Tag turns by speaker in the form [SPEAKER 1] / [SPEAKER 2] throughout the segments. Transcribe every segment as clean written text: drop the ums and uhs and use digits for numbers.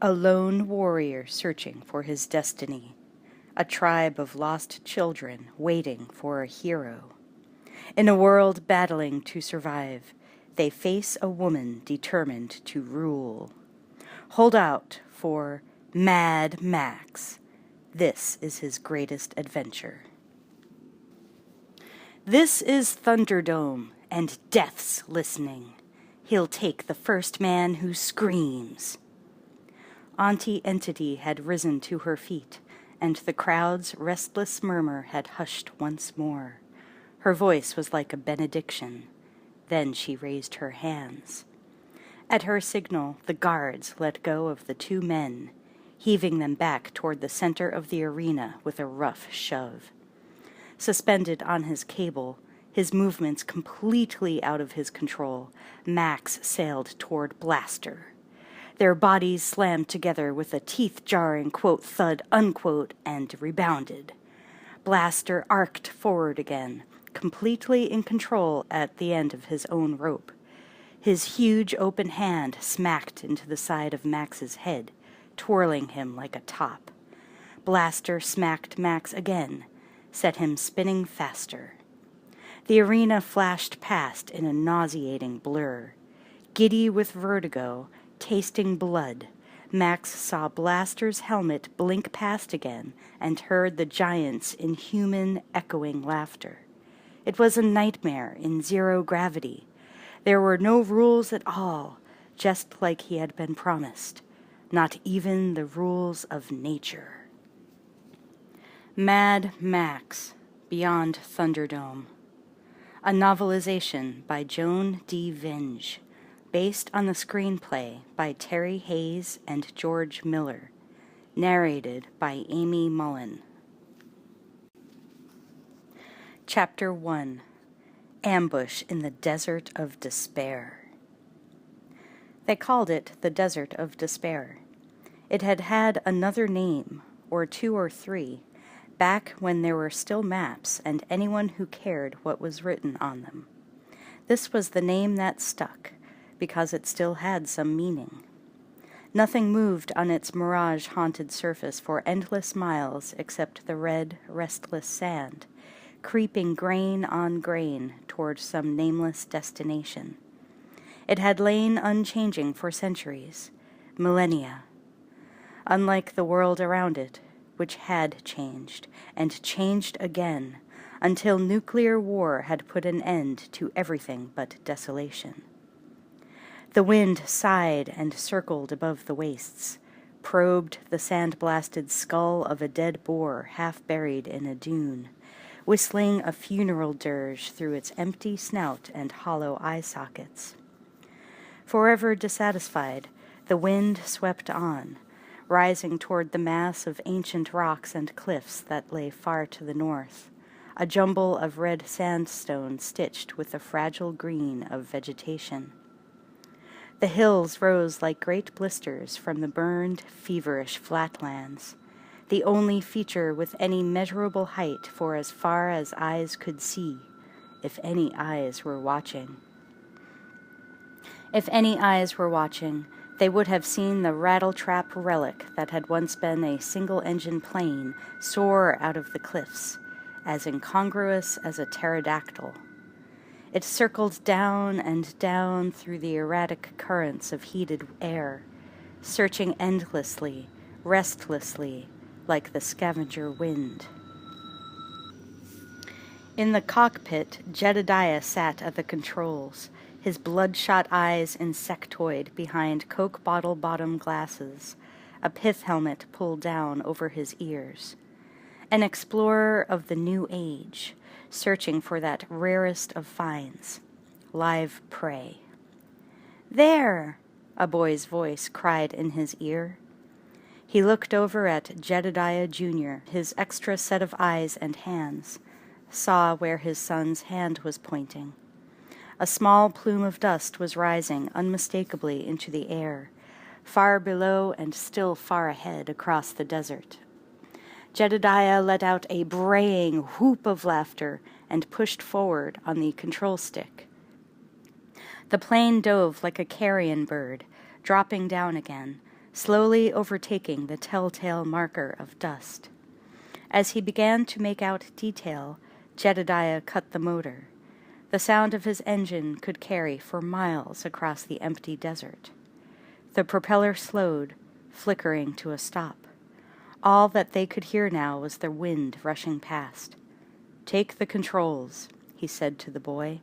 [SPEAKER 1] A lone warrior searching for his destiny. A tribe of lost children waiting for a hero. In a world battling to survive, they face a woman determined to rule. Hold out for Mad Max. This is his greatest adventure. This is Thunderdome, and death's listening. He'll take the first man who screams. Auntie Entity had risen to her feet, and the crowd's restless murmur had hushed once more. Her voice was like a benediction. Then she raised her hands. At her signal, the guards let go of the two men, heaving them back toward the center of the arena with a rough shove. Suspended on his cable, his movements completely out of his control, Max sailed toward Blaster. Their bodies slammed together with a teeth-jarring quote thud unquote and rebounded. Blaster arced forward again, completely in control at the end of his own rope. His huge open hand smacked into the side of Max's head, twirling him like a top. Blaster smacked Max again, set him spinning faster. The arena flashed past in a nauseating blur. Giddy with vertigo, tasting blood, Max saw Blaster's helmet blink past again and heard the giant's inhuman, echoing laughter. It was a nightmare in zero gravity. There were no rules at all, just like he had been promised. Not even the rules of nature. Mad Max Beyond Thunderdome. A novelization by Joan D. Vinge, based on the screenplay by Terry Hayes and George Miller, narrated by Amy Mullen. Chapter 1. Ambush in the Desert of Despair. They called it the Desert of Despair. It had had another name, or two or three, back when there were still maps and anyone who cared what was written on them. This was the name that stuck, because it still had some meaning. Nothing moved on its mirage-haunted surface for endless miles except the red, restless sand, creeping grain on grain toward some nameless destination. It had lain unchanging for centuries, millennia. Unlike the world around it, which had changed, and changed again, until nuclear war had put an end to everything but desolation. The wind sighed and circled above the wastes, probed the sand-blasted skull of a dead boar half buried in a dune, whistling a funeral dirge through its empty snout and hollow eye sockets. Forever dissatisfied, the wind swept on, rising toward the mass of ancient rocks and cliffs that lay far to the north, a jumble of red sandstone stitched with the fragile green of vegetation. The hills rose like great blisters from the burned, feverish flatlands, the only feature with any measurable height for as far as eyes could see, if any eyes were watching. If any eyes were watching, they would have seen the rattletrap relic that had once been a single-engine plane soar out of the cliffs, as incongruous as a pterodactyl. It circled down and down through the erratic currents of heated air, searching endlessly, restlessly, like the scavenger wind. In the cockpit, Jedediah sat at the controls, his bloodshot eyes insectoid behind Coke bottle-bottom glasses, a pith helmet pulled down over his ears. An explorer of the new age, searching for that rarest of finds, live prey. "There!" a boy's voice cried in his ear. He looked over at Jedediah Jr., his extra set of eyes and hands, saw where his son's hand was pointing. A small plume of dust was rising unmistakably into the air, far below and still far ahead across the desert. Jedediah let out a braying whoop of laughter and pushed forward on the control stick. The plane dove like a carrion bird, dropping down again, slowly overtaking the telltale marker of dust. As he began to make out detail, Jedediah cut the motor. The sound of his engine could carry for miles across the empty desert. The propeller slowed, flickering to a stop. All that they could hear now was the wind rushing past. "Take the controls," he said to the boy.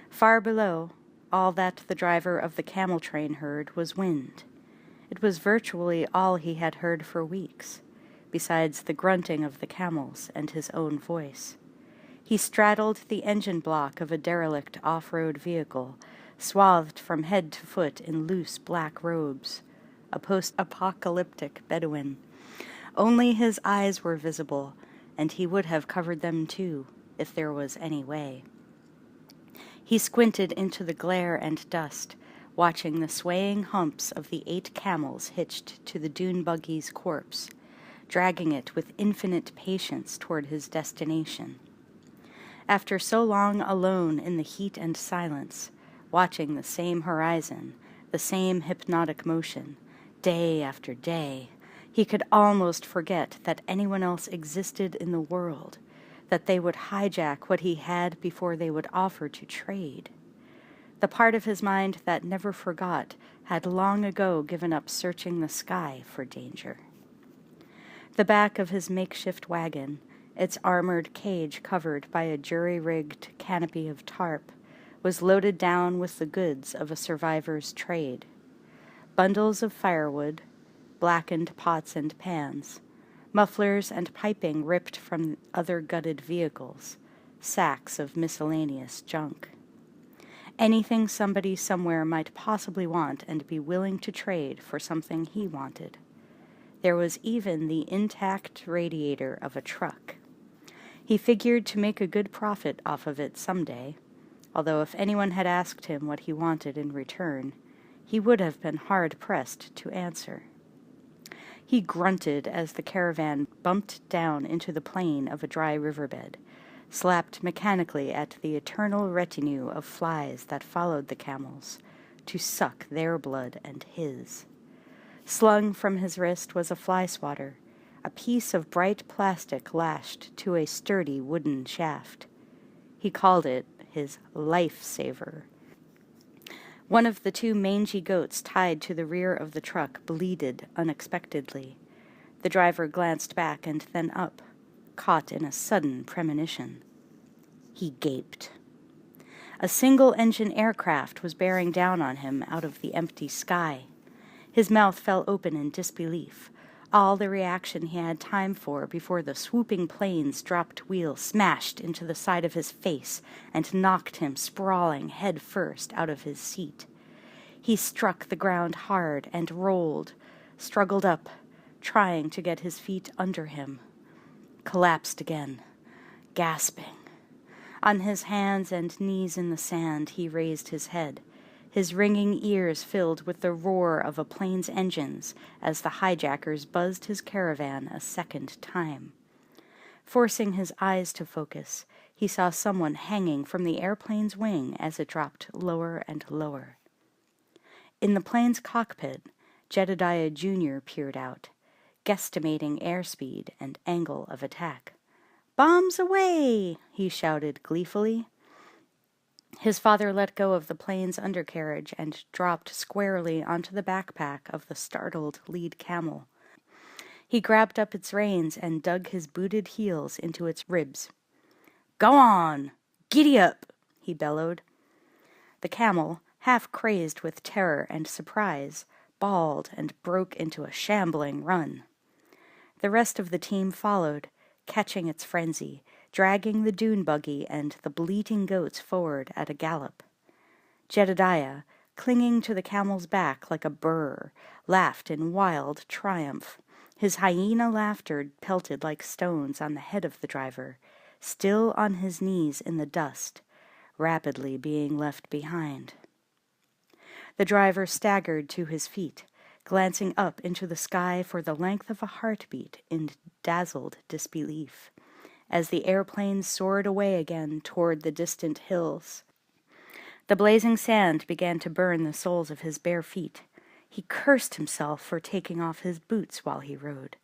[SPEAKER 1] Far below, all that the driver of the camel train heard was wind. It was virtually all he had heard for weeks, besides the grunting of the camels and his own voice. He straddled the engine block of a derelict off-road vehicle, swathed from head to foot in loose black robes, a post-apocalyptic Bedouin. Only his eyes were visible, and he would have covered them too, if there was any way. He squinted into the glare and dust, watching the swaying humps of the 8 camels hitched to the dune buggy's corpse, dragging it with infinite patience toward his destination. After so long alone in the heat and silence, watching the same horizon, the same hypnotic motion, day after day, he could almost forget that anyone else existed in the world, that they would hijack what he had before they would offer to trade. The part of his mind that never forgot had long ago given up searching the sky for danger. The back of his makeshift wagon, its armored cage covered by a jury-rigged canopy of tarp, was loaded down with the goods of a survivor's trade. Bundles of firewood, blackened pots and pans, mufflers and piping ripped from other gutted vehicles, sacks of miscellaneous junk. Anything somebody somewhere might possibly want and be willing to trade for something he wanted. There was even the intact radiator of a truck. He figured to make a good profit off of it someday, although if anyone had asked him what he wanted in return, he would have been hard-pressed to answer. He grunted as the caravan bumped down into the plain of a dry riverbed, slapped mechanically at the eternal retinue of flies that followed the camels, to suck their blood and his. Slung from his wrist was a fly swatter, a piece of bright plastic lashed to a sturdy wooden shaft. He called it his life-saver. One of the 2 mangy goats tied to the rear of the truck bleated unexpectedly. The driver glanced back and then up, caught in a sudden premonition. He gaped. A single-engine aircraft was bearing down on him out of the empty sky. His mouth fell open in disbelief, all the reaction he had time for before the swooping plane's dropped wheel smashed into the side of his face and knocked him sprawling head first out of his seat. He struck the ground hard and rolled, struggled up, trying to get his feet under him. Collapsed again, gasping. On his hands and knees in the sand, he raised his head, his ringing ears filled with the roar of a plane's engines as the hijackers buzzed his caravan a second time. Forcing his eyes to focus, he saw someone hanging from the airplane's wing as it dropped lower and lower. In the plane's cockpit, Jedediah Jr. peered out, guesstimating airspeed and angle of attack. "Bombs away!" he shouted gleefully. His father let go of the plane's undercarriage and dropped squarely onto the backpack of the startled lead camel. He grabbed up its reins and dug his booted heels into its ribs. "Go on! Giddy up!" he bellowed. The camel, half crazed with terror and surprise, bawled and broke into a shambling run. The rest of the team followed, catching its frenzy, dragging the dune buggy and the bleating goats forward at a gallop. Jedediah, clinging to the camel's back like a burr, laughed in wild triumph. His hyena laughter pelted like stones on the head of the driver, still on his knees in the dust, rapidly being left behind. The driver staggered to his feet, glancing up into the sky for the length of a heartbeat in dazzled disbelief, as the airplane soared away again toward the distant hills. The blazing sand began to burn the soles of his bare feet. He cursed himself for taking off his boots while he rode,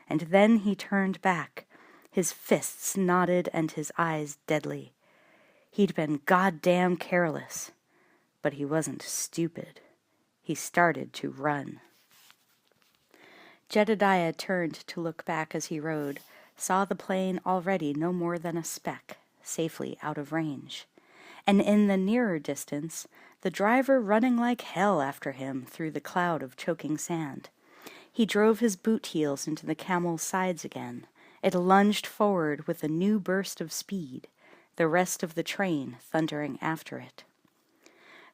[SPEAKER 1] and then he turned back, his fists knotted and his eyes deadly. He'd been goddamn careless, but he wasn't stupid. He started to run. Jedediah turned to look back as he rode, saw the plane already no more than a speck, safely out of range, and in the nearer distance, the driver running like hell after him through the cloud of choking sand. He drove his boot heels into the camel's sides again. It lunged forward with a new burst of speed, the rest of the train thundering after it.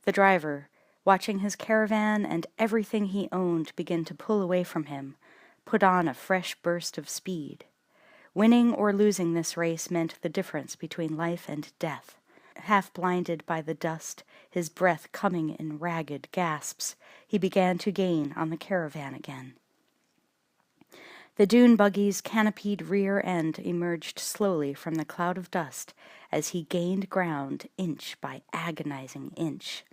[SPEAKER 1] The driver, watching his caravan and everything he owned begin to pull away from him, put on a fresh burst of speed. Winning or losing this race meant the difference between life and death. Half blinded by the dust, his breath coming in ragged gasps, he began to gain on the caravan again. The dune buggy's canopied rear end emerged slowly from the cloud of dust as he gained ground inch by agonizing inch.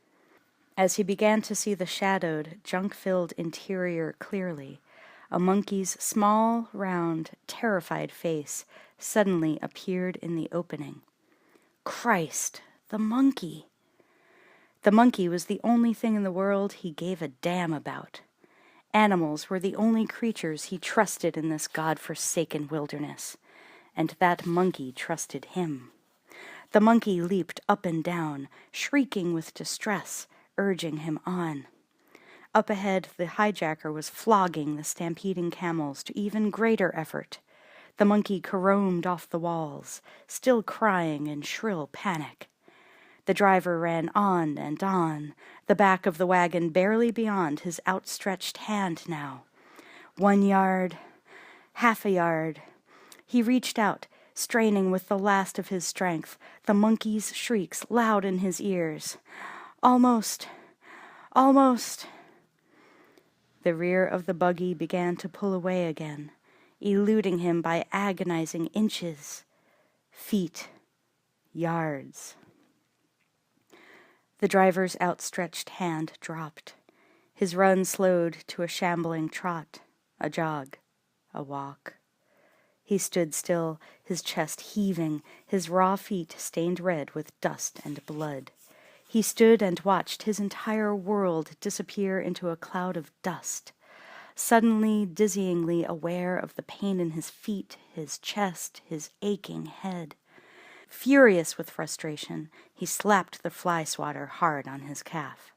[SPEAKER 1] As he began to see the shadowed, junk-filled interior clearly, a monkey's small, round, terrified face suddenly appeared in the opening. Christ, the monkey! The monkey was the only thing in the world he gave a damn about. Animals were the only creatures he trusted in this God-forsaken wilderness, and that monkey trusted him. The monkey leaped up and down, shrieking with distress, urging him on. Up ahead, the hijacker was flogging the stampeding camels to even greater effort. The monkey caromed off the walls, still crying in shrill panic. The driver ran on and on, the back of the wagon barely beyond his outstretched hand now. 1 yard, half a yard. He reached out, straining with the last of his strength, the monkey's shrieks loud in his ears. Almost, almost. The rear of the buggy began to pull away again, eluding him by agonizing inches, feet, yards. The driver's outstretched hand dropped. His run slowed to a shambling trot, a jog, a walk. He stood still, his chest heaving, his raw feet stained red with dust and blood. He stood and watched his entire world disappear into a cloud of dust, suddenly dizzyingly aware of the pain in his feet, his chest, his aching head. Furious with frustration, he slapped the fly swatter hard on his calf.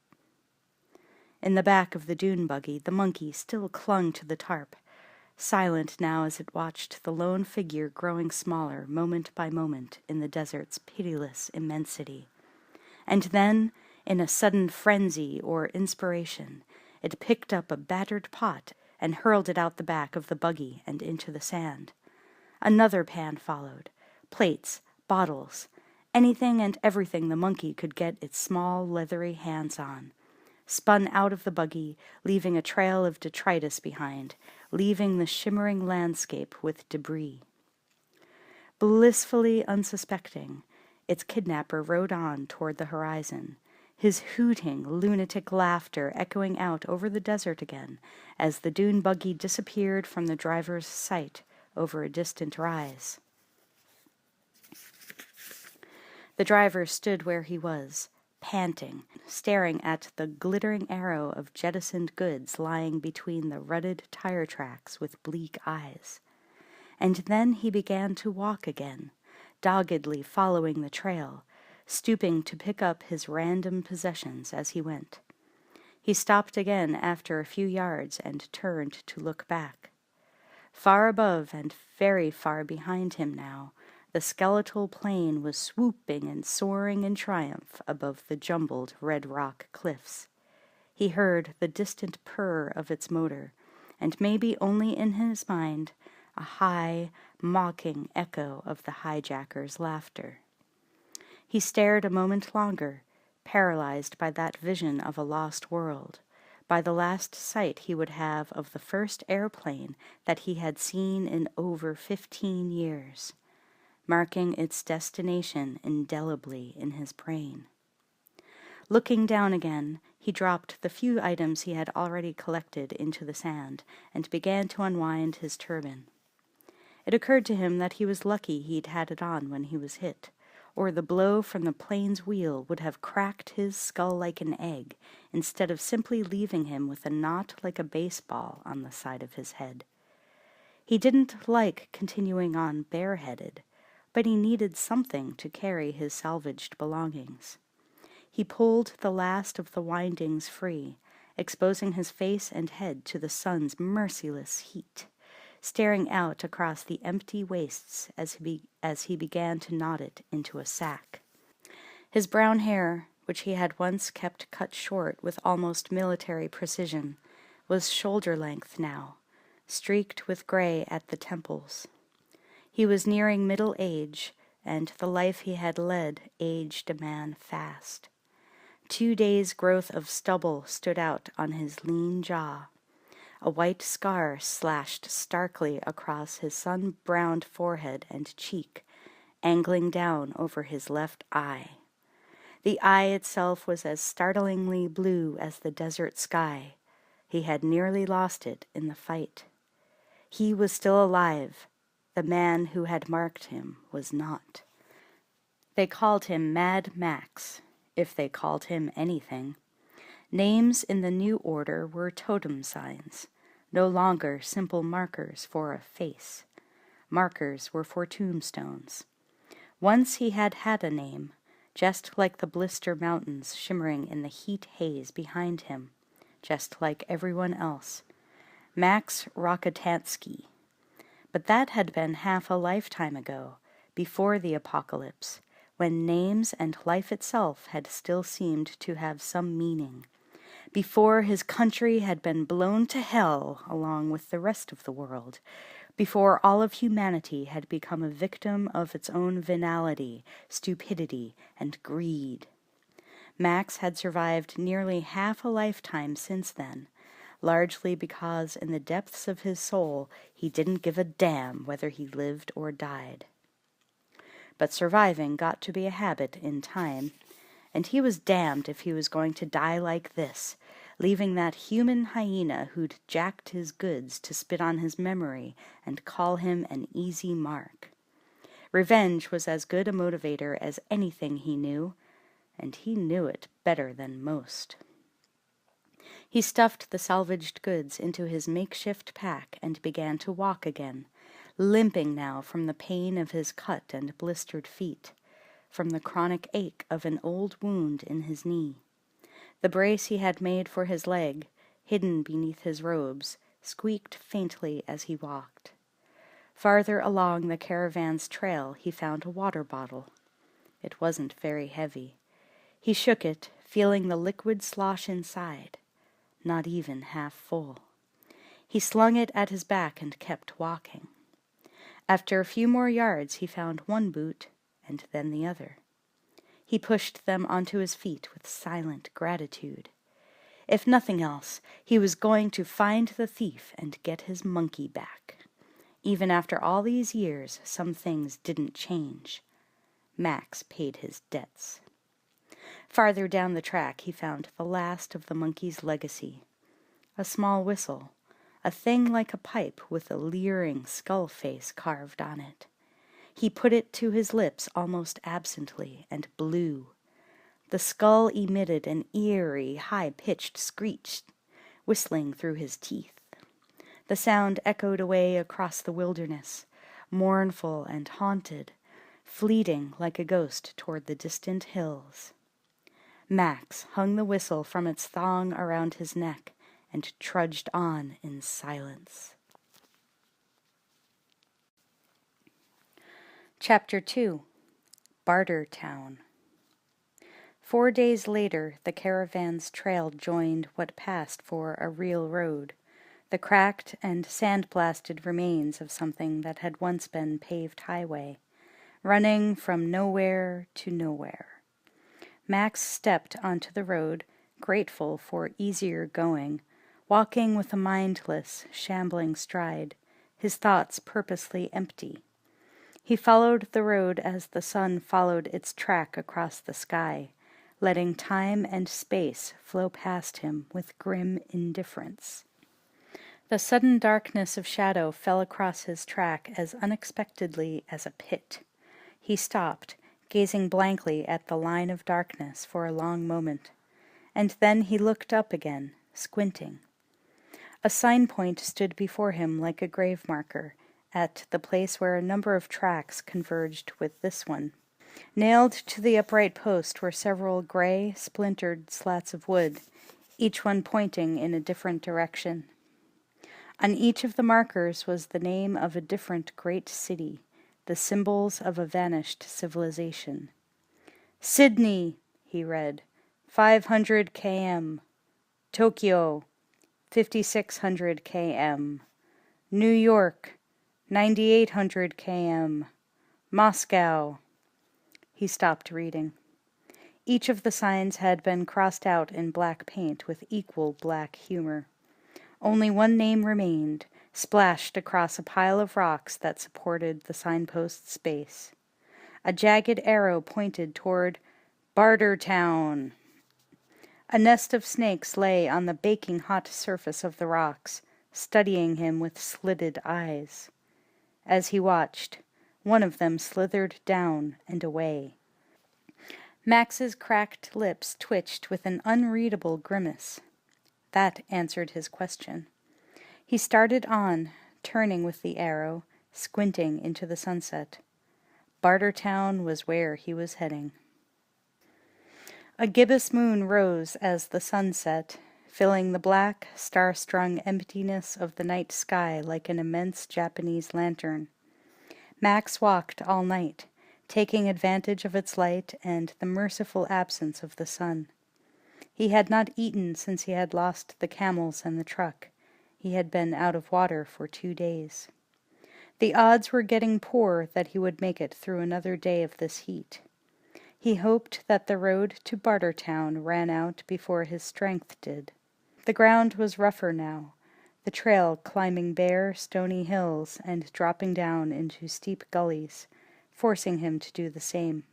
[SPEAKER 1] In the back of the dune buggy, the monkey still clung to the tarp, silent now as it watched the lone figure growing smaller moment by moment in the desert's pitiless immensity. And then, in a sudden frenzy or inspiration, it picked up a battered pot and hurled it out the back of the buggy and into the sand. Another pan followed, plates, bottles, anything and everything the monkey could get its small, leathery hands on, spun out of the buggy, leaving a trail of detritus behind, leaving the shimmering landscape with debris. Blissfully unsuspecting, its kidnapper rode on toward the horizon, his hooting, lunatic laughter echoing out over the desert again as the dune buggy disappeared from the driver's sight over a distant rise. The driver stood where he was, panting, staring at the glittering arrow of jettisoned goods lying between the rutted tire tracks with bleak eyes. And then he began to walk again, doggedly following the trail, stooping to pick up his random possessions as he went. He stopped again after a few yards and turned to look back. Far above and very far behind him now, the skeletal plain was swooping and soaring in triumph above the jumbled red rock cliffs. He heard the distant purr of its motor, and maybe only in his mind, a high, mocking echo of the hijacker's laughter. He stared a moment longer, paralyzed by that vision of a lost world, by the last sight he would have of the first airplane that he had seen in over 15 years. Marking its destination indelibly in his brain. Looking down again, he He dropped the few items he had already collected into the sand and began to unwind his turban. It occurred to him that he was lucky he'd had it on when he was hit, or the blow from the plane's wheel would have cracked his skull like an egg, instead of simply leaving him with a knot like a baseball on the side of his head. He didn't like continuing on bareheaded, but he needed something to carry his salvaged belongings. He pulled the last of the windings free, exposing his face and head to the sun's merciless heat, staring out across the empty wastes as he began to knot it into a sack. His brown hair, which he had once kept cut short with almost military precision, was shoulder-length now, streaked with gray at the temples. He was nearing middle age, and the life he had led aged a man fast. 2 days' growth of stubble stood out on his lean jaw. A white scar slashed starkly across his sun-browned forehead and cheek, angling down over his left eye. The eye itself was as startlingly blue as the desert sky. He had nearly lost it in the fight. He was still alive. The man who had marked him was not. They called him Mad Max, if they called him anything. Names in the new order were totem signs, no longer simple markers for a face. Markers were for tombstones. Once he had had a name, just like the blister mountains shimmering in the heat haze behind him, just like everyone else. Max Rokotansky. But that had been half a lifetime ago, before the apocalypse, when names and life itself had still seemed to have some meaning, before his country had been blown to hell along with the rest of the world, before all of humanity had become a victim of its own venality, stupidity, and greed. Max had survived nearly half a lifetime since then, largely because in the depths of his soul he didn't give a damn whether he lived or died. But surviving got to be a habit in time, and he was damned if he was going to die like this, leaving that human hyena who'd jacked his goods to spit on his memory and call him an easy mark. Revenge was as good a motivator as anything he knew, and he knew it better than most. He stuffed the salvaged goods into his makeshift pack and began to walk again, limping now from the pain of his cut and blistered feet, from the chronic ache of an old wound in his knee. The brace he had made for his leg, hidden beneath his robes, squeaked faintly as he walked. Farther along the caravan's trail he found a water bottle. It wasn't very heavy. He shook it, feeling the liquid slosh inside, not even half full. He slung it at his back and kept walking. After a few more yards he found one boot, and then the other. He pushed them onto his feet with silent gratitude. If nothing else, he was going to find the thief and get his monkey back. Even after all these years, some things didn't change. Max paid his debts. Farther down the track he found the last of the monkey's legacy. A small whistle, a thing like a pipe with a leering skull face carved on it. He put it to his lips almost absently and blew. The skull emitted an eerie, high-pitched screech, whistling through his teeth. The sound echoed away across the wilderness, mournful and haunted, fleeting like a ghost toward the distant hills. Max hung the whistle from its thong around his neck and trudged on in silence. Chapter 2. Barter Town. 4 days later, the caravan's trail joined what passed for a real road, the cracked and sand-blasted remains of something that had once been paved highway, running from nowhere to nowhere. Max stepped onto the road, grateful for easier going, walking with a mindless, shambling stride, his thoughts purposely empty. He followed the road as the sun followed its track across the sky, letting time and space flow past him with grim indifference. The sudden darkness of shadow fell across his track as unexpectedly as a pit. He stopped, gazing blankly at the line of darkness for a long moment, and then he looked up again, squinting. A sign-point stood before him like a grave marker, at the place where a number of tracks converged with this one. Nailed to the upright post were several gray, splintered slats of wood, each one pointing in a different direction. On each of the markers was the name of a different great city, the symbols of a vanished civilization. Sydney, he read, 500 km. Tokyo, 5600 km. New York, 9800 km. Moscow. He stopped reading. Each of the signs had been crossed out in black paint with equal black humor. Only one name remained, splashed across a pile of rocks that supported the signpost's base. A jagged arrow pointed toward Bartertown. A nest of snakes lay on the baking hot surface of the rocks, studying him with slitted eyes. As he watched, one of them slithered down and away. Max's cracked lips twitched with an unreadable grimace. That answered his question. He started on, turning with the arrow, squinting into the sunset. Bartertown was where he was heading. A gibbous moon rose as the sun set, filling the black, star-strung emptiness of the night sky like an immense Japanese lantern. Max walked all night, taking advantage of its light and the merciful absence of the sun. He had not eaten since he had lost the camels and the truck. He had been out of water for 2 days. The odds were getting poor that he would make it through another day of this heat. He hoped that the road to Bartertown ran out before his strength did. The ground was rougher now, the trail climbing bare, stony hills and dropping down into steep gullies, forcing him to do the same.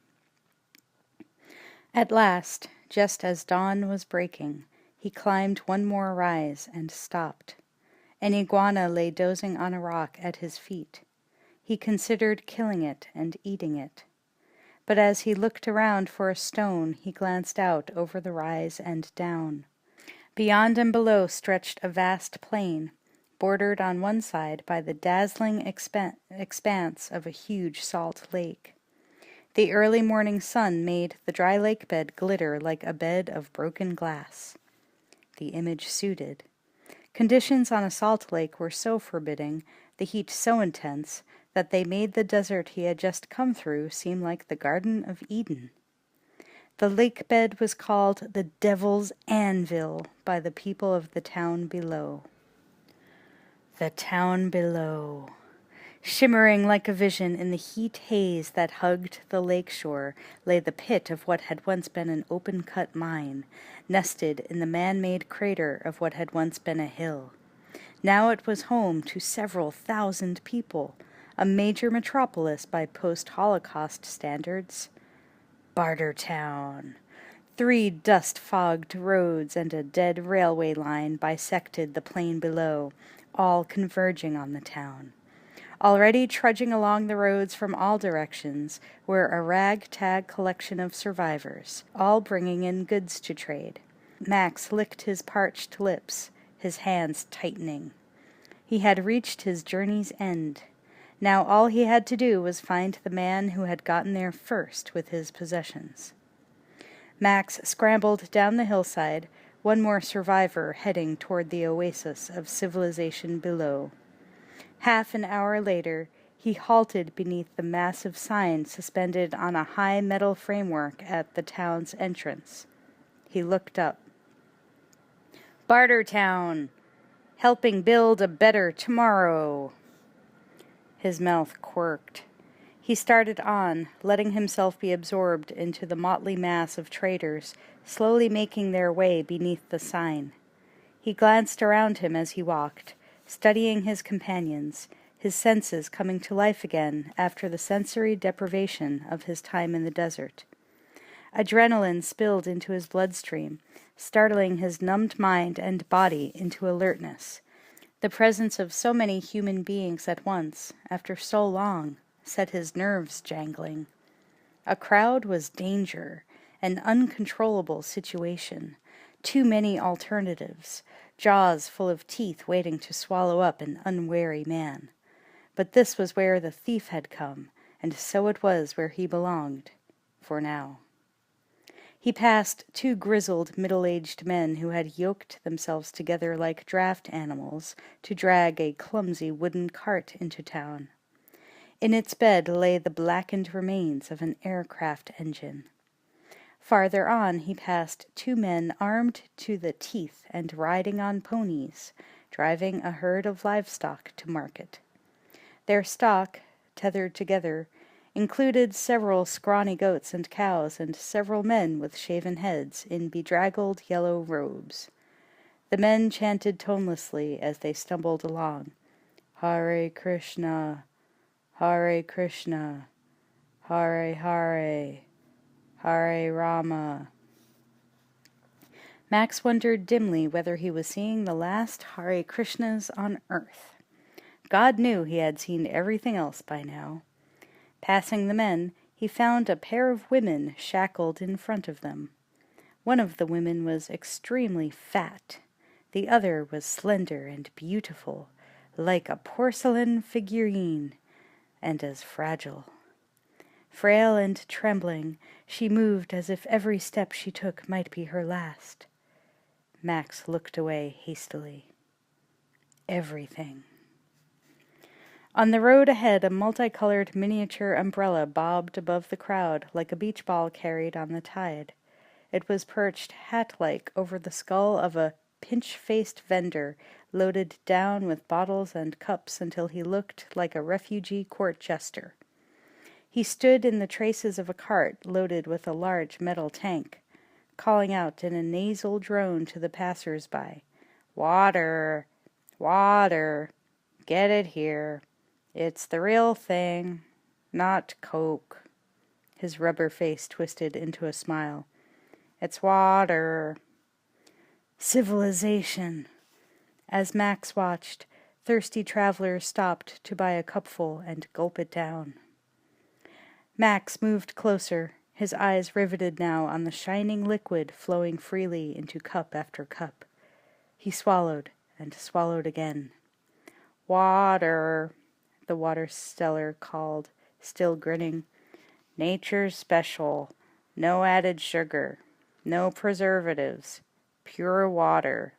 [SPEAKER 1] At last, just as dawn was breaking, he climbed one more rise and stopped. An iguana lay dozing on a rock at his feet. He considered killing it and eating it. But as he looked around for a stone, he glanced out over the rise and down. Beyond and below stretched a vast plain, bordered on one side by the dazzling expanse of a huge salt lake. The early morning sun made the dry lake bed glitter like a bed of broken glass. The image suited. Conditions on a salt lake were so forbidding, the heat so intense, that they made the desert he had just come through seem like the Garden of Eden. The lake bed was called the Devil's Anvil by the people of the town below. The town below. Shimmering like a vision in the heat haze that hugged the lakeshore lay the pit of what had once been an open-cut mine, nested in the man-made crater of what had once been a hill. Now it was home to several thousand people, a major metropolis by post-Holocaust standards. Bartertown. 3 dust-fogged roads and a dead railway line bisected the plain below, all converging on the town. Already trudging along the roads from all directions were a ragtag collection of survivors, all bringing in goods to trade. Max licked his parched lips, his hands tightening. He had reached his journey's end. Now all he had to do was find the man who had gotten there first with his possessions. Max scrambled down the hillside, one more survivor heading toward the oasis of civilization below. Half an hour later, he halted beneath the massive sign suspended on a high metal framework at the town's entrance. He looked up. Bartertown, helping build a better tomorrow. His mouth quirked. He started on, letting himself be absorbed into the motley mass of traders, slowly making their way beneath the sign. He glanced around him as he walked, studying his companions, his senses coming to life again after the sensory deprivation of his time in the desert. Adrenaline spilled into his bloodstream, startling his numbed mind and body into alertness. The presence of so many human beings at once, after so long, set his nerves jangling. A crowd was danger, an uncontrollable situation, too many alternatives, jaws full of teeth waiting to swallow up an unwary man. But this was where the thief had come, and so it was where he belonged, for now. He passed 2 grizzled, middle-aged men who had yoked themselves together like draft animals to drag a clumsy wooden cart into town. In its bed lay the blackened remains of an aircraft engine. Farther on he passed 2 men armed to the teeth and riding on ponies, driving a herd of livestock to market. Their stock, tethered together, included several scrawny goats and cows and several men with shaven heads in bedraggled yellow robes. The men chanted tonelessly as they stumbled along. Hare Krishna, Hare Krishna, Hare Hare, Hare Rama. Max wondered dimly whether he was seeing the last Hare Krishnas on earth. God knew he had seen everything else by now. Passing the men, he found a pair of women shackled in front of them. One of the women was extremely fat. The other was slender and beautiful, like a porcelain figurine, and as fragile. Frail and trembling, she moved as if every step she took might be her last. Max looked away hastily. Everything. On the road ahead, a multicolored miniature umbrella bobbed above the crowd like a beach ball carried on the tide. It was perched hat-like over the skull of a pinch-faced vendor, loaded down with bottles and cups until he looked like a refugee court jester. He stood in the traces of a cart loaded with a large metal tank, calling out in a nasal drone to the passers-by, "Water! Water! Get it here! It's the real thing, not Coke." His rubber face twisted into a smile. "It's water." Civilization. As Max watched, thirsty travelers stopped to buy a cupful and gulp it down. Max moved closer, his eyes riveted now on the shining liquid flowing freely into cup after cup. He swallowed and swallowed again. "Water," the water seller called, still grinning. "Nature's special. No added sugar. No preservatives. Pure water.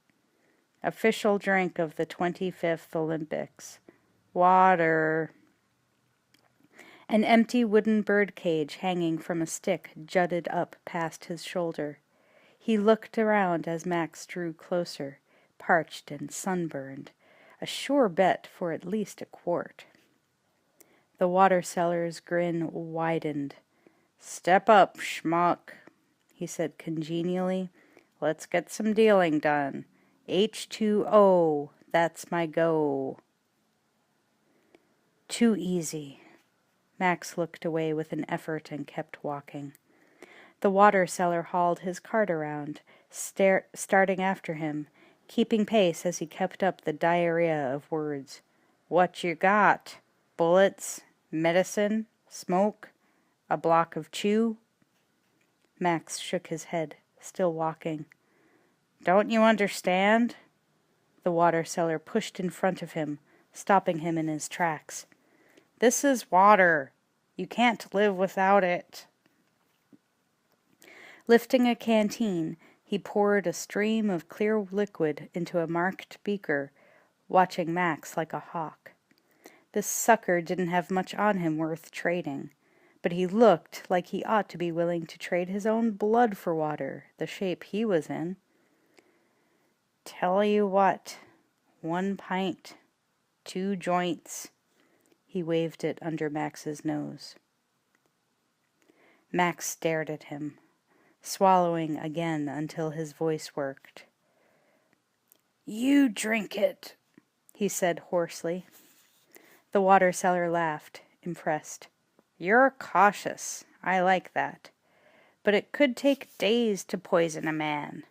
[SPEAKER 1] Official drink of the 25th Olympics. Water." An empty wooden bird cage hanging from a stick jutted up past his shoulder. He looked around as Max drew closer, parched and sunburned, a sure bet for at least a quart. The water seller's grin widened. "Step up, schmuck," he said congenially. "Let's get some dealing done. H2O, that's my go." Too easy. Max looked away with an effort and kept walking. The water seller hauled his cart around, starting after him, keeping pace as he kept up the diarrhea of words. "What you got? Bullets? Medicine? Smoke? A block of chew?" Max shook his head, still walking. "Don't you understand?" The water seller pushed in front of him, stopping him in his tracks. "This is water. You can't live without it." Lifting a canteen, he poured a stream of clear liquid into a marked beaker, watching Max like a hawk. This sucker didn't have much on him worth trading, but he looked like he ought to be willing to trade his own blood for water, the shape he was in. "Tell you what, 1 pint, 2 joints." He waved it under Max's nose. Max stared at him, swallowing again until his voice worked. "You drink it," he said hoarsely. The water seller laughed, impressed. "You're cautious. I like that. but it could take days to poison a man.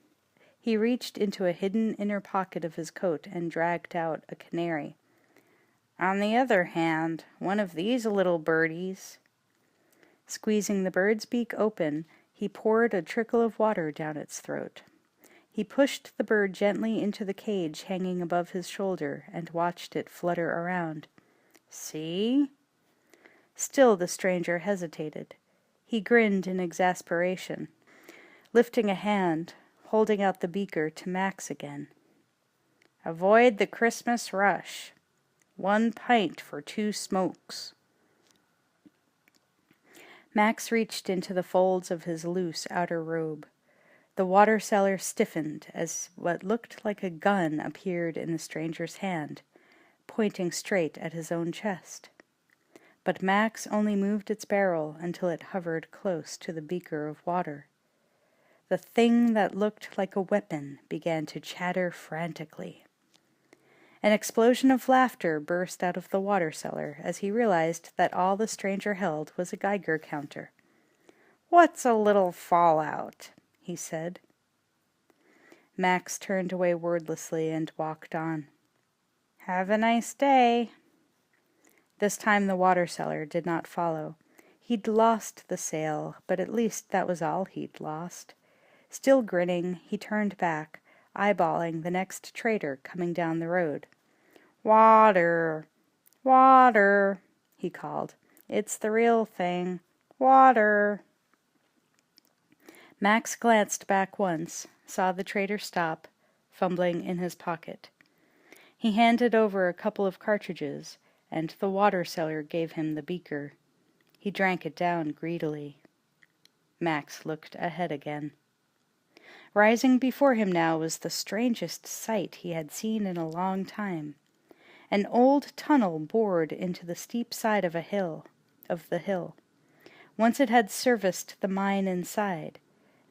[SPEAKER 1] He reached into a hidden inner pocket of his coat and dragged out a canary. On the other hand, one of these little birdies. Squeezing the bird's beak open, he poured a trickle of water down its throat. He pushed the bird gently into the cage hanging above his shoulder and watched it flutter around. See? Still the stranger hesitated. He grinned in exasperation, lifting a hand, holding out the beaker to Max again. Avoid the Christmas rush. 1 pint for 2 smokes. Max reached into the folds of his loose outer robe. The water cellar stiffened as what looked like a gun appeared in the stranger's hand, pointing straight at his own chest. But Max only moved its barrel until it hovered close to the beaker of water. The thing that looked like a weapon began to chatter frantically. An explosion of laughter burst out of the water cellar as he realized that all the stranger held was a Geiger counter. "What's a little fallout?" he said. Max turned away wordlessly and walked on. "Have a nice day." This time the water cellar did not follow. He'd lost the sale, but at least that was all he'd lost. Still grinning, he turned back, eyeballing the next trader coming down the road. "Water, water," he called. "It's the real thing. Water." Max glanced back once, saw the trader stop, fumbling in his pocket. He handed over a couple of cartridges, and the water seller gave him the beaker. He drank it down greedily. Max looked ahead again. Rising before him now was the strangest sight he had seen in a long time. An old tunnel bored into the steep side of the hill. Once it had serviced the mine inside.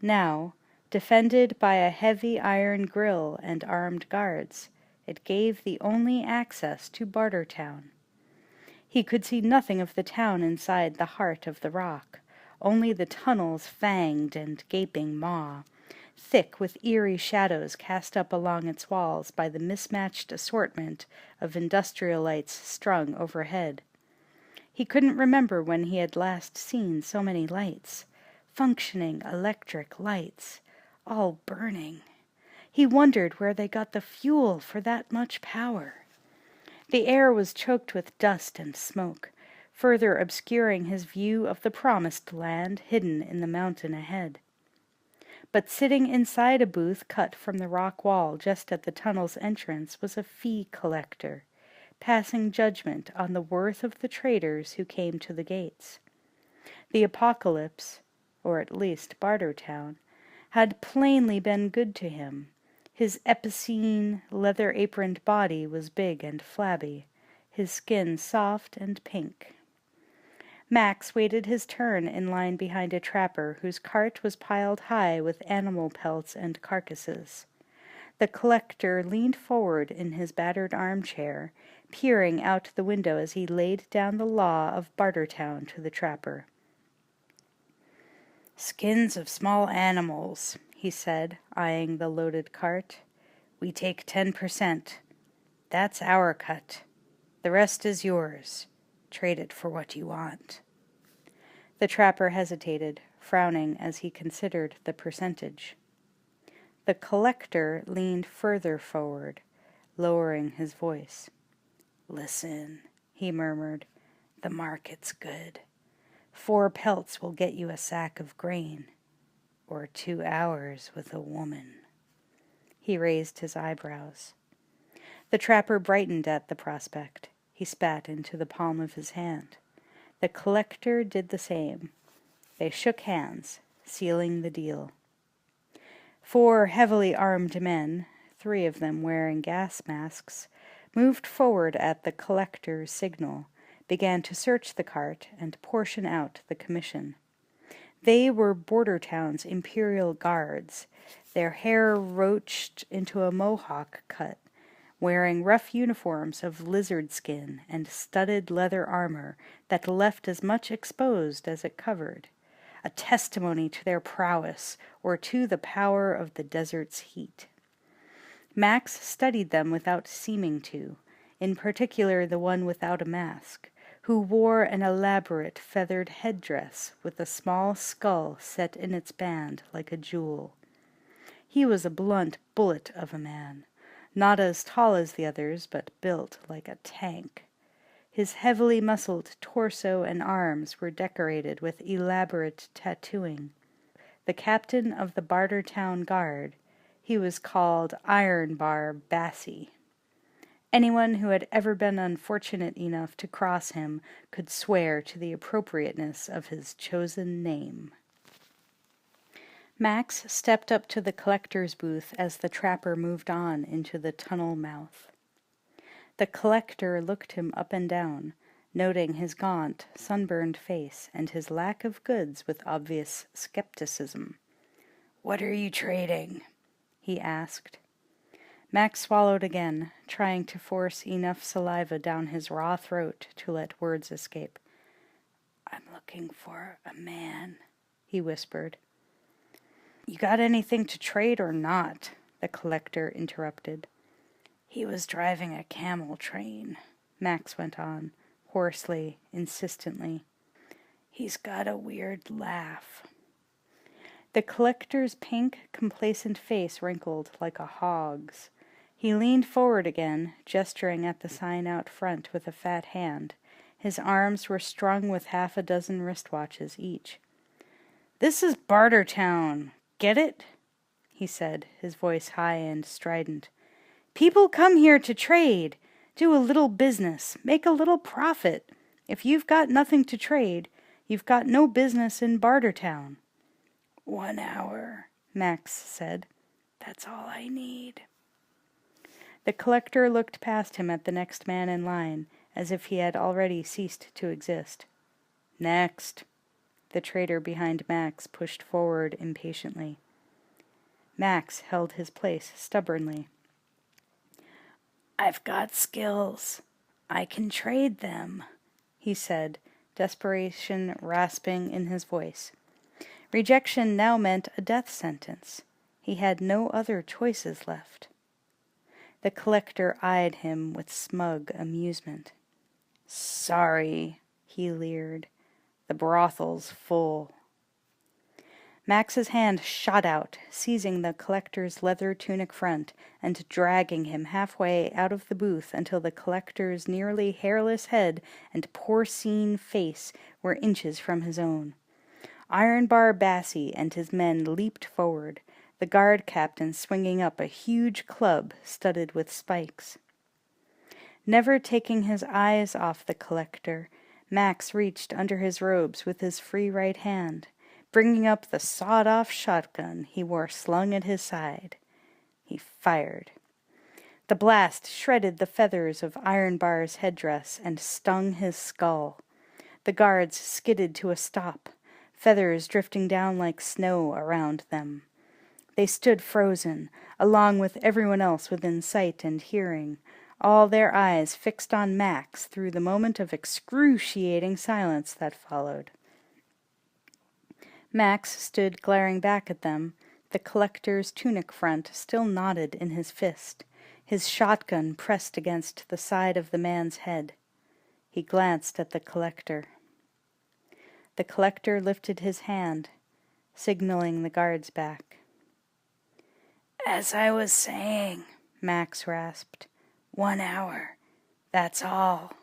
[SPEAKER 1] Now, defended by a heavy iron grill and armed guards, it gave the only access to Bartertown. He could see nothing of the town inside the heart of the rock, only the tunnel's fanged and gaping maw, thick with eerie shadows cast up along its walls by the mismatched assortment of industrial lights strung overhead. He couldn't remember when he had last seen so many lights, functioning electric lights, all burning. He wondered where they got the fuel for that much power. The air was choked with dust and smoke, further obscuring his view of the promised land hidden in the mountain ahead. But sitting inside a booth cut from the rock wall just at the tunnel's entrance was a fee collector, passing judgment on the worth of the traders who came to the gates. The apocalypse, or at least Bartertown, had plainly been good to him. His epicene, leather-aproned body was big and flabby, his skin soft and pink. Max waited his turn in line behind a trapper whose cart was piled high with animal pelts and carcasses. The collector leaned forward in his battered armchair, peering out the window as he laid down the law of Bartertown to the trapper. "Skins of small animals," he said, eyeing the loaded cart. "We take 10%. That's our cut. The rest is yours. Trade it for what you want." The trapper hesitated, frowning as he considered the percentage. The collector leaned further forward, lowering his voice. "Listen," he murmured, "the market's good. 4 pelts will get you a sack of grain, or 2 hours with a woman." He raised his eyebrows. The trapper brightened at the prospect. He spat into the palm of his hand. The collector did the same. They shook hands, sealing the deal. 4 heavily armed men, 3 of them wearing gas masks, moved forward at the collector's signal, began to search the cart and portion out the commission. They were Bartertown's imperial guards, their hair roached into a mohawk cut, wearing rough uniforms of lizard skin and studded leather armor that left as much exposed as it covered, a testimony to their prowess or to the power of the desert's heat. Max studied them without seeming to, in particular the one without a mask, who wore an elaborate feathered headdress with a small skull set in its band like a jewel. He was a blunt bullet of a man, not as tall as the others, but built like a tank. His heavily muscled torso and arms were decorated with elaborate tattooing. The captain of the Bartertown Guard, he was called Iron Bar Bassie. Anyone who had ever been unfortunate enough to cross him could swear to the appropriateness of his chosen name. Max stepped up to the collector's booth as the trapper moved on into the tunnel mouth. The collector looked him up and down, noting his gaunt, sunburned face and his lack of goods with obvious skepticism. "What are you trading?" he asked. Max swallowed again, trying to force enough saliva down his raw throat to let words escape. "I'm looking for a man," he whispered. "You got anything to trade or not?" the collector interrupted. "He was driving a camel train," Max went on, hoarsely, insistently. "He's got a weird laugh." The collector's pink, complacent face wrinkled like a hog's. He leaned forward again, gesturing at the sign out front with a fat hand. His arms were strung with half a dozen wristwatches each. "This is Bartertown. Get it?" he said, his voice high and strident. "People come here to trade, do a little business, make a little profit. If you've got nothing to trade, you've got no business in Bartertown." "1 hour," Max said. "That's all I need." The collector looked past him at the next man in line, as if he had already ceased to exist. "Next." The trader behind Max pushed forward impatiently. Max held his place stubbornly. "I've got skills. I can trade them," he said, desperation rasping in his voice. Rejection now meant a death sentence. He had no other choices left. The collector eyed him with smug amusement. "Sorry," he leered. "The brothel's full." Max's hand shot out, seizing the collector's leather tunic front and dragging him halfway out of the booth until the collector's nearly hairless head and porcine face were inches from his own. Iron Bar Bassie and his men leaped forward, the guard captain swinging up a huge club studded with spikes. Never taking his eyes off the collector, Max reached under his robes with his free right hand, bringing up the sawed-off shotgun he wore slung at his side. He fired. The blast shredded the feathers of Iron Bar's headdress and stung his skull. The guards skidded to a stop, feathers drifting down like snow around them. They stood frozen, along with everyone else within sight and hearing, all their eyes fixed on Max through the moment of excruciating silence that followed. Max stood glaring back at them, the collector's tunic front still knotted in his fist, his shotgun pressed against the side of the man's head. He glanced at the collector. The collector lifted his hand, signaling the guards back. "As I was saying," Max rasped, 1 hour. That's all."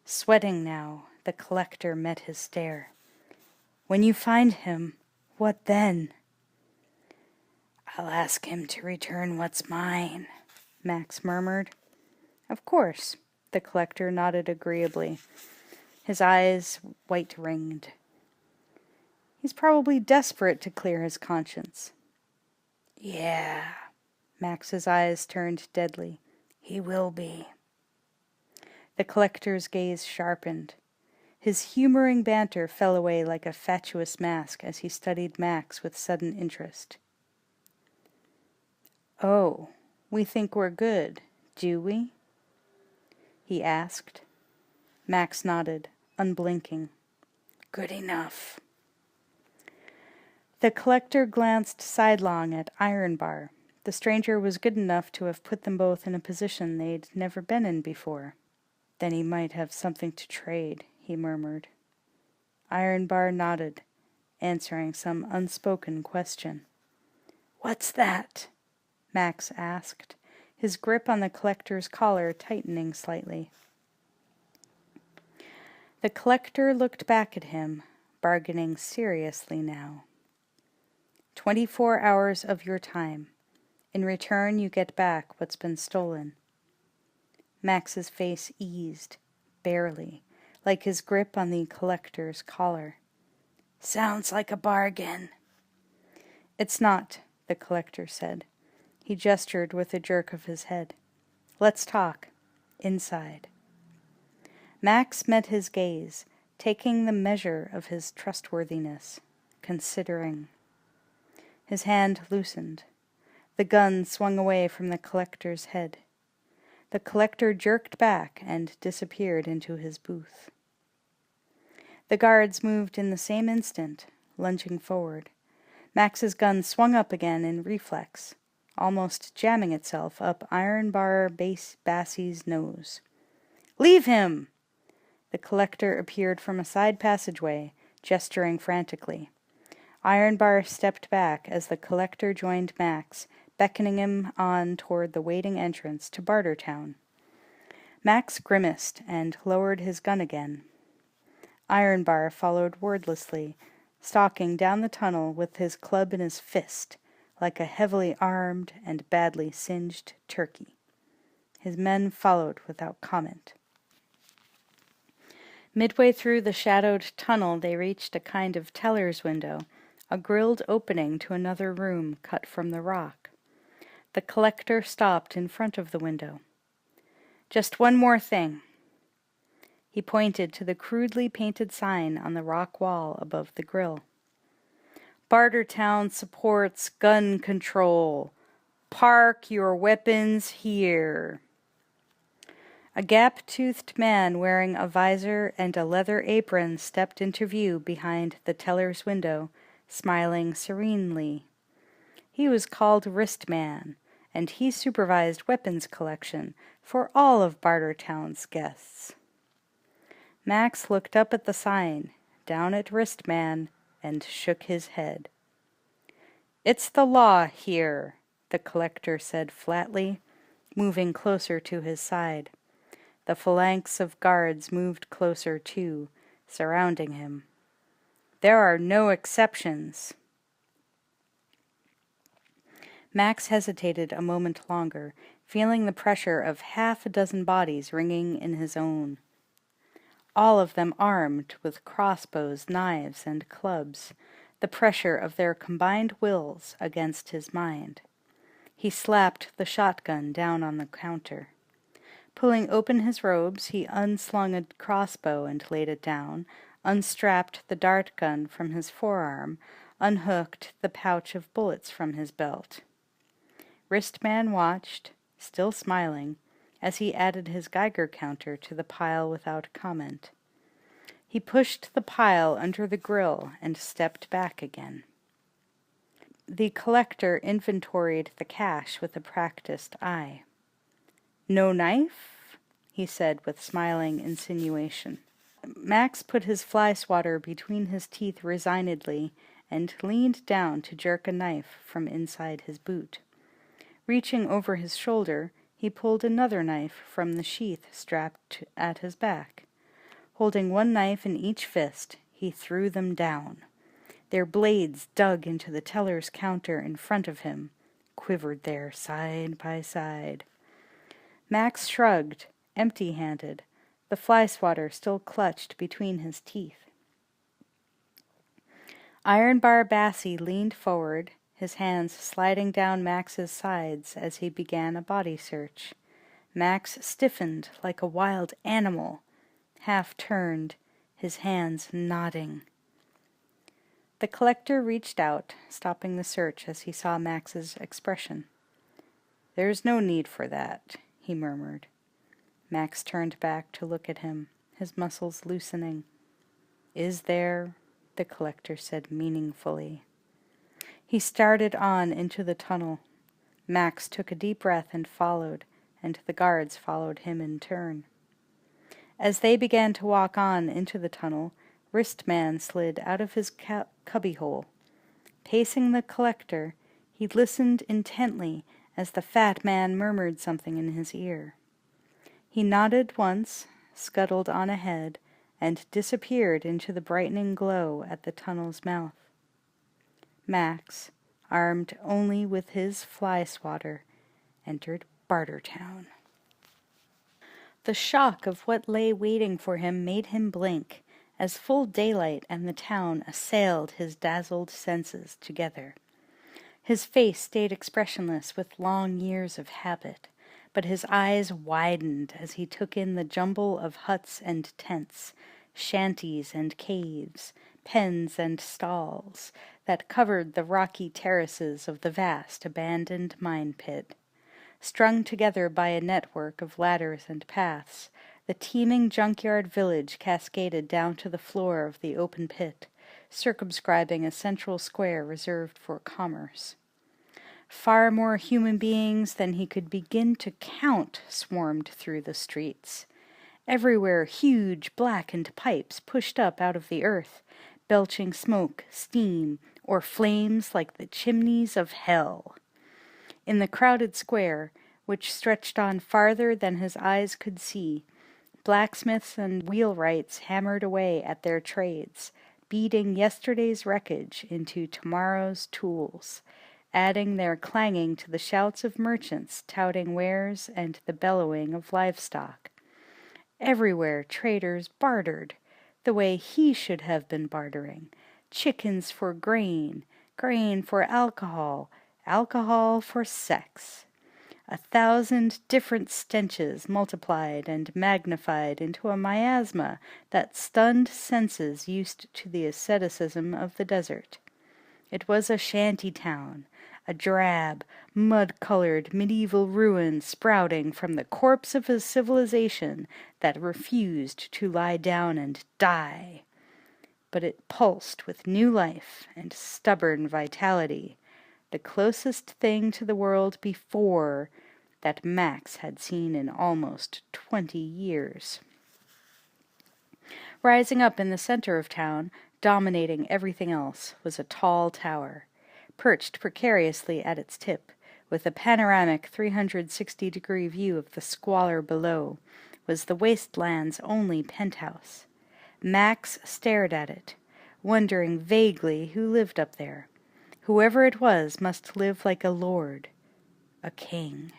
[SPEAKER 1] Sweating now, the collector met his stare. "When you find him, what then?" "I'll ask him to return what's mine," Max murmured. "Of course," the collector nodded agreeably, his eyes white-ringed. "He's probably desperate to clear his conscience." "Yeah." Max's eyes turned deadly. "He will be." The collector's gaze sharpened. His humoring banter fell away like a fatuous mask as he studied Max with sudden interest. "Oh, we think we're good, do we?" he asked. Max nodded, unblinking. "Good enough." The collector glanced sidelong at Ironbar. The stranger was good enough to have put them both in a position they'd never been in before. Then he might have something to trade, he murmured. Ironbar nodded, answering some unspoken question. "What's that?" Max asked, his grip on the collector's collar tightening slightly. The collector looked back at him, bargaining seriously now. 24 hours of your time. In return, you get back what's been stolen. Max's face eased, barely, like his grip on the collector's collar. Sounds like a bargain. It's not, the collector said. He gestured with a jerk of his head. Let's talk. Inside. Max met his gaze, taking the measure of his trustworthiness, considering. His hand loosened. The gun swung away from the collector's head. The collector jerked back and disappeared into his booth. The guards moved in the same instant, lunging forward. Max's gun swung up again in reflex, almost jamming itself up Ironbar Bassie's nose. "Leave him!" The collector appeared from a side passageway, gesturing frantically. Ironbar stepped back as the collector joined Max, beckoning him on toward the waiting entrance to Bartertown. Max grimaced and lowered his gun again. Ironbar followed wordlessly, stalking down the tunnel with his club in his fist, like a heavily armed and badly singed turkey. His men followed without comment. Midway through the shadowed tunnel they reached a kind of teller's window, a grilled opening to another room cut from the rock. The collector stopped in front of the window. "Just one more thing." He pointed to the crudely painted sign on the rock wall above the grill. "Bartertown supports gun control. Park your weapons here." A gap-toothed man wearing a visor and a leather apron stepped into view behind the teller's window, smiling serenely. He was called Wristman, and he supervised weapons collection for all of Bartertown's guests. Max looked up at the sign, down at Wristman, and shook his head. "It's the law here," the collector said flatly, moving closer to his side. The phalanx of guards moved closer too, surrounding him. "There are no exceptions." Max hesitated a moment longer, feeling the pressure of half a dozen bodies ringing in his own. All of them armed with crossbows, knives, and clubs, the pressure of their combined wills against his mind. He slapped the shotgun down on the counter. Pulling open his robes, he unslung a crossbow and laid it down, unstrapped the dart gun from his forearm, unhooked the pouch of bullets from his belt. Wristman watched, still smiling, as he added his Geiger counter to the pile without comment. He pushed the pile under the grill and stepped back again. The collector inventoried the cash with a practiced eye. "No knife?" he said with smiling insinuation. Max put his fly swatter between his teeth resignedly and leaned down to jerk a knife from inside his boot. Reaching over his shoulder, he pulled another knife from the sheath strapped at his back. Holding one knife in each fist, he threw them down. Their blades dug into the teller's counter in front of him, quivered there side by side. Max shrugged, empty-handed, the fly swatter still clutched between his teeth. Ironbar Bassie leaned forward, his hands sliding down Max's sides as he began a body search. Max stiffened like a wild animal, half turned, his hands nodding. The collector reached out, stopping the search as he saw Max's expression. "There's no need for that," he murmured. Max turned back to look at him, his muscles loosening. "Is there?" the collector said meaningfully. He started on into the tunnel. Max took a deep breath and followed, and the guards followed him in turn. As they began to walk on into the tunnel, Wristman slid out of his cubbyhole. Pacing the collector, he listened intently as the fat man murmured something in his ear. He nodded once, scuttled on ahead, and disappeared into the brightening glow at the tunnel's mouth. Max, armed only with his fly swatter, entered Bartertown. The shock of what lay waiting for him made him blink, as full daylight and the town assailed his dazzled senses together. His face stayed expressionless with long years of habit, but his eyes widened as he took in the jumble of huts and tents, shanties and caves, pens and stalls, that covered the rocky terraces of the vast abandoned mine pit. Strung together by a network of ladders and paths, the teeming junkyard village cascaded down to the floor of the open pit, circumscribing a central square reserved for commerce. Far more human beings than he could begin to count swarmed through the streets. Everywhere huge blackened pipes pushed up out of the earth, belching smoke, steam, or flames like the chimneys of hell. In the crowded square, which stretched on farther than his eyes could see, blacksmiths and wheelwrights hammered away at their trades, beating yesterday's wreckage into tomorrow's tools, adding their clanging to the shouts of merchants touting wares and the bellowing of livestock. Everywhere traders bartered, the way he should have been bartering, chickens for grain, grain for alcohol, alcohol for sex. 1,000 different stenches multiplied and magnified into a miasma that stunned senses used to the asceticism of the desert. It was a shanty town, a drab, mud-colored medieval ruin sprouting from the corpse of a civilization that refused to lie down and die. But it pulsed with new life and stubborn vitality, the closest thing to the world before that Max had seen in almost 20 years. Rising up in the center of town, dominating everything else, was a tall tower. Perched precariously at its tip, with a panoramic 360-degree view of the squalor below, was the wasteland's only penthouse. Max stared at it, wondering vaguely who lived up there. Whoever it was must live like a lord, a king.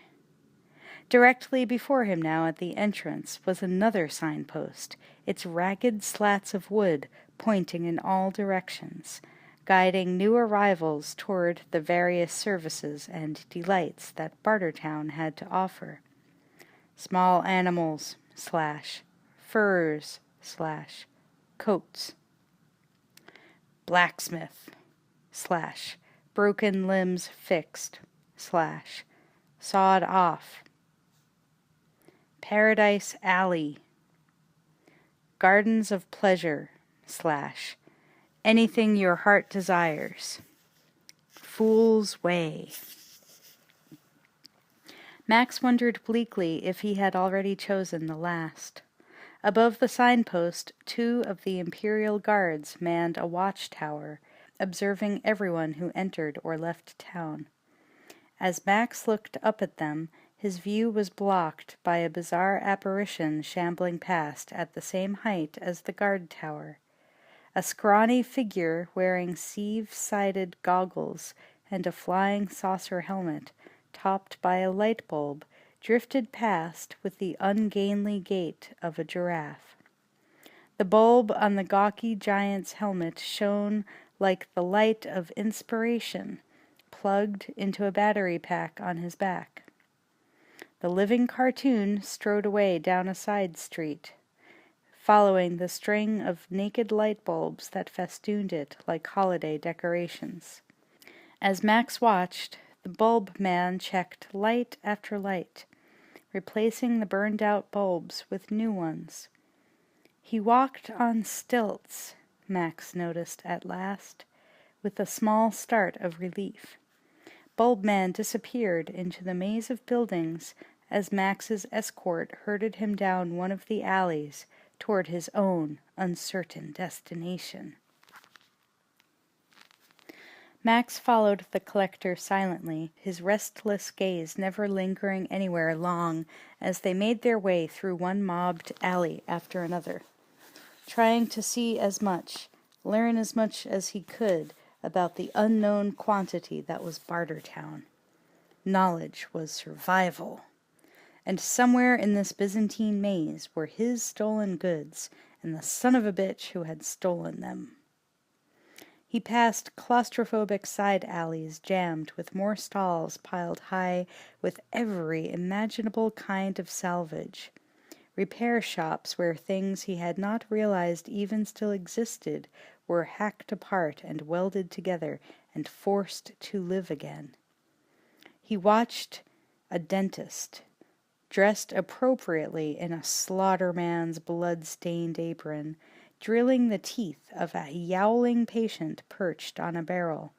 [SPEAKER 1] Directly before him now at the entrance was another signpost, its ragged slats of wood pointing in all directions, guiding new arrivals toward the various services and delights that Bartertown had to offer. Small animals / furs / coats. Blacksmith / broken limbs fixed / sawed off. Paradise Alley. Gardens of pleasure / anything your heart desires. Fool's Way. Max wondered bleakly if he had already chosen the last. Above the signpost, 2 of the Imperial Guards manned a watchtower, observing everyone who entered or left town. As Max looked up at them, his view was blocked by a bizarre apparition shambling past at the same height as the guard tower. A scrawny figure wearing sieve-sided goggles and a flying saucer helmet, topped by a light bulb, drifted past with the ungainly gait of a giraffe. The bulb on the gawky giant's helmet shone like the light of inspiration, plugged into a battery pack on his back. The living cartoon strode away down a side street, following the string of naked light bulbs that festooned it like holiday decorations. As Max watched, the bulb man checked light after light, replacing the burned-out bulbs with new ones. He walked on stilts, Max noticed at last, with a small start of relief. Bulbman disappeared into the maze of buildings as Max's escort herded him down one of the alleys toward his own uncertain destination. Max followed the collector silently, his restless gaze never lingering anywhere long as they made their way through one mobbed alley after another, trying to see as much, learn as much as he could about the unknown quantity that was Bartertown. Knowledge was survival. And somewhere in this Byzantine maze were his stolen goods and the son of a bitch who had stolen them. He passed claustrophobic side alleys jammed with more stalls piled high with every imaginable kind of salvage, repair shops where things he had not realized even still existed were hacked apart and welded together and forced to live again. He watched a dentist, dressed appropriately in a slaughterman's blood-stained apron, drilling the teeth of a yowling patient perched on a barrel.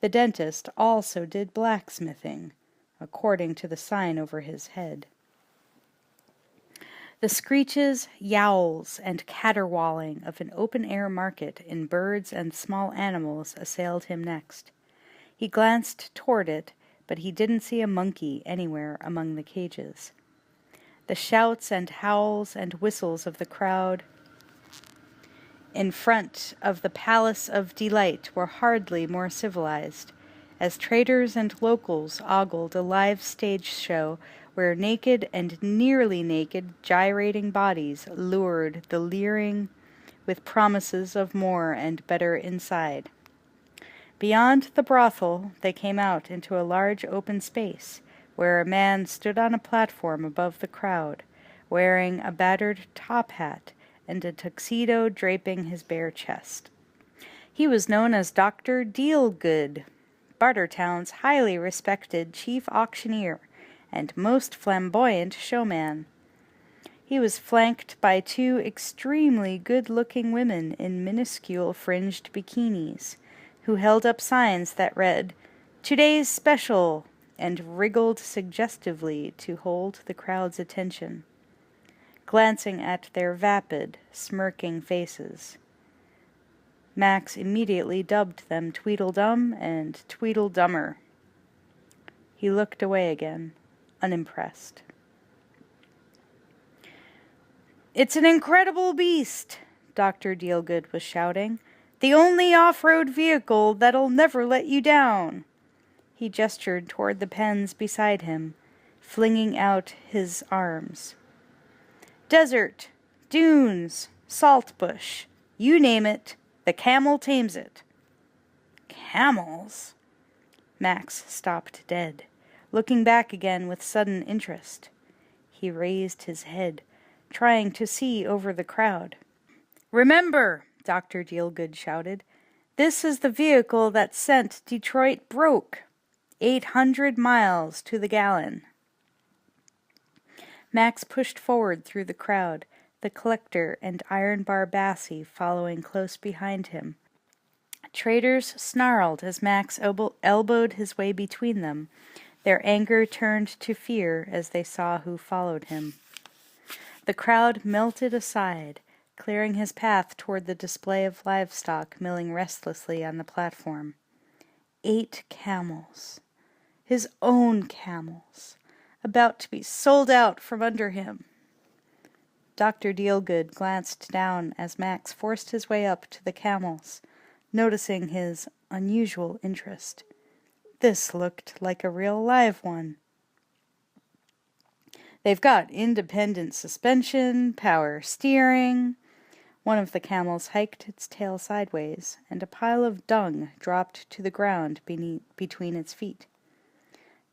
[SPEAKER 1] The dentist also did blacksmithing, according to the sign over his head. The screeches, yowls, and caterwauling of an open-air market in birds and small animals assailed him next. He glanced toward it, but he didn't see a monkey anywhere among the cages. The shouts and howls and whistles of the crowd in front of the Palace of Delight were hardly more civilized, as traders and locals ogled a live stage show where naked and nearly naked gyrating bodies lured the leering with promises of more and better inside. Beyond the brothel they came out into a large open space, where a man stood on a platform above the crowd, wearing a battered top hat and a tuxedo draping his bare chest. He was known as Dr. Dealgood, Bartertown's highly respected chief auctioneer and most flamboyant showman. He was flanked by two extremely good-looking women in minuscule fringed bikinis, who held up signs that read, "Today's Special," and wriggled suggestively to hold the crowd's attention, glancing at their vapid, smirking faces. Max immediately dubbed them Tweedledum and Tweedledummer. He looked away again, unimpressed. "It's an incredible beast," Dr. Dealgood was shouting. "The only off-road vehicle that'll never let you down." He gestured toward the pens beside him, flinging out his arms. "Desert, dunes, saltbush, you name it, the camel tames it." Camels? Max stopped dead, looking back again with sudden interest. He raised his head, trying to see over the crowd. "Remember," Dr. Dealgood shouted, "this is the vehicle that sent Detroit broke. 800 miles to the gallon." Max pushed forward through the crowd, the collector and Iron Bar Bassie following close behind him. Traders snarled as Max elbowed his way between them, their anger turned to fear as they saw who followed him. The crowd melted aside, clearing his path toward the display of livestock milling restlessly on the platform. 8 camels. His own camels, about to be sold out from under him. Dr. Dealgood glanced down as Max forced his way up to the camels, noticing his unusual interest. This looked like a real live one. "They've got independent suspension, power steering." One of the camels hiked its tail sideways, and a pile of dung dropped to the ground between its feet.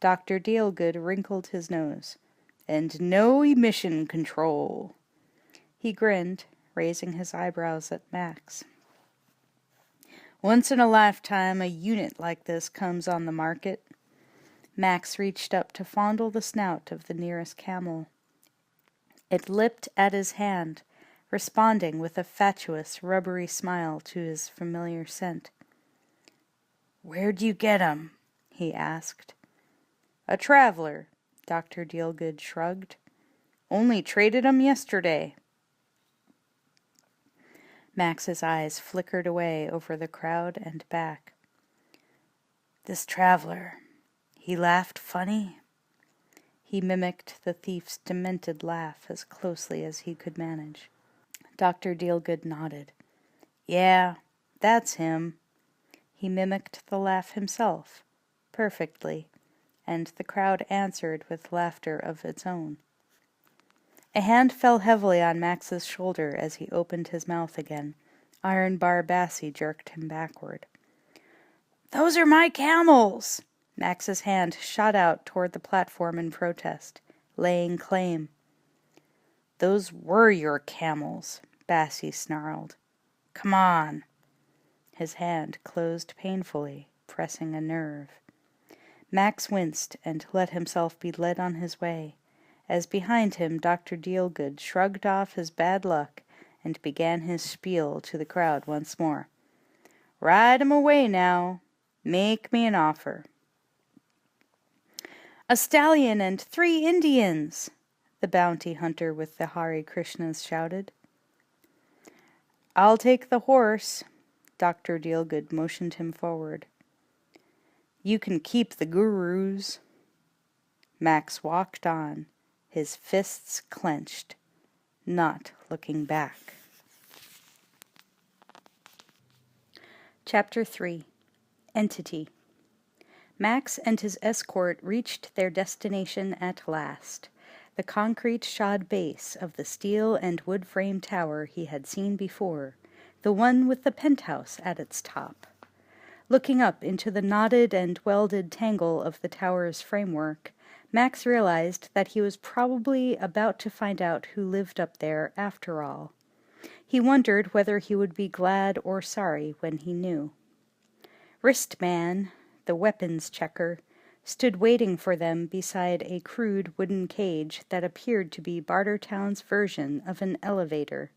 [SPEAKER 1] Dr. Dealgood wrinkled his nose. "And no emission control." He grinned, raising his eyebrows at Max. "Once in a lifetime a unit like this comes on the market." Max reached up to fondle the snout of the nearest camel. It lipped at his hand, responding with a fatuous, rubbery smile to his familiar scent. "Where'd you get 'em?" he asked. "A traveler," Dr. Dealgood shrugged. "Only traded 'em yesterday." Max's eyes flickered away over the crowd and back. "This traveler, he laughed funny?" He mimicked the thief's demented laugh as closely as he could manage. Dr. Dealgood nodded. "Yeah, that's him." He mimicked the laugh himself, perfectly, and the crowd answered with laughter of its own. A hand fell heavily on Max's shoulder as he opened his mouth again. Iron Bar Bassie jerked him backward. "Those are my camels!" Max's hand shot out toward the platform in protest, laying claim. "Those were your camels," Bassie snarled. "Come on." His hand closed painfully, pressing a nerve. Max winced and let himself be led on his way, as behind him Dr. Dealgood shrugged off his bad luck and began his spiel to the crowd once more. "Ride 'em away now. Make me an offer." "A stallion and 3 Indians!" the bounty hunter with the Hare Krishnas shouted. "I'll take the horse." Dr. Dealgood motioned him forward. "You can keep the gurus." Max walked on, his fists clenched, not looking back. Chapter 3. Entity. Max and his escort reached their destination at last, the concrete-shod base of the steel and wood-frame tower he had seen before, the one with the penthouse at its top. Looking up into the knotted and welded tangle of the tower's framework, Max realized that he was probably about to find out who lived up there after all. He wondered whether he would be glad or sorry when he knew. Wristman, the weapons checker, stood waiting for them beside a crude wooden cage that appeared to be Bartertown's version of an elevator.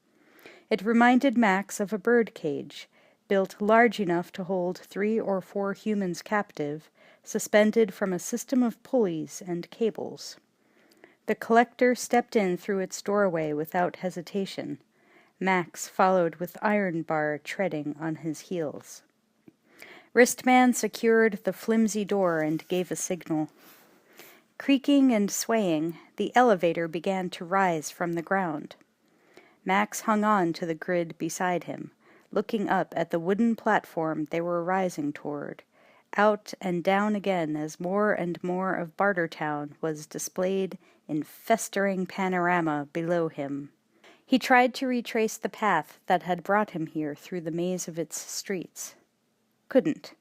[SPEAKER 1] It reminded Max of a bird cage, built large enough to hold 3 or 4 humans captive, suspended from a system of pulleys and cables. The collector stepped in through its doorway without hesitation. Max followed with Iron Bar treading on his heels. Wristman secured the flimsy door and gave a signal. Creaking and swaying, the elevator began to rise from the ground. Max hung on to the grid beside him, looking up at the wooden platform they were rising toward, out and down again as more and more of Bartertown was displayed in festering panorama below him. He tried to retrace the path that had brought him here through the maze of its streets. Couldn't.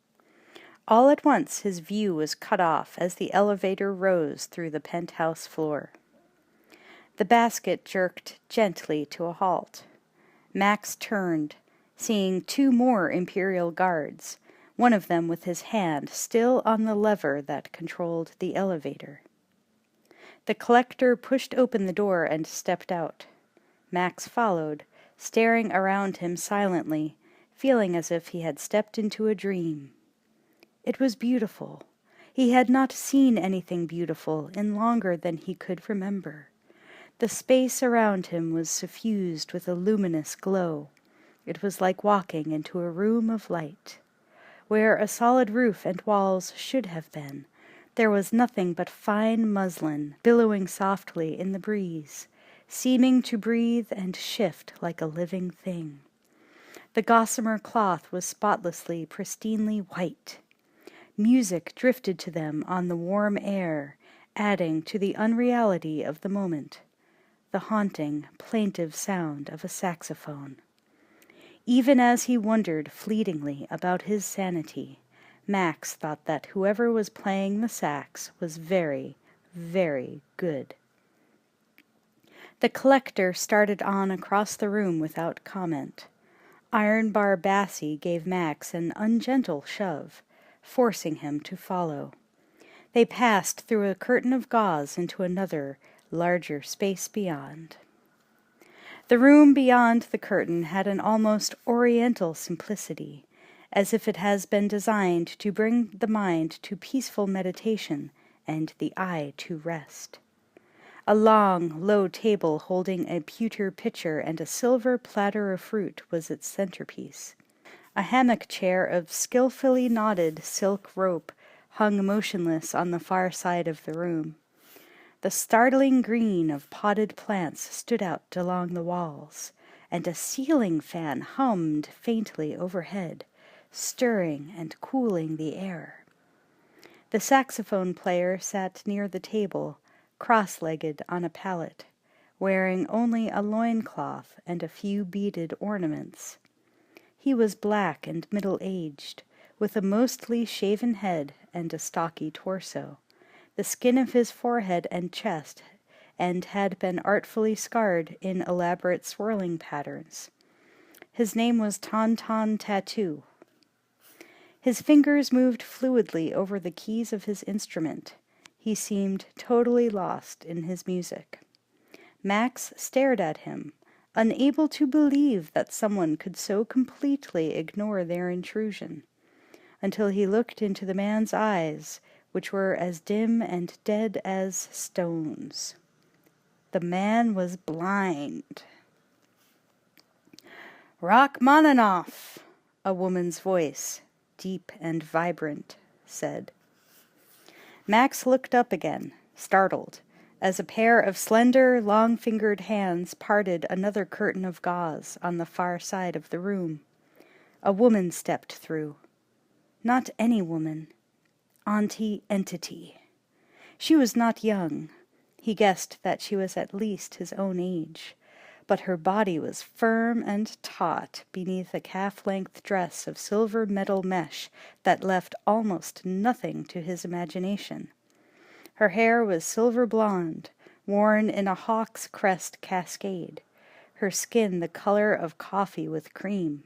[SPEAKER 1] All at once his view was cut off as the elevator rose through the penthouse floor. The basket jerked gently to a halt. Max turned, seeing 2 more Imperial guards, one of them with his hand still on the lever that controlled the elevator. The collector pushed open the door and stepped out. Max followed, staring around him silently, feeling as if he had stepped into a dream. It was beautiful. He had not seen anything beautiful in longer than he could remember. The space around him was suffused with a luminous glow. It was like walking into a room of light. Where a solid roof and walls should have been, there was nothing but fine muslin billowing softly in the breeze, seeming to breathe and shift like a living thing. The gossamer cloth was spotlessly, pristinely white. Music drifted to them on the warm air, adding to the unreality of the moment. The haunting, plaintive sound of a saxophone. Even as he wondered fleetingly about his sanity, Max thought that whoever was playing the sax was very, very good. The collector started on across the room without comment. Iron Bar Bassie gave Max an ungentle shove, forcing him to follow. They passed through a curtain of gauze into another, larger space beyond. The room beyond the curtain had an almost oriental simplicity, as if it has been designed to bring the mind to peaceful meditation and the eye to rest. A long, low table holding a pewter pitcher and a silver platter of fruit was its centerpiece. A hammock chair of skillfully knotted silk rope hung motionless on the far side of the room. The startling green of potted plants stood out along the walls, and a ceiling fan hummed faintly overhead, stirring and cooling the air. The saxophone player sat near the table, cross-legged on a pallet, wearing only a loincloth and a few beaded ornaments. He was black and middle-aged, with a mostly shaven head and a stocky torso. The skin of his forehead and chest had been artfully scarred in elaborate swirling patterns. His name was Tauntaun Tattoo. His fingers moved fluidly over the keys of his instrument. He seemed totally lost in his music. Max stared at him, unable to believe that someone could so completely ignore their intrusion, until he looked into the man's eyes, which were as dim and dead as stones. The man was blind. "Rachmaninoff," a woman's voice, deep and vibrant, said. Max looked up again, startled, as a pair of slender, long-fingered hands parted another curtain of gauze on the far side of the room. A woman stepped through. Not any woman. Auntie Entity. She was not young. He guessed that she was at least his own age, but her body was firm and taut beneath a calf-length dress of silver metal mesh that left almost nothing to his imagination. Her hair was silver blonde, worn in a hawk's crest cascade, her skin the color of coffee with cream.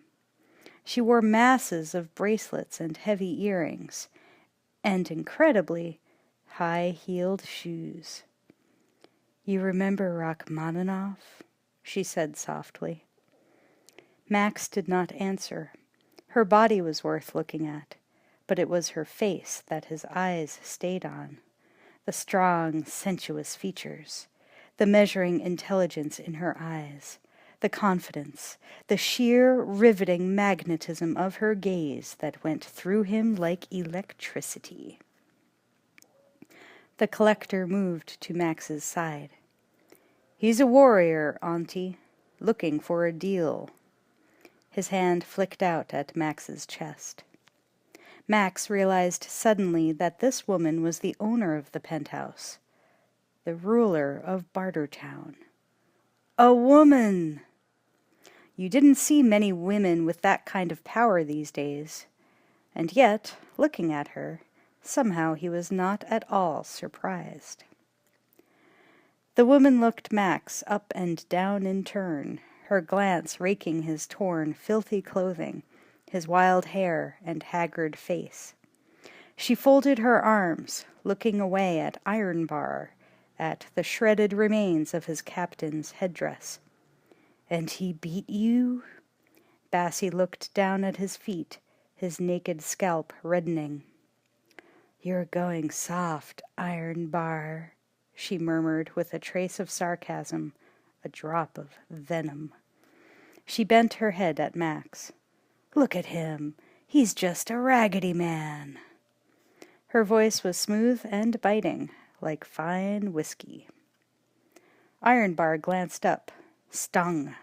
[SPEAKER 1] She wore masses of bracelets and heavy earrings, and incredibly, high-heeled shoes. "You remember Rachmaninoff?" she said softly. Max did not answer. Her body was worth looking at, but it was her face that his eyes stayed on. The strong, sensuous features, the measuring intelligence in her eyes, the confidence, the sheer, riveting magnetism of her gaze that went through him like electricity. The collector moved to Max's side. "He's a warrior, Auntie, looking for a deal." His hand flicked out at Max's chest. Max realized suddenly that this woman was the owner of the penthouse, the ruler of Bartertown. A woman! You didn't see many women with that kind of power these days. And yet, looking at her, somehow he was not at all surprised. The woman looked Max up and down in turn, her glance raking his torn, filthy clothing, his wild hair and haggard face. She folded her arms, looking away at Ironbar, at the shredded remains of his captain's headdress. "And he beat you?" Bassie looked down at his feet, his naked scalp reddening. "You're going soft, Ironbar," she murmured with a trace of sarcasm, a drop of venom. She bent her head at Max. "Look at him. He's just a raggedy man." Her voice was smooth and biting, like fine whiskey. Ironbar glanced up, stung.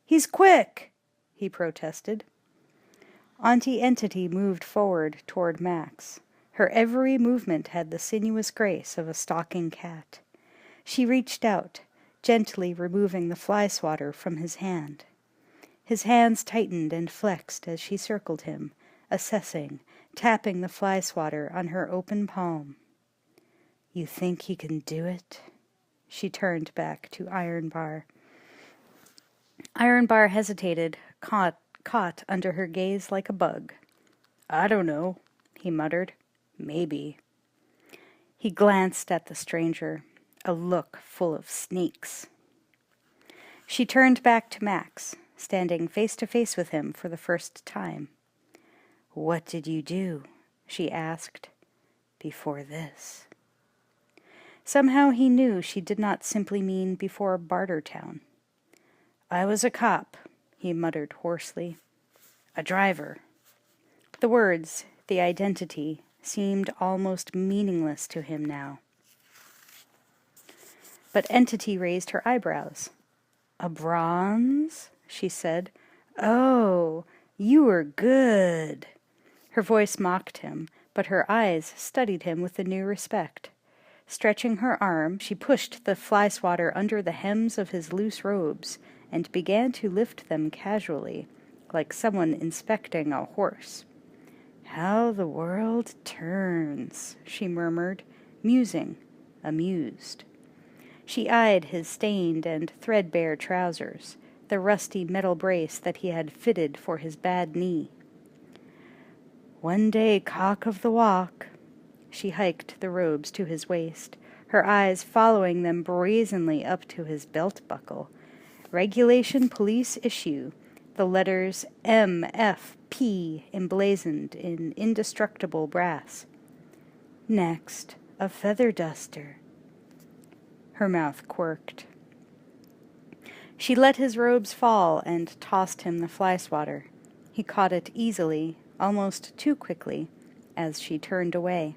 [SPEAKER 1] "He's quick!" he protested. Auntie Entity moved forward toward Max. Her every movement had the sinuous grace of a stalking cat. She reached out, gently removing the fly swatter from his hand. His hands tightened and flexed as she circled him, assessing, tapping the fly swatter on her open palm. "You think he can do it?" She turned back to Ironbar. Ironbar hesitated, caught under her gaze like a bug. "I don't know," he muttered. "Maybe." He glanced at the stranger, a look full of snakes. She turned back to Max, standing face to face with him for the first time. "What did you do?" she asked, "before this?" Somehow he knew she did not simply mean before Bartertown. "I was a cop," he muttered hoarsely. "A driver." The words, the identity, seemed almost meaningless to him now. But Entity raised her eyebrows. "A bronze?" she said. "Oh, you were good." Her voice mocked him, but her eyes studied him with a new respect. Stretching her arm, she pushed the fly swatter under the hems of his loose robes and began to lift them casually, like someone inspecting a horse. "How the world turns," she murmured, musing, amused. She eyed his stained and threadbare trousers, the rusty metal brace that he had fitted for his bad knee. "One day cock of the walk." She hiked the robes to his waist, her eyes following them brazenly up to his belt buckle. "Regulation police issue," the letters M.F.P. emblazoned in indestructible brass. "Next, a feather duster." Her mouth quirked. She let his robes fall and tossed him the fly swatter. He caught it easily, almost too quickly, as she turned away.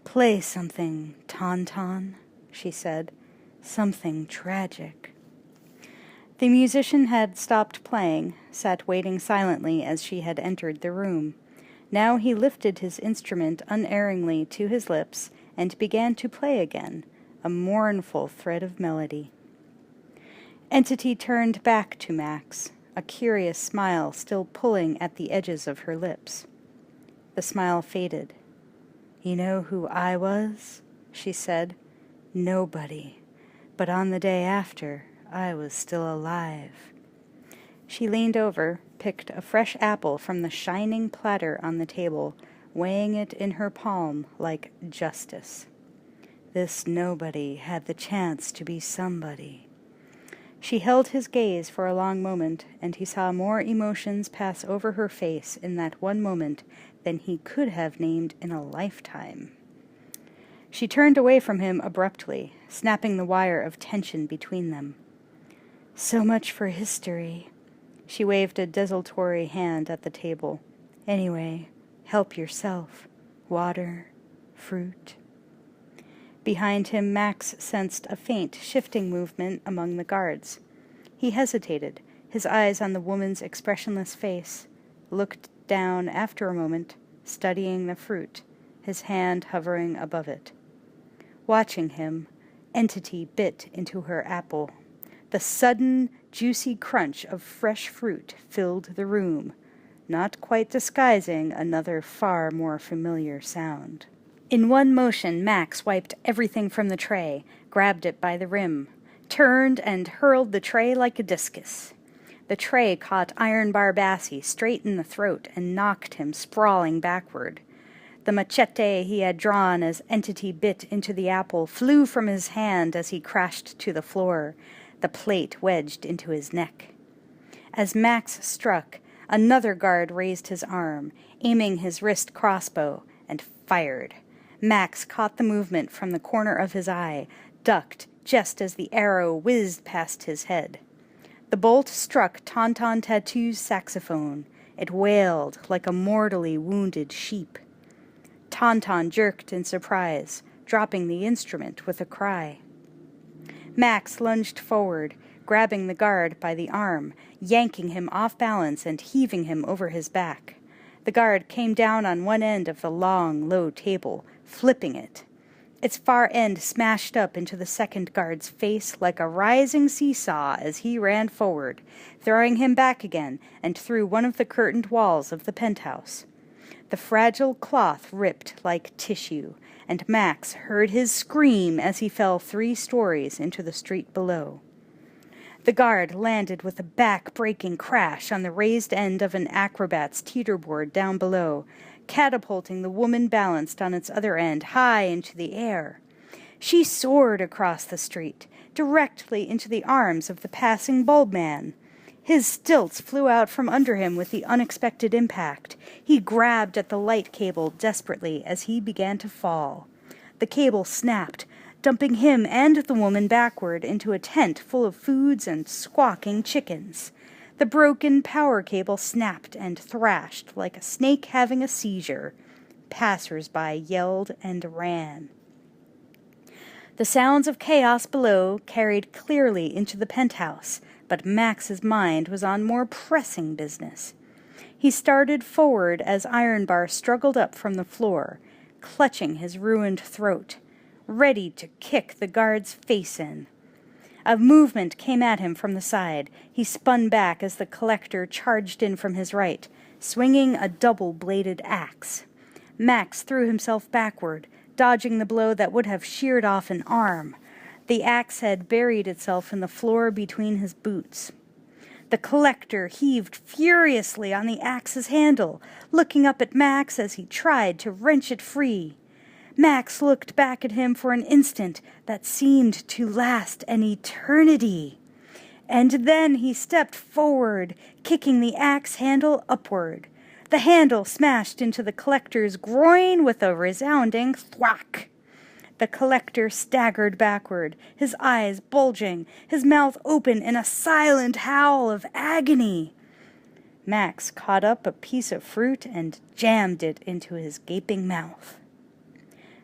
[SPEAKER 1] "Play something, Tauntaun," she said. "Something tragic." The musician had stopped playing, sat waiting silently as she had entered the room. Now he lifted his instrument unerringly to his lips and began to play again, a mournful thread of melody. Entity turned back to Max, a curious smile still pulling at the edges of her lips. The smile faded. "You know who I was?" she said. "Nobody. But on the day after, I was still alive." She leaned over, picked a fresh apple from the shining platter on the table, weighing it in her palm like justice. "This nobody had the chance to be somebody." She held his gaze for a long moment, and he saw more emotions pass over her face in that one moment than he could have named in a lifetime. She turned away from him abruptly, snapping the wire of tension between them. "So much for history." She waved a desultory hand at the table. "Anyway, help yourself. Water, fruit." Behind him, Max sensed a faint, shifting movement among the guards. He hesitated, his eyes on the woman's expressionless face, looked down after a moment, studying the fruit, his hand hovering above it. Watching him, Entity bit into her apple. The sudden, juicy crunch of fresh fruit filled the room, not quite disguising another far more familiar sound. In one motion, Max wiped everything from the tray, grabbed it by the rim, turned and hurled the tray like a discus. The tray caught Iron Barbassi straight in the throat and knocked him sprawling backward. The machete he had drawn as Entity bit into the apple flew from his hand as he crashed to the floor, the plate wedged into his neck. As Max struck, another guard raised his arm, aiming his wrist crossbow, and fired. Max caught the movement from the corner of his eye, ducked just as the arrow whizzed past his head. The bolt struck Tauntaun Tattoo's saxophone. It wailed like a mortally wounded sheep. Tauntaun jerked in surprise, dropping the instrument with a cry. Max lunged forward, grabbing the guard by the arm, yanking him off balance and heaving him over his back. The guard came down on one end of the long, low table, flipping it. Its far end smashed up into the second guard's face like a rising seesaw as he ran forward, throwing him back again and through one of the curtained walls of the penthouse. The fragile cloth ripped like tissue, and Max heard his scream as he fell 3 stories into the street below. The guard landed with a back-breaking crash on the raised end of an acrobat's teeterboard down below, catapulting the woman balanced on its other end high into the air. She soared across the street, directly into the arms of the passing bulb man. His stilts flew out from under him with the unexpected impact. He grabbed at the light cable desperately as he began to fall. The cable snapped, dumping him and the woman backward into a tent full of foods and squawking chickens. The broken power cable snapped and thrashed like a snake having a seizure. Passers-by yelled and ran. The sounds of chaos below carried clearly into the penthouse, but Max's mind was on more pressing business. He started forward as Ironbar struggled up from the floor, clutching his ruined throat, ready to kick the guard's face in. A movement came at him from the side. He spun back as the collector charged in from his right, swinging a double-bladed axe. Max threw himself backward, dodging the blow that would have sheared off an arm. The axe head buried itself in the floor between his boots. The collector heaved furiously on the axe's handle, looking up at Max as he tried to wrench it free. Max looked back at him for an instant that seemed to last an eternity. And then he stepped forward, kicking the axe handle upward. The handle smashed into the collector's groin with a resounding thwack. The collector staggered backward, his eyes bulging, his mouth open in a silent howl of agony. Max caught up a piece of fruit and jammed it into his gaping mouth.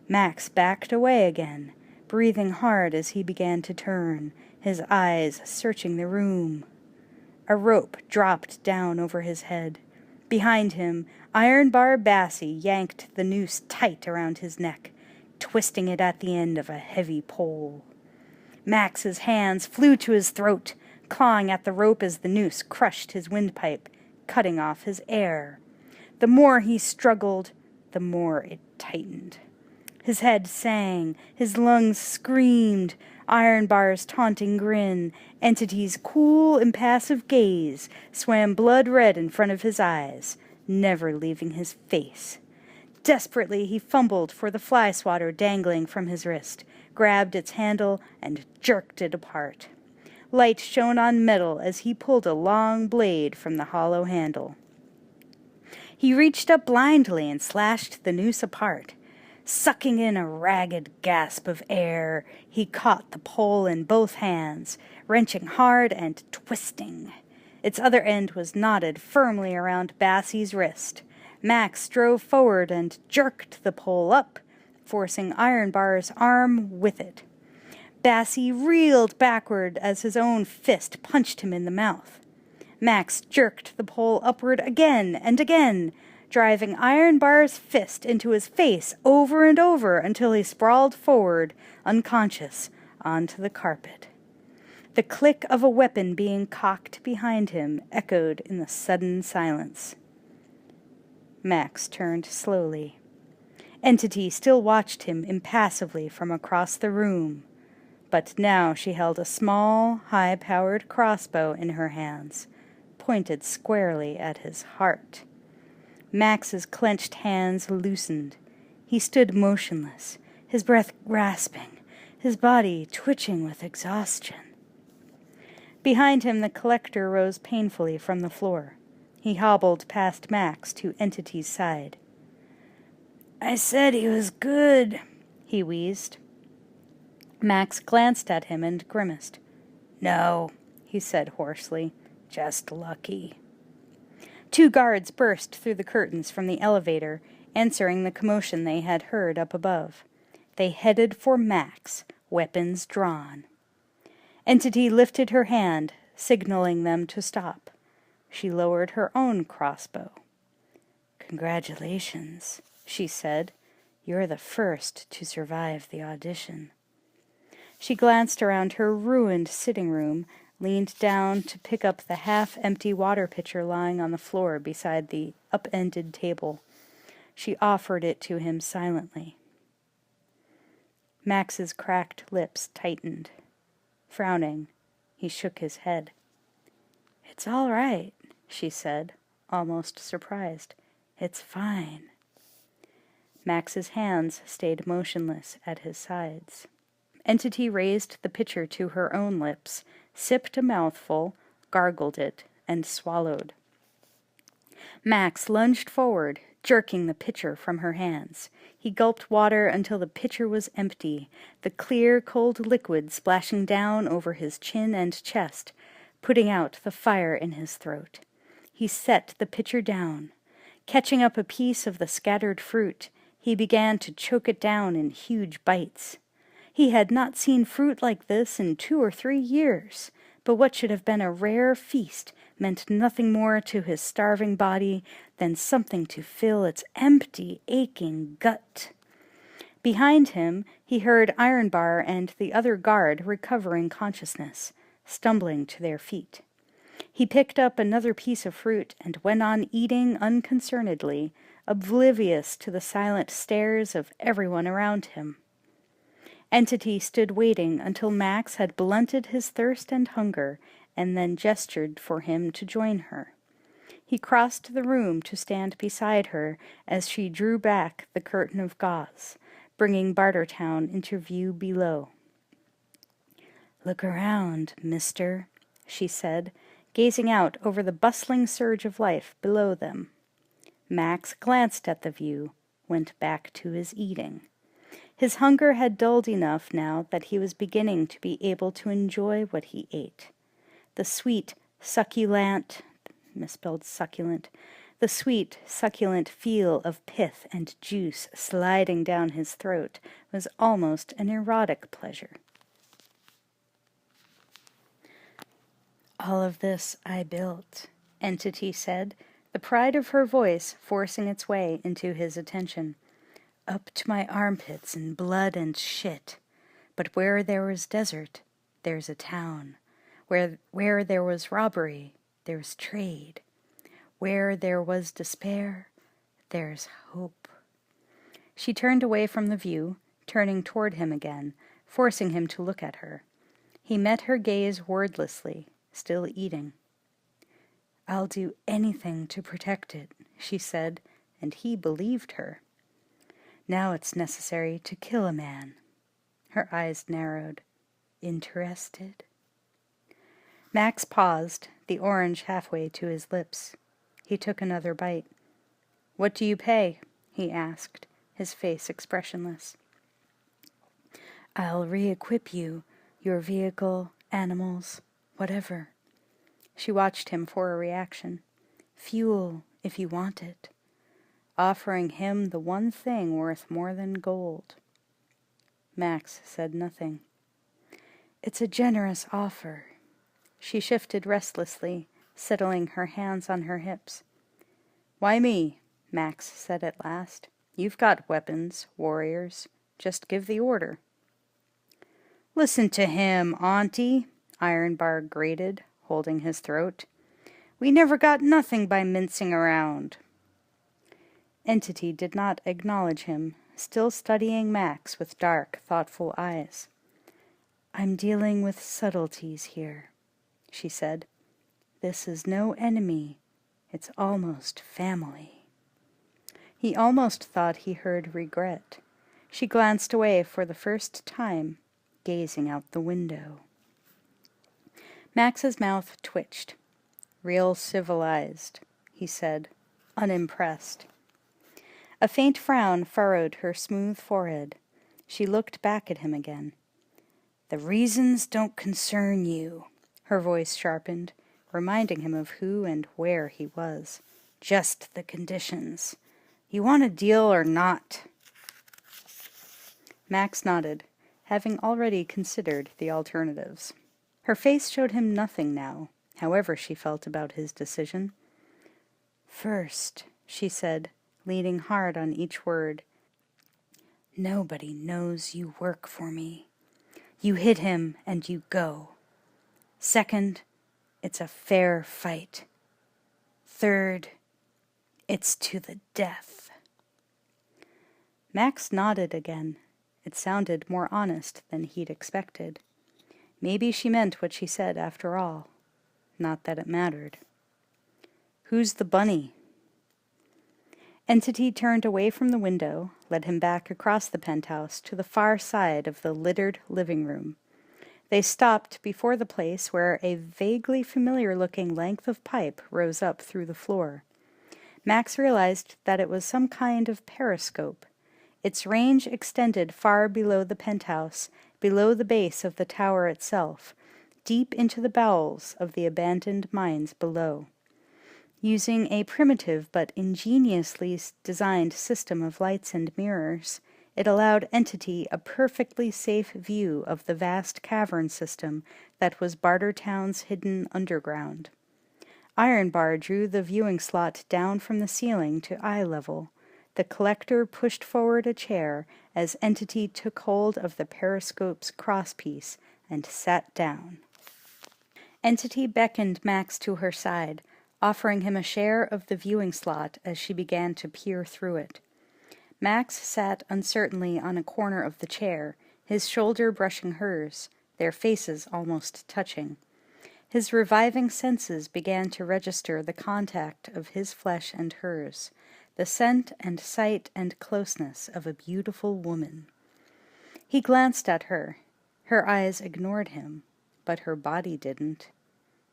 [SPEAKER 1] Max backed away again, breathing hard as he began to turn, his eyes searching the room. A rope dropped down over his head. Behind him, Ironbar Bassie yanked the noose tight around his neck, twisting it at the end of a heavy pole. Max's hands flew to his throat, clawing at the rope as the noose crushed his windpipe, cutting off his air. The more he struggled, the more it tightened. His head sang, his lungs screamed, Ironbar's taunting grin, Entity's cool, impassive gaze swam blood-red in front of his eyes, never leaving his face. Desperately he fumbled for the fly swatter dangling from his wrist, grabbed its handle, and jerked it apart. Light shone on metal as he pulled a long blade from the hollow handle. He reached up blindly and slashed the noose apart. Sucking in a ragged gasp of air, he caught the pole in both hands, wrenching hard and twisting. Its other end was knotted firmly around Bassie's wrist. Max drove forward and jerked the pole up, forcing Ironbar's arm with it. Bassie reeled backward as his own fist punched him in the mouth. Max jerked the pole upward again and again, driving Ironbar's fist into his face over and over until he sprawled forward, unconscious, onto the carpet. The click of a weapon being cocked behind him echoed in the sudden silence. Max turned slowly. Entity still watched him impassively from across the room, but now she held a small, high-powered crossbow in her hands, pointed squarely at his heart. Max's clenched hands loosened. He stood motionless, his breath rasping, his body twitching with exhaustion. Behind him the collector rose painfully from the floor. He hobbled past Max to Entity's side. "I said he was good," he wheezed. Max glanced at him and grimaced. "No," he said hoarsely, "just lucky." 2 guards burst through the curtains from the elevator, answering the commotion they had heard up above. They headed for Max, weapons drawn. Entity lifted her hand, signaling them to stop. She lowered her own crossbow. "Congratulations," she said. "You're the first to survive the audition." She glanced around her ruined sitting room, leaned down to pick up the half-empty water pitcher lying on the floor beside the upended table. She offered it to him silently. Max's cracked lips tightened. Frowning, he shook his head. "It's all right," she said, almost surprised. "It's fine." Max's hands stayed motionless at his sides. Entity raised the pitcher to her own lips, sipped a mouthful, gargled it, and swallowed. Max lunged forward, jerking the pitcher from her hands. He gulped water until the pitcher was empty, the clear, cold liquid splashing down over his chin and chest, putting out the fire in his throat. He set the pitcher down. Catching up a piece of the scattered fruit, he began to choke it down in huge bites. He had not seen fruit like this in 2 or 3 years, but what should have been a rare feast meant nothing more to his starving body than something to fill its empty, aching gut. Behind him, he heard Ironbar and the other guard recovering consciousness, stumbling to their feet. He picked up another piece of fruit and went on eating unconcernedly, oblivious to the silent stares of everyone around him. Entity stood waiting until Max had blunted his thirst and hunger, and then gestured for him to join her. He crossed the room to stand beside her as she drew back the curtain of gauze, bringing Bartertown into view below. "Look around, mister," she said, gazing out over the bustling surge of life below them. Max glanced at the view, went back to his eating. His hunger had dulled enough now that he was beginning to be able to enjoy what he ate. The sweet, succulent, the sweet, succulent feel of pith and juice sliding down his throat was almost an erotic pleasure. "All of this I built," Entity said, the pride of her voice forcing its way into his attention. "Up to my armpits in blood and shit. But where there was desert, there's a town. Where there was robbery, there's trade. Where there was despair, there's hope." She turned away from the view, turning toward him again, forcing him to look at her. He met her gaze wordlessly, still eating. "I'll do anything to protect it," she said, and he believed her. "Now it's necessary to kill a man." Her eyes narrowed. "Interested?" Max paused, the orange halfway to his lips. He took another bite. "What do you pay?" he asked, his face expressionless. "I'll re-equip you, your vehicle, animals, whatever." She watched him for a reaction. "Fuel, if you want it." Offering him the one thing worth more than gold. Max said nothing. "It's a generous offer." She shifted restlessly, settling her hands on her hips. "Why me?" Max said at last. "You've got weapons, warriors. Just give the order." "Listen to him, Auntie," Ironbar grated, holding his throat. "We never got nothing by mincing around." Entity did not acknowledge him, still studying Max with dark, thoughtful eyes. "I'm dealing with subtleties here," she said. "This is no enemy. It's almost family." He almost thought he heard regret. She glanced away for the first time, gazing out the window. Max's mouth twitched. "Real civilized," he said, unimpressed. A faint frown furrowed her smooth forehead. She looked back at him again. "The reasons don't concern you," her voice sharpened, reminding him of who and where he was. "Just the conditions. You want a deal or not?" Max nodded, having already considered the alternatives. Her face showed him nothing now, however she felt about his decision. "First," she said, leaning hard on each word, "nobody knows you work for me. You hit him and you go. Second, it's a fair fight. Third, it's to the death." Max nodded again. It sounded more honest than he'd expected. Maybe she meant what she said after all. Not that it mattered. "Who's the bunny?" Entity turned away from the window, led him back across the penthouse to the far side of the littered living room. They stopped before the place where a vaguely familiar-looking length of pipe rose up through the floor. Max realized that it was some kind of periscope. Its range extended far below the penthouse, below the base of the tower itself, deep into the bowels of the abandoned mines below. Using a primitive but ingeniously designed system of lights and mirrors, it allowed Entity a perfectly safe view of the vast cavern system that was Bartertown's hidden underground. Ironbar drew the viewing slot down from the ceiling to eye level. The collector pushed forward a chair as Entity took hold of the periscope's crosspiece and sat down. Entity beckoned Max to her side, offering him a share of the viewing slot as she began to peer through it. Max sat uncertainly on a corner of the chair, his shoulder brushing hers, their faces almost touching. His reviving senses began to register the contact of his flesh and hers, the scent and sight and closeness of a beautiful woman. He glanced at her. Her eyes ignored him, but her body didn't.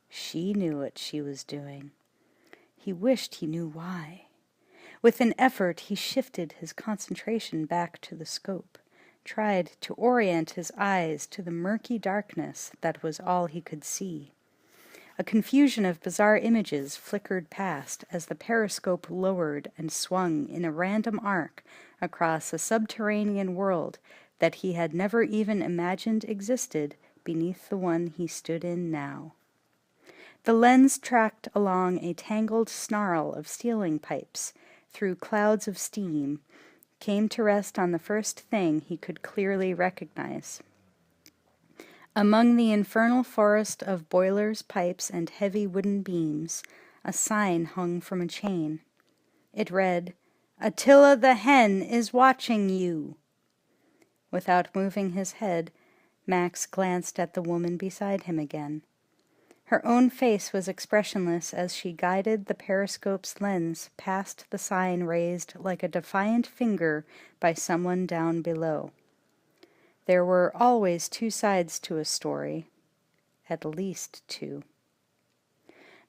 [SPEAKER 1] She knew what she was doing. He wished he knew why. With an effort, he shifted his concentration back to the scope, tried to orient his eyes to the murky darkness that was all he could see. A confusion of bizarre images flickered past as the periscope lowered and swung in a random arc across a subterranean world that he had never even imagined existed beneath the one he stood in now. The lens tracked along a tangled snarl of stealing pipes, through clouds of steam, came to rest on the first thing he could clearly recognize. Among the infernal forest of boilers, pipes, and heavy wooden beams, a sign hung from a chain. It read, "Attila the Hen is watching you." Without moving his head, Max glanced at the woman beside him again. Her own face was expressionless as she guided the periscope's lens past the sign raised like a defiant finger by someone down below. There were always two sides to a story. At least two.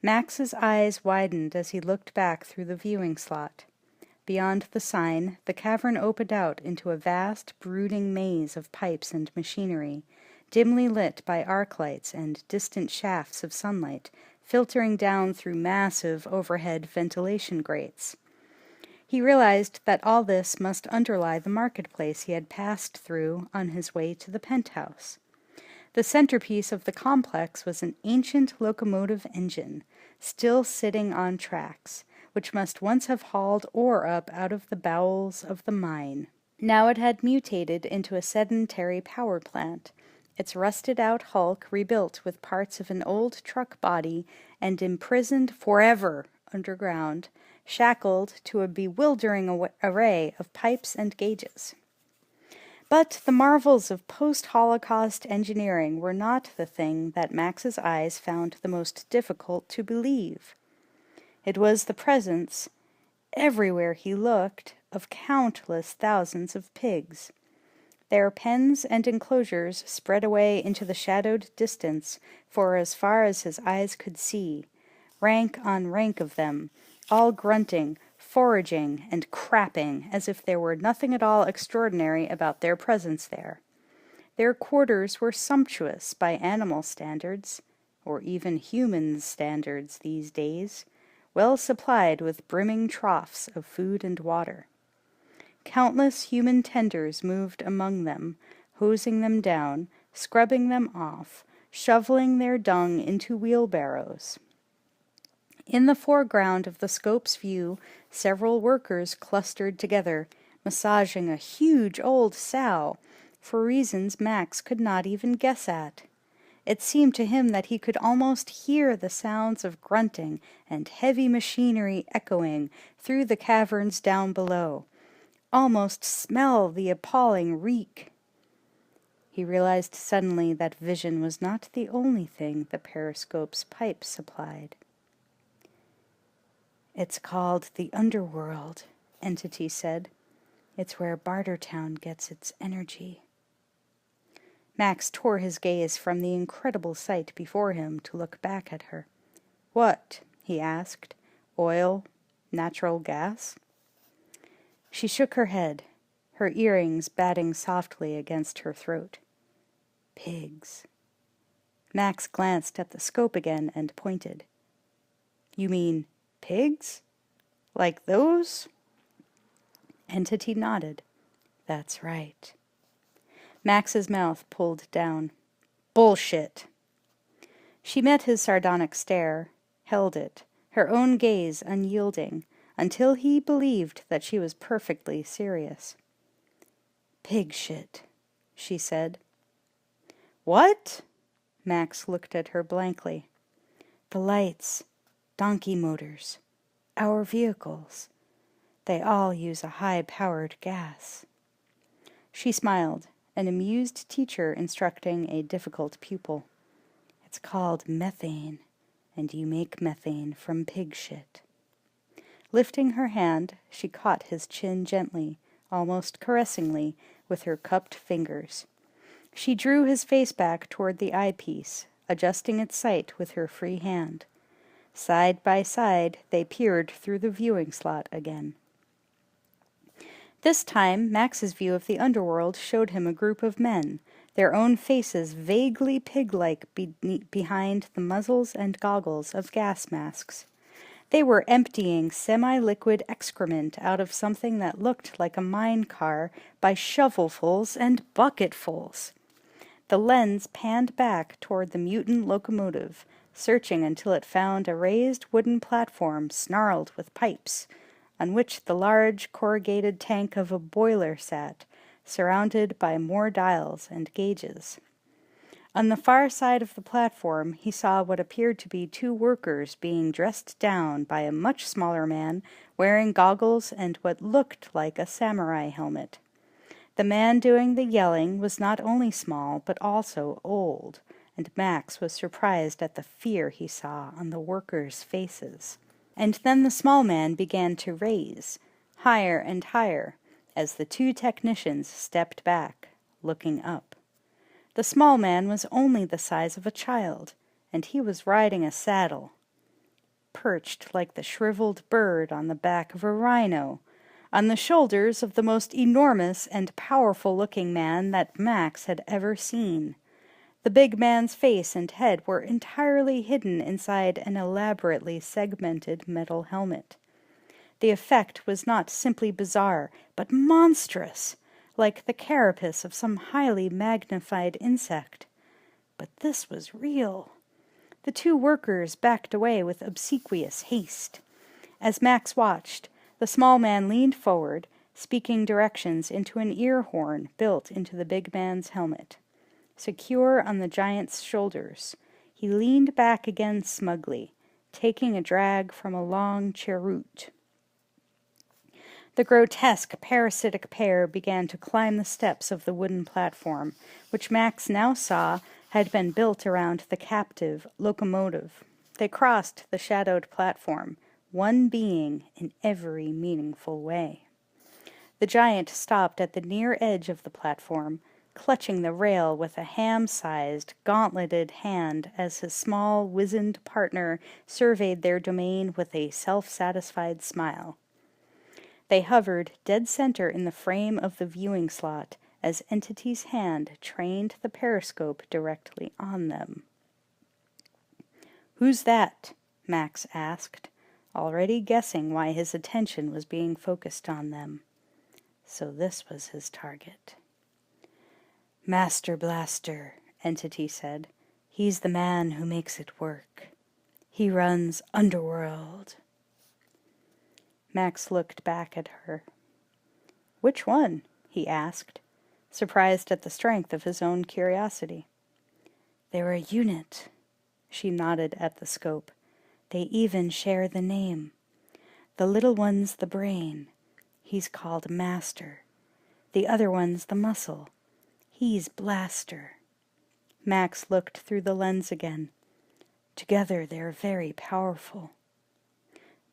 [SPEAKER 1] Max's eyes widened as he looked back through the viewing slot. Beyond the sign, the cavern opened out into a vast, brooding maze of pipes and machinery, dimly lit by arc lights and distant shafts of sunlight, filtering down through massive overhead ventilation grates. He realized that all this must underlie the marketplace he had passed through on his way to the penthouse. The centerpiece of the complex was an ancient locomotive engine, still sitting on tracks, which must once have hauled ore up out of the bowels of the mine. Now it had mutated into a sedentary power plant, its rusted-out hulk rebuilt with parts of an old truck body and imprisoned forever underground, shackled to a bewildering array of pipes and gauges. But the marvels of post-Holocaust engineering were not the thing that Max's eyes found the most difficult to believe. It was the presence, everywhere he looked, of countless thousands of pigs. Their pens and enclosures spread away into the shadowed distance for as far as his eyes could see, rank on rank of them, all grunting, foraging, and crapping as if there were nothing at all extraordinary about their presence there. Their quarters were sumptuous by animal standards, or even human standards these days, well supplied with brimming troughs of food and water. Countless human tenders moved among them, hosing them down, scrubbing them off, shoveling their dung into wheelbarrows. In the foreground of the scope's view, several workers clustered together, massaging a huge old sow, for reasons Max could not even guess at. It seemed to him that he could almost hear the sounds of grunting and heavy machinery echoing through the caverns down below, almost smell the appalling reek. He realized suddenly that vision was not the only thing the periscope's pipe supplied. "It's called the underworld," Entity said. "It's where Bartertown gets its energy." Max tore his gaze from the incredible sight before him to look back at her. "What?" he asked. "Oil? Natural gas?" She shook her head, her earrings batting softly against her throat. "Pigs." Max glanced at the scope again and pointed. "You mean pigs? Like those?" Entity nodded. "That's right." Max's mouth pulled down. "Bullshit." She met his sardonic stare, held it, her own gaze unyielding, until he believed that she was perfectly serious. "Pig shit," she said. "What?" Max looked at her blankly. "The lights, donkey motors, our vehicles, they all use a high-powered gas." She smiled, an amused teacher instructing a difficult pupil. "It's called methane, and you make methane from pig shit." Lifting her hand, she caught his chin gently, almost caressingly, with her cupped fingers. She drew his face back toward the eyepiece, adjusting its sight with her free hand. Side by side, they peered through the viewing slot again. This time, Max's view of the underworld showed him a group of men, their own faces vaguely pig-like behind the muzzles and goggles of gas masks. They were emptying semi-liquid excrement out of something that looked like a mine car by shovelfuls and bucketfuls. The lens panned back toward the mutant locomotive, searching until it found a raised wooden platform snarled with pipes, on which the large corrugated tank of a boiler sat, surrounded by more dials and gauges. On the far side of the platform, he saw what appeared to be two workers being dressed down by a much smaller man wearing goggles and what looked like a samurai helmet. The man doing the yelling was not only small, but also old, and Max was surprised at the fear he saw on the workers' faces. And then the small man began to raise, higher and higher, as the two technicians stepped back, looking up. The small man was only the size of a child, and he was riding a saddle, perched like the shriveled bird on the back of a rhino, on the shoulders of the most enormous and powerful-looking man that Max had ever seen. The big man's face and head were entirely hidden inside an elaborately segmented metal helmet. The effect was not simply bizarre, but monstrous, like the carapace of some highly magnified insect. But this was real. The two workers backed away with obsequious haste. As Max watched, the small man leaned forward, speaking directions into an ear horn built into the big man's helmet. Secure on the giant's shoulders, he leaned back again smugly, taking a drag from a long cheroot. The grotesque parasitic pair began to climb the steps of the wooden platform, which Max now saw had been built around the captive locomotive. They crossed the shadowed platform, one being in every meaningful way. The giant stopped at the near edge of the platform, clutching the rail with a ham-sized, gauntleted hand as his small, wizened partner surveyed their domain with a self-satisfied smile. They hovered dead center in the frame of the viewing slot as Entity's hand trained the periscope directly on them. "Who's that?" Max asked, already guessing why his attention was being focused on them. So this was his target. "Master Blaster," Entity said. "He's the man who makes it work. He runs Underworld." Max looked back at her. "Which one?" he asked, surprised at the strength of his own curiosity. "They're a unit." She nodded at the scope. "They even share the name. The little one's the brain. He's called Master. The other one's the muscle. He's Blaster." Max looked through the lens again. "Together they're very powerful."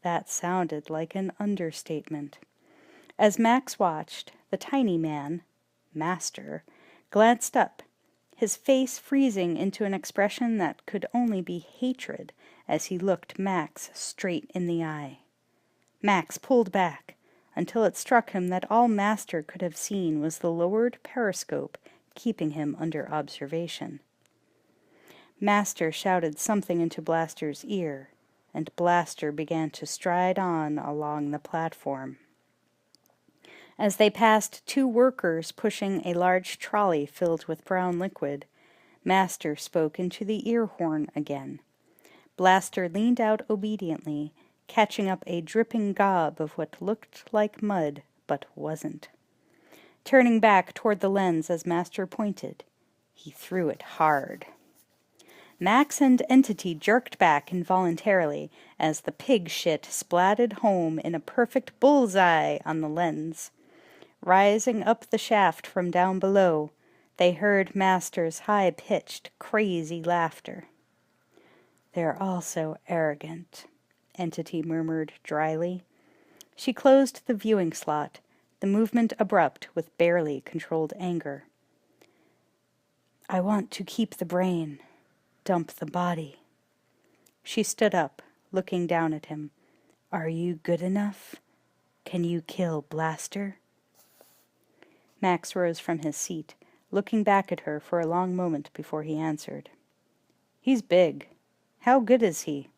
[SPEAKER 1] That sounded like an understatement. As Max watched, the tiny man, Master, glanced up, his face freezing into an expression that could only be hatred as he looked Max straight in the eye. Max pulled back, until it struck him that all Master could have seen was the lowered periscope keeping him under observation. Master shouted something into Blaster's ear, and Blaster began to stride on along the platform. As they passed two workers pushing a large trolley filled with brown liquid, Master spoke into the ear horn again. Blaster leaned out obediently, catching up a dripping gob of what looked like mud, but wasn't. Turning back toward the lens as Master pointed, he threw it hard. Max and Entity jerked back involuntarily as the pig shit splatted home in a perfect bullseye on the lens. Rising up the shaft from down below, they heard Master's high-pitched, crazy laughter. "They're all so arrogant," Entity murmured dryly. She closed the viewing slot, the movement abrupt with barely controlled anger. "I want to keep the brain, dump the body." She stood up, looking down at him. "Are you good enough? Can you kill Blaster?" Max rose from his seat, looking back at her for a long moment before he answered. "He's big. How good is he?"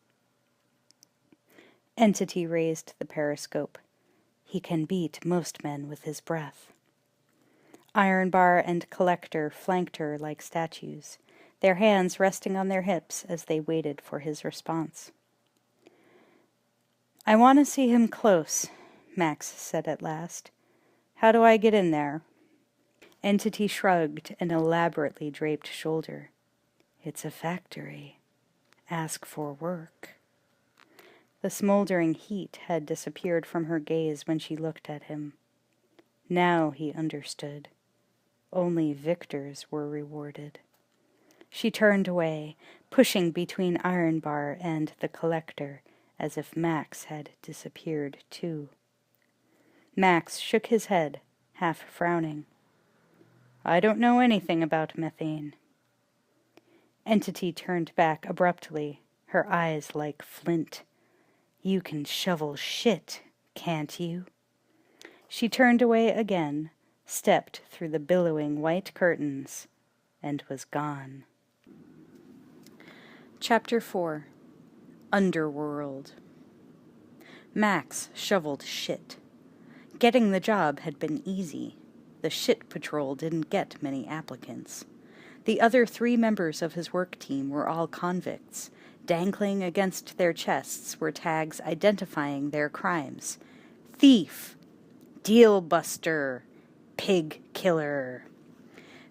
[SPEAKER 1] Entity raised the periscope. "He can beat most men with his breath." Ironbar and Collector flanked her like statues, their hands resting on their hips as they waited for his response. "I want to see him close," Max said at last. "How do I get in there?" Entity shrugged an elaborately draped shoulder. "It's a factory. Ask for work." The smoldering heat had disappeared from her gaze when she looked at him. Now he understood. Only victors were rewarded. She turned away, pushing between Ironbar and the Collector, as if Max had disappeared too. Max shook his head, half frowning. "I don't know anything about methane." Entity turned back abruptly, her eyes like flint. "You can shovel shit, can't you?" She turned away again, stepped through the billowing white curtains, and was gone. Chapter 4. Underworld. Max shoveled shit. Getting the job had been easy. The shit patrol didn't get many applicants. The other 3 members of his work team were all convicts. Dangling against their chests were tags identifying their crimes. Thief, deal buster, pig killer.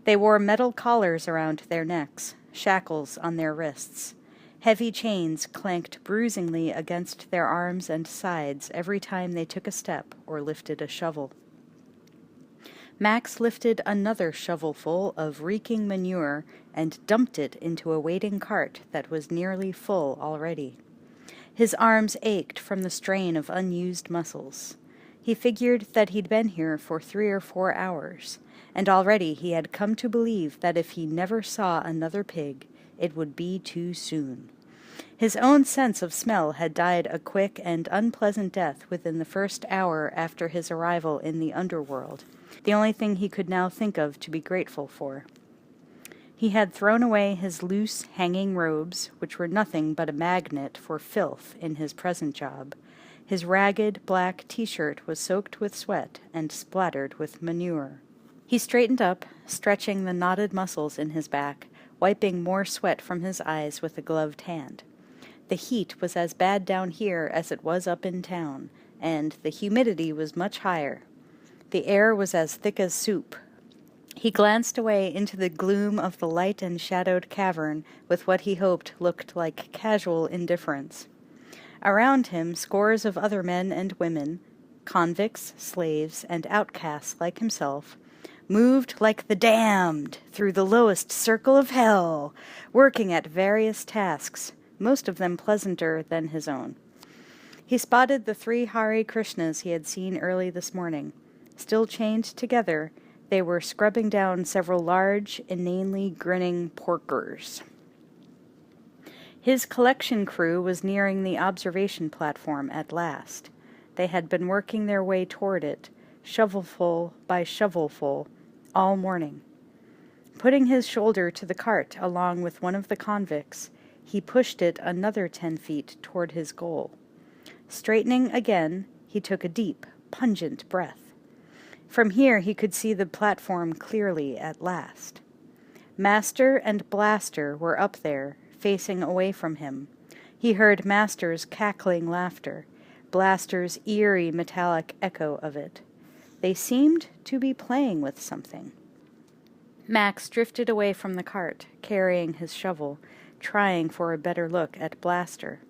[SPEAKER 1] They wore metal collars around their necks, shackles on their wrists. Heavy chains clanked bruisingly against their arms and sides every time they took a step or lifted a shovel. Max lifted another shovelful of reeking manure and dumped it into a waiting cart that was nearly full already. His arms ached from the strain of unused muscles. He figured that he'd been here for 3 or 4 hours, and already he had come to believe that if he never saw another pig, it would be too soon. His own sense of smell had died a quick and unpleasant death within the first hour after his arrival in the underworld, the only thing he could now think of to be grateful for. He had thrown away his loose, hanging robes, which were nothing but a magnet for filth in his present job. His ragged, black t-shirt was soaked with sweat and splattered with manure. He straightened up, stretching the knotted muscles in his back, wiping more sweat from his eyes with a gloved hand. The heat was as bad down here as it was up in town, and the humidity was much higher. The air was as thick as soup. He glanced away into the gloom of the light and shadowed cavern with what he hoped looked like casual indifference. Around him, scores of other men and women, convicts, slaves, and outcasts like himself, moved like the damned through the lowest circle of hell, working at various tasks, most of them pleasanter than his own. He spotted the 3 Hare Krishnas he had seen early this morning. Still chained together, They were scrubbing down several large, inanely grinning porkers. His collection crew was nearing the observation platform at last. They had been working their way toward it, shovelful by shovelful, all morning. Putting his shoulder to the cart along with one of the convicts, he pushed it another 10 feet toward his goal. Straightening again, he took a deep, pungent breath. From here he could see the platform clearly at last. Master and Blaster were up there, facing away from him. He heard Master's cackling laughter, Blaster's eerie metallic echo of it. They seemed to be playing with something. Max drifted away from the cart, carrying his shovel, trying for a better look at Blaster.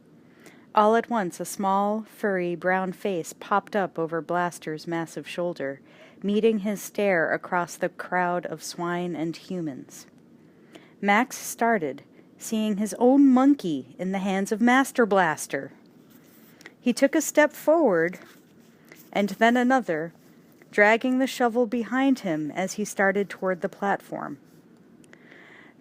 [SPEAKER 1] All at once a small, furry, brown face popped up over Blaster's massive shoulder, meeting his stare across the crowd of swine and humans. Max started, seeing his own monkey in the hands of Master Blaster. He took a step forward, and then another, dragging the shovel behind him as he started toward the platform.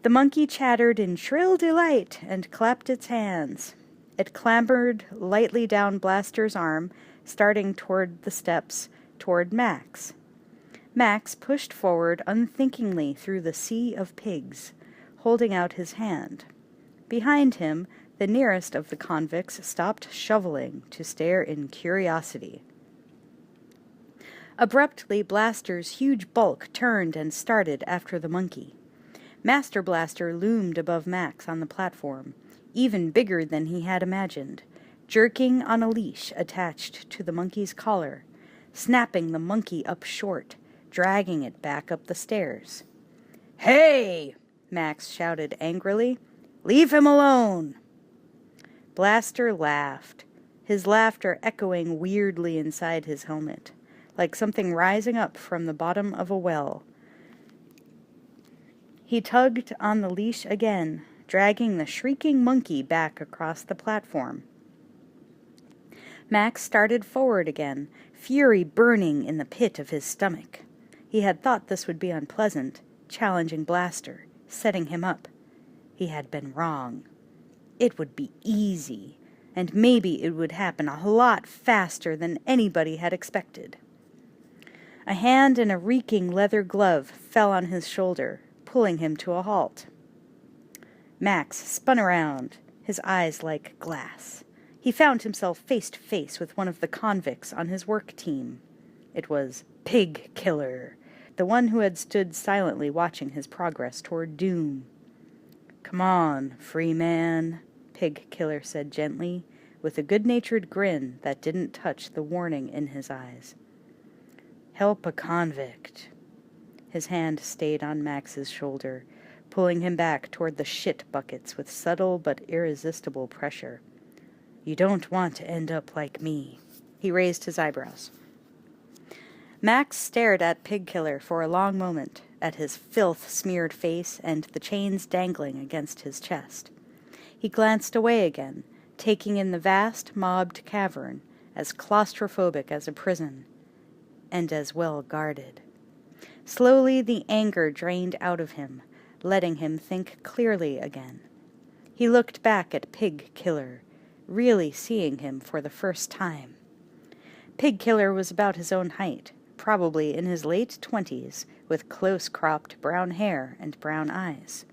[SPEAKER 1] The monkey chattered in shrill delight and clapped its hands. It clambered lightly down Blaster's arm, starting toward the steps, toward Max. Max pushed forward unthinkingly through the sea of pigs, holding out his hand. Behind him, the nearest of the convicts stopped shoveling to stare in curiosity. Abruptly, Blaster's huge bulk turned and started after the monkey. Master Blaster loomed above Max on the platform, even bigger than he had imagined, jerking on a leash attached to the monkey's collar, snapping the monkey up short, dragging it back up the stairs. "Hey!" Max shouted angrily. "Leave him alone!" Blaster laughed, his laughter echoing weirdly inside his helmet, like something rising up from the bottom of a well. He tugged on the leash again, dragging the shrieking monkey back across the platform. Max started forward again, fury burning in the pit of his stomach. He had thought this would be unpleasant, challenging Blaster, setting him up. He had been wrong. It would be easy, and maybe it would happen a lot faster than anybody had expected. A hand in a reeking leather glove fell on his shoulder, pulling him to a halt. Max spun around, his eyes like glass. He found himself face to face with one of the convicts on his work team. It was Pig Killer, the one who had stood silently watching his progress toward doom. "Come on, free man," Pig Killer said gently, with a good-natured grin that didn't touch the warning in his eyes. "Help a convict." His hand stayed on Max's shoulder, pulling him back toward the shit buckets with subtle but irresistible pressure. "You don't want to end up like me." He raised his eyebrows. Max stared at Pig Killer for a long moment, at his filth-smeared face and the chains dangling against his chest. He glanced away again, taking in the vast, mobbed cavern, as claustrophobic as a prison, and as well guarded. Slowly the anger drained out of him, letting him think clearly again. He looked back at Pig Killer, really seeing him for the first time. Pig Killer was about his own height, probably in his late 20s, with close-cropped brown hair and brown eyes.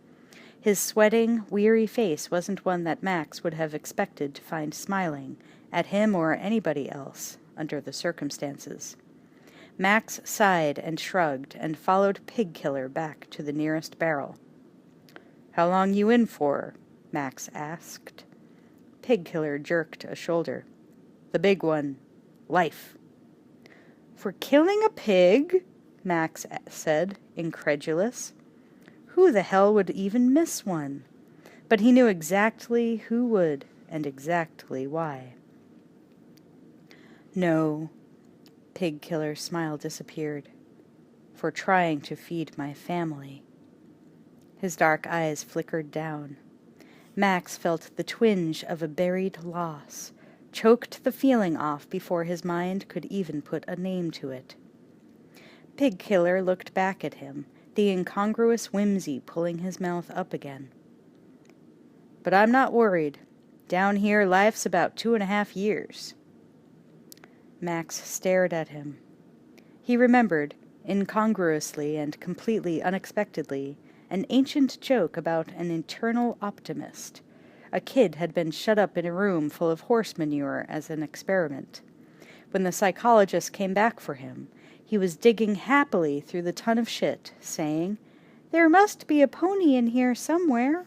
[SPEAKER 1] His sweating, weary face wasn't one that Max would have expected to find smiling, at him or anybody else, under the circumstances. Max sighed and shrugged and followed Pig Killer back to the nearest barrel. "How long you in for?" Max asked. Pig Killer jerked a shoulder. "The big one. Life." "For killing a pig?" Max said, incredulous. Who the hell would even miss one? But he knew exactly who would, and exactly why. "No." Pig Killer's smile disappeared. "For trying to feed my family." His dark eyes flickered down. Max felt the twinge of a buried loss, choked the feeling off before his mind could even put a name to it. Pig Killer looked back at him, the incongruous whimsy pulling his mouth up again. But I'm not worried. Down here, life's about 2.5 years. Max stared at him. He remembered, incongruously and completely unexpectedly, an ancient joke about an eternal optimist. A kid had been shut up in a room full of horse manure as an experiment. When the psychologist came back for him, he was digging happily through the ton of shit, saying, "There must be a pony in here somewhere."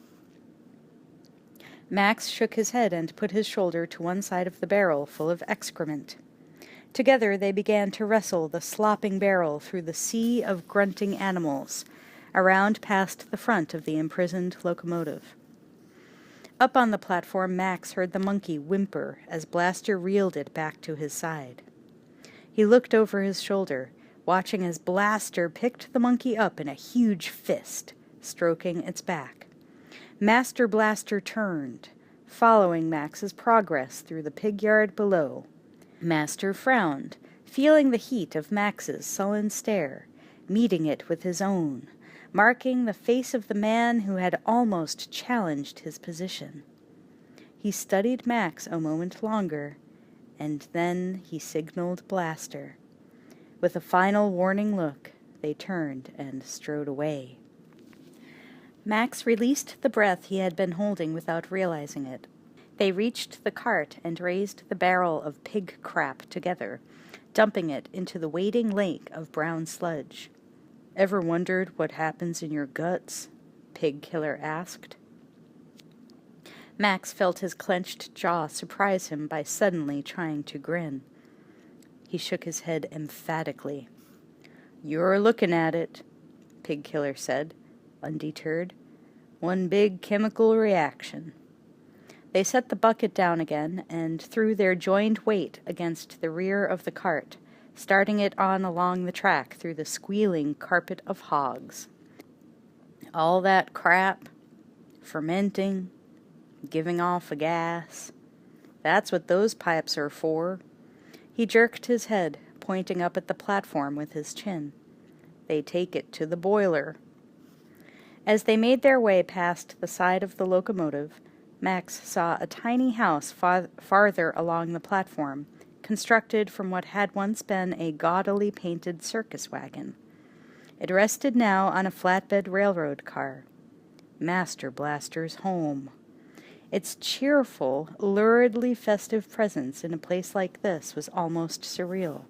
[SPEAKER 1] Max shook his head and put his shoulder to one side of the barrel full of excrement. Together they began to wrestle the slopping barrel through the sea of grunting animals, around past the front of the imprisoned locomotive. Up on the platform, Max heard the monkey whimper as Blaster reeled it back to his side. He looked over his shoulder, watching as Blaster picked the monkey up in a huge fist, stroking its back. Master Blaster turned, following Max's progress through the pig yard below. Master frowned, feeling the heat of Max's sullen stare, meeting it with his own, marking the face of the man who had almost challenged his position. He studied Max a moment longer, and then he signaled Blaster. With a final warning look, they turned and strode away. Max released the breath he had been holding without realizing it. They reached the cart and raised the barrel of pig crap together, dumping it into the waiting lake of brown sludge. "Ever wondered what happens in your guts?" Pig Killer asked. Max felt his clenched jaw surprise him by suddenly trying to grin. He shook his head emphatically. "You're looking at it," Pig Killer said, undeterred. "One big chemical reaction." They set the bucket down again and threw their joined weight against the rear of the cart, starting it on along the track through the squealing carpet of hogs. "All that crap, fermenting, giving off a gas, that's what those pipes are for." He jerked his head, pointing up at the platform with his chin. "They take it to the boiler." As they made their way past the side of the locomotive, Max saw a tiny house farther along the platform, constructed from what had once been a gaudily painted circus wagon. It rested now on a flatbed railroad car. Master Blaster's home. Its cheerful, luridly festive presence in a place like this was almost surreal.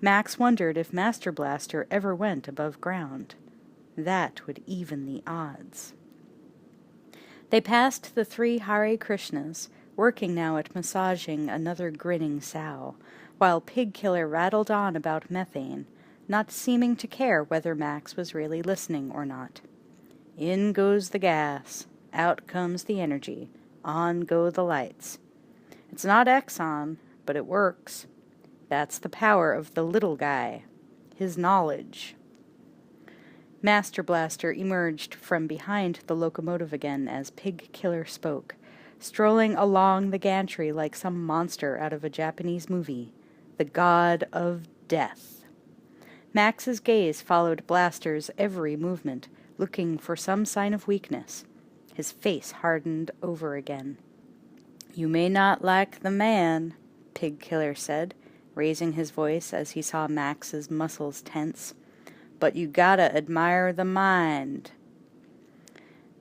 [SPEAKER 1] Max wondered if Master Blaster ever went above ground. That would even the odds. They passed the 3 Hare Krishnas, working now at massaging another grinning sow, while Pig Killer rattled on about methane, not seeming to care whether Max was really listening or not. In goes the gas, out comes the energy, on go the lights. It's not Exxon, but it works. That's the power of the little guy, his knowledge. Master Blaster emerged from behind the locomotive again as Pig Killer spoke, strolling along the gantry like some monster out of a Japanese movie, the god of death. Max's gaze followed Blaster's every movement, looking for some sign of weakness. His face hardened over again. "You may not like the man," Pig Killer said, raising his voice as he saw Max's muscles tense, "but you gotta admire the mind."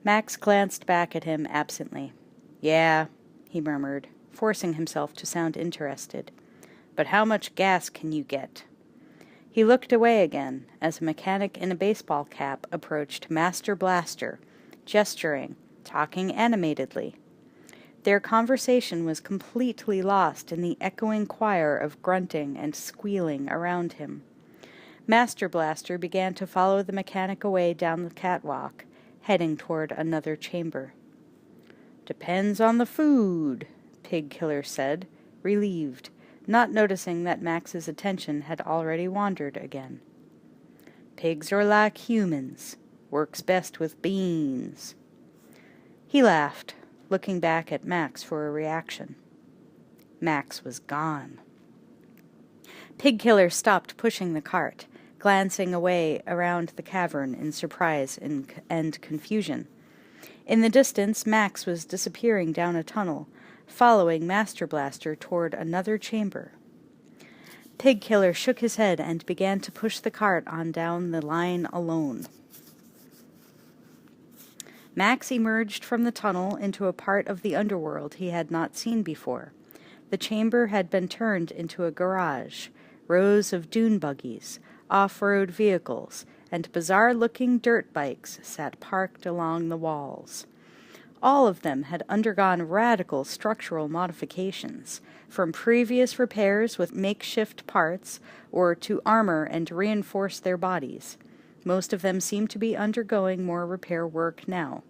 [SPEAKER 1] Max glanced back at him absently. "Yeah," he murmured, forcing himself to sound interested. "But how much gas can you get?" He looked away again as a mechanic in a baseball cap approached Master Blaster, gesturing, talking animatedly. Their conversation was completely lost in the echoing choir of grunting and squealing around him. Master Blaster began to follow the mechanic away down the catwalk, heading toward another chamber. "Depends on the food," Pig Killer said, relieved, not noticing that Max's attention had already wandered again. "Pigs are like humans, works best with beans." He laughed, looking back at Max for a reaction. Max was gone. Pig Killer stopped pushing the cart, glancing away around the cavern in surprise and confusion. In the distance, Max was disappearing down a tunnel, following Master Blaster toward another chamber. Pigkiller shook his head and began to push the cart on down the line alone. Max emerged from the tunnel into a part of the underworld he had not seen before. The chamber had been turned into a garage. Rows of dune buggies, off-road vehicles, and bizarre-looking dirt bikes sat parked along the walls. All of them had undergone radical structural modifications, from previous repairs with makeshift parts or to armor and reinforce their bodies. Most of them seemed to be undergoing more repair work now.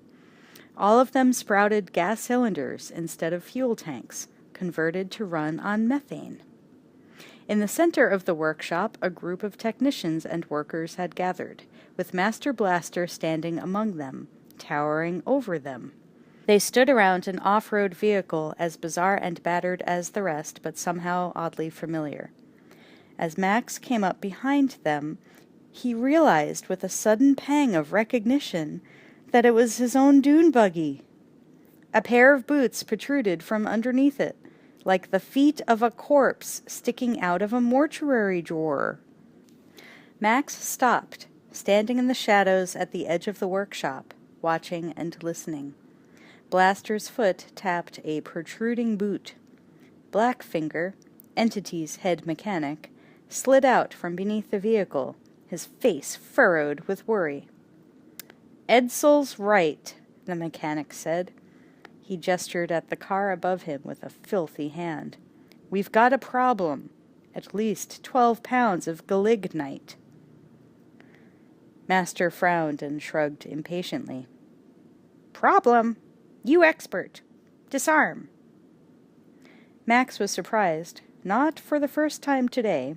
[SPEAKER 1] All of them sprouted gas cylinders instead of fuel tanks, converted to run on methane. In the center of the workshop, a group of technicians and workers had gathered, with Master Blaster standing among them, towering over them. They stood around an off-road vehicle as bizarre and battered as the rest, but somehow oddly familiar. As Max came up behind them, he realized with a sudden pang of recognition that it was his own dune buggy. A pair of boots protruded from underneath it, like the feet of a corpse sticking out of a mortuary drawer. Max stopped, standing in the shadows at the edge of the workshop, watching and listening. Blaster's foot tapped a protruding boot. Blackfinger, Entity's head mechanic, slid out from beneath the vehicle, his face furrowed with worry. "Edsel's right," the mechanic said. He gestured at the car above him with a filthy hand. "We've got a problem. At least 12 pounds of galignite." Master frowned and shrugged impatiently. "Problem? You expert. Disarm." Max was surprised, not for the first time today,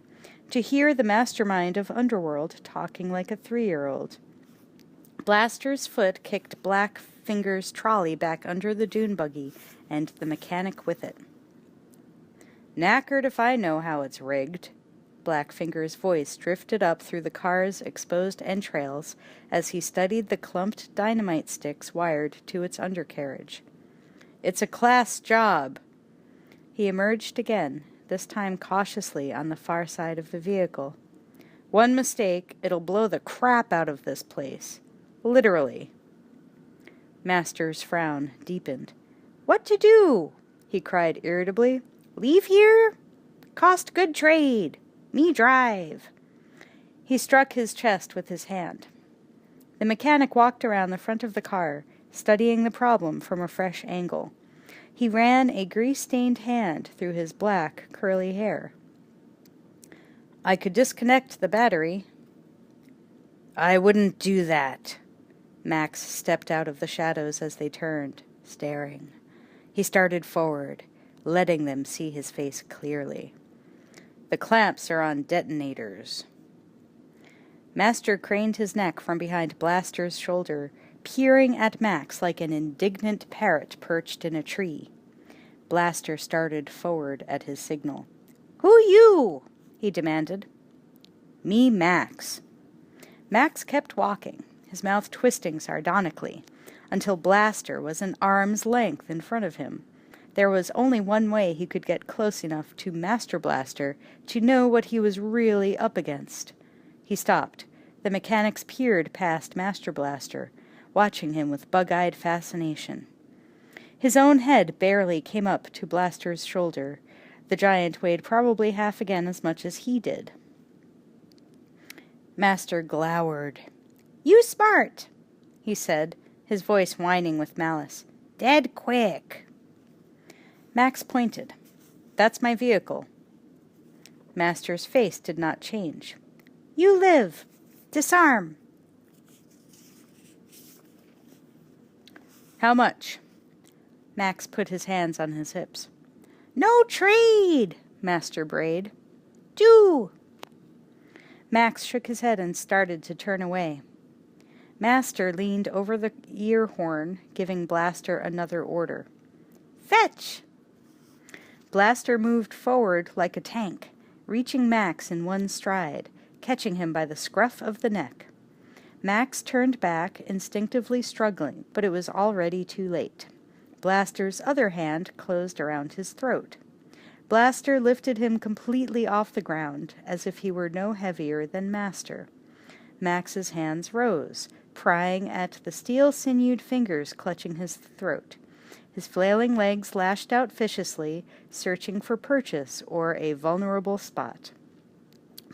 [SPEAKER 1] to hear the mastermind of Underworld talking like a 3-year-old. Blaster's foot kicked Blackfinger's trolley back under the dune buggy, and the mechanic with it. "Knackered if I know how it's rigged." Blackfinger's voice drifted up through the car's exposed entrails as he studied the clumped dynamite sticks wired to its undercarriage. "It's a class job." He emerged again, this time cautiously on the far side of the vehicle. "One mistake, it'll blow the crap out of this place. Literally." Master's frown deepened. "What to do?" he cried irritably. "Leave here? Cost good trade. Me drive." He struck his chest with his hand. The mechanic walked around the front of the car, studying the problem from a fresh angle. He ran a grease-stained hand through his black, curly hair. "I could disconnect the battery." "I wouldn't do that." Max stepped out of the shadows as they turned, staring. He started forward, letting them see his face clearly. "The clamps are on detonators." Master craned his neck from behind Blaster's shoulder, peering at Max like an indignant parrot perched in a tree. Blaster started forward at his signal. "Who you?" he demanded. "Me, Max." Max kept walking, his mouth twisting sardonically, until Blaster was an arm's length in front of him. There was only one way he could get close enough to Master Blaster to know what he was really up against. He stopped. The mechanics peered past Master Blaster, watching him with bug-eyed fascination. His own head barely came up to Blaster's shoulder. The giant weighed probably half again as much as he did. Master glowered. "You smart," he said, his voice whining with malice. "Dead quick." Max pointed. "That's my vehicle." Master's face did not change. "You live. Disarm." "How much?" Max put his hands on his hips. "No trade," Master brayed. "Do." Max shook his head and started to turn away. Master leaned over the ear horn, giving Blaster another order. "Fetch!" Blaster moved forward like a tank, reaching Max in one stride, catching him by the scruff of the neck. Max turned back, instinctively struggling, but it was already too late. Blaster's other hand closed around his throat. Blaster lifted him completely off the ground, as if he were no heavier than Master. Max's hands rose, prying at the steel-sinewed fingers clutching his throat. His flailing legs lashed out viciously, searching for purchase or a vulnerable spot.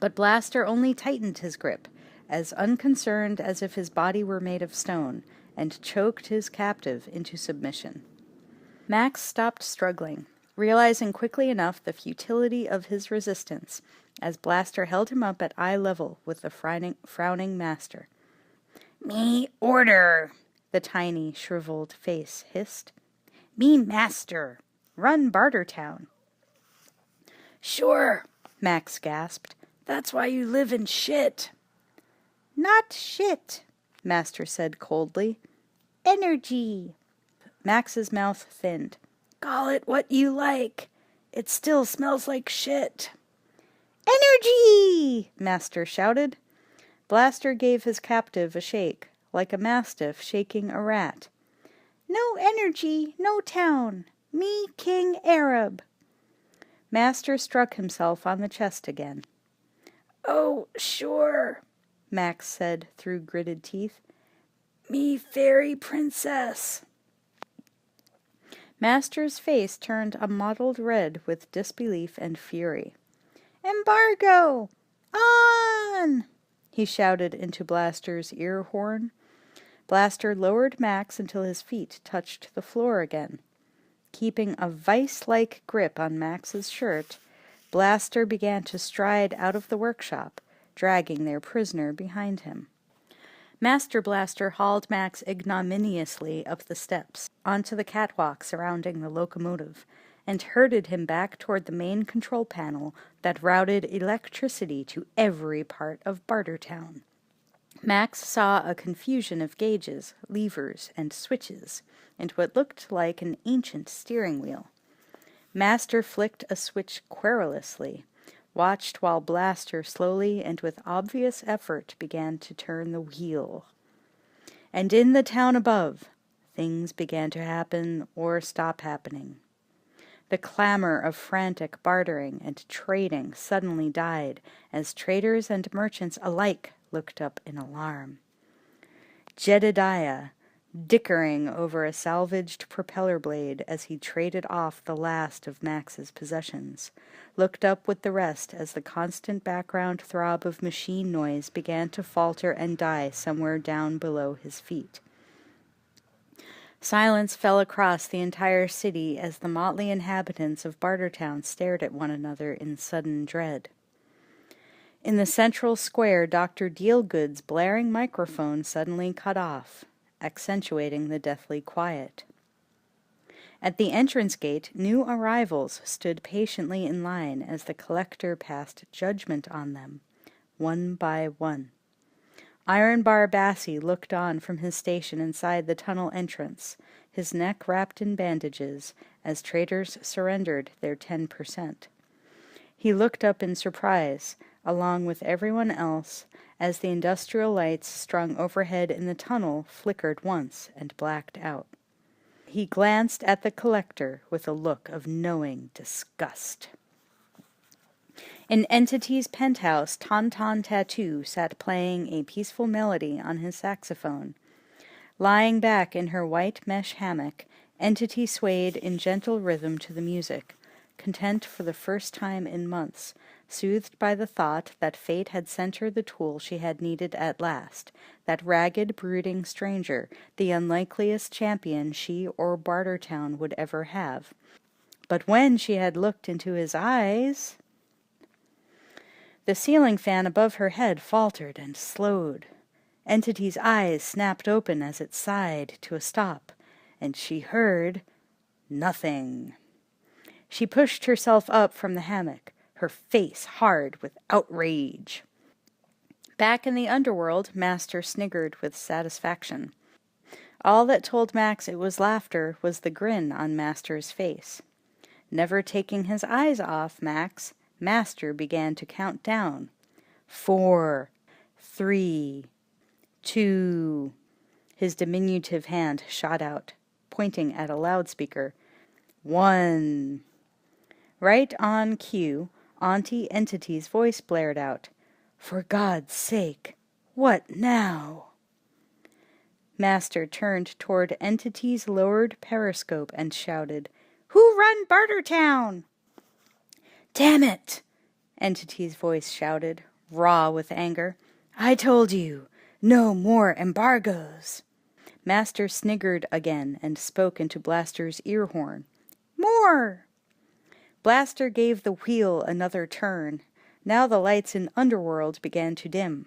[SPEAKER 1] But Blaster only tightened his grip, as unconcerned as if his body were made of stone, and choked his captive into submission. Max stopped struggling, realizing quickly enough the futility of his resistance, as Blaster held him up at eye level with the frowning Master. "Me order," the tiny, shriveled face hissed. "Me Master. Run Bartertown." "Sure," Max gasped. "That's why you live in shit." "Not shit," Master said coldly. "Energy." Max's mouth thinned. "Call it what you like. It still smells like shit." "Energy!" Master shouted. Blaster gave his captive a shake, like a mastiff shaking a rat. "No energy, no town. Me King Arab." Master struck himself on the chest again. "Oh, sure," Max said through gritted teeth. "Me fairy princess." Master's face turned a mottled red with disbelief and fury. "Embargo! On!" he shouted into Blaster's ear horn. Blaster lowered Max until his feet touched the floor again. Keeping a vice-like grip on Max's shirt, Blaster began to stride out of the workshop, dragging their prisoner behind him. Master Blaster hauled Max ignominiously up the steps, onto the catwalk surrounding the locomotive, and herded him back toward the main control panel that routed electricity to every part of Bartertown. Max saw a confusion of gauges, levers, and switches, and what looked like an ancient steering wheel. Master flicked a switch querulously, watched while Blaster slowly and with obvious effort began to turn the wheel. And in the town above, things began to happen or stop happening. The clamor of frantic bartering and trading suddenly died as traders and merchants alike looked up in alarm. Jedediah, dickering over a salvaged propeller blade as he traded off the last of Max's possessions, looked up with the rest as the constant background throb of machine noise began to falter and die somewhere down below his feet. Silence fell across the entire city as the motley inhabitants of Bartertown stared at one another in sudden dread. In the central square, Dr. Dealgood's blaring microphone suddenly cut off, accentuating the deathly quiet. At the entrance gate, new arrivals stood patiently in line as the collector passed judgment on them, one by one. Iron Bar Bassie looked on from his station inside the tunnel entrance, his neck wrapped in bandages, as traders surrendered their 10%. He looked up in surprise, along with everyone else, as the industrial lights strung overhead in the tunnel flickered once and blacked out. He glanced at the collector with a look of knowing disgust. In Entity's penthouse, Tauntaun Tattoo sat playing a peaceful melody on his saxophone. Lying back in her white mesh hammock, Entity swayed in gentle rhythm to the music, content for the first time in months, soothed by the thought that fate had sent her the tool she had needed at last, that ragged, brooding stranger, the unlikeliest champion she or Bartertown would ever have. But when she had looked into his eyes... The ceiling fan above her head faltered and slowed. Entity's eyes snapped open as it sighed to a stop, and she heard nothing. She pushed herself up from the hammock, her face hard with outrage. Back in the underworld, Master sniggered with satisfaction. All that told Max it was laughter was the grin on Master's face. Never taking his eyes off Max, Master began to count down. 4, 3, 2. His diminutive hand shot out, pointing at a loudspeaker. 1. Right on cue, Auntie Entity's voice blared out. For God's sake, what now? Master turned toward Entity's lowered periscope and shouted, Who run Bartertown? Damn it! Entity's voice shouted, raw with anger. I told you, no more embargoes. Master sniggered again and spoke into Blaster's ear horn. More! Blaster gave the wheel another turn. Now the lights in Underworld began to dim.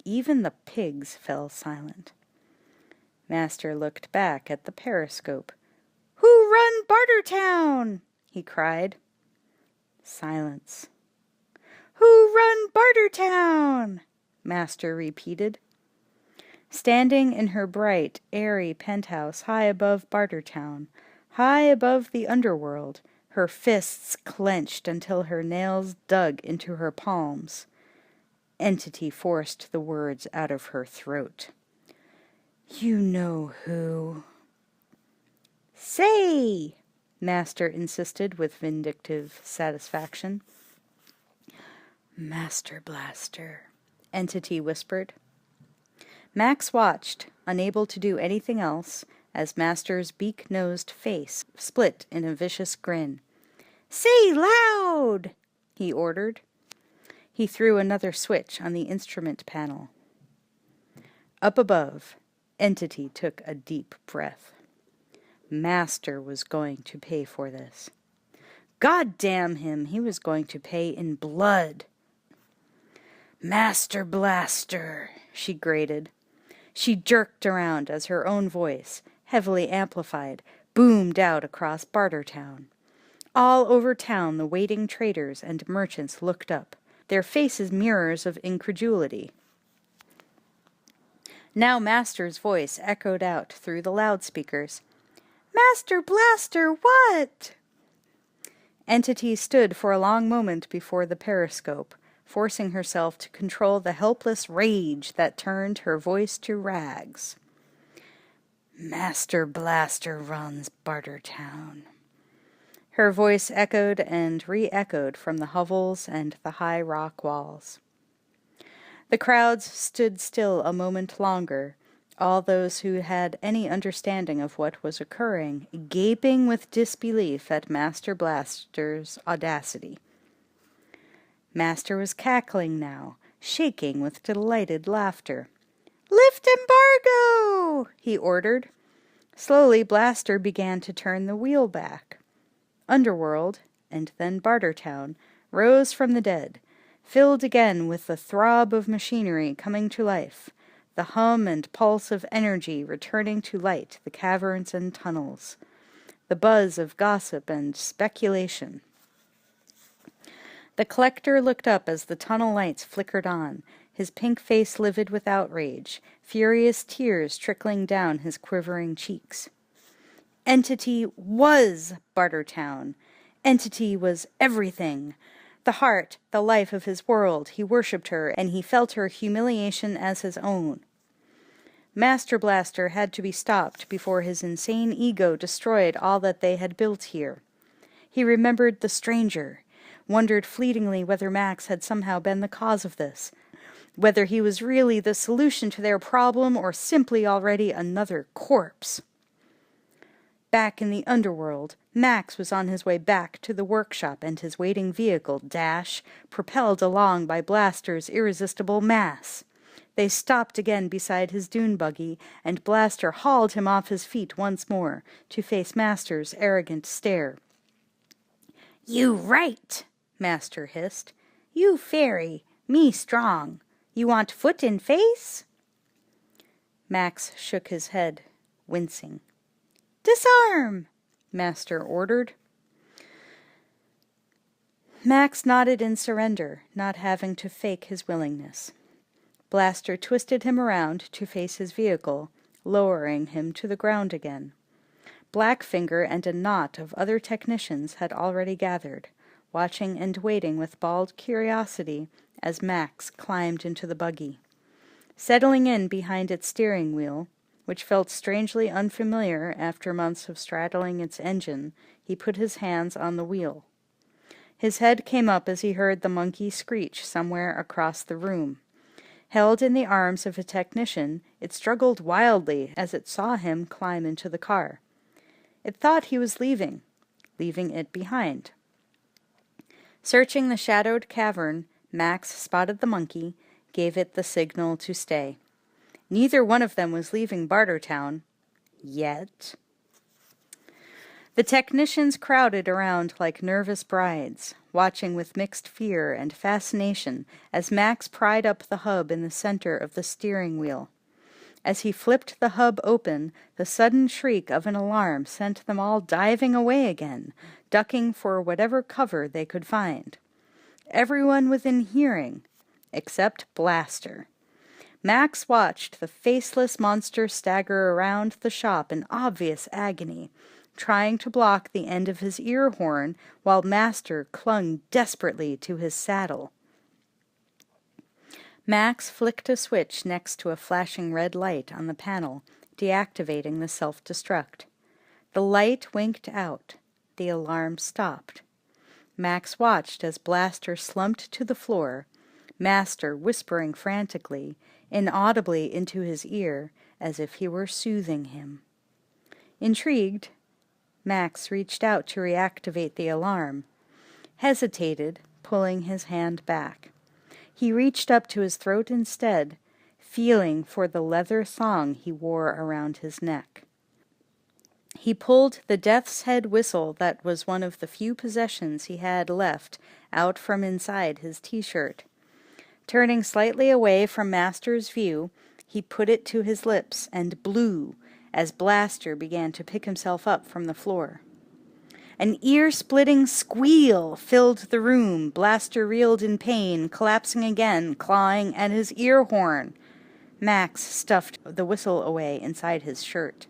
[SPEAKER 1] Even the pigs fell silent. Master looked back at the periscope. Who run Bartertown? He cried. Silence. Who run Bartertown? Master repeated. Standing in her bright, airy penthouse high above Bartertown, high above the underworld, her fists clenched until her nails dug into her palms, Entity forced the words out of her throat. You know who. Say, Master insisted with vindictive satisfaction. Master Blaster, Entity whispered. Max watched, unable to do anything else, as Master's beak-nosed face split in a vicious grin. Say loud, he ordered. He threw another switch on the instrument panel. Up above, Entity took a deep breath. Master was going to pay for this. God damn him, he was going to pay in blood. Master Blaster, she grated. She jerked around as her own voice, heavily amplified, boomed out across Bartertown. All over town the waiting traders and merchants looked up, their faces mirrors of incredulity. Now Master's voice echoed out through the loudspeakers. Master Blaster, what? Entity stood for a long moment before the periscope, forcing herself to control the helpless rage that turned her voice to rags. Master Blaster runs Bartertown. Her voice echoed and re-echoed from the hovels and the high rock walls. The crowds stood still a moment longer, all those who had any understanding of what was occurring, gaping with disbelief at Master Blaster's audacity. Master was cackling now, shaking with delighted laughter. Lift embargo! He ordered. Slowly Blaster began to turn the wheel back. Underworld, and then Bartertown, rose from the dead, filled again with the throb of machinery coming to life, the hum and pulse of energy returning to light the caverns and tunnels, the buzz of gossip and speculation. The collector looked up as the tunnel lights flickered on, his pink face livid with outrage, furious tears trickling down his quivering cheeks. Entity was Bartertown. Entity was everything. The heart, the life of his world. He worshipped her, and he felt her humiliation as his own. Master Blaster had to be stopped before his insane ego destroyed all that they had built here. He remembered the stranger, wondered fleetingly whether Max had somehow been the cause of this, whether he was really the solution to their problem or simply already another corpse. Back in the underworld, Max was on his way back to the workshop and his waiting vehicle, Dash, propelled along by Blaster's irresistible mass. They stopped again beside his dune buggy, and Blaster hauled him off his feet once more, to face Master's arrogant stare. You right, Master hissed. You fairy, me strong. You want foot in face? Max shook his head, wincing. Disarm! Master ordered. Max nodded in surrender, not having to fake his willingness. Blaster twisted him around to face his vehicle, lowering him to the ground again. Blackfinger and a knot of other technicians had already gathered. watching and waiting with bald curiosity as Max climbed into the buggy. Settling in behind its steering wheel, which felt strangely unfamiliar after months of straddling its engine, he put his hands on the wheel. His head came up as he heard the monkey screech somewhere across the room. Held in the arms of a technician, it struggled wildly as it saw him climb into the car. It thought he was leaving it behind. Searching the shadowed cavern, Max spotted the monkey, gave it the signal to stay. Neither one of them was leaving Bartertown. Yet. The technicians crowded around like nervous brides, watching with mixed fear and fascination as Max pried up the hub in the center of the steering wheel. As he flipped the hub open, the sudden shriek of an alarm sent them all diving away again, ducking for whatever cover they could find. Everyone within hearing, except Blaster. Max watched the faceless monster stagger around the shop in obvious agony, trying to block the end of his ear horn while Master clung desperately to his saddle. Max flicked a switch next to a flashing red light on the panel, deactivating the self-destruct. The light winked out. The alarm stopped. Max watched as Blaster slumped to the floor, Master whispering frantically, inaudibly into his ear, as if he were soothing him. Intrigued, Max reached out to reactivate the alarm, hesitated, pulling his hand back. He reached up to his throat instead, feeling for the leather thong he wore around his neck. He pulled the death's head whistle that was one of the few possessions he had left out from inside his t-shirt. Turning slightly away from Master's view, he put it to his lips and blew as Blaster began to pick himself up from the floor. An ear-splitting squeal filled the room. Blaster reeled in pain, collapsing again, clawing at his ear horn. Max stuffed the whistle away inside his shirt.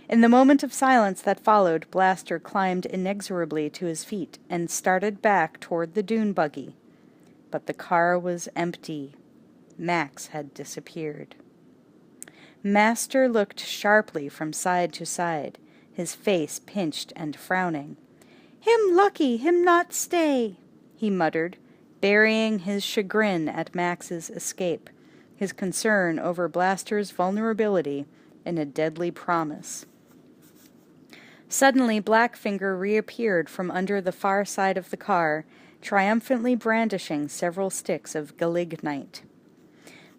[SPEAKER 1] In the moment of silence that followed, Blaster climbed inexorably to his feet and started back toward the dune buggy. But the car was empty. Max had disappeared. Master looked sharply from side to side, his face pinched and frowning. "Him lucky, him not stay," he muttered, burying his chagrin at Max's escape, his concern over Blaster's vulnerability in a deadly promise. Suddenly Blackfinger reappeared from under the far side of the car, triumphantly brandishing several sticks of galignite.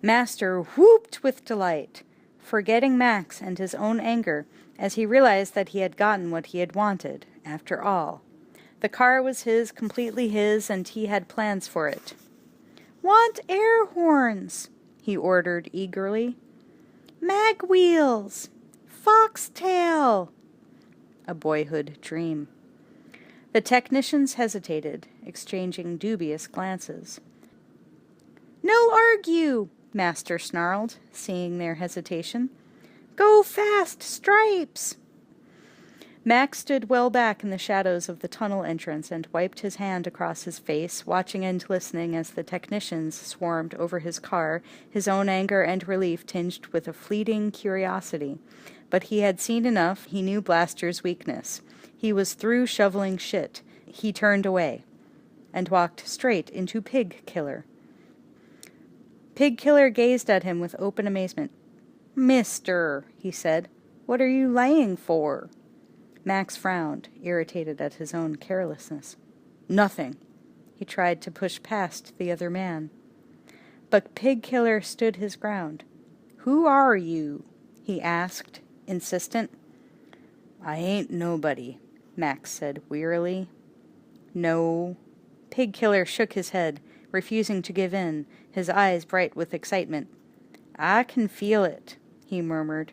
[SPEAKER 1] Master whooped with delight, forgetting Max and his own anger as he realized that he had gotten what he had wanted, after all. The car was his, completely his, and he had plans for it. "Want air horns," he ordered eagerly. "Mag wheels! Foxtail!" A boyhood dream. The technicians hesitated, exchanging dubious glances. "No argue," Master snarled, seeing their hesitation. "Go fast, Stripes!" Max stood well back in the shadows of the tunnel entrance and wiped his hand across his face, watching and listening as the technicians swarmed over his car, his own anger and relief tinged with a fleeting curiosity. But he had seen enough. He knew Blaster's weakness. He was through shoveling shit. He turned away and walked straight into Pig Killer. Pig Killer gazed at him with open amazement. "Mister," he said, "what are you laying for?" Max frowned, irritated at his own carelessness. "Nothing." He tried to push past the other man. But Pig Killer stood his ground. "Who are you?" he asked, insistent. "I ain't nobody," Max said wearily. "No." Pig Killer shook his head, refusing to give in, his eyes bright with excitement. "I can feel it," he murmured.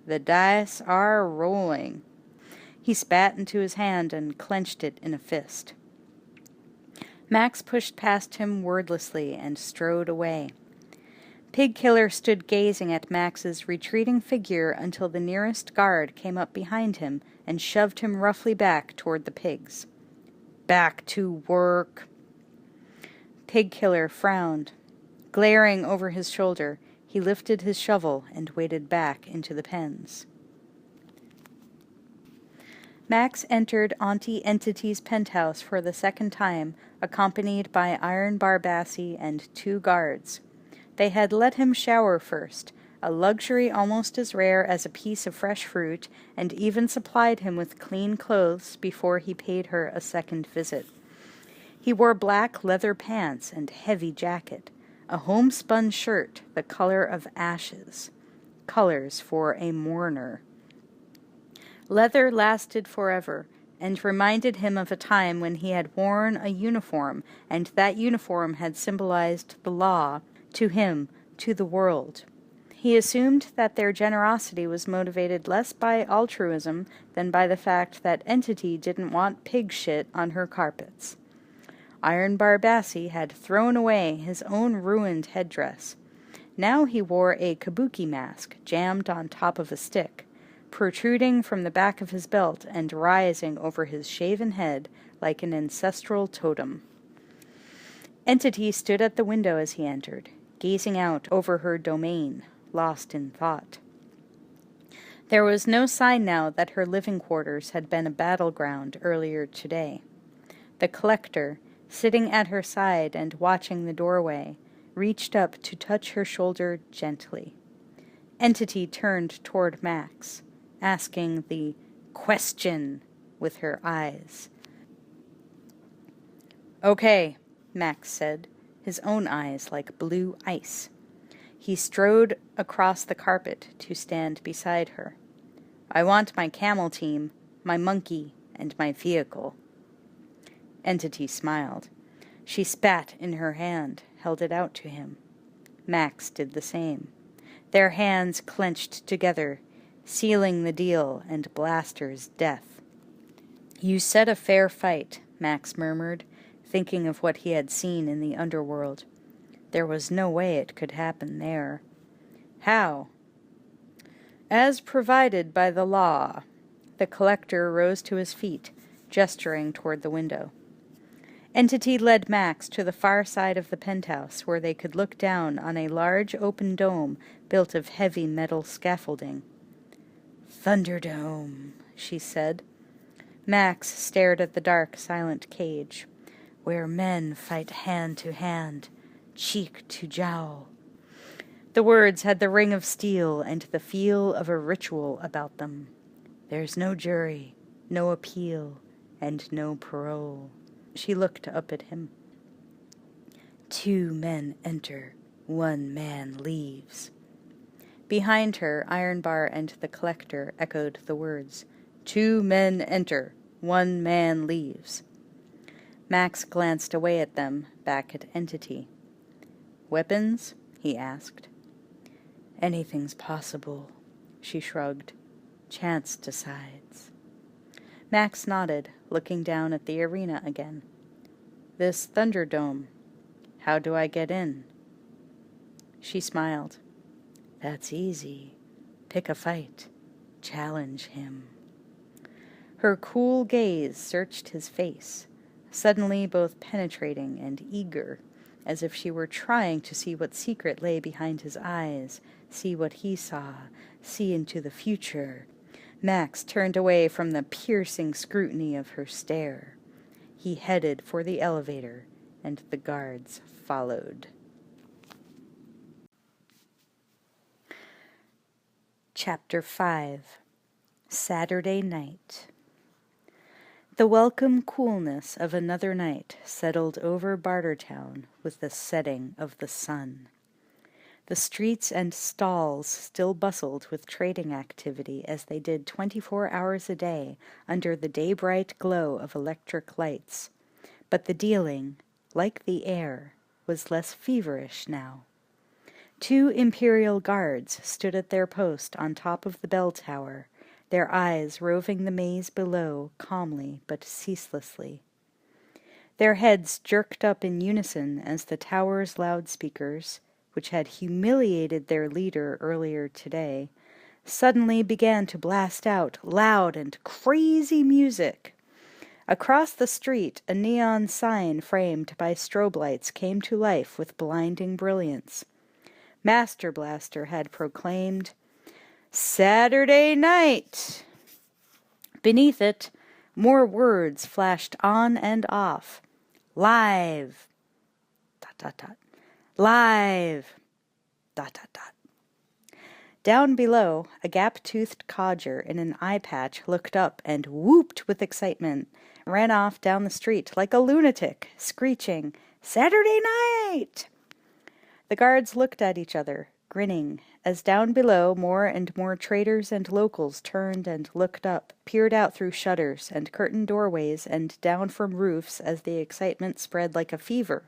[SPEAKER 1] "The dice are rolling." He spat into his hand and clenched it in a fist. Max pushed past him wordlessly and strode away. Pig Killer stood gazing at Max's retreating figure until the nearest guard came up behind him and shoved him roughly back toward the pigs. Back to work. Pigkiller frowned. Glaring over his shoulder, he lifted his shovel and waded back into the pens. Max entered Auntie Entity's penthouse for the second time, accompanied by Iron Barbassi and 2 guards. They had let him shower first, a luxury almost as rare as a piece of fresh fruit, and even supplied him with clean clothes before he paid her a second visit. He wore black leather pants and heavy jacket, a homespun shirt the color of ashes, colors for a mourner. Leather lasted forever, and reminded him of a time when he had worn a uniform, and that uniform had symbolized the law, to him, to the world. He assumed that their generosity was motivated less by altruism than by the fact that Entity didn't want pig shit on her carpets. Iron Barbassi had thrown away his own ruined headdress. Now he wore a kabuki mask jammed on top of a stick, protruding from the back of his belt and rising over his shaven head like an ancestral totem. Entity stood at the window as he entered, gazing out over her domain, lost in thought. There was no sign now that her living quarters had been a battleground earlier today. The collector, sitting at her side and watching the doorway, reached up to touch her shoulder gently. Entity turned toward Max, asking the question with her eyes. "Okay," Max said, his own eyes like blue ice. He strode across the carpet to stand beside her. "I want my camel team, my monkey, and my vehicle." Entity smiled. She spat in her hand, held it out to him. Max did the same. Their hands clenched together, sealing the deal and Blaster's death. "You said a fair fight," Max murmured, thinking of what he had seen in the underworld. There was no way it could happen there. "How?" "As provided by the law." The collector rose to his feet, gesturing toward the window. Entity led Max to the far side of the penthouse, where they could look down on a large open dome built of heavy metal scaffolding. "Thunderdome," she said. Max stared at the dark, silent cage, where men fight hand to hand, cheek to jowl. The words had the ring of steel and the feel of a ritual about them. There's no jury, no appeal, and no parole. She looked up at him. 2 men enter, 1 man leaves. Behind her, Iron Bar and the collector echoed the words. 2 men enter, 1 man leaves. Max glanced away at them, back at Entity. "Weapons?" he asked. "Anything's possible," she shrugged. "Chance decides." Max nodded, looking down at the arena again. "This Thunderdome. How do I get in?" She smiled. "That's easy. Pick a fight. Challenge him." Her cool gaze searched his face, suddenly both penetrating and eager, as if she were trying to see what secret lay behind his eyes, see what he saw, see into the future. Max turned away from the piercing scrutiny of her stare. He headed for the elevator, and the guards followed. Chapter 5. Saturday Night. The welcome coolness of another night settled over Bartertown with the setting of the sun. The streets and stalls still bustled with trading activity as they did 24 hours a day under the day-bright glow of electric lights. But the dealing, like the air, was less feverish now. 2 Imperial guards stood at their post on top of the bell tower, their eyes roving the maze below calmly but ceaselessly. Their heads jerked up in unison as the tower's loudspeakers, which had humiliated their leader earlier today, suddenly began to blast out loud and crazy music. Across the street, a neon sign framed by strobe lights came to life with blinding brilliance. Master Blaster had proclaimed, "Saturday night!" Beneath it, more words flashed on and off. "Live! Dot, dot, dot. Live! Dot, dot, dot." Down below, a gap-toothed codger in an eye patch looked up and whooped with excitement, ran off down the street like a lunatic, screeching, "Saturday night!" The guards looked at each other, grinning, as down below more and more traders and locals turned and looked up, peered out through shutters and curtained doorways and down from roofs as the excitement spread like a fever.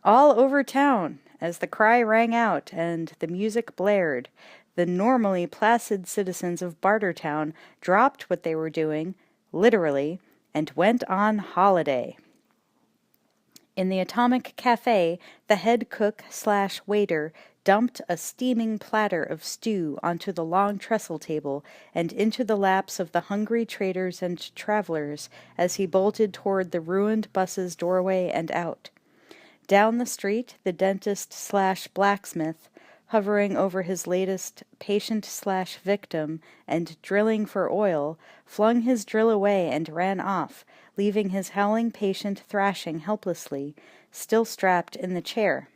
[SPEAKER 1] All over town, as the cry rang out and the music blared, the normally placid citizens of Bartertown dropped what they were doing, literally, and went on holiday. In the Atomic Cafe, the head cook/waiter dumped a steaming platter of stew onto the long trestle table and into the laps of the hungry traders and travelers as he bolted toward the ruined bus's doorway and out. Down the street, the dentist/blacksmith, hovering over his latest patient/victim and drilling for oil, flung his drill away and ran off, leaving his howling patient thrashing helplessly, still strapped in the chair.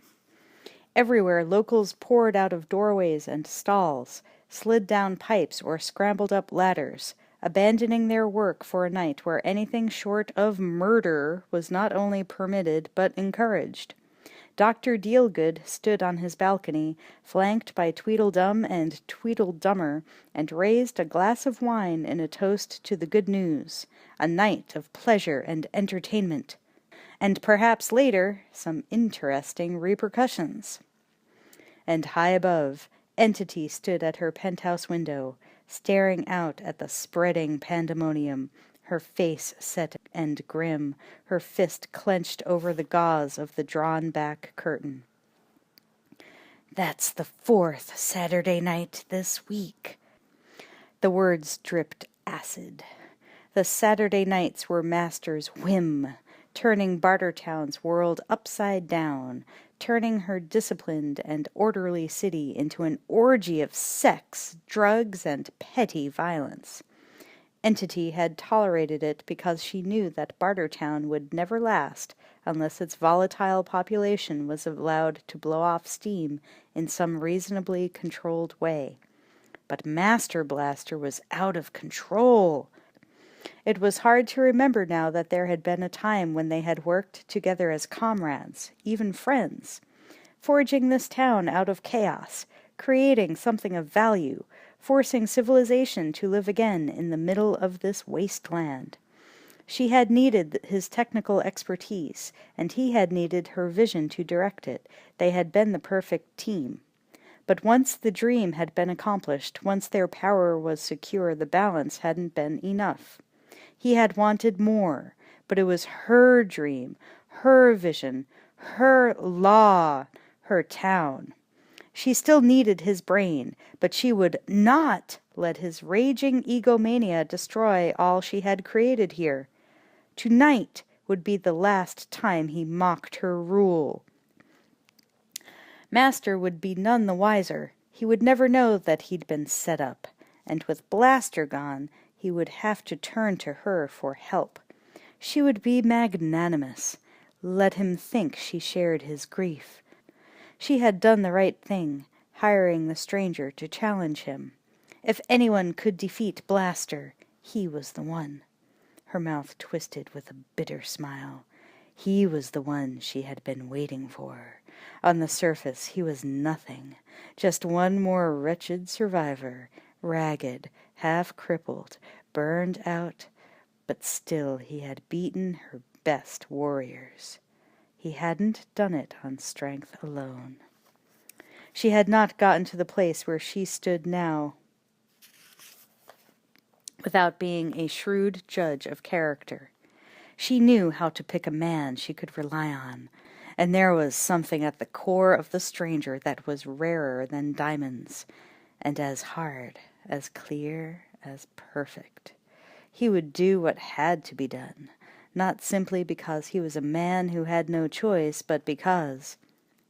[SPEAKER 1] Everywhere locals poured out of doorways and stalls, slid down pipes or scrambled up ladders, abandoning their work for a night where anything short of murder was not only permitted but encouraged. Dr. Dealgood stood on his balcony, flanked by Tweedledum and Tweedledummer, and raised a glass of wine in a toast to the good news, a night of pleasure and entertainment, and perhaps later some interesting repercussions. And high above, Entity stood at her penthouse window, staring out at the spreading pandemonium, her face set and grim, her fist clenched over the gauze of the drawn-back curtain. "That's the 4th Saturday night this week." The words dripped acid. The Saturday nights were Master's whim, turning Bartertown's world upside down, turning her disciplined and orderly city into an orgy of sex, drugs, and petty violence. Entity had tolerated it because she knew that Bartertown would never last unless its volatile population was allowed to blow off steam in some reasonably controlled way. But Master Blaster was out of control. It was hard to remember now that there had been a time when they had worked together as comrades, even friends, forging this town out of chaos, creating something of value, forcing civilization to live again in the middle of this wasteland. She had needed his technical expertise, and he had needed her vision to direct it. They had been the perfect team. But once the dream had been accomplished, once their power was secure, the balance hadn't been enough. He had wanted more, but it was her dream, her vision, her law, her town. She still needed his brain, but she would not let his raging egomania destroy all she had created here. Tonight would be the last time he mocked her rule. Master would be none the wiser. He would never know that he'd been set up, and with Blaster gone, he would have to turn to her for help. She would be magnanimous, let him think she shared his grief. She had done the right thing, hiring the stranger to challenge him. If anyone could defeat Blaster, he was the one. Her mouth twisted with a bitter smile. He was the one she had been waiting for. On the surface, he was nothing, just one more wretched survivor, ragged, half-crippled, burned out, but still he had beaten her best warriors. He hadn't done it on strength alone. She had not gotten to the place where she stood now without being a shrewd judge of character. She knew how to pick a man she could rely on, and there was something at the core of the stranger that was rarer than diamonds, and as hard, as clear, as perfect. He would do what had to be done, not simply because he was a man who had no choice, but because,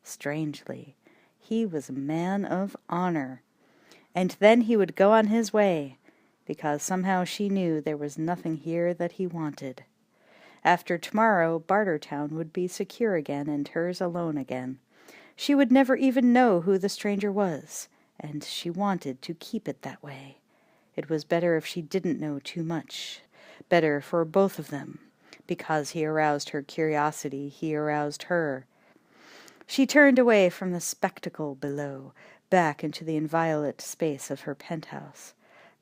[SPEAKER 1] strangely, he was a man of honor. And then he would go on his way, because somehow she knew there was nothing here that he wanted. After tomorrow, Bartertown would be secure again and hers alone again. She would never even know who the stranger was, and she wanted to keep it that way. It was better if she didn't know too much. Better for both of them. Because he aroused her curiosity, he aroused her. She turned away from the spectacle below, back into the inviolate space of her penthouse.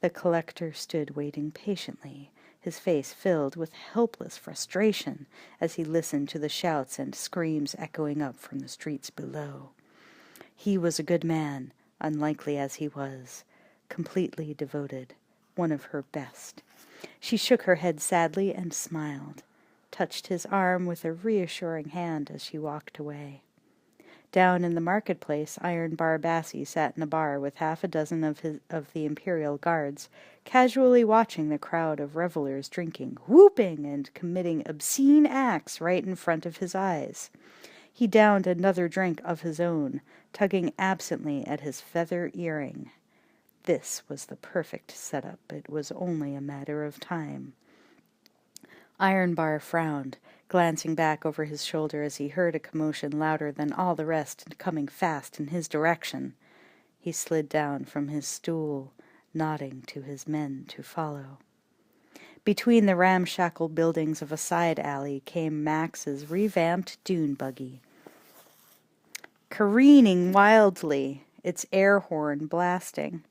[SPEAKER 1] The collector stood waiting patiently, his face filled with helpless frustration as he listened to the shouts and screams echoing up from the streets below. He was a good man, unlikely as he was, completely devoted, one of her best. She shook her head sadly and smiled, touched his arm with a reassuring hand as she walked away. Down in the marketplace, Iron Bar Bassie sat in a bar with half a dozen of the Imperial Guards, casually watching the crowd of revelers drinking, whooping, and committing obscene acts right in front of his eyes. He downed another drink of his own, tugging absently at his feather earring. This was the perfect setup. It was only a matter of time. Iron Bar frowned, glancing back over his shoulder as he heard a commotion louder than all the rest and coming fast in his direction. He slid down from his stool, nodding to his men to follow. Between the ramshackle buildings of a side alley came Max's revamped dune buggy, careening wildly, its air horn blasting.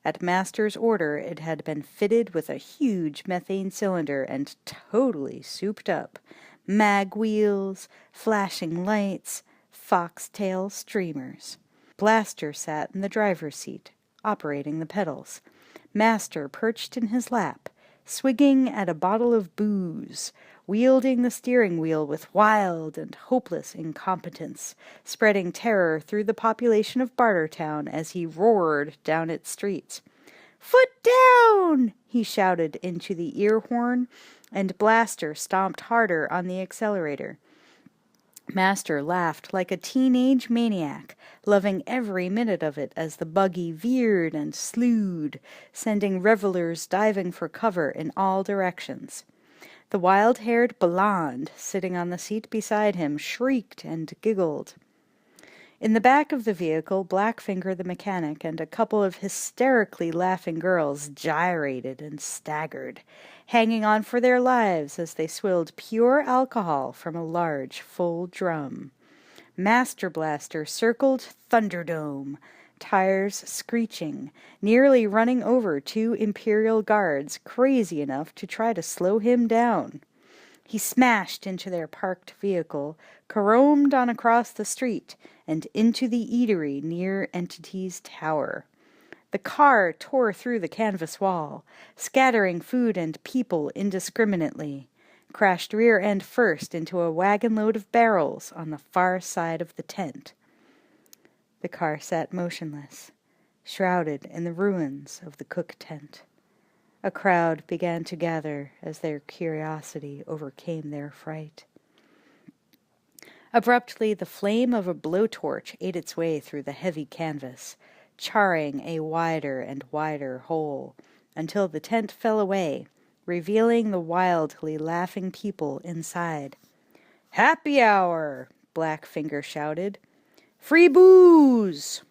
[SPEAKER 1] At Master's order, it had been fitted with a huge methane cylinder and totally souped up. Mag wheels, flashing lights, foxtail streamers. Blaster sat in the driver's seat, operating the pedals. Master perched in his lap, swigging at a bottle of booze, wielding the steering wheel with wild and hopeless incompetence, spreading terror through the population of Bartertown as he roared down its streets. "Foot down!" he shouted into the ear horn, and Blaster stomped harder on the accelerator. Master laughed like a teenage maniac, loving every minute of it as the buggy veered and slewed, sending revelers diving for cover in all directions. The wild-haired blonde sitting on the seat beside him shrieked and giggled. In the back of the vehicle, Blackfinger the mechanic and a couple of hysterically laughing girls gyrated and staggered, hanging on for their lives as they swilled pure alcohol from a large, full drum. Master Blaster circled Thunderdome, tires screeching, nearly running over 2 Imperial Guards crazy enough to try to slow him down. He smashed into their parked vehicle, caromed on across the street, and into the eatery near Entity's tower. The car tore through the canvas wall, scattering food and people indiscriminately, crashed rear end first into a wagon load of barrels on the far side of the tent. The car sat motionless, shrouded in the ruins of the cook tent. A crowd began to gather as their curiosity overcame their fright. Abruptly, the flame of a blowtorch ate its way through the heavy canvas, charring a wider and wider hole, until the tent fell away, revealing the wildly laughing people inside. "Happy hour!" Blackfinger shouted. "Free booze!"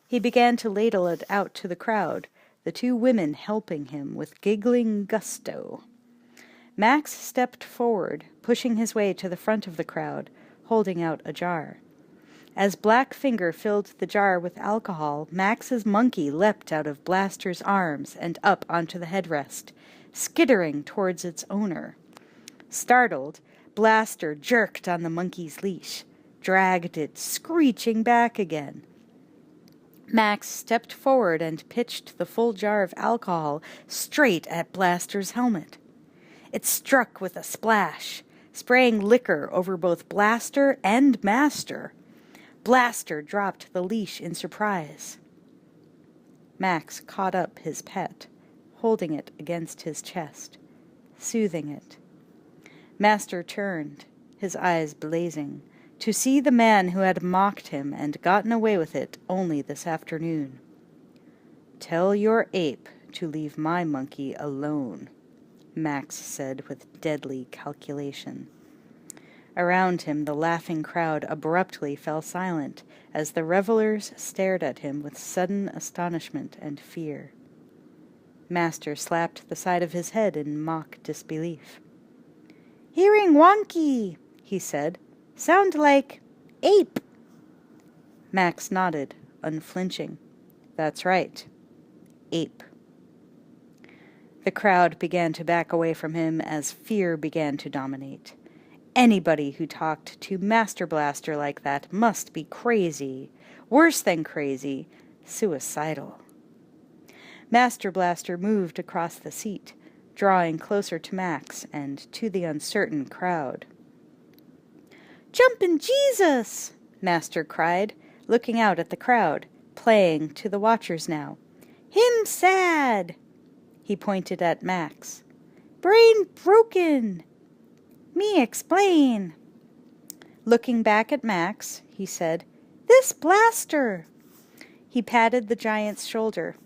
[SPEAKER 1] He began to ladle it out to the crowd, the 2 women helping him with giggling gusto. Max stepped forward, pushing his way to the front of the crowd, holding out a jar. As Blackfinger filled the jar with alcohol, Max's monkey leapt out of Blaster's arms and up onto the headrest, skittering towards its owner. Startled, Blaster jerked on the monkey's leash, dragged it screeching back again. Max stepped forward and pitched the full jar of alcohol straight at Blaster's helmet. It struck with a splash, spraying liquor over both Blaster and Master. Blaster dropped the leash in surprise. Max caught up his pet, holding it against his chest, soothing it. Master turned, his eyes blazing, to see the man who had mocked him and gotten away with it only this afternoon. "Tell your ape to leave my monkey alone," Max said with deadly calculation. Around him the laughing crowd abruptly fell silent as the revelers stared at him with sudden astonishment and fear. Master slapped the side of his head in mock disbelief. "Hearing wonky," he said. "Sound like ape." Max nodded, unflinching. "That's right. Ape." The crowd began to back away from him as fear began to dominate. Anybody who talked to Master Blaster like that must be crazy. Worse than crazy, suicidal. Master Blaster moved across the seat, drawing closer to Max and to the uncertain crowd. "Jumpin' Jesus!" Master cried, looking out at the crowd, playing to the watchers now. "Him sad!" He pointed at Max. "Brain broken! Me explain." Looking back at Max, he said, "This Blaster!" He patted the giant's shoulder.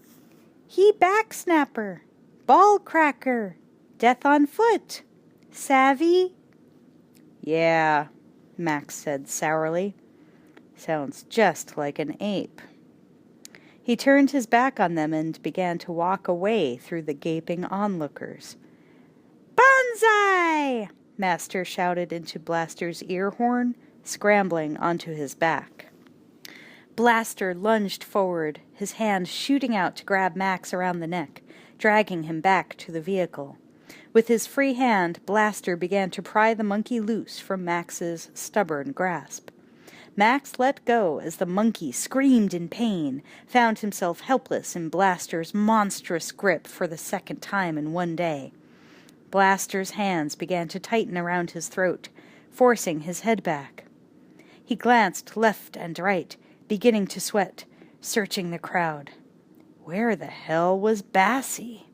[SPEAKER 1] "He backsnapper, ball cracker, death on foot. Savvy?" "Yeah," Max said sourly. "Sounds just like an ape." He turned his back on them and began to walk away through the gaping onlookers. "Banzai!" Master shouted into Blaster's ear horn, scrambling onto his back. Blaster lunged forward, his hand shooting out to grab Max around the neck, dragging him back to the vehicle. With his free hand, Blaster began to pry the monkey loose from Max's stubborn grasp. Max let go as the monkey screamed in pain, found himself helpless in Blaster's monstrous grip for the second time in one day. Blaster's hands began to tighten around his throat, forcing his head back. He glanced left and right, beginning to sweat, searching the crowd. Where the hell was Bassie?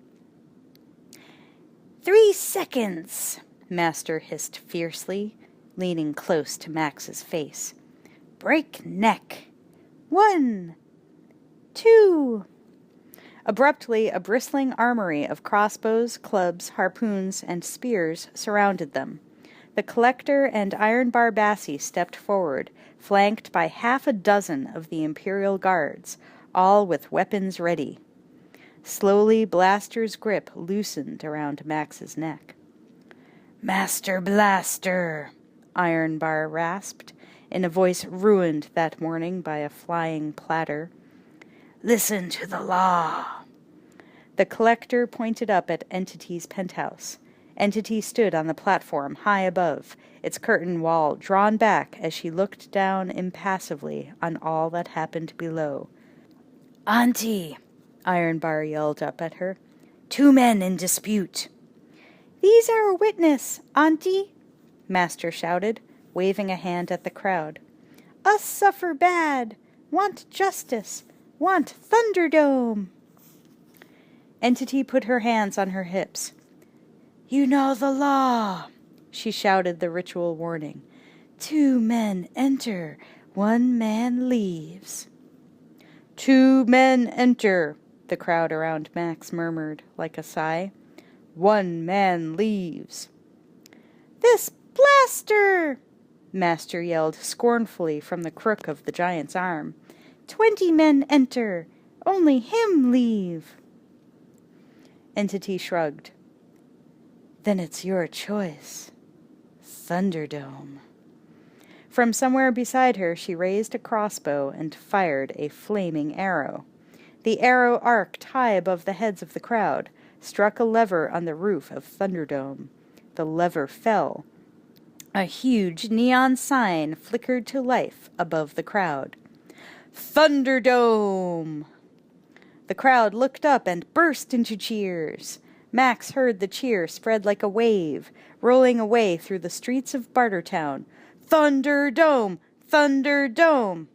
[SPEAKER 1] 3 seconds, Master hissed fiercely, leaning close to Max's face. Break neck. 1, 2. Abruptly, a bristling armory of crossbows, clubs, harpoons, and spears surrounded them. The collector and Iron Bar Bassie stepped forward, flanked by 6 of the Imperial Guards, all with weapons ready. Slowly, Blaster's grip loosened around Max's neck. "Master Blaster," Iron Bar rasped, in a voice ruined that morning by a flying platter. "Listen to the law." The collector pointed up at Entity's penthouse. Entity stood on the platform high above, its curtain wall drawn back as she looked down impassively on all that happened below. "Auntie," Iron Bar yelled up at her, "2 men in dispute." "These are a witness, Auntie," Master shouted, waving a hand at the crowd. "Us suffer bad. Want justice. Want Thunderdome." Entity put her hands on her hips. "You know the law," she shouted the ritual warning. 2 men enter, 1 man leaves. 2 men enter, the crowd around Max murmured like a sigh. 1 man leaves. "This Blaster!" Master yelled scornfully from the crook of the giant's arm. 20 men enter, only him leave. Entity shrugged. "Then it's your choice. Thunderdome." From somewhere beside her, she raised a crossbow and fired a flaming arrow. The arrow arced high above the heads of the crowd, struck a lever on the roof of Thunderdome. The lever fell. A huge neon sign flickered to life above the crowd. "Thunderdome!" The crowd looked up and burst into cheers. Max heard the cheer spread like a wave, rolling away through the streets of Bartertown. "Thunderdome! Thunderdome!"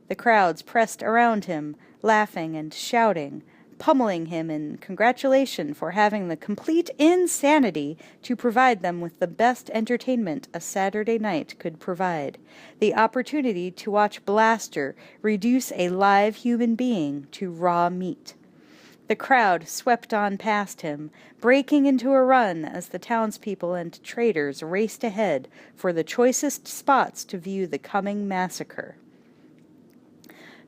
[SPEAKER 1] The crowds pressed around him, laughing and shouting. pummeling him in congratulation for having the complete insanity to provide them with the best entertainment a Saturday night could provide, the opportunity to watch Blaster reduce a live human being to raw meat. The crowd swept on past him, breaking into a run as the townspeople and traders raced ahead for the choicest spots to view the coming massacre.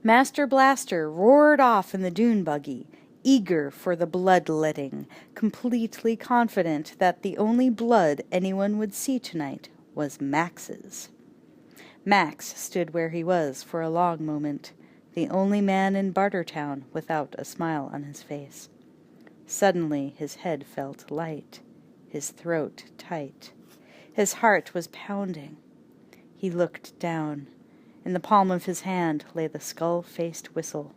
[SPEAKER 1] Master Blaster roared off in the dune buggy, eager for the bloodletting, completely confident that the only blood anyone would see tonight was Max's. Max stood where he was for a long moment, the only man in Bartertown without a smile on his face. Suddenly his head felt light, his throat tight. His heart was pounding. He looked down. In the palm of his hand lay the skull-faced whistle.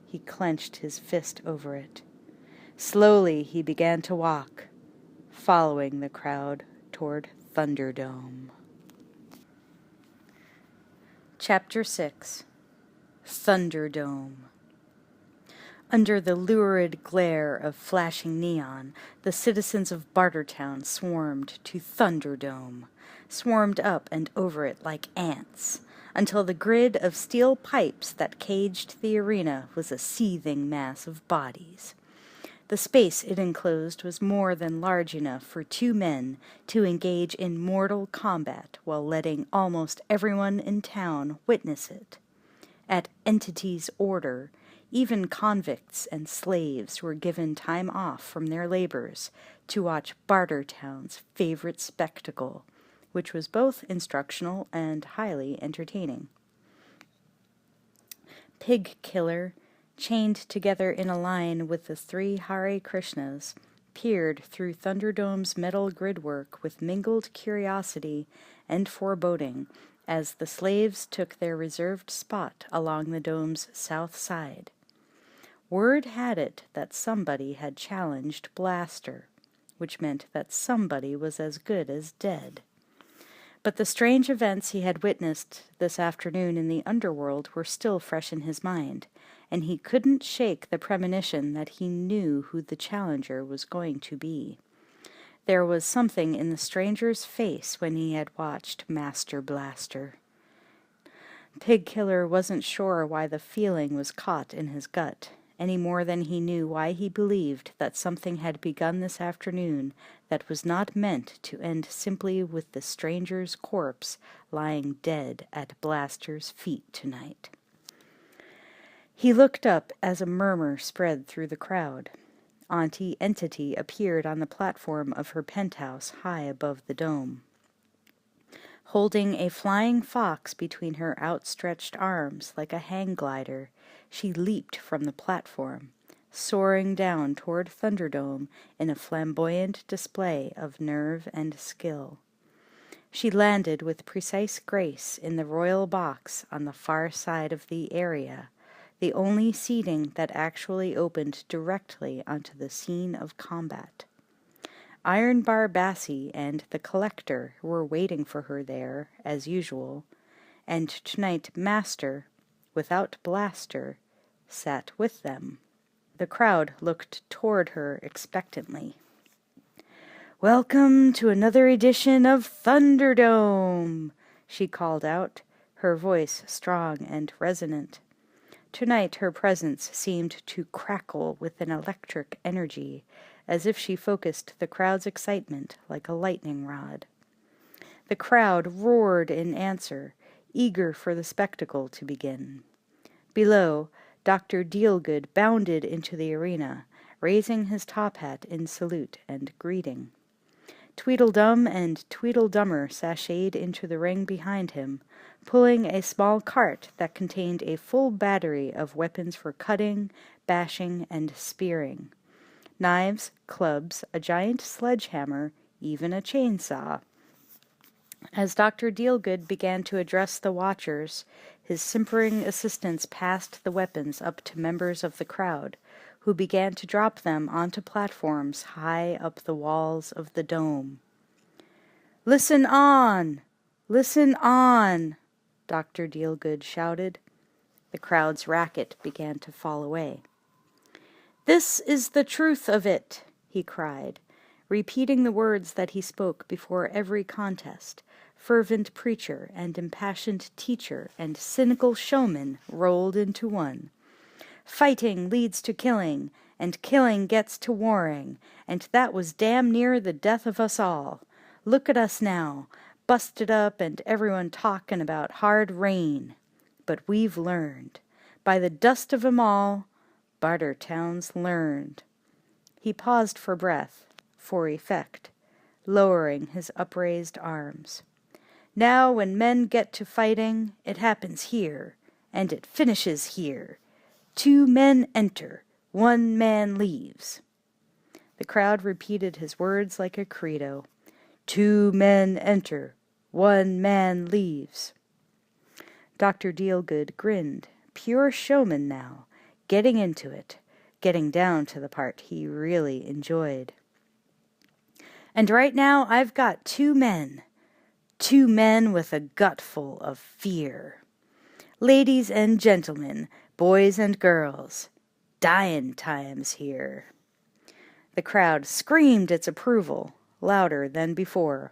[SPEAKER 1] He clenched his fist over it. Slowly he began to walk, following the crowd toward Thunderdome. Chapter 6. Thunderdome. Under the lurid glare of flashing neon, the citizens of Bartertown swarmed to Thunderdome, swarmed up and over it like ants, until the grid of steel pipes that caged the arena was a seething mass of bodies. The space it enclosed was more than large enough for two men to engage in mortal combat while letting almost everyone in town witness it. At Entity's order, even convicts and slaves were given time off from their labors to watch Bartertown's favorite spectacle, which was both instructional and highly entertaining. Pig Killer, chained together in a line with the three Hare Krishnas, peered through Thunderdome's metal gridwork with mingled curiosity and foreboding as the slaves took their reserved spot along the dome's south side. Word had it that somebody had challenged Blaster, which meant that somebody was as good as dead. But the strange events he had witnessed this afternoon in the underworld were still fresh in his mind, and he couldn't shake the premonition that he knew who the challenger was going to be. There was something in the stranger's face when he had watched Master Blaster. Pig Killer wasn't sure why the feeling was caught in his gut, any more than he knew why he believed that something had begun this afternoon that was not meant to end simply with the stranger's corpse lying dead at Blaster's feet tonight. He looked up as a murmur spread through the crowd. Auntie Entity appeared on the platform of her penthouse high above the dome. Holding a flying fox between her outstretched arms like a hang glider, she leaped from the platform, soaring down toward Thunderdome in a flamboyant display of nerve and skill. She landed with precise grace in the royal box on the far side of the area, the only seating that actually opened directly onto the scene of combat. Ironbar Bassie and the Collector were waiting for her there, as usual, and tonight Master, without Blaster, sat with them. The crowd looked toward her expectantly. "Welcome to another edition of Thunderdome," she called out, her voice strong and resonant. Tonight her presence seemed to crackle with an electric energy, as if she focused the crowd's excitement like a lightning rod. The crowd roared in answer, eager for the spectacle to begin. Below, Dr. Dealgood bounded into the arena, raising his top hat in salute and greeting. Tweedledum and Tweedledummer sashayed into the ring behind him, pulling a small cart that contained a full battery of weapons for cutting, bashing, and spearing. Knives, clubs, a giant sledgehammer, even a chainsaw. As Dr. Dealgood began to address the watchers, his simpering assistants passed the weapons up to members of the crowd, who began to drop them onto platforms high up the walls of the dome. "Listen on! Listen on!" Dr. Dealgood shouted. The crowd's racket began to fall away. "This is the truth of it," he cried, repeating the words that he spoke before every contest. Fervent preacher and impassioned teacher and cynical showman rolled into one. "Fighting leads to killing, and killing gets to warring, and that was damn near the death of us all. Look at us now, busted up and everyone talking about hard rain. But we've learned. By the dust of 'em all, Bartertown's learned." He paused for breath, for effect, lowering his upraised arms. "Now when men get to fighting, it happens here, and it finishes here. 2 men enter, 1 man leaves." The crowd repeated his words like a credo. 2 men enter, 1 man leaves. Dr. Dealgood grinned, pure showman now, getting into it, getting down to the part he really enjoyed. "And right now I've got 2 men. 2 men with a gutful of fear. Ladies and gentlemen, boys and girls, dyin' time's here." The crowd screamed its approval, louder than before.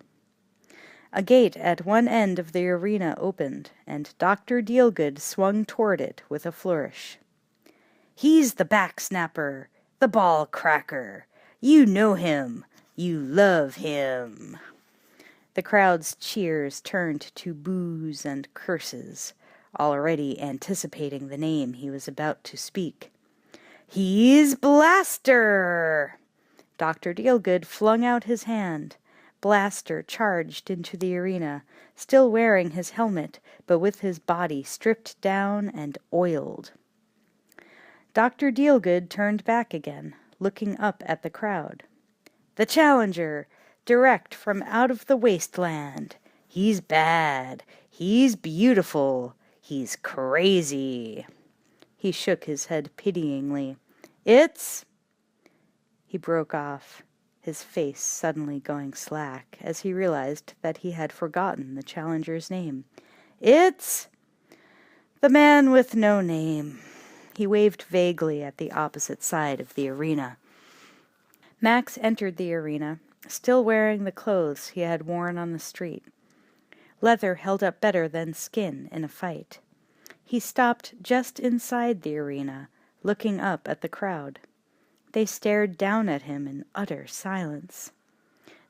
[SPEAKER 1] A gate at one end of the arena opened, and Dr. Dealgood swung toward it with a flourish. "He's the backsnapper, the ball cracker. You know him. You love him." The crowd's cheers turned to boos and curses, already anticipating the name he was about to speak. "He's Blaster!" Dr. Dealgood flung out his hand. Blaster charged into the arena, still wearing his helmet, but with his body stripped down and oiled. Dr. Dealgood turned back again, looking up at the crowd. "The challenger, direct from out of the wasteland. He's bad. He's beautiful. He's crazy." He shook his head pityingly. "It's—" He broke off, his face suddenly going slack as he realized that he had forgotten the challenger's name. "It's the man with no name." He waved vaguely at the opposite side of the arena. Max entered the arena, still wearing the clothes he had worn on the street. Leather held up better than skin in a fight. He stopped just inside the arena, looking up at the crowd. They stared down at him in utter silence.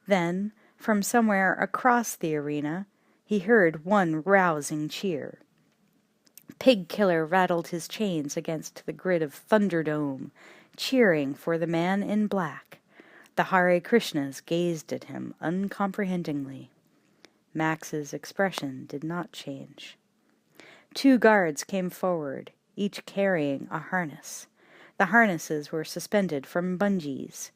[SPEAKER 1] Then, from somewhere across the arena, he heard one rousing cheer. Pig-Killer rattled his chains against the grid of Thunderdome, cheering for the man in black. The Hare Krishnas gazed at him uncomprehendingly. Max's expression did not change. 2 guards came forward, each carrying a harness. The harnesses were suspended from bungees.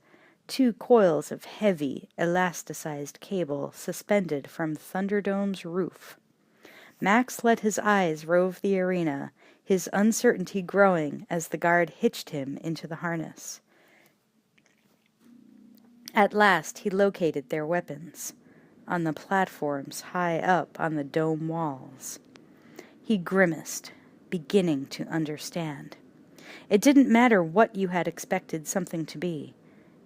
[SPEAKER 1] 2 coils of heavy, elasticized cable suspended from Thunderdome's roof. Max let his eyes rove the arena, his uncertainty growing as the guard hitched him into the harness. At last he located their weapons, on the platforms high up on the dome walls. He grimaced, beginning to understand. It didn't matter what you had expected something to be,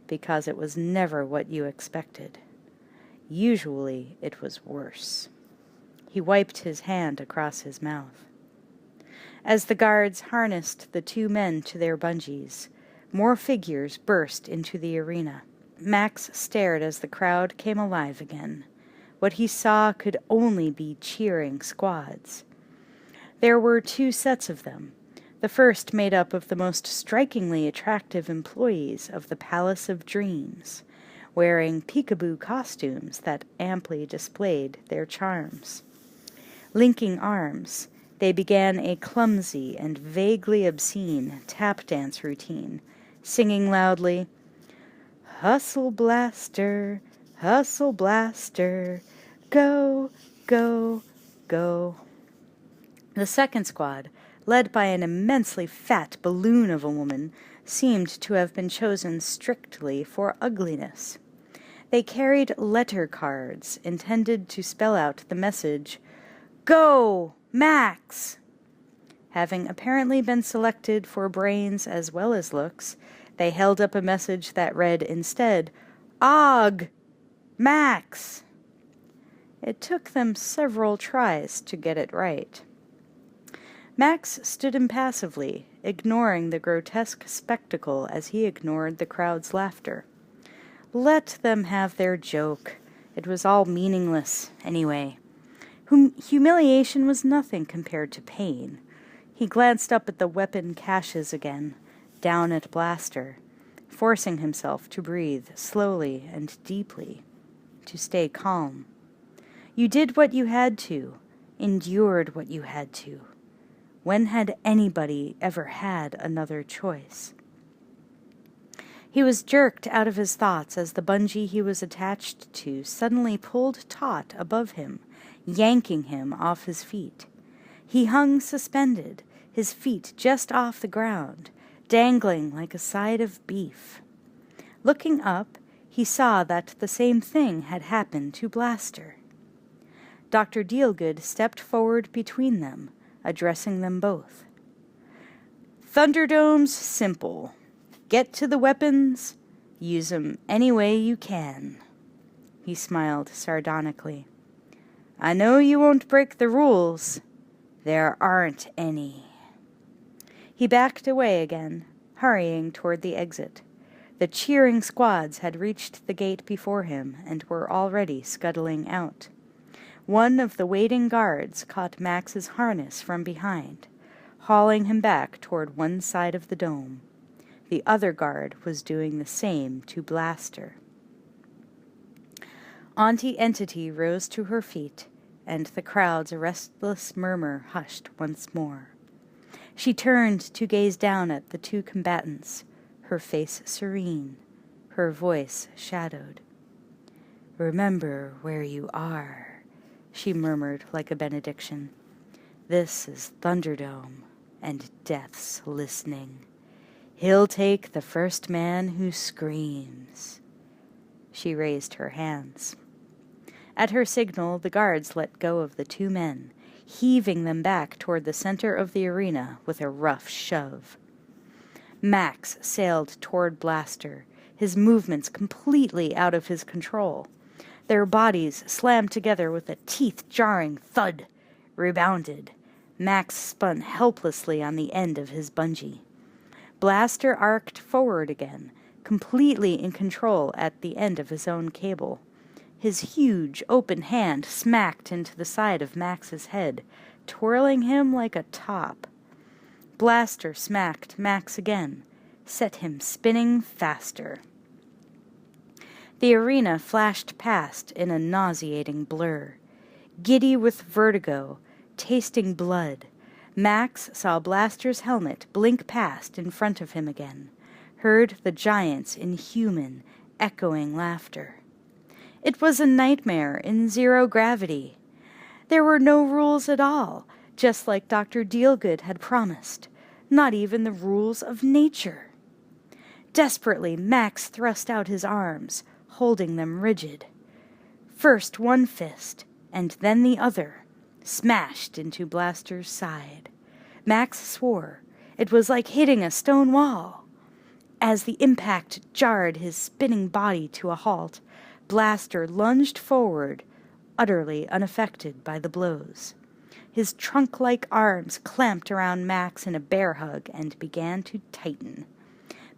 [SPEAKER 1] because it was never what you expected. Usually it was worse. He wiped his hand across his mouth. As the guards harnessed the 2 men to their bungees, more figures burst into the arena. Max stared as the crowd came alive again. What he saw could only be cheering squads. There were 2 sets of them. The first made up of the most strikingly attractive employees of the Palace of Dreams, wearing peekaboo costumes that amply displayed their charms. Linking arms, they began a clumsy and vaguely obscene tap dance routine, singing loudly, "Hustle Blaster, hustle Blaster, go, go, go." The second squad, led by an immensely fat balloon of a woman, seemed to have been chosen strictly for ugliness. They carried letter cards intended to spell out the message, "Go, Max!" Having apparently been selected for brains as well as looks, They held up a message that read instead, "Og! Max!" It took them several tries to get it right. Max stood impassively, ignoring the grotesque spectacle as he ignored the crowd's laughter. Let them have their joke. It was all meaningless, anyway. Humiliation was nothing compared to pain. He glanced up at the weapon caches again, down at Blaster, forcing himself to breathe slowly and deeply, to stay calm. You did what you had to, endured what you had to. When had anybody ever had another choice? He was jerked out of his thoughts as the bungee he was attached to suddenly pulled taut above him, yanking him off his feet. He hung suspended, his feet just off the ground, dangling like a side of beef. Looking up, he saw that the same thing had happened to Blaster. Dr. Dealgood stepped forward between them, addressing them both. "Thunderdome's simple. Get to the weapons, use 'em any way you can." He smiled sardonically. "I know you won't break the rules. There aren't any." He backed away again, hurrying toward the exit. The cheering squads had reached the gate before him and were already scuttling out. One of the waiting guards caught Max's harness from behind, hauling him back toward one side of the dome. The other guard was doing the same to Blaster. Auntie Entity rose to her feet, and the crowd's restless murmur hushed once more. She turned to gaze down at the two combatants, her face serene, her voice shadowed. "Remember where you are," she murmured like a benediction. "This is Thunderdome, and Death's listening. He'll take the first man who screams." She raised her hands. At her signal, the guards let go of the two men, heaving them back toward the center of the arena with a rough shove. Max sailed toward Blaster, his movements completely out of his control. Their bodies slammed together with a teeth-jarring thud, rebounded. Max spun helplessly on the end of his bungee. Blaster arced forward again, completely in control at the end of his own cable. His huge, open hand smacked into the side of Max's head, twirling him like a top. Blaster smacked Max again, set him spinning faster. The arena flashed past in a nauseating blur. Giddy with vertigo, tasting blood, Max saw Blaster's helmet blink past in front of him again, heard the giant's inhuman, echoing laughter. It was a nightmare in zero gravity. There were no rules at all, just like Dr. Dealgood had promised, not even the rules of nature. Desperately, Max thrust out his arms, holding them rigid. First one fist, and then the other, smashed into Blaster's side. Max swore. It was like hitting a stone wall. As the impact jarred his spinning body to a halt, Blaster lunged forward, utterly unaffected by the blows. His trunk-like arms clamped around Max in a bear hug and began to tighten.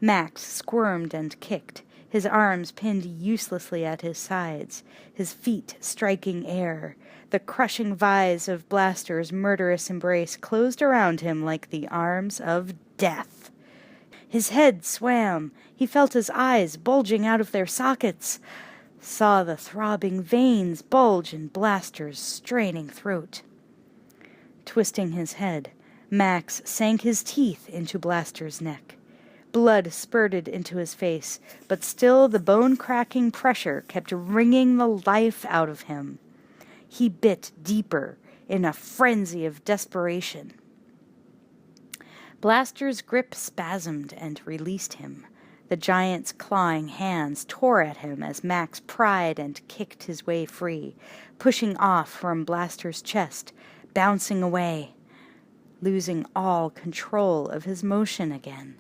[SPEAKER 1] Max squirmed and kicked, his arms pinned uselessly at his sides, his feet striking air. The crushing vise of Blaster's murderous embrace closed around him like the arms of death. His head swam. He felt his eyes bulging out of their sockets, saw the throbbing veins bulge in Blaster's straining throat. Twisting his head, Max sank his teeth into Blaster's neck. Blood spurted into his face, but still the bone-cracking pressure kept wringing the life out of him. He bit deeper in a frenzy of desperation. Blaster's grip spasmed and released him. The giant's clawing hands tore at him as Max pried and kicked his way free, pushing off from Blaster's chest, bouncing away, losing all control of his motion again.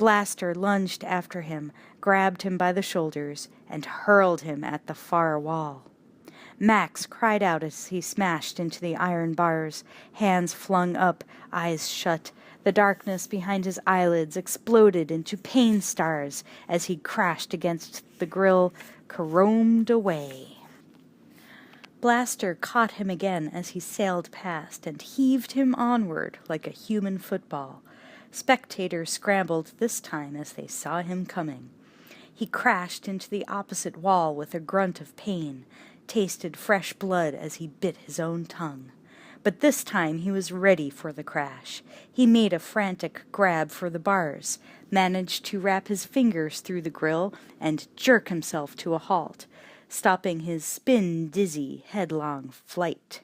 [SPEAKER 1] Blaster lunged after him, grabbed him by the shoulders, and hurled him at the far wall. Max cried out as he smashed into the iron bars, hands flung up, eyes shut. The darkness behind his eyelids exploded into pain stars as he crashed against the grill, caromed away. Blaster caught him again as he sailed past and heaved him onward like a human football. Spectators scrambled this time as they saw him coming. He crashed into the opposite wall with a grunt of pain, tasted fresh blood as he bit his own tongue. But this time he was ready for the crash. He made a frantic grab for the bars, managed to wrap his fingers through the grill and jerk himself to a halt, stopping his spin-dizzy, headlong flight.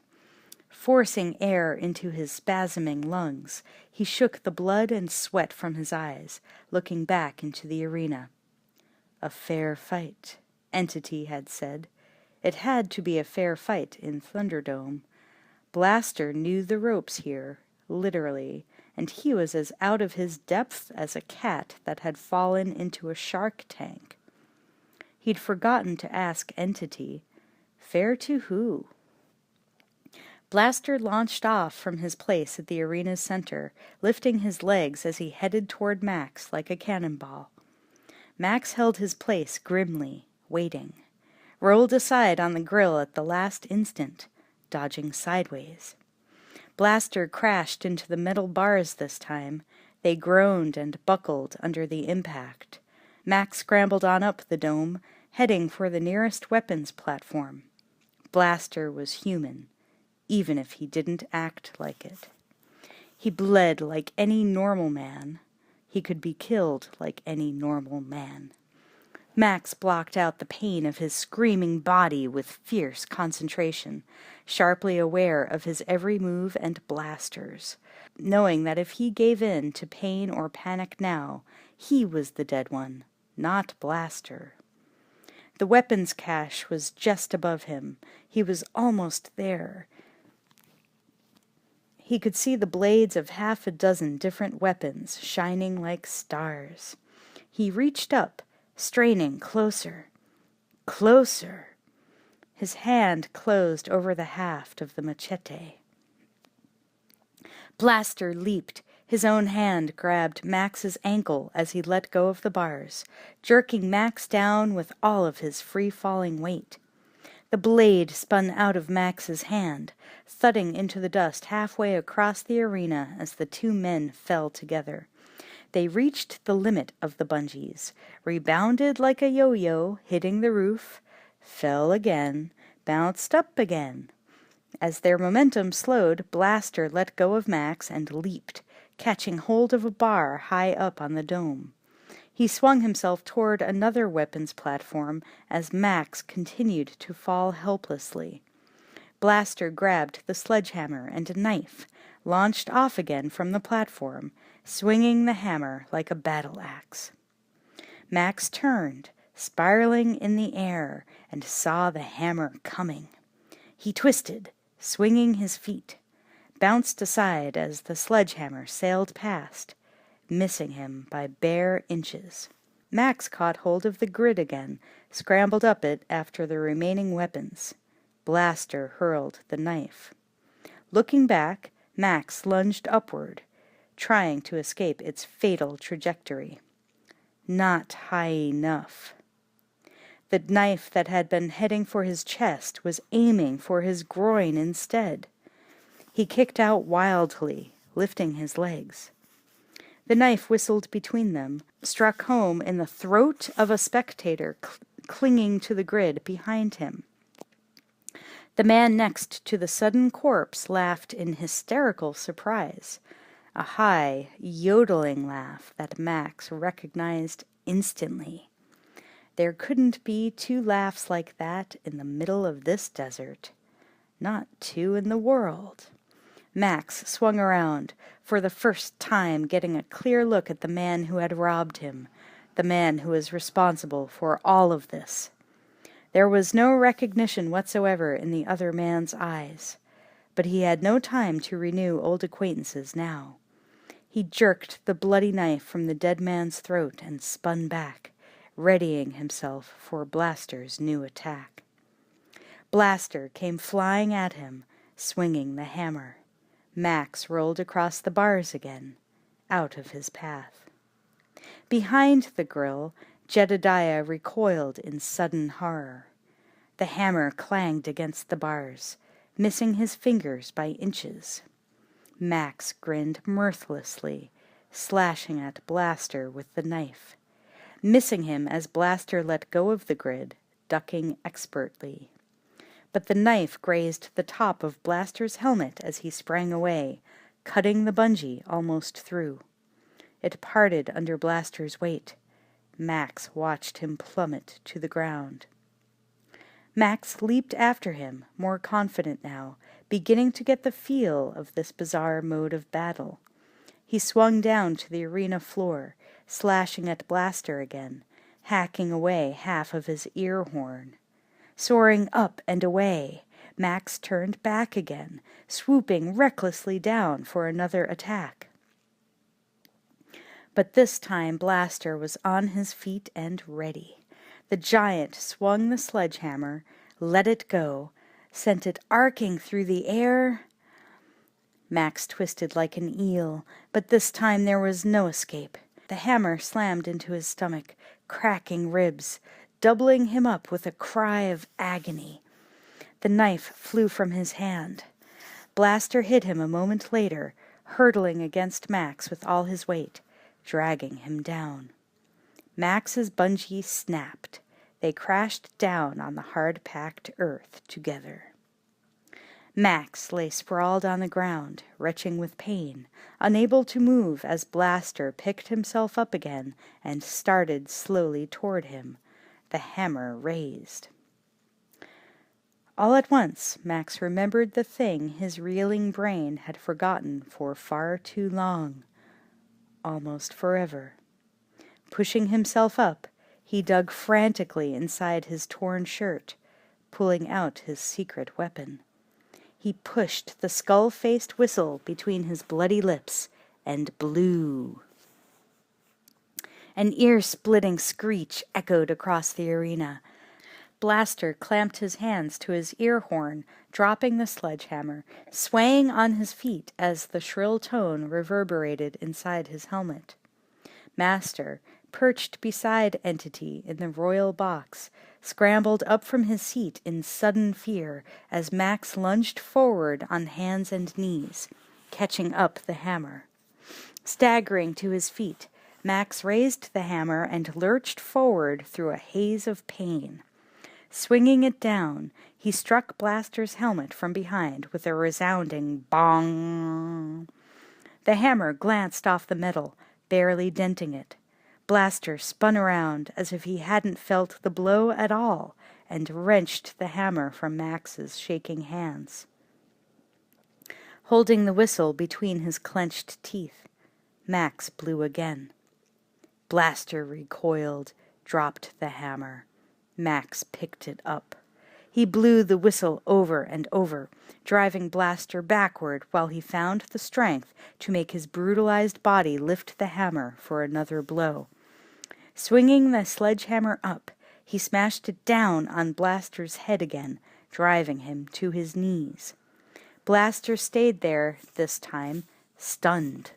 [SPEAKER 1] Forcing air into his spasming lungs, he shook the blood and sweat from his eyes, looking back into the arena. A fair fight, Entity had said. It had to be a fair fight in Thunderdome. Blaster knew the ropes here, literally, and he was as out of his depth as a cat that had fallen into a shark tank. He'd forgotten to ask Entity, fair to who? Blaster launched off from his place at the arena's center, lifting his legs as he headed toward Max like a cannonball. Max held his place grimly, waiting. Rolled aside on the grill at the last instant, dodging sideways. Blaster crashed into the metal bars this time. They groaned and buckled under the impact. Max scrambled on up the dome, heading for the nearest weapons platform. Blaster was human, even if he didn't act like it. He bled like any normal man. He could be killed like any normal man. Max blocked out the pain of his screaming body with fierce concentration, sharply aware of his every move and blasters, knowing that if he gave in to pain or panic now, he was the dead one, not Blaster. The weapons cache was just above him. He was almost there. He could see the blades of 6 different weapons shining like stars. He reached up, straining closer. Closer! His hand closed over the haft of the machete. Blaster leaped. His own hand grabbed Max's ankle as he let go of the bars, jerking Max down with all of his free-falling weight. The blade spun out of Max's hand, thudding into the dust halfway across the arena as the 2 men fell together. They reached the limit of the bungees, rebounded like a yo-yo, hitting the roof, fell again, bounced up again. As their momentum slowed, Blaster let go of Max and leaped, catching hold of a bar high up on the dome. He swung himself toward another weapons platform as Max continued to fall helplessly. Blaster grabbed the sledgehammer and a knife, launched off again from the platform, swinging the hammer like a battle axe. Max turned, spiraling in the air, and saw the hammer coming. He twisted, swinging his feet, bounced aside as the sledgehammer sailed past, missing him by bare inches. Max caught hold of the grid again, scrambled up it after the remaining weapons. Blaster hurled the knife. Looking back, Max lunged upward, trying to escape its fatal trajectory. Not high enough. The knife that had been heading for his chest was aiming for his groin instead. He kicked out wildly, lifting his legs. The knife whistled between them, struck home in the throat of a spectator clinging to the grid behind him. The man next to the sudden corpse laughed in hysterical surprise, a high, yodeling laugh that Max recognized instantly. There couldn't be 2 laughs like that in the middle of this desert. Not 2 in the world. Max swung around, for the first time getting a clear look at the man who had robbed him, the man who was responsible for all of this. There was no recognition whatsoever in the other man's eyes, but he had no time to renew old acquaintances now. He jerked the bloody knife from the dead man's throat and spun back, readying himself for Blaster's new attack. Blaster came flying at him, swinging the hammer. Max rolled across the bars again, out of his path. Behind the grill, Jedediah recoiled in sudden horror. The hammer clanged against the bars, missing his fingers by inches. Max grinned mirthlessly, slashing at Blaster with the knife, missing him as Blaster let go of the grid, ducking expertly. But the knife grazed the top of Blaster's helmet as he sprang away, cutting the bungee almost through. It parted under Blaster's weight. Max watched him plummet to the ground. Max leaped after him, more confident now, beginning to get the feel of this bizarre mode of battle. He swung down to the arena floor, slashing at Blaster again, hacking away half of his ear horn. Soaring up and away, Max turned back again, swooping recklessly down for another attack. But this time Blaster was on his feet and ready. The giant swung the sledgehammer, let it go, sent it arcing through the air. Max twisted like an eel, but this time there was no escape. The hammer slammed into his stomach, cracking ribs, doubling him up with a cry of agony. The knife flew from his hand. Blaster hit him a moment later, hurtling against Max with all his weight, dragging him down. Max's bungee snapped. They crashed down on the hard-packed earth together. Max lay sprawled on the ground, retching with pain, unable to move as Blaster picked himself up again and started slowly toward him, the hammer raised. All at once, Max remembered the thing his reeling brain had forgotten for far too long, almost forever. Pushing himself up, he dug frantically inside his torn shirt, pulling out his secret weapon. He pushed the skull-faced whistle between his bloody lips and blew. An ear-splitting screech echoed across the arena. Blaster clamped his hands to his ear horn, dropping the sledgehammer, swaying on his feet as the shrill tone reverberated inside his helmet. Master, perched beside Entity in the royal box, scrambled up from his seat in sudden fear as Max lunged forward on hands and knees, catching up the hammer. Staggering to his feet, Max raised the hammer and lurched forward through a haze of pain. Swinging it down, he struck Blaster's helmet from behind with a resounding bong. The hammer glanced off the metal, barely denting it. Blaster spun around as if he hadn't felt the blow at all and wrenched the hammer from Max's shaking hands. Holding the whistle between his clenched teeth, Max blew again. Blaster recoiled, dropped the hammer. Max picked it up. He blew the whistle over and over, driving Blaster backward while he found the strength to make his brutalized body lift the hammer for another blow. Swinging the sledgehammer up, he smashed it down on Blaster's head again, driving him to his knees. Blaster stayed there, this time, stunned.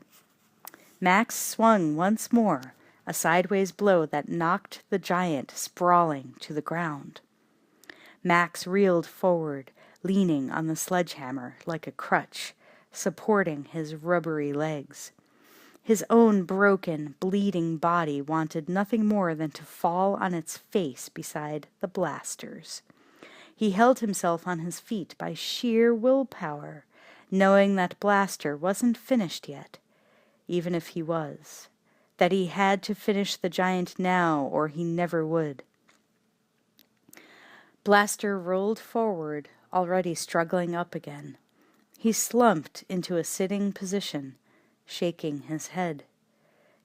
[SPEAKER 1] Max swung once more, a sideways blow that knocked the giant sprawling to the ground. Max reeled forward, leaning on the sledgehammer like a crutch, supporting his rubbery legs. His own broken, bleeding body wanted nothing more than to fall on its face beside the Blaster's. He held himself on his feet by sheer willpower, knowing that Blaster wasn't finished yet, even if he was, that he had to finish the giant now or he never would. Blaster rolled forward, already struggling up again. He slumped into a sitting position, shaking his head.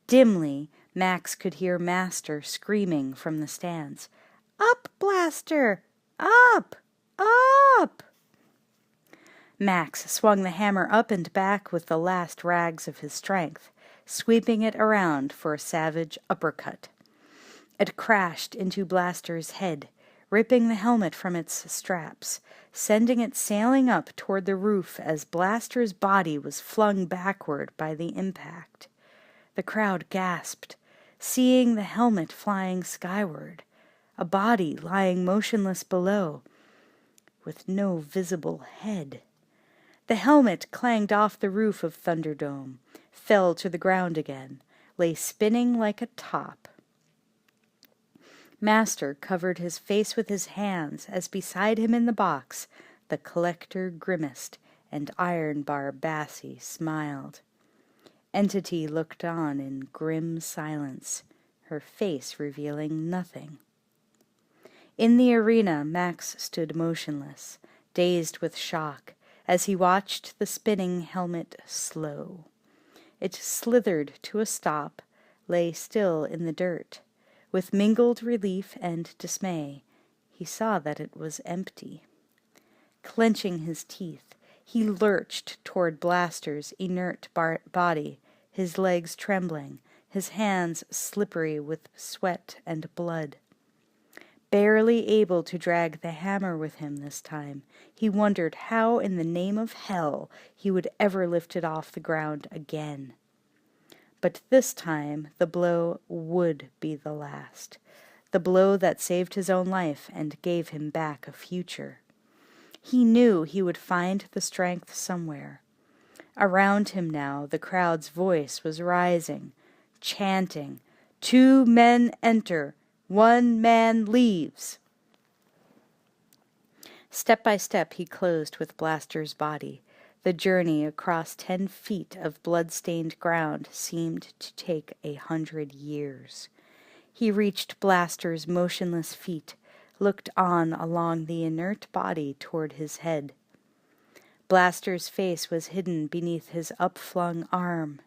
[SPEAKER 1] Dimly, Max could hear Master screaming from the stands, "Up, Blaster! Up! Up!" Max swung the hammer up and back with the last rags of his strength, sweeping it around for a savage uppercut. It crashed into Blaster's head, ripping the helmet from its straps, sending it sailing up toward the roof as Blaster's body was flung backward by the impact. The crowd gasped, seeing the helmet flying skyward, a body lying motionless below, with no visible head. The helmet clanged off the roof of Thunderdome, fell to the ground again, lay spinning like a top. Master covered his face with his hands as beside him in the box the collector grimaced and Ironbar Bassie smiled. Entity looked on in grim silence, her face revealing nothing. In the arena, Max stood motionless, dazed with shock, as he watched the spinning helmet slow. It slithered to a stop, lay still in the dirt. With mingled relief and dismay, he saw that it was empty. Clenching his teeth, he lurched toward Blaster's inert body, his legs trembling, his hands slippery with sweat and blood. Barely able to drag the hammer with him this time, he wondered how in the name of hell he would ever lift it off the ground again. But this time the blow would be the last, the blow that saved his own life and gave him back a future. He knew he would find the strength somewhere. Around him now the crowd's voice was rising, chanting, "2 men enter, 1 man leaves." Step by step he closed with Blaster's body. The journey across 10 feet of blood-stained ground seemed to take 100 years. He reached Blaster's motionless feet, looked on along the inert body toward his head. Blaster's face was hidden beneath his upflung arm.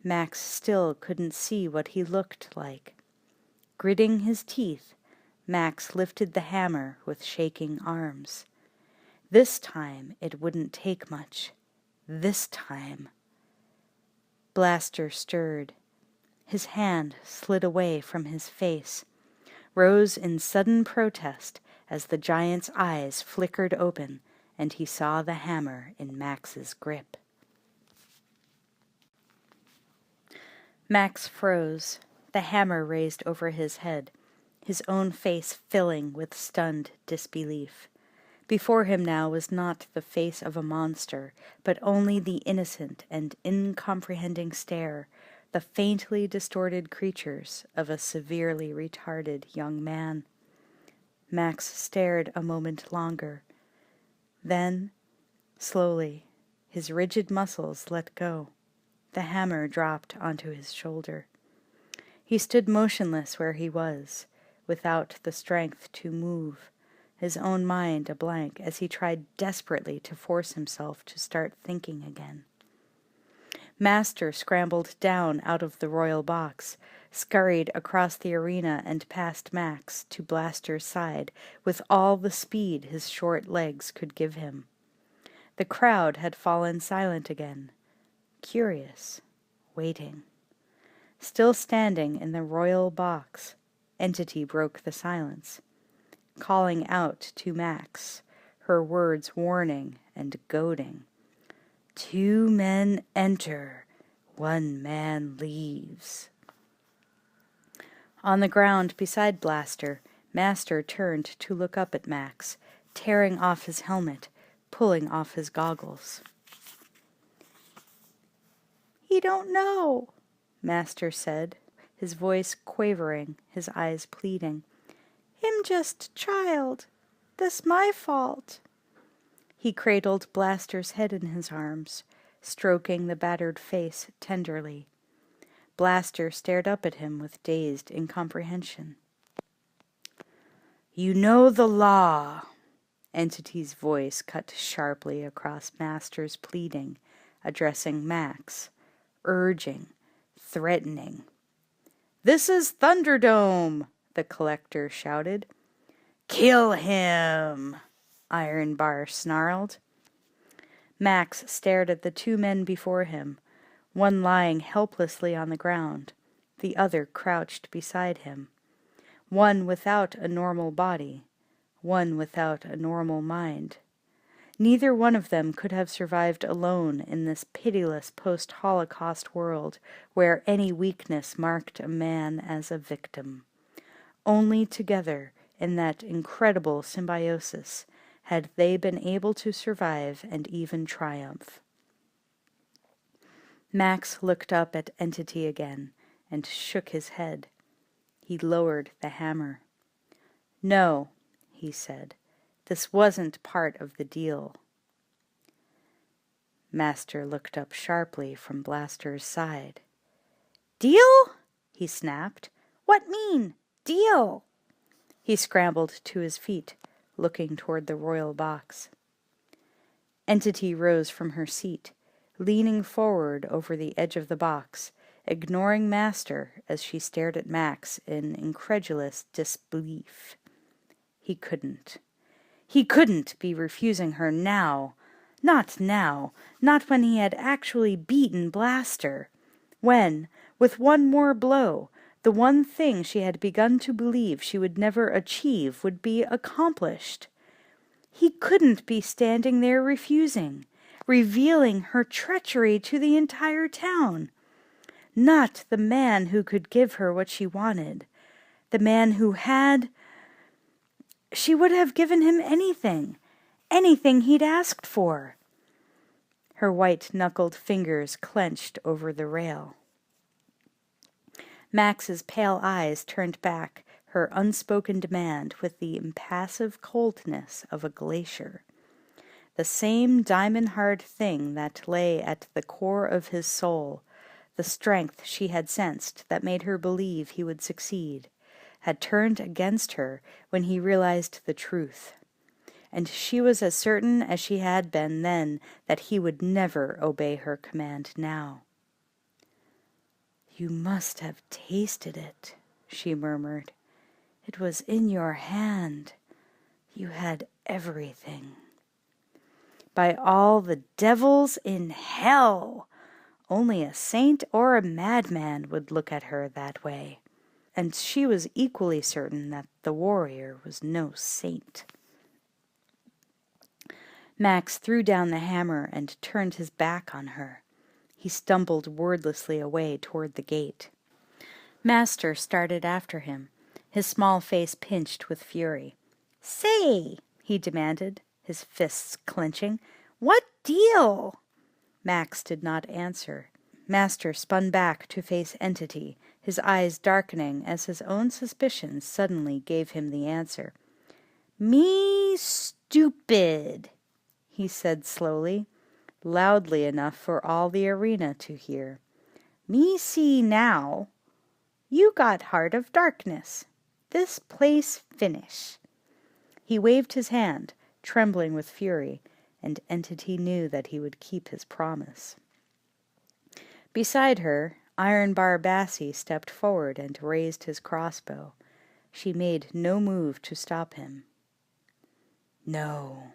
[SPEAKER 1] Max still couldn't see what he looked like. Gritting his teeth, Max lifted the hammer with shaking arms. This time it wouldn't take much. This time. Blaster stirred. His hand slid away from his face, rose in sudden protest as the giant's eyes flickered open and he saw the hammer in Max's grip. Max froze, the hammer raised over his head, his own face filling with stunned disbelief. Before him now was not the face of a monster, but only the innocent and incomprehending stare, the faintly distorted creatures of a severely retarded young man. Max stared a moment longer. Then, slowly, his rigid muscles let go. The hammer dropped onto his shoulder. He stood motionless where he was, without the strength to move, his own mind a blank as he tried desperately to force himself to start thinking again. Master scrambled down out of the royal box, scurried across the arena and past Max to Blaster's side with all the speed his short legs could give him. The crowd had fallen silent again, curious, waiting. Still standing in the royal box, Entity broke the silence, calling out to Max, her words warning and goading. 2 men enter, 1 man leaves. On the ground beside Blaster, Master turned to look up at Max, tearing off his helmet, pulling off his goggles. "He don't know," Master said, his voice quavering, his eyes pleading. "Him just child. This my fault." He cradled Blaster's head in his arms, stroking the battered face tenderly. Blaster stared up at him with dazed incomprehension. "You know the law," Entity's voice cut sharply across Master's pleading, addressing Max, urging, threatening. "This is Thunderdome," the collector shouted. "Kill him," Ironbar snarled. Max stared at the 2 men before him, one lying helplessly on the ground, the other crouched beside him, one without a normal body, one without a normal mind. Neither one of them could have survived alone in this pitiless post-Holocaust world where any weakness marked a man as a victim. Only together, in that incredible symbiosis, had they been able to survive and even triumph. Max looked up at Entity again and shook his head. He lowered the hammer. "No," he said, "this wasn't part of the deal." Master looked up sharply from Blaster's side. "Deal?" he snapped. "What mean, deal?" He scrambled to his feet, looking toward the royal box. Entity rose from her seat, leaning forward over the edge of the box, ignoring Master as she stared at Max in incredulous disbelief. He couldn't be refusing her now. Not now, not when he had actually beaten Blaster. When, with one more blow, the one thing she had begun to believe she would never achieve would be accomplished. He couldn't be standing there refusing, revealing her treachery to the entire town. Not the man who could give her what she wanted. The man who had... She would have given him anything he'd asked for. Her white-knuckled fingers clenched over the rail. Max's pale eyes turned back her unspoken demand with the impassive coldness of a glacier. The same diamond-hard thing that lay at the core of his soul, the strength she had sensed that made her believe he would succeed, had turned against her when he realized the truth. And she was as certain as she had been then that he would never obey her command now. "You must have tasted it," she murmured. "It was in your hand. You had everything." "By all the devils in hell! Only a saint or a madman would look at her that way." And she was equally certain that the warrior was no saint. Max threw down the hammer and turned his back on her. He stumbled wordlessly away toward the gate. Master started after him, his small face pinched with fury. "Say," he demanded, his fists clenching, "what deal?" Max did not answer. Master spun back to face Entity, his eyes darkening as his own suspicions suddenly gave him the answer. "Me stupid," he said slowly, loudly enough for all the arena to hear. "Me see now. You got Heart of Darkness. This place finish." He waved his hand, trembling with fury, and Entity knew that he would keep his promise. Beside her, Iron Bar Bassie stepped forward and raised his crossbow. She made no move to stop him. "No,"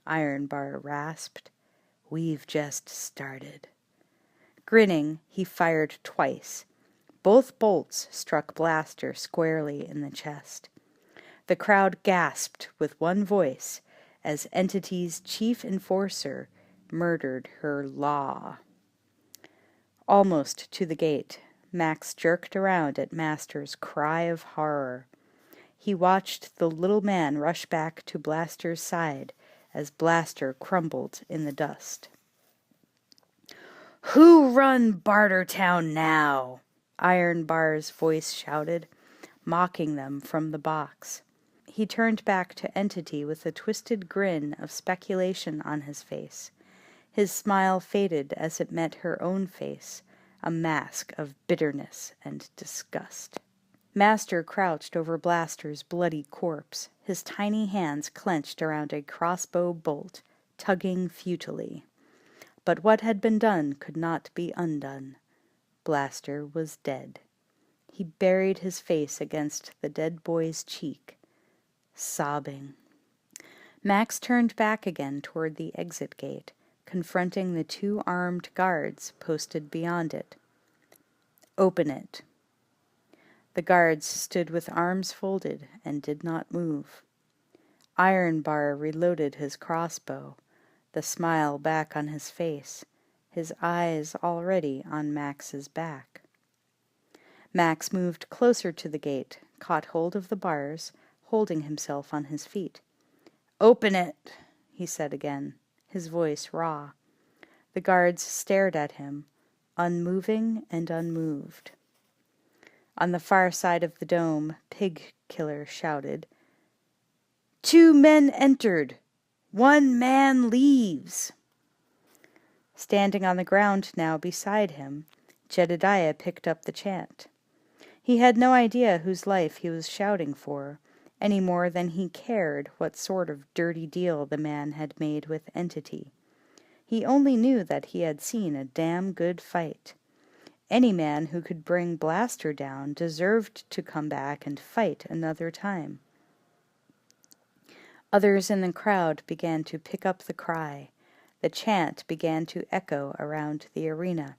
[SPEAKER 1] Iron Bar rasped. "We've just started." Grinning, he fired twice. Both bolts struck Blaster squarely in the chest. The crowd gasped with one voice as Entity's chief enforcer murdered her law. Almost to the gate, Max jerked around at Master's cry of horror. He watched the little man rush back to Blaster's side as Blaster crumbled in the dust. "Who run Bartertown now?" Iron Bar's voice shouted, mocking them from the box. He turned back to Entity with a twisted grin of speculation on his face. His smile faded as it met her own face, a mask of bitterness and disgust. Master crouched over Blaster's bloody corpse, his tiny hands clenched around a crossbow bolt, tugging futilely. But what had been done could not be undone. Blaster was dead. He buried his face against the dead boy's cheek, sobbing. Max turned back again toward the exit gate, confronting the 2 armed guards posted beyond it. "Open it." The guards stood with arms folded and did not move. Ironbar reloaded his crossbow, the smile back on his face, his eyes already on Max's back. Max moved closer to the gate, caught hold of the bars, holding himself on his feet. "Open it," he said again, his voice raw. The guards stared at him, unmoving and unmoved. On the far side of the dome, Pig Killer shouted, "2 men entered! 1 man leaves!" Standing on the ground now beside him, Jedediah picked up the chant. He had no idea whose life he was shouting for, any more than he cared what sort of dirty deal the man had made with Entity. He only knew that he had seen a damn good fight. Any man who could bring Blaster down deserved to come back and fight another time. Others in the crowd began to pick up the cry. The chant began to echo around the arena.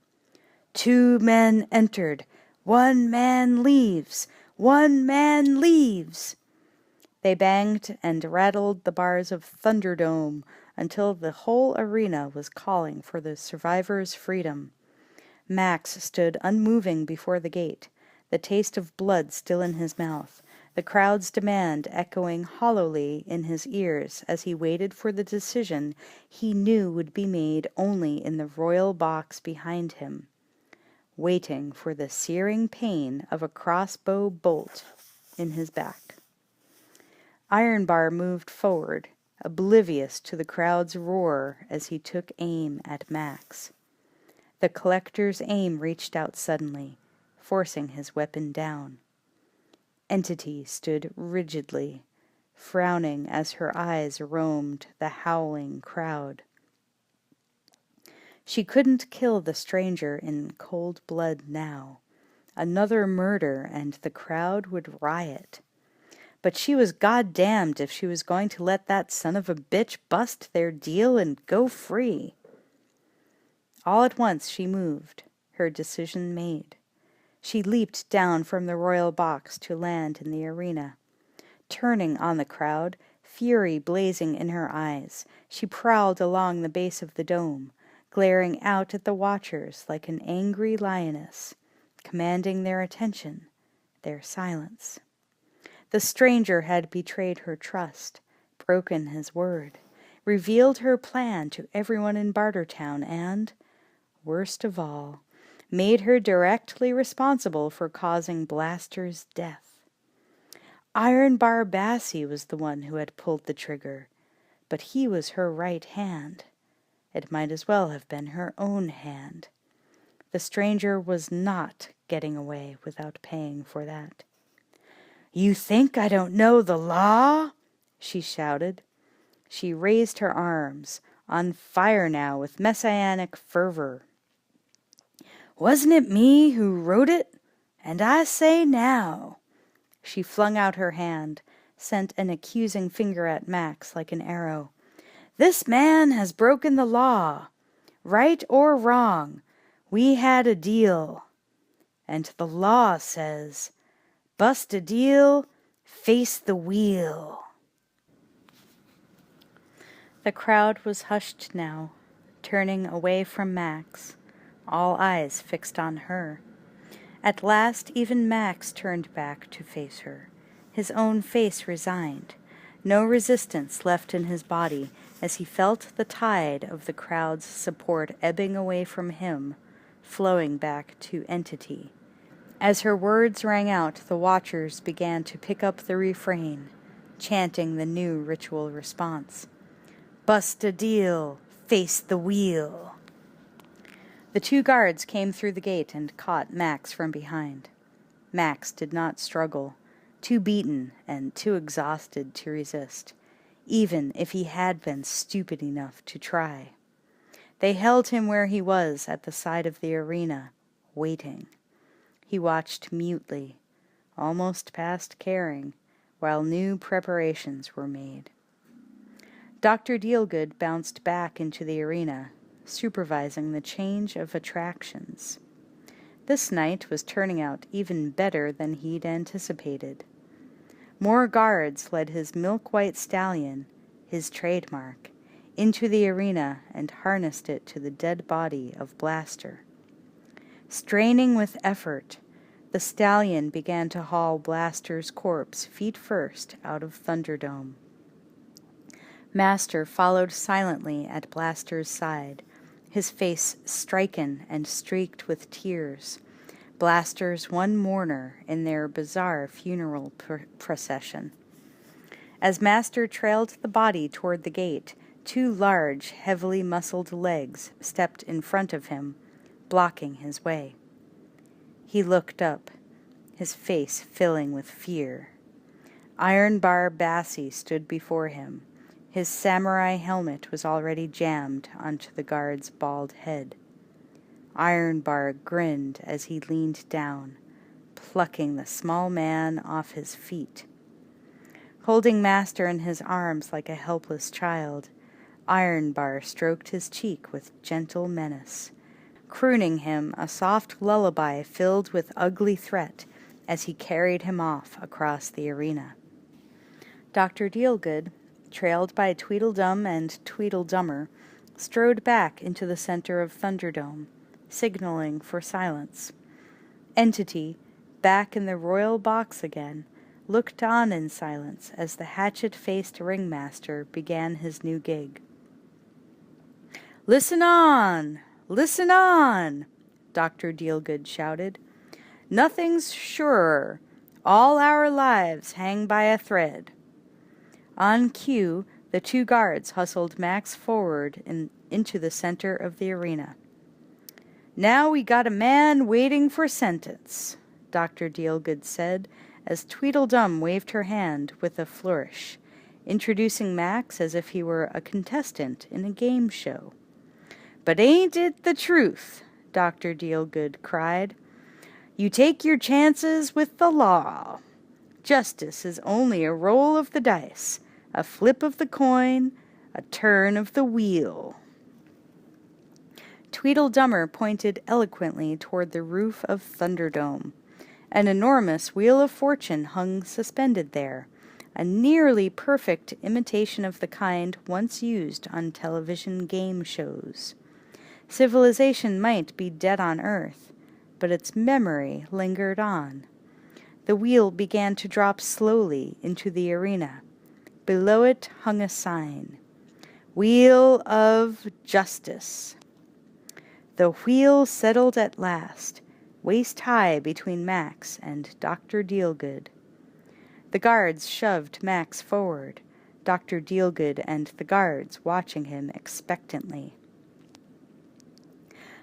[SPEAKER 1] 2 men entered! 1 man leaves! 1 man leaves! They banged and rattled the bars of Thunderdome until the whole arena was calling for the survivors' freedom. Max stood unmoving before the gate, the taste of blood still in his mouth, the crowd's demand echoing hollowly in his ears as he waited for the decision he knew would be made only in the royal box behind him, waiting for the searing pain of a crossbow bolt in his back. Ironbar moved forward, oblivious to the crowd's roar as he took aim at Max. The collector's aim reached out suddenly, forcing his weapon down. Entity stood rigidly, frowning as her eyes roamed the howling crowd. She couldn't kill the stranger in cold blood now. Another murder and the crowd would riot. But she was goddamned if she was going to let that son of a bitch bust their deal and go free. All at once she moved, her decision made. She leaped down from the royal box to land in the arena. Turning on the crowd, fury blazing in her eyes, she prowled along the base of the dome, glaring out at the watchers like an angry lioness, commanding their attention, their silence. The stranger had betrayed her trust, broken his word, revealed her plan to everyone in Bartertown and, worst of all, made her directly responsible for causing Blaster's death. Ironbar Bassie was the one who had pulled the trigger, but he was her right hand. It might as well have been her own hand. The stranger was not getting away without paying for that. "You think I don't know the law?" she shouted. She raised her arms, on fire now with messianic fervor. "Wasn't it me who wrote it? And I say now." She flung out her hand, sent an accusing finger at Max like an arrow. "This man has broken the law. Right or wrong, we had a deal. And the law says, bust a deal, face the wheel." The crowd was hushed now, turning away from Max, all eyes fixed on her. At last even Max turned back to face her, his own face resigned, no resistance left in his body as he felt the tide of the crowd's support ebbing away from him, flowing back to Entity. As her words rang out, the watchers began to pick up the refrain, chanting the new ritual response. "Bust a deal, face the wheel." The 2 guards came through the gate and caught Max from behind. Max did not struggle, too beaten and too exhausted to resist, even if he had been stupid enough to try. They held him where he was at the side of the arena, waiting. He watched mutely, almost past caring, while new preparations were made. Dr. Dealgood bounced back into the arena, supervising the change of attractions. This night was turning out even better than he'd anticipated. More guards led his milk-white stallion, his trademark, into the arena and harnessed it to the dead body of Blaster. Straining with effort, the stallion began to haul Blaster's corpse feet first out of Thunderdome. Master followed silently at Blaster's side, his face stricken and streaked with tears, Blaster's one mourner in their bizarre funeral procession. As Master trailed the body toward the gate, two large, heavily muscled legs stepped in front of him, blocking his way. He looked up, his face filling with fear. Ironbar Bassie stood before him. His samurai helmet was already jammed onto the guard's bald head. Ironbar grinned as he leaned down, plucking the small man off his feet. Holding Master in his arms like a helpless child, Ironbar stroked his cheek with gentle menace, crooning him a soft lullaby filled with ugly threat as he carried him off across the arena. Dr. Dealgood, trailed by Tweedledum and Tweedledummer, strode back into the center of Thunderdome, signaling for silence. Entity, back in the royal box again, looked on in silence as the hatchet-faced ringmaster began his new gig. "Listen on! Listen on!" Dr. Dealgood shouted. "Nothing's surer. All our lives hang by a thread." On cue, the two guards hustled Max forward into the center of the arena. "Now we got a man waiting for sentence," Dr. Dealgood said, as Tweedledum waved her hand with a flourish, introducing Max as if he were a contestant in a game show. "But ain't it the truth?" Dr. Dealgood cried. "You take your chances with the law. Justice is only a roll of the dice, a flip of the coin, a turn of the wheel." Tweedledummer pointed eloquently toward the roof of Thunderdome. An enormous wheel of fortune hung suspended there, a nearly perfect imitation of the kind once used on television game shows. Civilization might be dead on Earth, but its memory lingered on. The wheel began to drop slowly into the arena. Below it hung a sign, "Wheel of Justice." The wheel settled at last, waist-high between Max and Dr. Dealgood. The guards shoved Max forward, Dr. Dealgood and the guards watching him expectantly.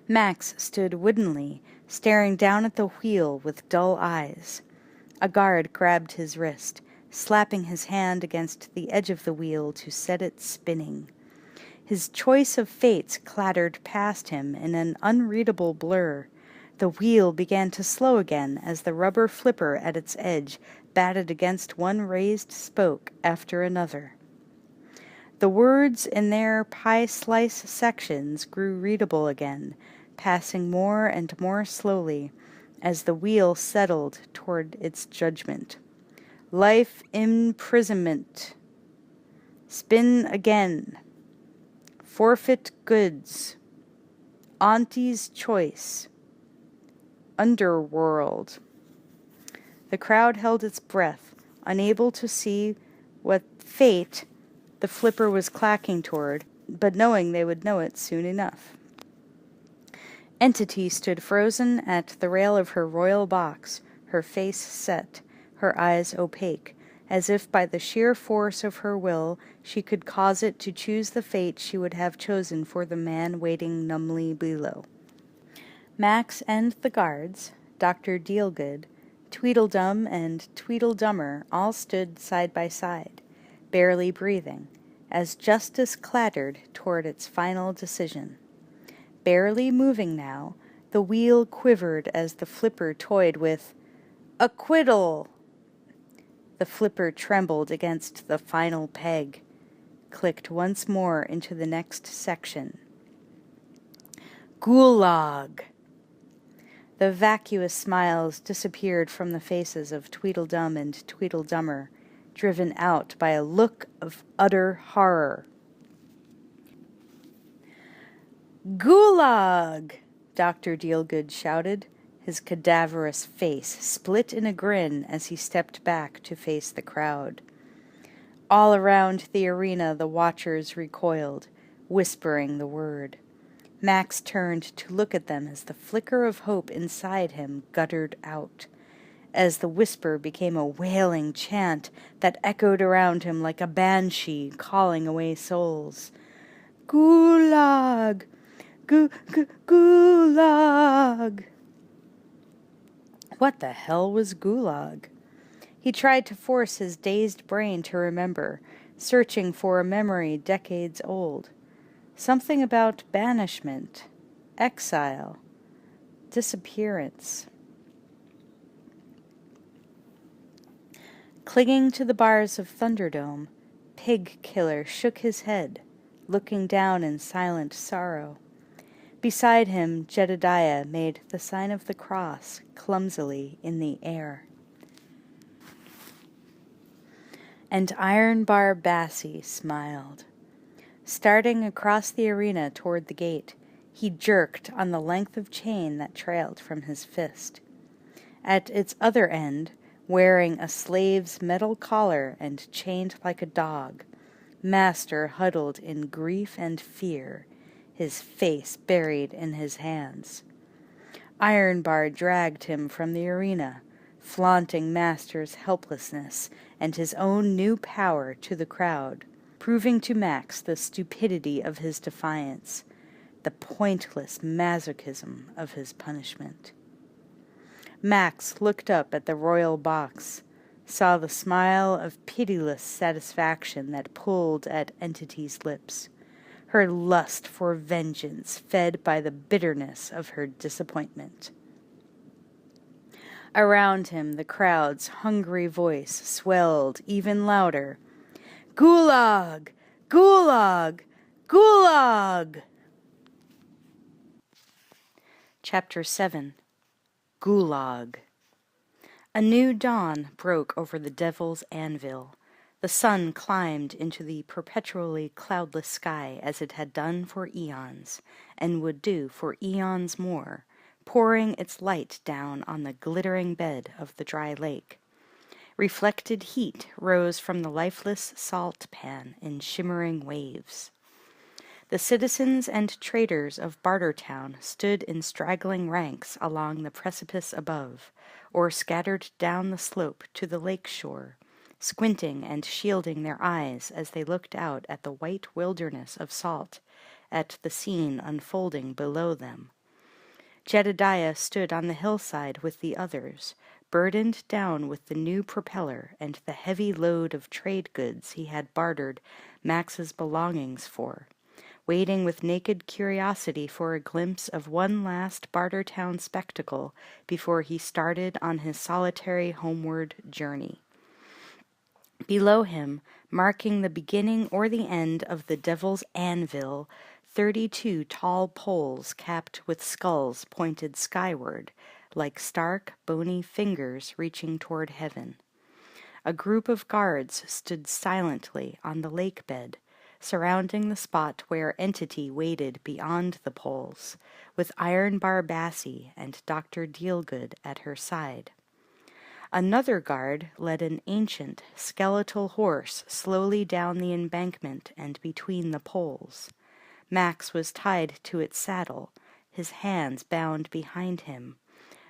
[SPEAKER 1] Max stood woodenly, staring down at the wheel with dull eyes. A guard grabbed his wrist, slapping his hand against the edge of the wheel to set it spinning. His choice of fates clattered past him in an unreadable blur. The wheel began to slow again as the rubber flipper at its edge batted against one raised spoke after another. The words in their pie-slice sections grew readable again, passing more and more slowly as the wheel settled toward its judgment. Life imprisonment. Spin again. Forfeit goods. Auntie's choice. Underworld. The crowd held its breath, unable to see what fate the flipper was clacking toward, but knowing they would know it soon enough. Entity stood frozen at the rail of her royal box, her face set, her eyes opaque, as if by the sheer force of her will she could cause it to choose the fate she would have chosen for the man waiting numbly below. Max and the guards, Dr. Dealgood, Tweedledum and Tweedledummer all stood side by side, barely breathing, as justice clattered toward its final decision. Barely moving now, the wheel quivered as the flipper toyed with acquittal. The flipper trembled against the final peg. clicked once more into the next section. Gulag! The vacuous smiles disappeared from the faces of Tweedledum and Tweedledummer, driven out by a look of utter horror. Gulag! Dr. Dealgood shouted, his cadaverous face split in a grin as he stepped back to face the crowd. All around the arena the watchers recoiled, whispering the word. Max turned to look at them as the flicker of hope inside him guttered out, as the whisper became a wailing chant that echoed around him like a banshee calling away souls. Gulag! Gulag! What the hell was Gulag? He tried to force his dazed brain to remember, searching for a memory decades old. Something about banishment, exile, disappearance. Clinging to the bars of Thunderdome, Pig Killer shook his head, looking down in silent sorrow. Beside him, Jedediah made the sign of the cross clumsily in the air. And Ironbar Bassie smiled. Starting across the arena toward the gate, he jerked on the length of chain that trailed from his fist. At its other end, wearing a slave's metal collar and chained like a dog, Master huddled in grief and fear, his face buried in his hands. Ironbar dragged him from the arena, flaunting Master's helplessness and his own new power to the crowd, proving to Max the stupidity of his defiance, the pointless masochism of his punishment. Max looked up at the royal box, saw the smile of pitiless satisfaction that pulled at Entity's lips, her lust for vengeance fed by the bitterness of her disappointment. Around him the crowd's hungry voice swelled even louder. Gulag! Gulag! Gulag! Chapter 7. Gulag. A new dawn broke over the devil's anvil. The sun climbed into the perpetually cloudless sky as it had done for eons, and would do for eons more, pouring its light down on the glittering bed of the dry lake. Reflected heat rose from the lifeless salt pan in shimmering waves. The citizens and traders of Bartertown stood in straggling ranks along the precipice above, or scattered down the slope to the lake shore, squinting and shielding their eyes as they looked out at the white wilderness of salt, at the scene unfolding below them. Jedediah stood on the hillside with the others, burdened down with the new propeller and the heavy load of trade goods he had bartered Max's belongings for, waiting with naked curiosity for a glimpse of one last Bartertown spectacle before he started on his solitary homeward journey. Below him, marking the beginning or the end of the devil's anvil, 32 tall poles capped with skulls pointed skyward, like stark, bony fingers reaching toward heaven. A group of guards stood silently on the lake bed, surrounding the spot where Entity waited beyond the poles, with Ironbar Bassie and Dr. Dealgood at her side. Another guard led an ancient, skeletal horse slowly down the embankment and between the poles. Max was tied to its saddle, his hands bound behind him,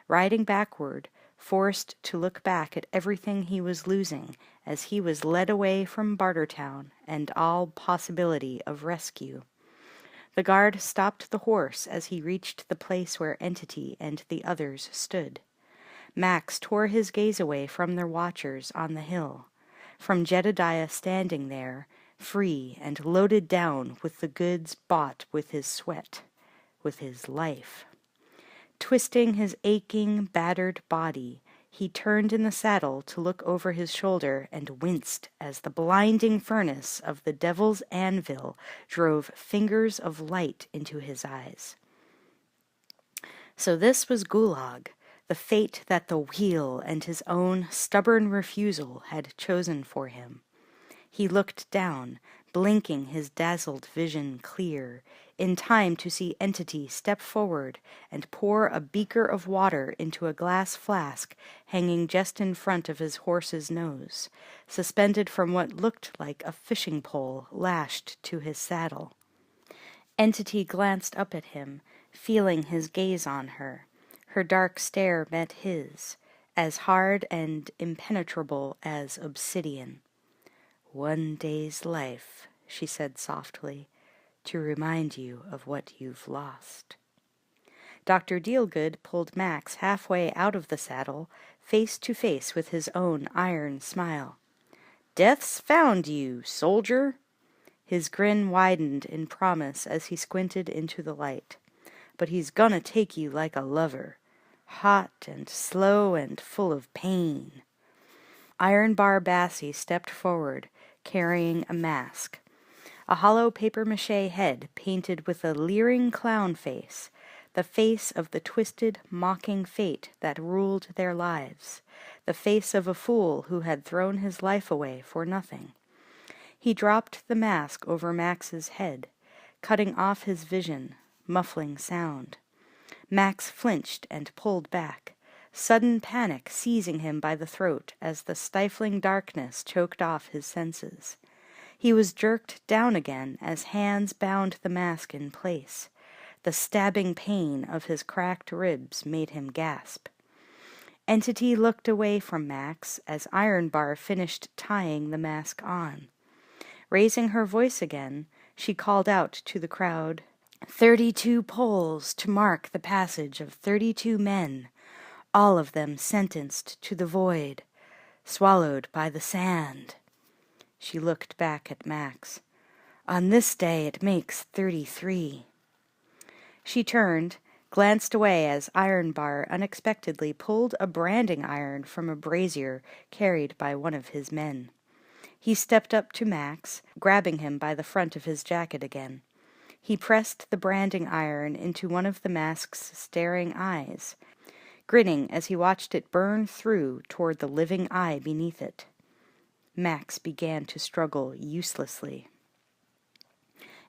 [SPEAKER 1] riding backward, forced to look back at everything he was losing as he was led away from Bartertown and all possibility of rescue. The guard stopped the horse as he reached the place where Entity and the others stood. Max tore his gaze away from their watchers on the hill, from Jedediah standing there, free and loaded down with the goods bought with his sweat, with his life. Twisting his aching, battered body, He turned in the saddle to look over his shoulder and winced as the blinding furnace of the devil's anvil drove fingers of light into his eyes. So this was Gulag, the fate that the wheel and his own stubborn refusal had chosen for him. He looked down, blinking his dazzled vision clear, in time to see Entity step forward and pour a beaker of water into a glass flask hanging just in front of his horse's nose, suspended from what looked like a fishing pole lashed to his saddle. Entity glanced up at him, feeling his gaze on her. Her dark stare met his, as hard and impenetrable as obsidian. "One day's life," she said softly, "to remind you of what you've lost." Dr. Dealgood pulled Max halfway out of the saddle, face to face with his own iron smile. "Death's found you, soldier." His grin widened in promise as he squinted into the light. "But he's gonna take you like a lover, hot and slow and full of pain." Iron Bar Bassie stepped forward, carrying a mask. A hollow papier-mâché head painted with a leering clown face, the face of the twisted, mocking fate that ruled their lives, the face of a fool who had thrown his life away for nothing. He dropped the mask over Max's head, cutting off his vision, muffling sound. Max flinched and pulled back, sudden panic seizing him by the throat as the stifling darkness choked off his senses. He was jerked down again as hands bound the mask in place. The stabbing pain of his cracked ribs made him gasp. Entity looked away from Max as Iron Bar finished tying the mask on. Raising her voice again, she called out to the crowd, 32 poles to mark the passage of 32 men, all of them sentenced to the void, swallowed by the sand." She looked back at Max. "On this day it makes 33. She turned, glanced away as Iron Bar unexpectedly pulled a branding iron from a brazier carried by one of his men. He stepped up to Max, grabbing him by the front of his jacket again. He pressed the branding iron into one of the mask's staring eyes, grinning as he watched it burn through toward the living eye beneath it. Max began to struggle uselessly.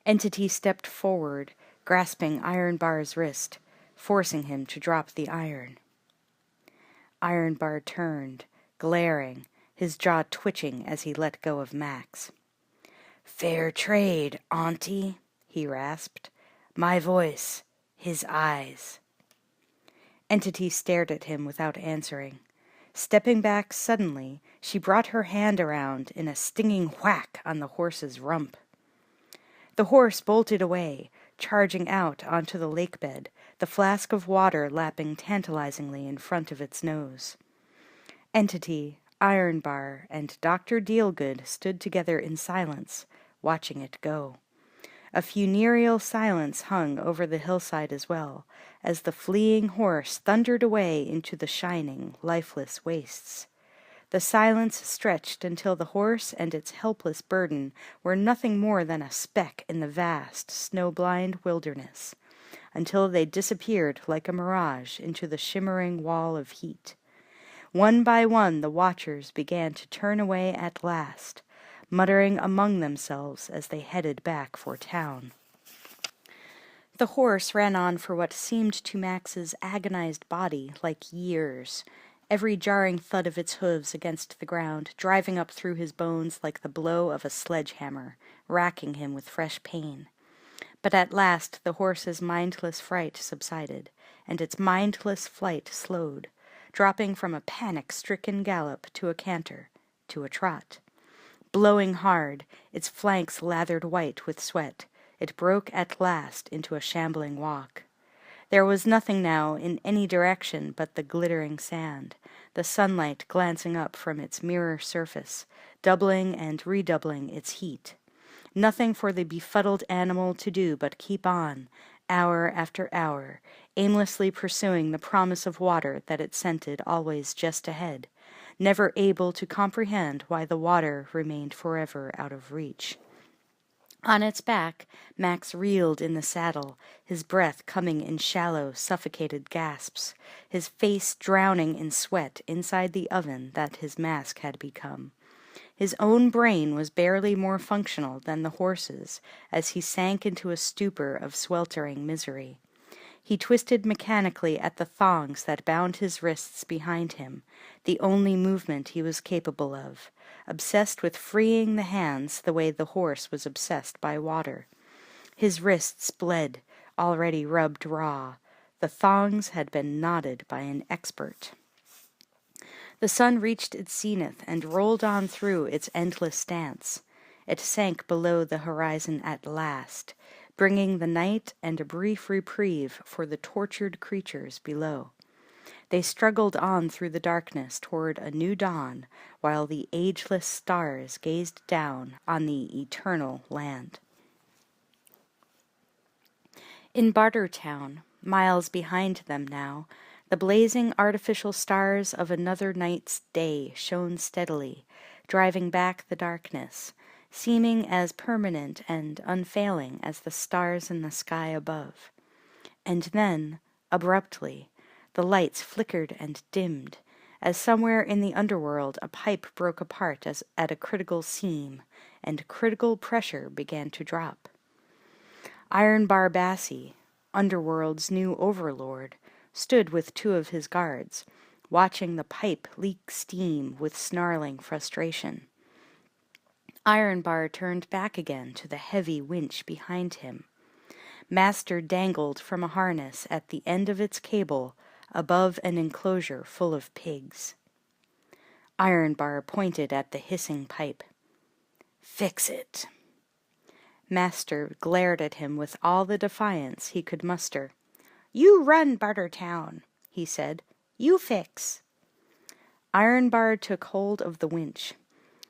[SPEAKER 1] Entity stepped forward, grasping Iron Bar's wrist, forcing him to drop the iron. Iron Bar turned, glaring, his jaw twitching as he let go of Max. "Fair trade, auntie," he rasped. "My voice, his eyes." Entity stared at him without answering. Stepping back suddenly, she brought her hand around in a stinging whack on the horse's rump. The horse bolted away, charging out onto the lake bed, the flask of water lapping tantalizingly in front of its nose. Entity, Iron Bar, and Dr. Dealgood stood together in silence, watching it go. A funereal silence hung over the hillside as well, as the fleeing horse thundered away into the shining, lifeless wastes. The silence stretched until the horse and its helpless burden were nothing more than a speck in the vast, snow-blind wilderness, until they disappeared like a mirage into the shimmering wall of heat. One by one the watchers began to turn away at last, muttering among themselves as they headed back for town. The horse ran on for what seemed to Max's agonized body like years, every jarring thud of its hooves against the ground driving up through his bones like the blow of a sledgehammer, racking him with fresh pain. But at last the horse's mindless fright subsided, and its mindless flight slowed, dropping from a panic-stricken gallop to a canter, to a trot. Blowing hard, its flanks lathered white with sweat, it broke at last into a shambling walk. There was nothing now in any direction but the glittering sand, the sunlight glancing up from its mirror surface, doubling and redoubling its heat. Nothing for the befuddled animal to do but keep on, hour after hour, aimlessly pursuing the promise of water that it scented always just ahead, never able to comprehend why the water remained forever out of reach. On its back, Max reeled in the saddle, his breath coming in shallow, suffocated gasps, his face drowning in sweat inside the oven that his mask had become. His own brain was barely more functional than the horse's as he sank into a stupor of sweltering misery. He twisted mechanically at the thongs that bound his wrists behind him, the only movement he was capable of, obsessed with freeing the hands the way the horse was obsessed by water. His wrists bled, already rubbed raw. The thongs had been knotted by an expert. The sun reached its zenith and rolled on through its endless dance. It sank below the horizon at last, bringing the night and a brief reprieve for the tortured creatures below. They struggled on through the darkness toward a new dawn, while the ageless stars gazed down on the eternal land. In Bartertown, miles behind them now, the blazing artificial stars of another night's day shone steadily, driving back the darkness, seeming as permanent and unfailing as the stars in the sky above. And then, abruptly, the lights flickered and dimmed, as somewhere in the underworld a pipe broke apart at a critical seam, and critical pressure began to drop. Ironbar Bassi, Underworld's new overlord, stood with two of his guards, watching the pipe leak steam with snarling frustration. Ironbar turned back again to the heavy winch behind him. Master dangled from a harness at the end of its cable above an enclosure full of pigs. Ironbar pointed at the hissing pipe. "Fix it." Master glared at him with all the defiance he could muster. "You run, Bartertown," he said. "You fix." Ironbar took hold of the winch.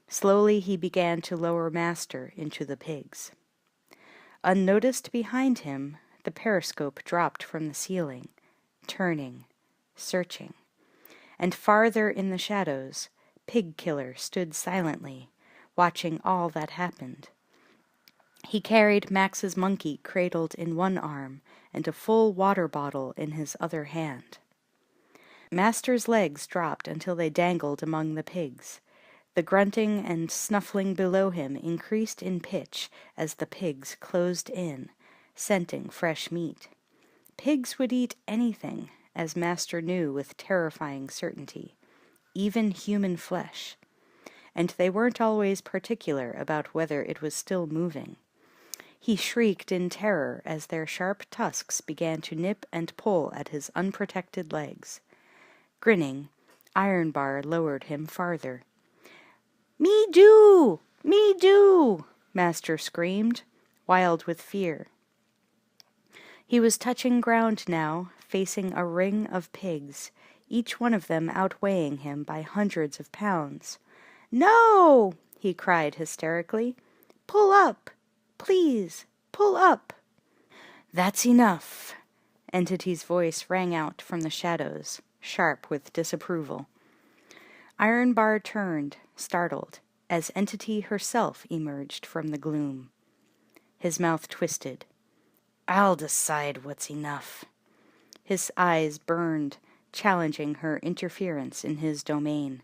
[SPEAKER 1] Slowly he began to lower Master into the pigs. Unnoticed behind him, the periscope dropped from the ceiling, turning, searching. And farther in the shadows, Pig Killer stood silently, watching all that happened. He carried Max's monkey cradled in one arm and a full water bottle in his other hand. Master's legs dropped until they dangled among the pigs. The grunting and snuffling below him increased in pitch as the pigs closed in, scenting fresh meat. Pigs would eat anything, as Master knew with terrifying certainty, even human flesh. And they weren't always particular about whether it was still moving. He shrieked in terror as their sharp tusks began to nip and pull at his unprotected legs. Grinning, Ironbar lowered him farther. "Me do! Me do!" Master screamed, wild with fear. He was touching ground now, facing a ring of pigs, each one of them outweighing him by hundreds of pounds. "No!" he cried hysterically. "Pull up! Please, pull up!" "That's enough!" Entity's voice rang out from the shadows, sharp with disapproval. Ironbar turned, startled, as Entity herself emerged from the gloom. His mouth twisted. "I'll decide what's enough." His eyes burned, challenging her interference in his domain.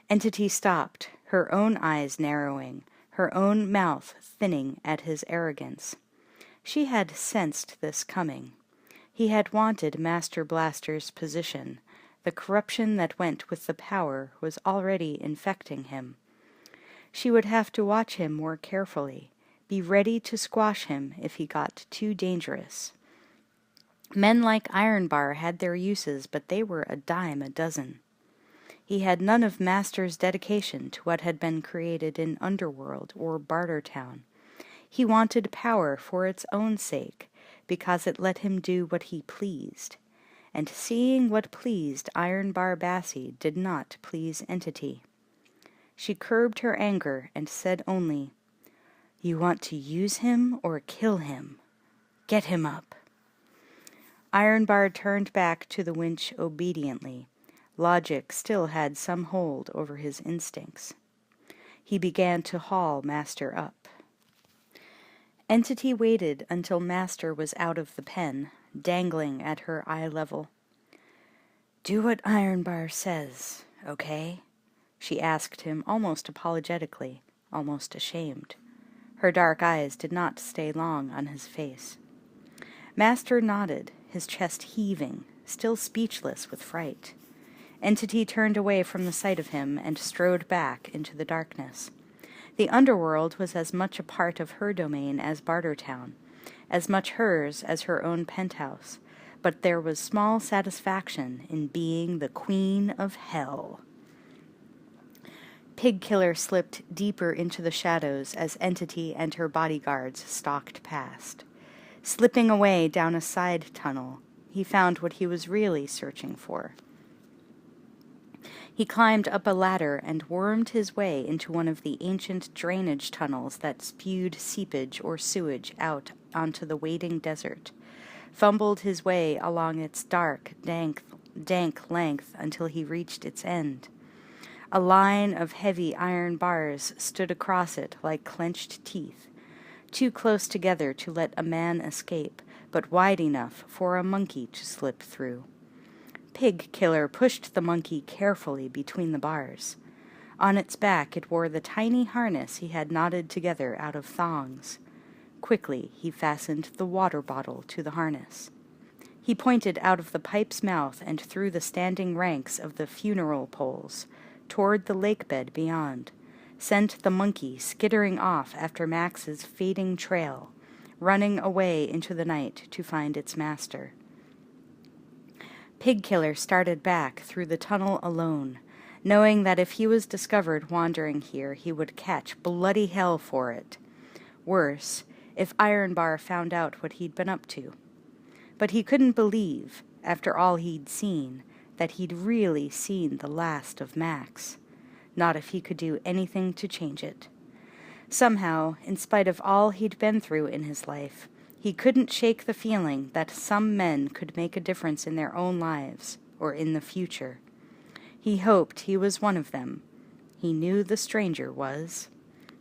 [SPEAKER 1] Entity stopped, her own eyes narrowing, her own mouth thinning at his arrogance. She had sensed this coming. He had wanted Master Blaster's position. The corruption that went with the power was already infecting him. She would have to watch him more carefully, be ready to squash him if he got too dangerous. Men like Ironbar had their uses, but they were a dime a dozen. He had none of Master's dedication to what had been created in Underworld or Bartertown. He wanted power for its own sake, because it let him do what he pleased. And seeing what pleased Ironbar Bassi did not please Entity. She curbed her anger and said only, "You want to use him or kill him? Get him up." Ironbar turned back to the winch obediently. Logic still had some hold over his instincts. He began to haul Master up. Entity waited until Master was out of the pen, dangling at her eye level. "Do what Ironbar says, okay?" she asked him almost apologetically, almost ashamed. Her dark eyes did not stay long on his face. Master nodded, his chest heaving, still speechless with fright. Entity turned away from the sight of him and strode back into the darkness. The underworld was as much a part of her domain as Bartertown, as much hers as her own penthouse, but there was small satisfaction in being the queen of hell. Pigkiller slipped deeper into the shadows as Entity and her bodyguards stalked past. Slipping away down a side tunnel, he found what he was really searching for. He climbed up a ladder and wormed his way into one of the ancient drainage tunnels that spewed seepage or sewage out onto the waiting desert, fumbled his way along its dark, dank length until he reached its end. A line of heavy iron bars stood across it like clenched teeth, too close together to let a man escape, but wide enough for a monkey to slip through. Pigkiller pushed the monkey carefully between the bars. On its back it wore the tiny harness he had knotted together out of thongs. Quickly he fastened the water bottle to the harness. He pointed out of the pipe's mouth and through the standing ranks of the funeral poles, toward the lake bed beyond, sent the monkey skittering off after Max's fading trail, running away into the night to find its master. Pigkiller started back through the tunnel alone, knowing that if he was discovered wandering here, he would catch bloody hell for it. Worse, if Ironbar found out what he'd been up to. But he couldn't believe, after all he'd seen, that he'd really seen the last of Max. Not if he could do anything to change it. Somehow, in spite of all he'd been through in his life, he couldn't shake the feeling that some men could make a difference in their own lives, or in the future. He hoped he was one of them. He knew the stranger was.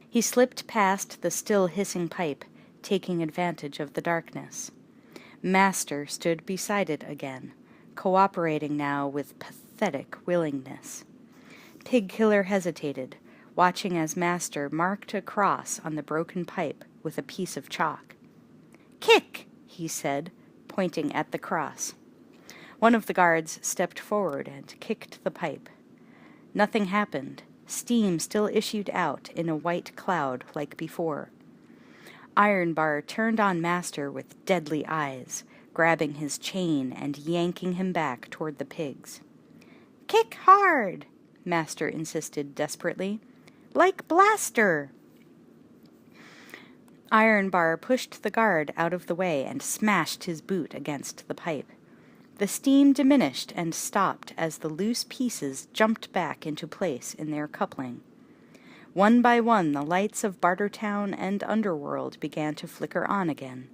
[SPEAKER 1] He slipped past the still hissing pipe, taking advantage of the darkness. Master stood beside it again, cooperating now with pathetic willingness. Pigkiller hesitated, watching as Master marked a cross on the broken pipe with a piece of chalk. "Kick!" he said, pointing at the cross. One of the guards stepped forward and kicked the pipe. Nothing happened. Steam still issued out in a white cloud like before. Ironbar turned on Master with deadly eyes, grabbing his chain and yanking him back toward the pigs. "Kick hard!" Master insisted desperately. "Like Blaster!" Ironbar pushed the guard out of the way and smashed his boot against the pipe. The steam diminished and stopped as the loose pieces jumped back into place in their coupling. One by one, the lights of Bartertown and Underworld began to flicker on again.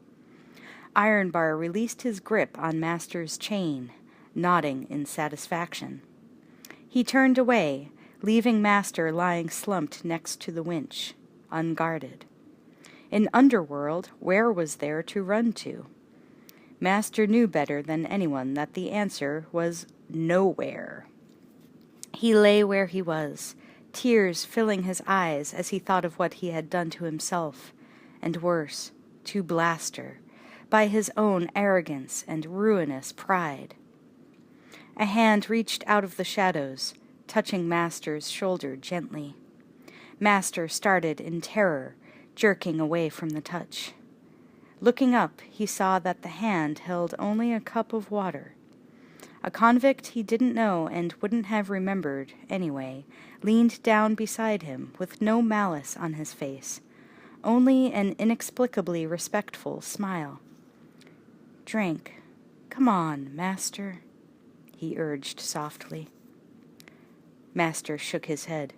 [SPEAKER 1] Ironbar released his grip on Master's chain, nodding in satisfaction. He turned away, leaving Master lying slumped next to the winch, unguarded. In Underworld, where was there to run to? Master knew better than anyone that the answer was nowhere. He lay where he was, tears filling his eyes as he thought of what he had done to himself, and worse, to Blaster, by his own arrogance and ruinous pride. A hand reached out of the shadows, touching Master's shoulder gently. Master started in terror, jerking away from the touch. Looking up, he saw that the hand held only a cup of water. A convict he didn't know and wouldn't have remembered anyway leaned down beside him with no malice on his face, only an inexplicably respectful smile. "Drink. Come on, Master," he urged softly. Master shook his head.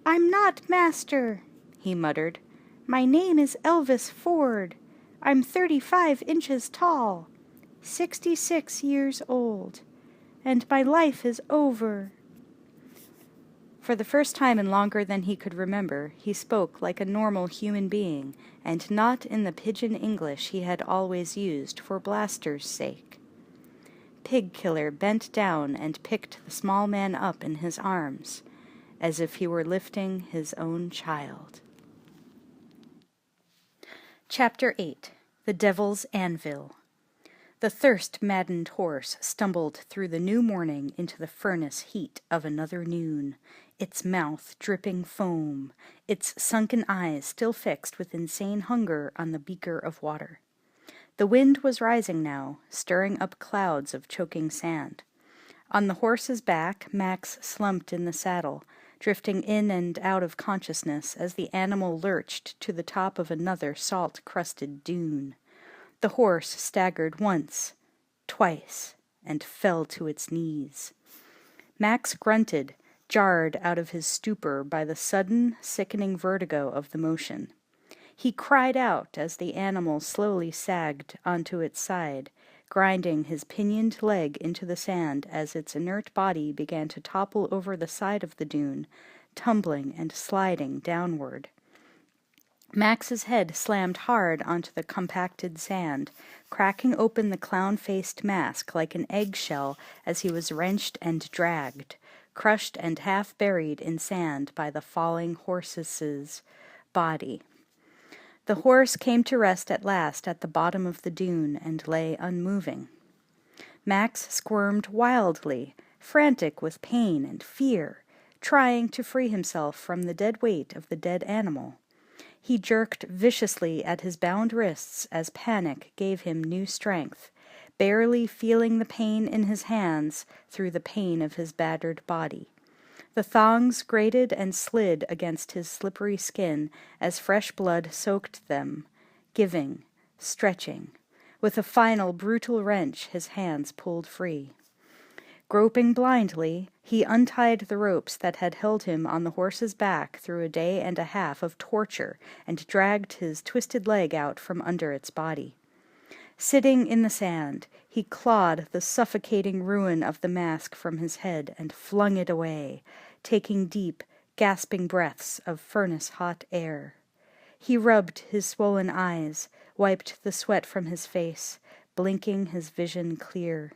[SPEAKER 1] "I'm not Master," he muttered. "My name is Elvis Ford. I'm 35 inches tall, 66 years old, and my life is over." For the first time in longer than he could remember, he spoke like a normal human being, and not in the pidgin English he had always used for Blaster's sake. Pig Killer bent down and picked the small man up in his arms, as if he were lifting his own child. Chapter 8. The Devil's Anvil. The thirst-maddened horse stumbled through the new morning into the furnace heat of another noon, its mouth dripping foam, its sunken eyes still fixed with insane hunger on the beaker of water. The wind was rising now, stirring up clouds of choking sand. On the horse's back, Max slumped in the saddle, drifting in and out of consciousness as the animal lurched to the top of another salt-crusted dune. The horse staggered once, twice, and fell to its knees. Max grunted, jarred out of his stupor by the sudden, sickening vertigo of the motion. He cried out as the animal slowly sagged onto its side, grinding his pinioned leg into the sand as its inert body began to topple over the side of the dune, tumbling and sliding downward. Max's head slammed hard onto the compacted sand, cracking open the clown-faced mask like an eggshell as he was wrenched and dragged, crushed and half-buried in sand by the falling horse's body. The horse came to rest at last at the bottom of the dune and lay unmoving. Max squirmed wildly, frantic with pain and fear, trying to free himself from the dead weight of the dead animal. He jerked viciously at his bound wrists as panic gave him new strength, barely feeling the pain in his hands through the pain of his battered body. The thongs grated and slid against his slippery skin as fresh blood soaked them, giving, stretching. With a final brutal wrench, his hands pulled free. Groping blindly, he untied the ropes that had held him on the horse's back through a day and a half of torture and dragged his twisted leg out from under its body. Sitting in the sand, he clawed the suffocating ruin of the mask from his head and flung it away, taking deep, gasping breaths of furnace-hot air. He rubbed his swollen eyes, wiped the sweat from his face, blinking his vision clear.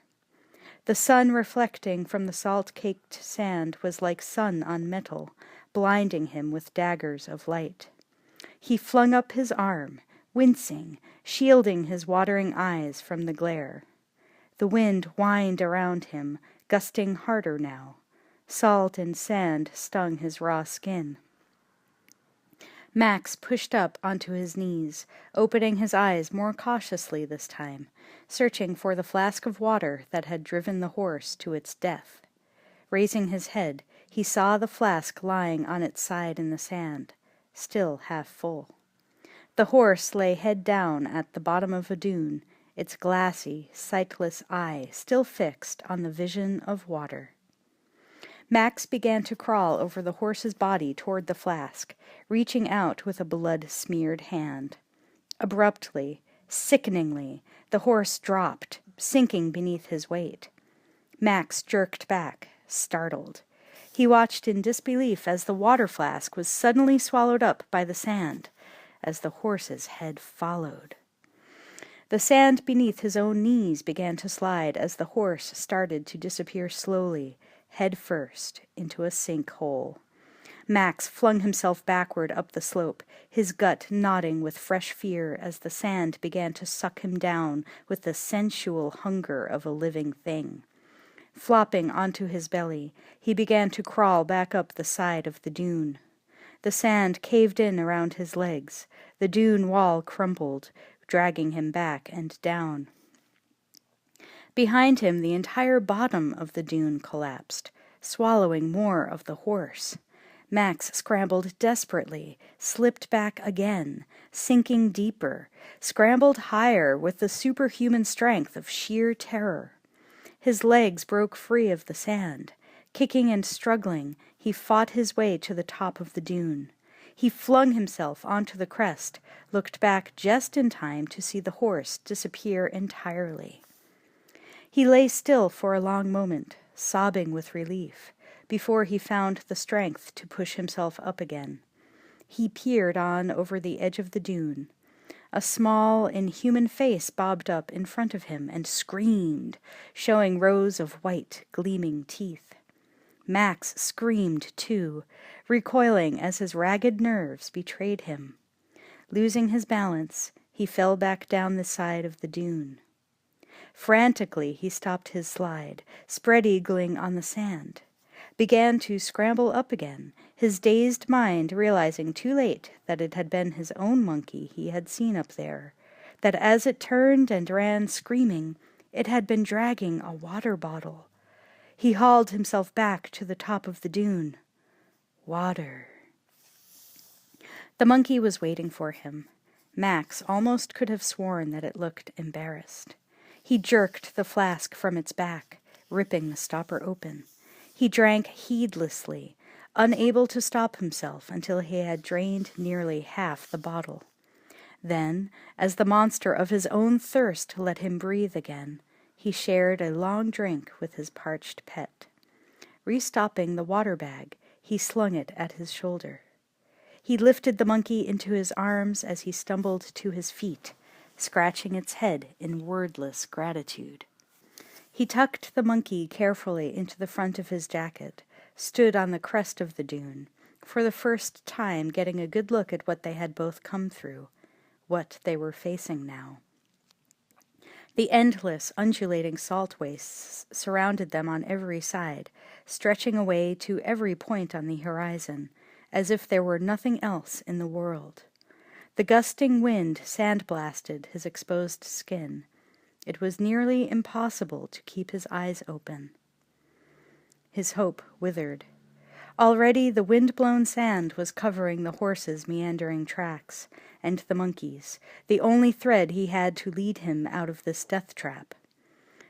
[SPEAKER 1] The sun reflecting from the salt-caked sand was like sun on metal, blinding him with daggers of light. He flung up his arm, wincing, shielding his watering eyes from the glare. The wind whined around him, gusting harder now. Salt and sand stung his raw skin. Max pushed up onto his knees, opening his eyes more cautiously this time, searching for the flask of water that had driven the horse to its death. Raising his head, he saw the flask lying on its side in the sand, still half full. The horse lay head down at the bottom of a dune, its glassy, sightless eye still fixed on the vision of water. Max began to crawl over the horse's body toward the flask, reaching out with a blood-smeared hand. Abruptly, sickeningly, the horse dropped, sinking beneath his weight. Max jerked back, startled. He watched in disbelief as the water flask was suddenly swallowed up by the sand, as the horse's head followed. The sand beneath his own knees began to slide as the horse started to disappear slowly, head first, into a sinkhole. Max flung himself backward up the slope, his gut knotting with fresh fear as the sand began to suck him down with the sensual hunger of a living thing. Flopping onto his belly, he began to crawl back up the side of the dune. The sand caved in around his legs. The dune wall crumpled, dragging him back and down. Behind him, the entire bottom of the dune collapsed, swallowing more of the horse. Max scrambled desperately, slipped back again, sinking deeper, scrambled higher with the superhuman strength of sheer terror. His legs broke free of the sand. Kicking and struggling, he fought his way to the top of the dune. He flung himself onto the crest, looked back just in time to see the horse disappear entirely. He lay still for a long moment, sobbing with relief, before he found the strength to push himself up again. He peered on over the edge of the dune. A small, inhuman face bobbed up in front of him and screamed, showing rows of white, gleaming teeth. Max screamed, too, recoiling as his ragged nerves betrayed him. Losing his balance, he fell back down the side of the dune. Frantically, he stopped his slide, spread-eagling on the sand, began to scramble up again, his dazed mind realizing too late that it had been his own monkey he had seen up there, that as it turned and ran screaming, it had been dragging a water bottle. He hauled himself back to the top of the dune. Water. The monkey was waiting for him. Max almost could have sworn that it looked embarrassed. He jerked the flask from its back, ripping the stopper open. He drank heedlessly, unable to stop himself until he had drained nearly half the bottle. Then, as the monster of his own thirst let him breathe again, he shared a long drink with his parched pet. Restopping the water bag, he slung it at his shoulder. He lifted the monkey into his arms as he stumbled to his feet, scratching its head in wordless gratitude. He tucked the monkey carefully into the front of his jacket, stood on the crest of the dune, for the first time getting a good look at what they had both come through, what they were facing now. The endless, undulating salt wastes surrounded them on every side, stretching away to every point on the horizon, as if there were nothing else in the world. The gusting wind sandblasted his exposed skin. It was nearly impossible to keep his eyes open. His hope withered. Already the wind-blown sand was covering the horse's meandering tracks, and the monkey's, the only thread he had to lead him out of this death trap.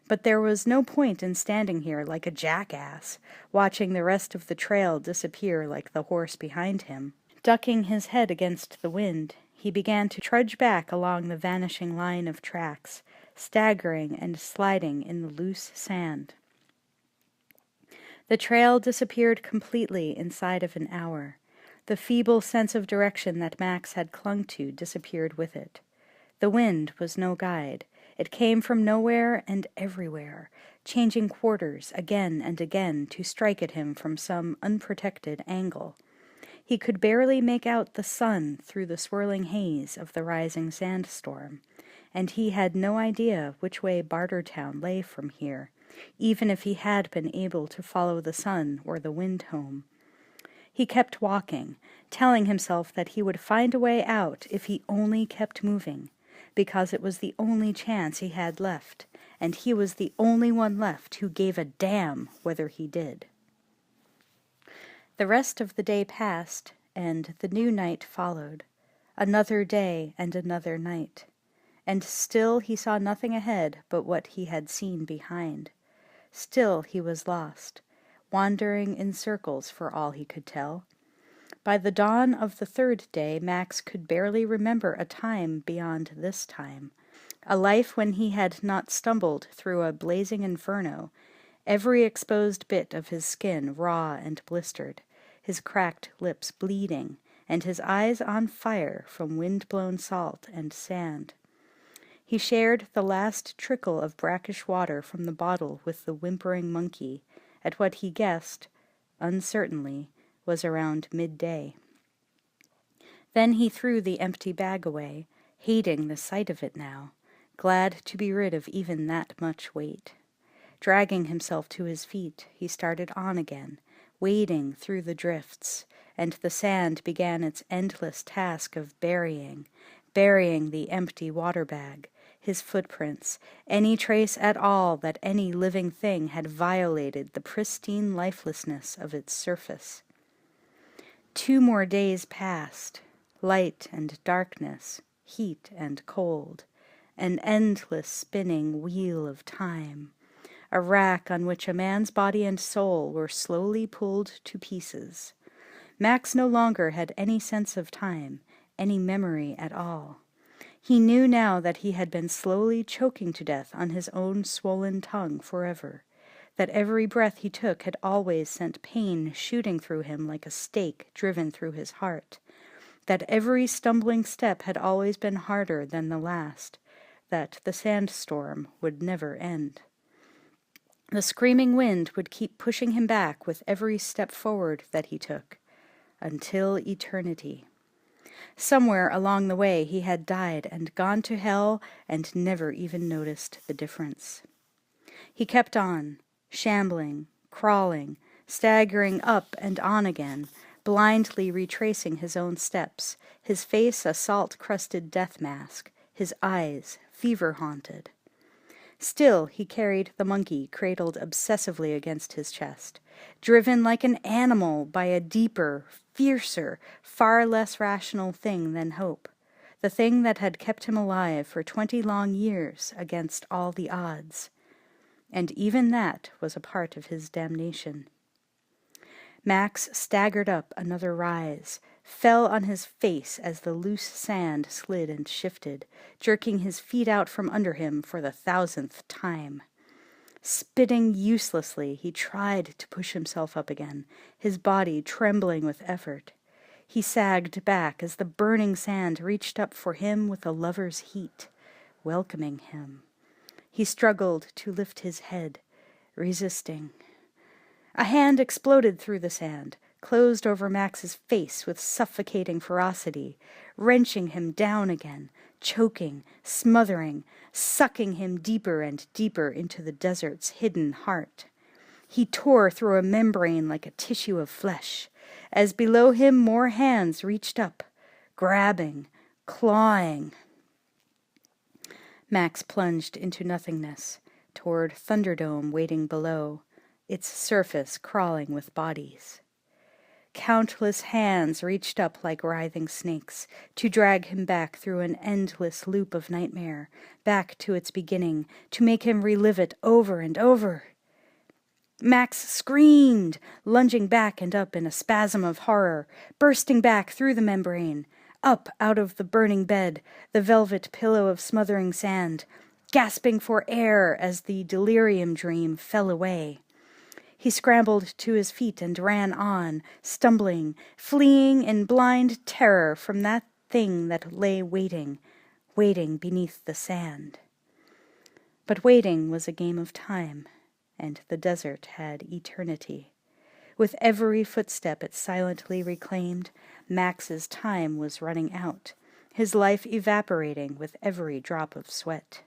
[SPEAKER 1] But there was no point in standing here like a jackass, watching the rest of the trail disappear like the horse behind him. Ducking his head against the wind, he began to trudge back along the vanishing line of tracks, staggering and sliding in the loose sand. The trail disappeared completely inside of an hour. The feeble sense of direction that Max had clung to disappeared with it. The wind was no guide. It came from nowhere and everywhere, changing quarters again and again to strike at him from some unprotected angle. He could barely make out the sun through the swirling haze of the rising sandstorm, and he had no idea which way Bartertown lay from here, even if he had been able to follow the sun or the wind home. He kept walking, telling himself that he would find a way out if he only kept moving, because it was the only chance he had left, and he was the only one left who gave a damn whether he did. The rest of the day passed, and the new night followed. Another day and another night. And still he saw nothing ahead but what he had seen behind. Still he was lost, wandering in circles for all he could tell. By the dawn of the third day, Max could barely remember a time beyond this time, a life when he had not stumbled through a blazing inferno, every exposed bit of his skin raw and blistered, his cracked lips bleeding, and his eyes on fire from wind-blown salt and sand. He shared the last trickle of brackish water from the bottle with the whimpering monkey, at what he guessed, uncertainly, was around midday. Then he threw the empty bag away, hating the sight of it now, glad to be rid of even that much weight. Dragging himself to his feet, he started on again, wading through the drifts, and the sand began its endless task of burying the empty water bag, his footprints, any trace at all that any living thing had violated the pristine lifelessness of its surface. 2 more days passed, light and darkness, heat and cold, an endless spinning wheel of time, a rack on which a man's body and soul were slowly pulled to pieces. Max no longer had any sense of time, any memory at all. He knew now that he had been slowly choking to death on his own swollen tongue forever, that every breath he took had always sent pain shooting through him like a stake driven through his heart, that every stumbling step had always been harder than the last, that the sandstorm would never end. The screaming wind would keep pushing him back with every step forward that he took, until eternity. Somewhere along the way he had died and gone to hell and never even noticed the difference. He kept on, shambling, crawling, staggering up and on again, blindly retracing his own steps, his face a salt-crusted death mask, his eyes fever-haunted. Still he carried the monkey cradled obsessively against his chest, driven like an animal by a deeper, fiercer, far less rational thing than hope, the thing that had kept him alive for 20 long years against all the odds. And even that was a part of his damnation. Max staggered up another rise, fell on his face as the loose sand slid and shifted, jerking his feet out from under him for the 1000th time. Spitting uselessly, he tried to push himself up again, his body trembling with effort. He sagged back as the burning sand reached up for him with a lover's heat, welcoming him. He struggled to lift his head, resisting. A hand exploded through the sand, closed over Max's face with suffocating ferocity, wrenching him down again, choking, smothering, sucking him deeper and deeper into the desert's hidden heart. He tore through a membrane like a tissue of flesh, as below him more hands reached up, grabbing, clawing. Max plunged into nothingness, toward Thunderdome waiting below, its surface crawling with bodies. Countless hands reached up like writhing snakes to drag him back through an endless loop of nightmare, back to its beginning, to make him relive it over and over. Max screamed, lunging back and up in a spasm of horror, bursting back through the membrane, up out of the burning bed, the velvet pillow of smothering sand, gasping for air as the delirium dream fell away. He scrambled to his feet and ran on, stumbling, fleeing in blind terror from that thing that lay waiting beneath the sand. But waiting was a game of time, and the desert had eternity. With every footstep it silently reclaimed, Max's time was running out, his life evaporating with every drop of sweat.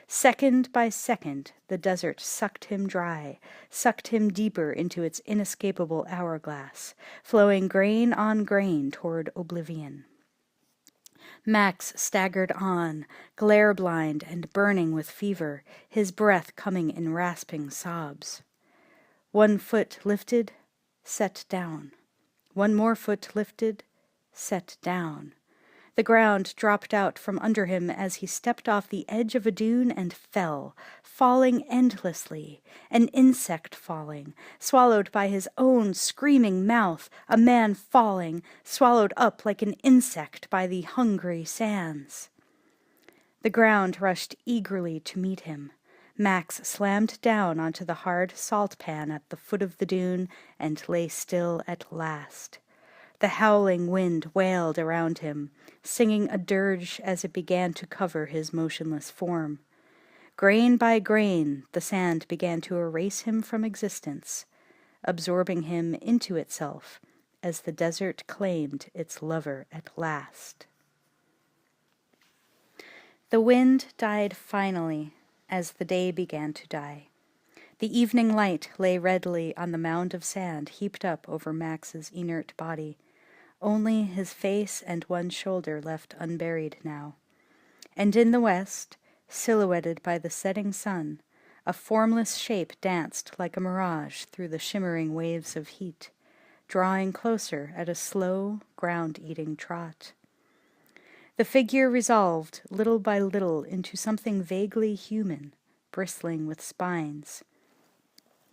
[SPEAKER 1] Second by second, the desert sucked him dry, sucked him deeper into its inescapable hourglass, flowing grain on grain toward oblivion. Max staggered on, glare-blind and burning with fever, his breath coming in rasping sobs. One foot lifted, set down. One more foot lifted, set down. The ground dropped out from under him as he stepped off the edge of a dune and fell, falling endlessly, an insect falling, swallowed by his own screaming mouth, a man falling, swallowed up like an insect by the hungry sands. The ground rushed eagerly to meet him. Max slammed down onto the hard salt pan at the foot of the dune and lay still at last. The howling wind wailed around him, singing a dirge as it began to cover his motionless form. Grain by grain, the sand began to erase him from existence, absorbing him into itself as the desert claimed its lover at last. The wind died finally as the day began to die. The evening light lay redly on the mound of sand heaped up over Max's inert body, only his face and one shoulder left unburied now. And in the west, silhouetted by the setting sun, a formless shape danced like a mirage through the shimmering waves of heat, drawing closer at a slow, ground-eating trot. The figure resolved little by little into something vaguely human, bristling with spines.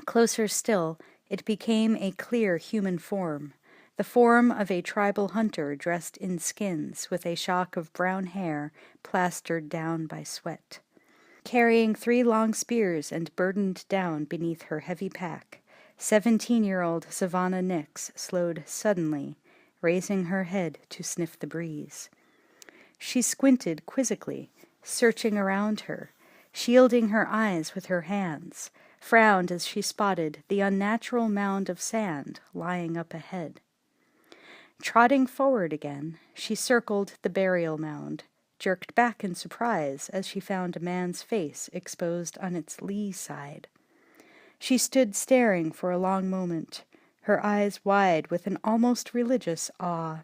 [SPEAKER 1] Closer still, it became a clear human form, the form of a tribal hunter dressed in skins with a shock of brown hair plastered down by sweat. Carrying 3 long spears and burdened down beneath her heavy pack, 17-year-old Savannah Nix slowed suddenly, raising her head to sniff the breeze. She squinted quizzically, searching around her, shielding her eyes with her hands, frowned as she spotted the unnatural mound of sand lying up ahead. Trotting forward again, she circled the burial mound, jerked back in surprise as she found a man's face exposed on its lee side. She stood staring for a long moment, her eyes wide with an almost religious awe,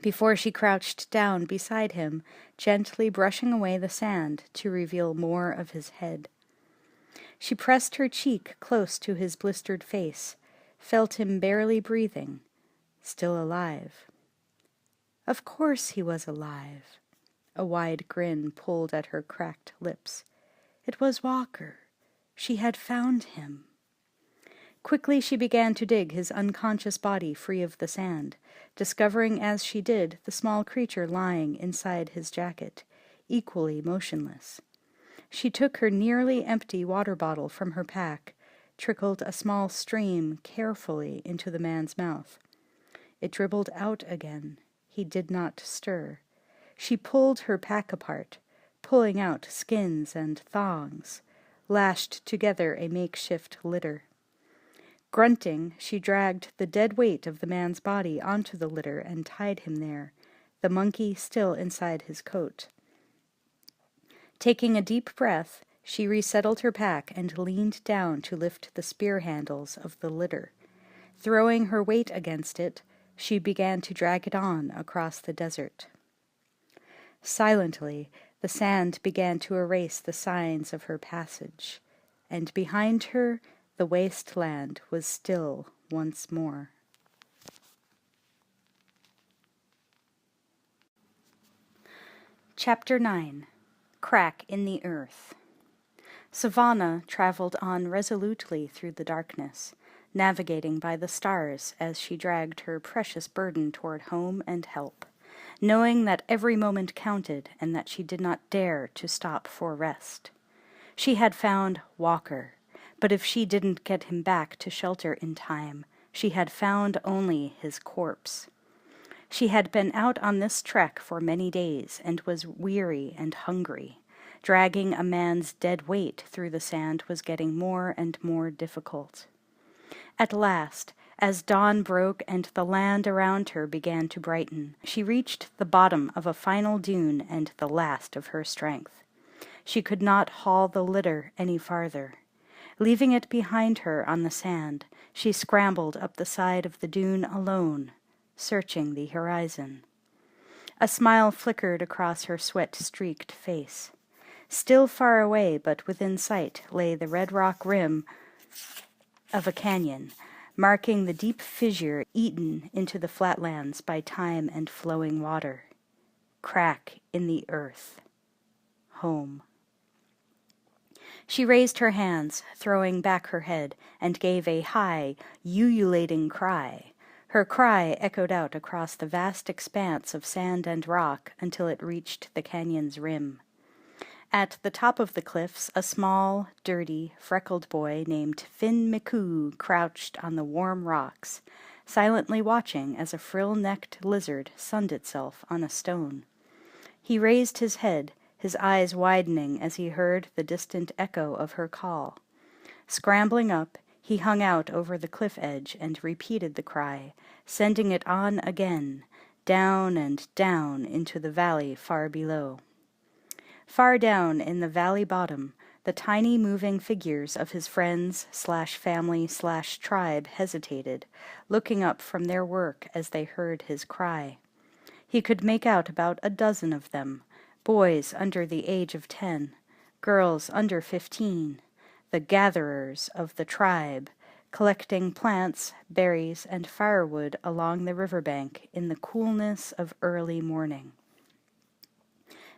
[SPEAKER 1] before she crouched down beside him, gently brushing away the sand to reveal more of his head. She pressed her cheek close to his blistered face, felt him barely breathing, still alive. Of course he was alive. A wide grin pulled at her cracked lips. It was Walker. She had found him. Quickly she began to dig his unconscious body free of the sand, discovering as she did the small creature lying inside his jacket, equally motionless. She took her nearly empty water bottle from her pack, trickled a small stream carefully into the man's mouth. It dribbled out again. He did not stir. She pulled her pack apart, pulling out skins and thongs, lashed together a makeshift litter. Grunting, she dragged the dead weight of the man's body onto the litter and tied him there, the monkey still inside his coat. Taking a deep breath, she resettled her pack and leaned down to lift the spear handles of the litter. Throwing her weight against it, she began to drag it on across the desert. Silently, the sand began to erase the signs of her passage, and behind her the wasteland was still once more. Chapter 9. Crack in the Earth. Savannah traveled on resolutely through the darkness, navigating by the stars as she dragged her precious burden toward home and help, knowing that every moment counted and that she did not dare to stop for rest. She had found Walker, but if she didn't get him back to shelter in time, she had found only his corpse. She had been out on this trek for many days and was weary and hungry. Dragging a man's dead weight through the sand was getting more and more difficult. At last, as dawn broke and the land around her began to brighten, she reached the bottom of a final dune and the last of her strength. She could not haul the litter any farther. Leaving it behind her on the sand, she scrambled up the side of the dune alone, searching the horizon. A smile flickered across her sweat-streaked face. Still far away, but within sight, lay the red rock rim of a canyon, marking the deep fissure eaten into the flatlands by time and flowing water. Crack in the earth. Home. She raised her hands, throwing back her head, and gave a high, ululating cry. Her cry echoed out across the vast expanse of sand and rock until it reached the canyon's rim. At the top of the cliffs, a small, dirty, freckled boy named Finn McCoo crouched on the warm rocks, silently watching as a frill-necked lizard sunned itself on a stone. He raised his head, his eyes widening as he heard the distant echo of her call. Scrambling up, he hung out over the cliff edge and repeated the cry, sending it on again, down and down into the valley far below. Far down in the valley bottom, the tiny moving figures of his friends/family/tribe hesitated, looking up from their work as they heard his cry. He could make out about a dozen of them, boys under the age of 10, girls under 15, the gatherers of the tribe, collecting plants, berries, and firewood along the riverbank in the coolness of early morning.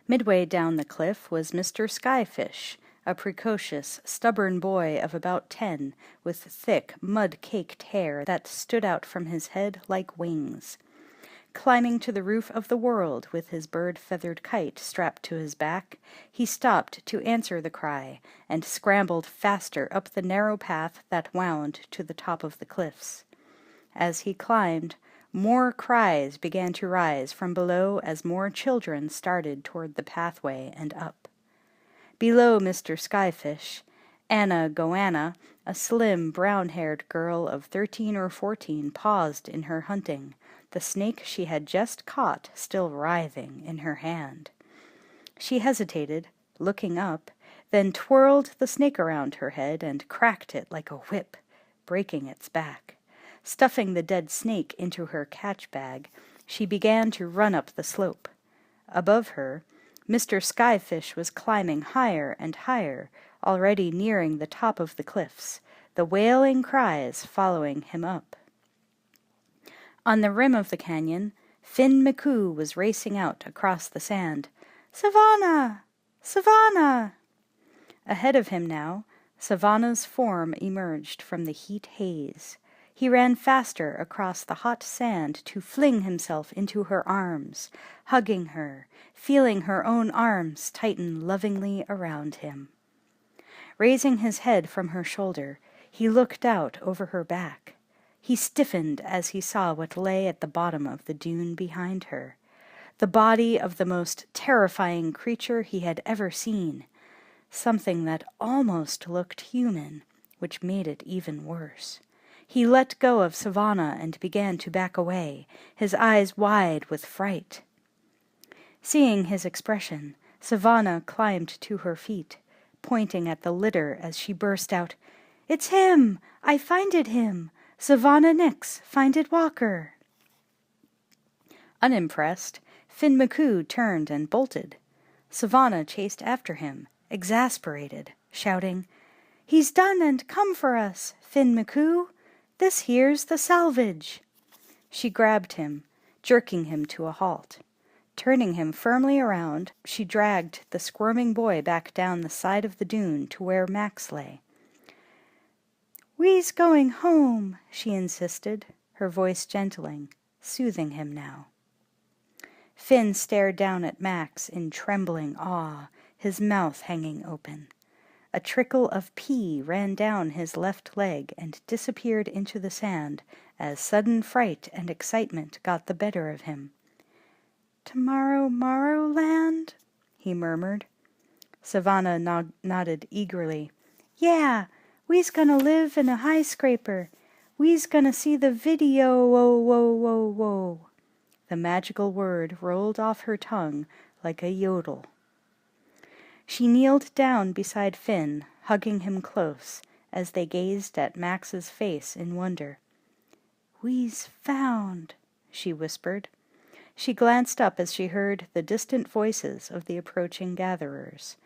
[SPEAKER 1] Midway down the cliff was Mr. Skyfish, a precocious, stubborn boy of about 10, with thick, mud-caked hair that stood out from his head like wings. Climbing to the roof of the world with his bird-feathered kite strapped to his back, he stopped to answer the cry and scrambled faster up the narrow path that wound to the top of the cliffs. As he climbed, more cries began to rise from below as more children started toward the pathway and up. Below Mr. Skyfish, Anna Goanna, a slim, brown-haired girl of 13 or 14, paused in her hunting, the snake she had just caught still writhing in her hand. She hesitated, looking up, then twirled the snake around her head and cracked it like a whip, breaking its back. Stuffing the dead snake into her catch bag, she began to run up the slope. Above her, Mr. Skyfish was climbing higher and higher, already nearing the top of the cliffs, the wailing cries following him up. On the rim of the canyon, Finn McCoo was racing out across the sand. "Savannah! Savannah!" Ahead of him now, Savannah's form emerged from the heat haze. He ran faster across the hot sand to fling himself into her arms, hugging her, feeling her own arms tighten lovingly around him. Raising his head from her shoulder, he looked out over her back. He stiffened as he saw what lay at the bottom of the dune behind her, the body of the most terrifying creature he had ever seen, something that almost looked human, which made it even worse. He let go of Savannah and began to back away, his eyes wide with fright. Seeing his expression, Savannah climbed to her feet, pointing at the litter as she burst out, "It's him! I finded him! Savannah Nix, finded Walker!" Unimpressed, Finn McCoo turned and bolted. Savannah chased after him, exasperated, shouting, "He's done and come for us, Finn McCoo! This here's the salvage!" She grabbed him, jerking him to a halt. Turning him firmly around, she dragged the squirming boy back down the side of the dune to where Max lay. "We's going home," she insisted, her voice gentling, soothing him now. Finn stared down at Max in trembling awe, his mouth hanging open. A trickle of pee ran down his left leg and disappeared into the sand as sudden fright and excitement got the better of him. "Tomorrow Morrowland?" he murmured. Savannah nodded eagerly. "Yeah, we's gonna live in a high scraper. We's gonna see the video, whoa, whoa, whoa, whoa." The magical word rolled off her tongue like a yodel. She kneeled down beside Finn, hugging him close, as they gazed at Max's face in wonder. "We's found," she whispered. She glanced up as she heard the distant voices of the approaching gatherers.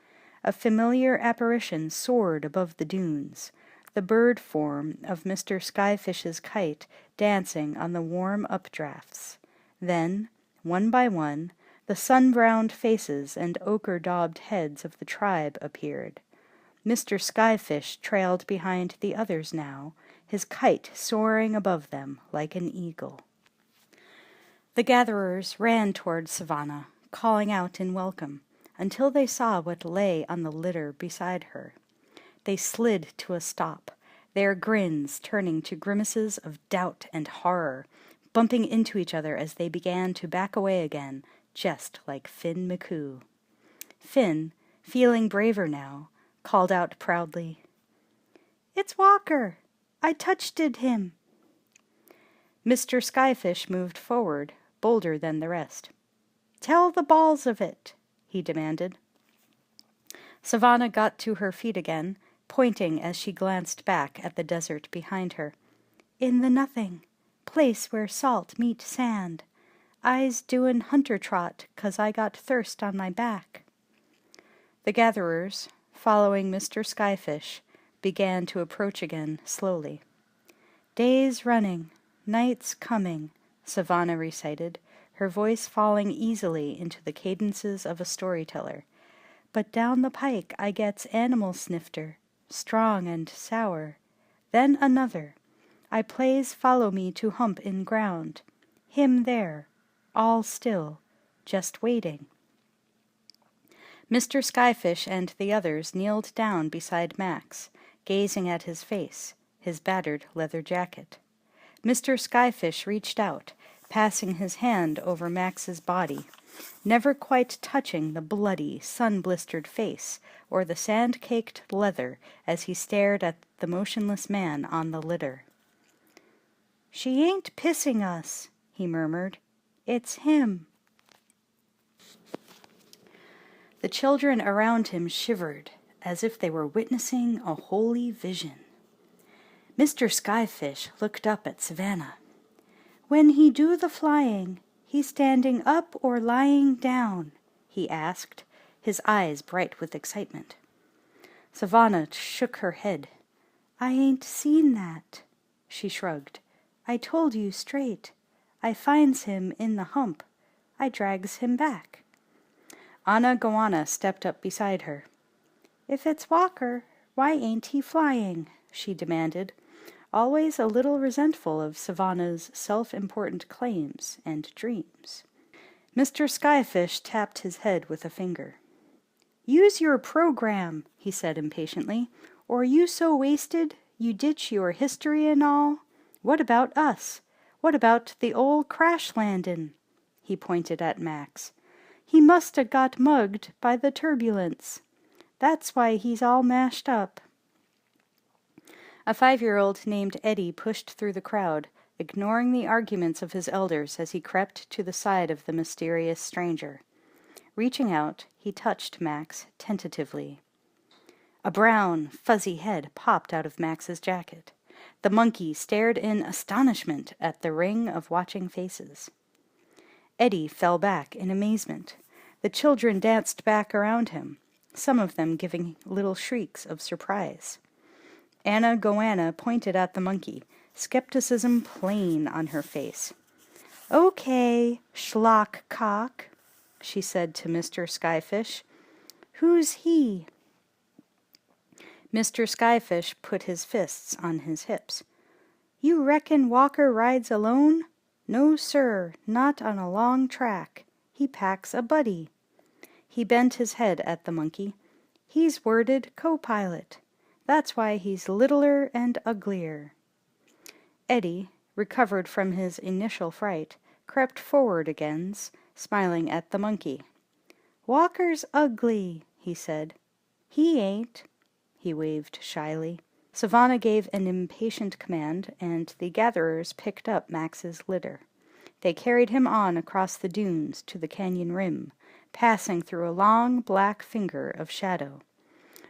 [SPEAKER 1] A familiar apparition soared above the dunes, the bird form of Mr. Skyfish's kite dancing on the warm updrafts. Then, one by one, the sun-browned faces and ochre-daubed heads of the tribe appeared. Mr. Skyfish trailed behind the others now, his kite soaring above them like an eagle. The gatherers ran toward Savannah, calling out in welcome, until they saw what lay on the litter beside her. They slid to a stop, their grins turning to grimaces of doubt and horror, bumping into each other as they began to back away again, just like Finn McCoo. Finn, feeling braver now, called out proudly, "It's Walker! I touched him!" Mr. Skyfish moved forward, bolder than the rest. "Tell the balls of it," he demanded. Savannah got to her feet again, pointing as she glanced back at the desert behind her. "In the nothing, place where salt meet sand. I's doin' hunter trot 'cause I got thirst on my back." The gatherers, following Mr. Skyfish, began to approach again slowly. "Days running, nights coming," Savannah recited, her voice falling easily into the cadences of a storyteller. but down the pike I gets animal snifter, strong and sour. Then another. I plays follow me to hump in ground. Him there, all still, just waiting. Mr. Skyfish and the others kneeled down beside Max, gazing at his face, his battered leather jacket. Mr. Skyfish reached out, passing his hand over Max's body, never quite touching the bloody, sun-blistered face or the sand-caked leather as he stared at the motionless man on the litter. "She ain't pissing us," he murmured. "It's him." The children around him shivered, as if they were witnessing a holy vision. Mr. Skyfish looked up at Savannah. "When he do the flying, he standing up or lying down?" he asked, his eyes bright with excitement. Savannah shook her head. "I ain't seen that," she shrugged. "I told you straight. I finds him in the hump. I drags him back." Anna Goanna stepped up beside her. "If it's Walker, why ain't he flying?" she demanded, always a little resentful of Savannah's self-important claims and dreams. Mr. Skyfish tapped his head with a finger. "Use your program," he said impatiently, "or you so wasted you ditch your history and all. What about us? What about the old crash landin'?" He pointed at Max. "He must 'a' got mugged by the turbulence. That's why he's all mashed up." A 5-year-old named Eddie pushed through the crowd, ignoring the arguments of his elders as he crept to the side of the mysterious stranger. Reaching out, he touched Max tentatively. A brown, fuzzy head popped out of Max's jacket. The monkey stared in astonishment at the ring of watching faces. Eddie fell back in amazement. The children danced back around him, some of them giving little shrieks of surprise. Anna Goanna pointed at the monkey, skepticism plain on her face. "Okay, schlockcock," she said to Mr. Skyfish. "Who's he?" Mr. Skyfish put his fists on his hips. "You reckon Walker rides alone? No, sir, not on a long track. He packs a buddy." He bent his head at the monkey. "He's worded co-pilot. That's why he's littler and uglier." Eddie, recovered from his initial fright, crept forward again, smiling at the monkey. "Walker's ugly," he said. "He ain't." He waved shyly. Savannah gave an impatient command, and the gatherers picked up Max's litter. They carried him on across the dunes to the canyon rim, passing through a long black finger of shadow.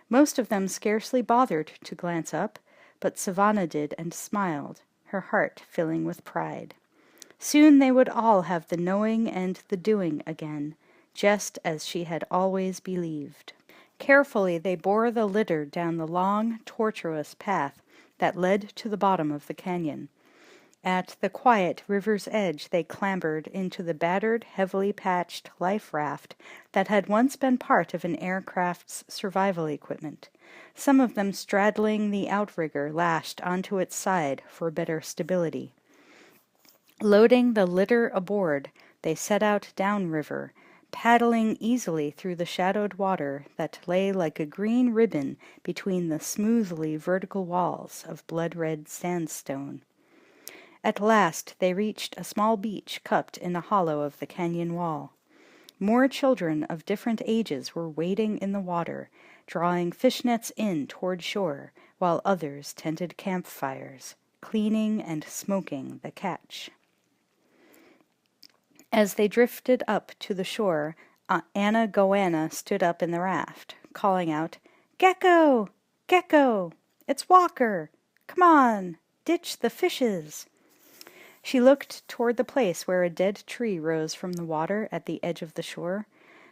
[SPEAKER 1] Most of them scarcely bothered to glance up, but Savannah did and smiled, her heart filling with pride. Soon they would all have the knowing and the doing again, just as she had always believed. Carefully they bore the litter down the long, tortuous path that led to the bottom of the canyon. At the quiet river's edge they clambered into the battered, heavily patched life raft that had once been part of an aircraft's survival equipment, some of them straddling the outrigger lashed onto its side for better stability. Loading the litter aboard, they set out downriver, paddling easily through the shadowed water that lay like a green ribbon between the smoothly vertical walls of blood-red sandstone. At last they reached a small beach cupped in a hollow of the canyon wall. More children of different ages were wading in the water, drawing fishnets in toward shore, while others tended campfires, cleaning and smoking the catch. As they drifted up to the shore, Anna Goanna stood up in the raft, calling out, "Gecko! Gecko! It's Walker! Come on! Ditch the fishes!" She looked toward the place where a dead tree rose from the water at the edge of the shore.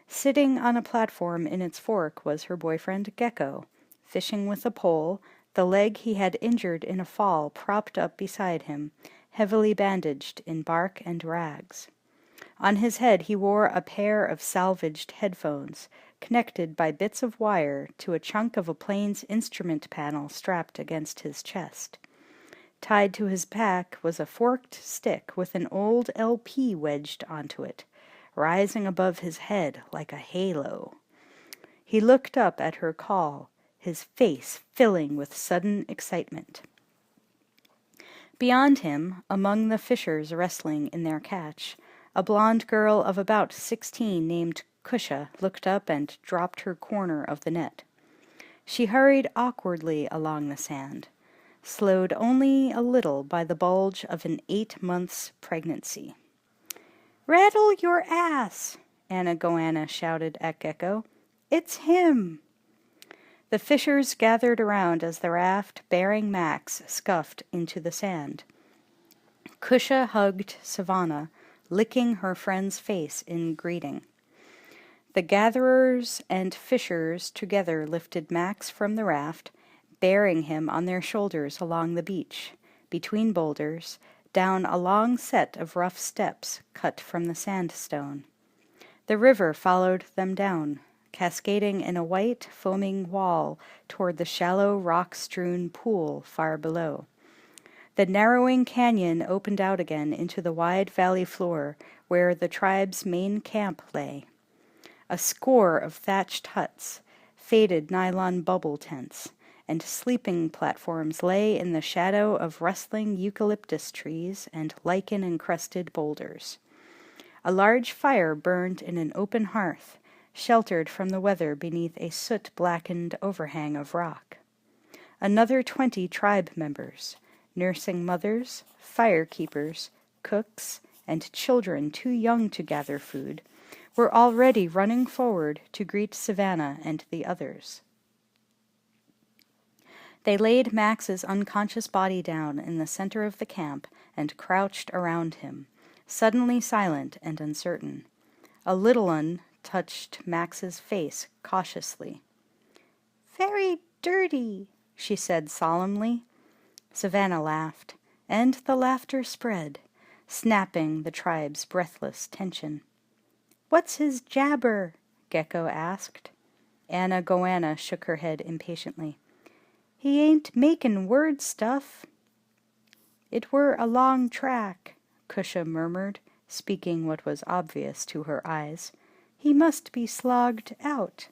[SPEAKER 1] Sitting on a platform in its fork was her boyfriend Gecko, fishing with a pole, the leg he had injured in a fall propped up beside him, heavily bandaged in bark and rags. On his head he wore a pair of salvaged headphones, connected by bits of wire to a chunk of a plane's instrument panel strapped against his chest. Tied to his back was a forked stick with an old LP wedged onto it, rising above his head like a halo. He looked up at her call, his face filling with sudden excitement. Beyond him, among the fishers wrestling in their catch, a blonde girl of about 16 named Kusha looked up and dropped her corner of the net. She hurried awkwardly along the sand, slowed only a little by the bulge of an 8 months pregnancy. "Rattle your ass!" Anna Goanna shouted at Gecko. "It's him!" The fishers gathered around as the raft bearing Max scuffed into the sand. Kusha hugged Savannah, licking her friend's face in greeting. The gatherers and fishers together lifted Max from the raft, bearing him on their shoulders along the beach, between boulders, down a long set of rough steps cut from the sandstone. The river followed them down, cascading in a white, foaming wall toward the shallow, rock-strewn pool far below. The narrowing canyon opened out again into the wide valley floor where the tribe's main camp lay. A score of thatched huts, faded nylon bubble tents, and sleeping platforms lay in the shadow of rustling eucalyptus trees and lichen-encrusted boulders. A large fire burned in an open hearth, sheltered from the weather beneath a soot-blackened overhang of rock. Another 20 tribe members, nursing mothers, firekeepers, cooks, and children too young to gather food, were already running forward to greet Savannah and the others. They laid Max's unconscious body down in the center of the camp and crouched around him, suddenly silent and uncertain. A little one touched Max's face cautiously. "Very dirty," she said solemnly. Savannah laughed, and the laughter spread, snapping the tribe's breathless tension. "What's his jabber?" Gecko asked. Anna Goanna shook her head impatiently. "He ain't makin' word stuff." "It were a long track," Kusha murmured, speaking what was obvious to her eyes. "He must be slogged out."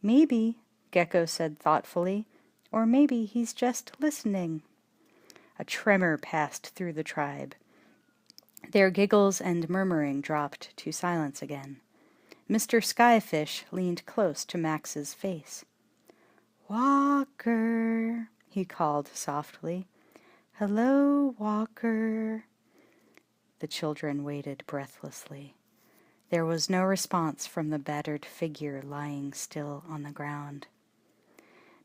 [SPEAKER 1] "Maybe," Gecko said thoughtfully, "or maybe he's just listening." A tremor passed through the tribe. Their giggles and murmuring dropped to silence again. Mr. Skyfish leaned close to Max's face. "Walker," he called softly. "Hello, Walker." The children waited breathlessly. There was no response from the battered figure lying still on the ground.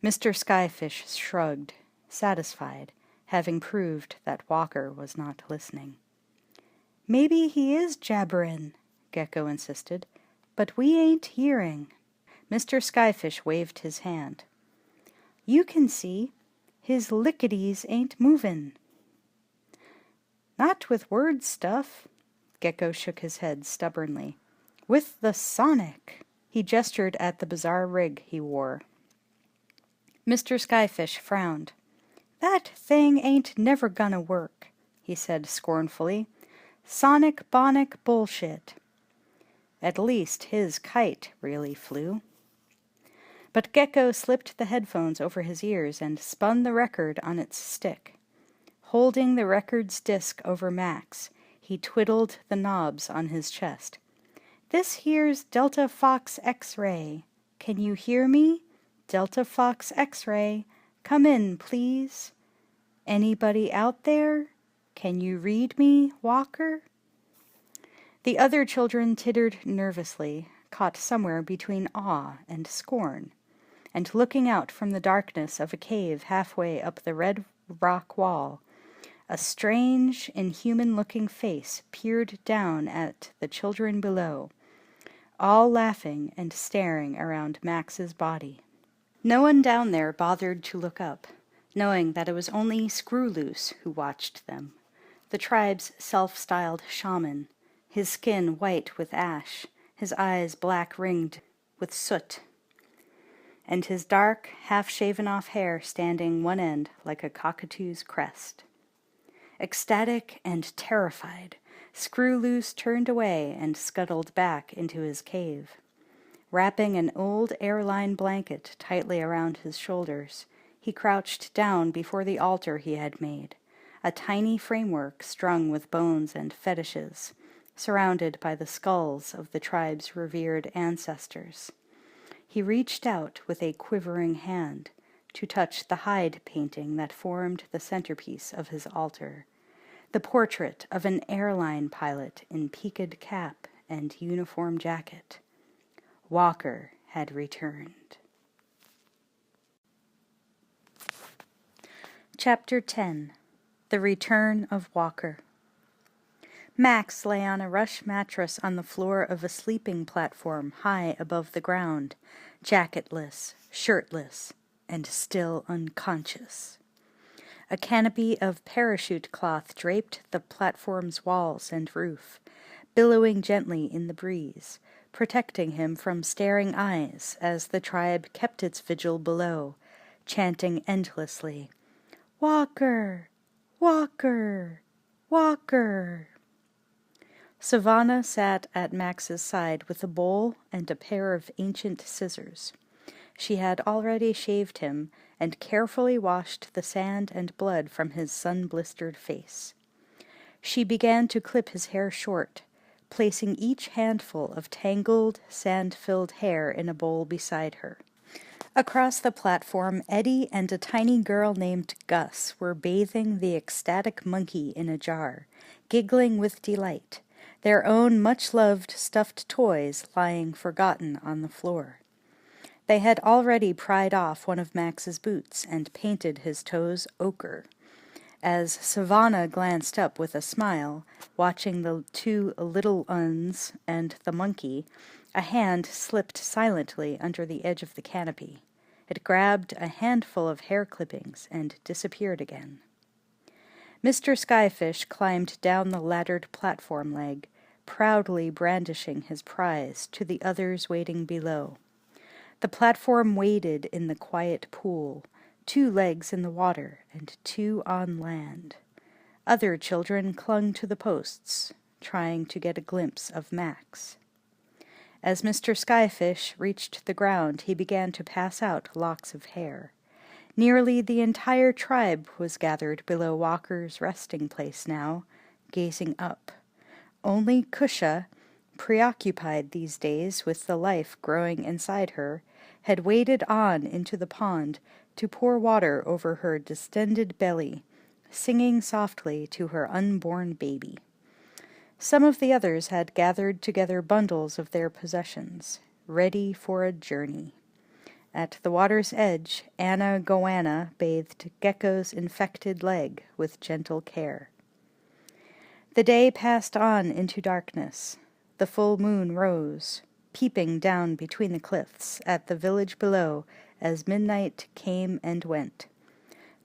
[SPEAKER 1] Mr. Skyfish shrugged, satisfied, having proved that Walker was not listening. "Maybe he is jabberin'," Gecko insisted, "but we ain't hearing." Mr. Skyfish waved his hand. "You can see. His lickities ain't movin'." "Not with word stuff." Gecko shook his head stubbornly. "With the sonic." He gestured at the bizarre rig he wore. Mr. Skyfish frowned. "That thing ain't never gonna work," he said scornfully. "Sonic bonic bullshit." At least his kite really flew. But Gecko slipped the headphones over his ears and spun the record on its stick. Holding the record's disc over Max, he twiddled the knobs on his chest. "This here's Delta Fox X-ray. Can you hear me? Delta Fox X-ray. Come in, please. Anybody out there? Can you read me, Walker?" The other children tittered nervously, caught somewhere between awe and scorn, and looking out from the darkness of a cave halfway up the red rock wall, a strange, inhuman-looking face peered down at the children below, all laughing and staring around Max's body. No one down there bothered to look up, knowing that it was only Screw-Loose who watched them, the tribe's self-styled shaman, his skin white with ash, his eyes black-ringed with soot, and his dark, half-shaven-off hair standing one end like a cockatoo's crest. Ecstatic and terrified, Screw-Loose turned away and scuttled back into his cave. Wrapping an old airline blanket tightly around his shoulders, he crouched down before the altar he had made, a tiny framework strung with bones and fetishes, surrounded by the skulls of the tribe's revered ancestors. He reached out with a quivering hand to touch the hide painting that formed the centerpiece of his altar, the portrait of an airline pilot in peaked cap and uniform jacket. Walker had returned. Chapter 10. The Return of Walker. Max lay on a rush mattress on the floor of a sleeping platform high above the ground, jacketless, shirtless, and still unconscious. A canopy of parachute cloth draped the platform's walls and roof, billowing gently in the breeze, protecting him from staring eyes as the tribe kept its vigil below, chanting endlessly, "Walker! Walker! Walker!" Savannah sat at Max's side with a bowl and a pair of ancient scissors. She had already shaved him and carefully washed the sand and blood from his sun-blistered face. She began to clip his hair short, placing each handful of tangled, sand-filled hair in a bowl beside her. Across the platform, Eddie and a tiny girl named Gus were bathing the ecstatic monkey in a jar, giggling with delight, their own much-loved stuffed toys lying forgotten on the floor. They had already pried off one of Max's boots and painted his toes ochre. As Savannah glanced up with a smile, watching the two little uns and the monkey, a hand slipped silently under the edge of the canopy. It grabbed a handful of hair clippings and disappeared again. Mr. Skyfish climbed down the laddered platform leg, proudly brandishing his prize to the others waiting below. The platform waded in the quiet pool, 2 legs in the water and 2 on land. Other children clung to the posts, trying to get a glimpse of Max. As Mr. Skyfish reached the ground, he began to pass out locks of hair. Nearly the entire tribe was gathered below Walker's resting place now, gazing up. Only Kusha, preoccupied these days with the life growing inside her, had waded on into the pond to pour water over her distended belly, singing softly to her unborn baby. Some of the others had gathered together bundles of their possessions, ready for a journey. At the water's edge, Anna Goanna bathed Gecko's infected leg with gentle care. The day passed on into darkness. The full moon rose, peeping down between the cliffs at the village below as midnight came and went.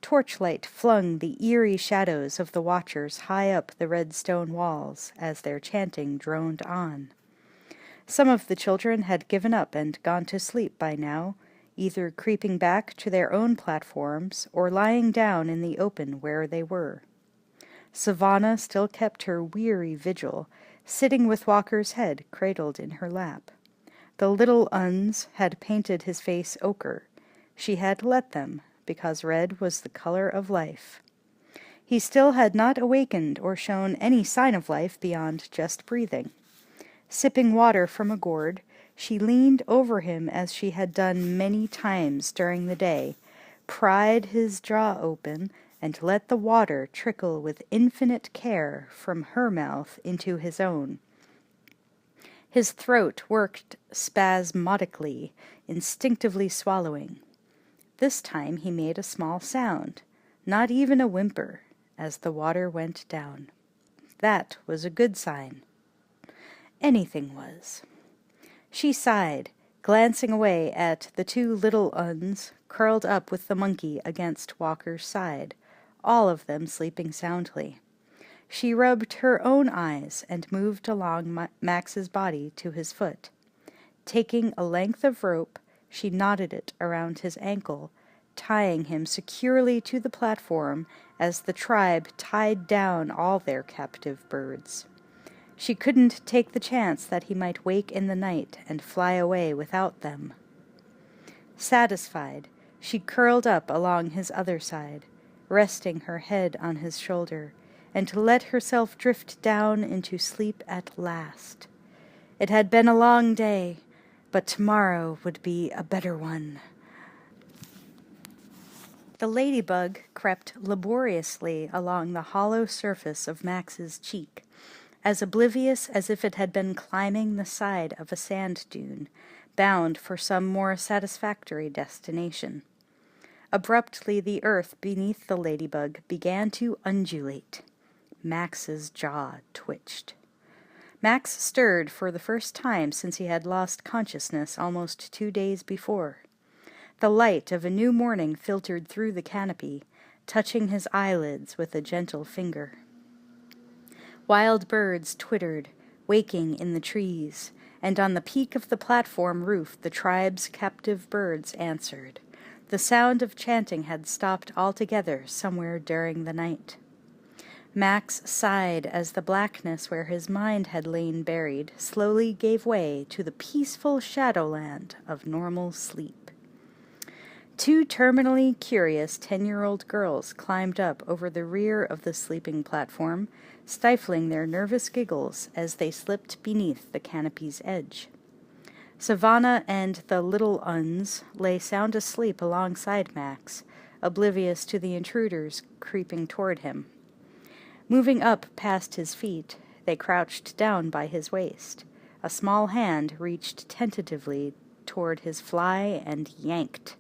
[SPEAKER 1] Torchlight flung the eerie shadows of the watchers high up the red stone walls as their chanting droned on. Some of the children had given up and gone to sleep by now, either creeping back to their own platforms or lying down in the open where they were. Savannah still kept her weary vigil, sitting with Walker's head cradled in her lap. The little uns had painted his face ochre. She had let them, because red was the color of life. He still had not awakened or shown any sign of life beyond just breathing. Sipping water from a gourd, she leaned over him as she had done many times during the day, pried his jaw open, and let the water trickle with infinite care from her mouth into his own. His throat worked spasmodically, instinctively swallowing. This time he made a small sound, not even a whimper, as the water went down. That was a good sign. Anything was. She sighed, glancing away at the 2 little uns curled up with the monkey against Walker's side, all of them sleeping soundly. She rubbed her own eyes and moved along Max's body to his foot. Taking a length of rope, she knotted it around his ankle, tying him securely to the platform as the tribe tied down all their captive birds. She couldn't take the chance that he might wake in the night and fly away without them. Satisfied, she curled up along his other side, resting her head on his shoulder, and to let herself drift down into sleep at last. It had been a long day, but tomorrow would be a better one. The ladybug crept laboriously along the hollow surface of Max's cheek, as oblivious as if it had been climbing the side of a sand dune, bound for some more satisfactory destination. Abruptly, the earth beneath the ladybug began to undulate. Max's jaw twitched. Max stirred for the first time since he had lost consciousness almost 2 days before. The light of a new morning filtered through the canopy, touching his eyelids with a gentle finger. Wild birds twittered, waking in the trees, and on the peak of the platform roof the tribe's captive birds answered. The sound of chanting had stopped altogether somewhere during the night. Max sighed as the blackness where his mind had lain buried slowly gave way to the peaceful shadowland of normal sleep. 2 terminally curious 10-year-old girls climbed up over the rear of the sleeping platform, stifling their nervous giggles as they slipped beneath the canopy's edge. Savannah and the little uns lay sound asleep alongside Max, oblivious to the intruders creeping toward him. Moving up past his feet, they crouched down by his waist. A small hand reached tentatively toward his fly and yanked.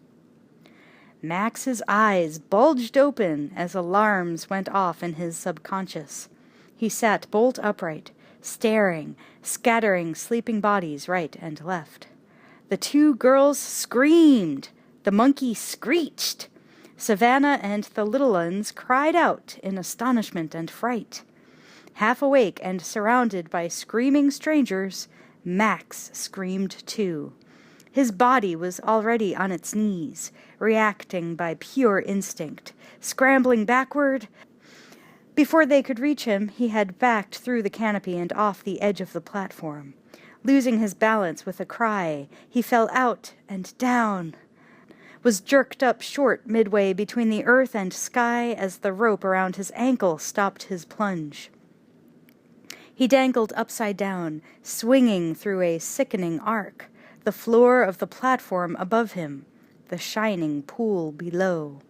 [SPEAKER 1] Max's eyes bulged open as alarms went off in his subconscious. He sat bolt upright, staring, scattering sleeping bodies right and left. The 2 girls screamed. The monkey screeched. Savannah and the little uns cried out in astonishment and fright. Half awake and surrounded by screaming strangers, Max screamed too. His body was already on its knees, reacting by pure instinct, scrambling backward. Before they could reach him, he had backed through the canopy and off the edge of the platform. Losing his balance with a cry, he fell out and down, was jerked up short midway between the earth and sky as the rope around his ankle stopped his plunge. He dangled upside down, swinging through a sickening arc, the floor of the platform above him, the shining pool below.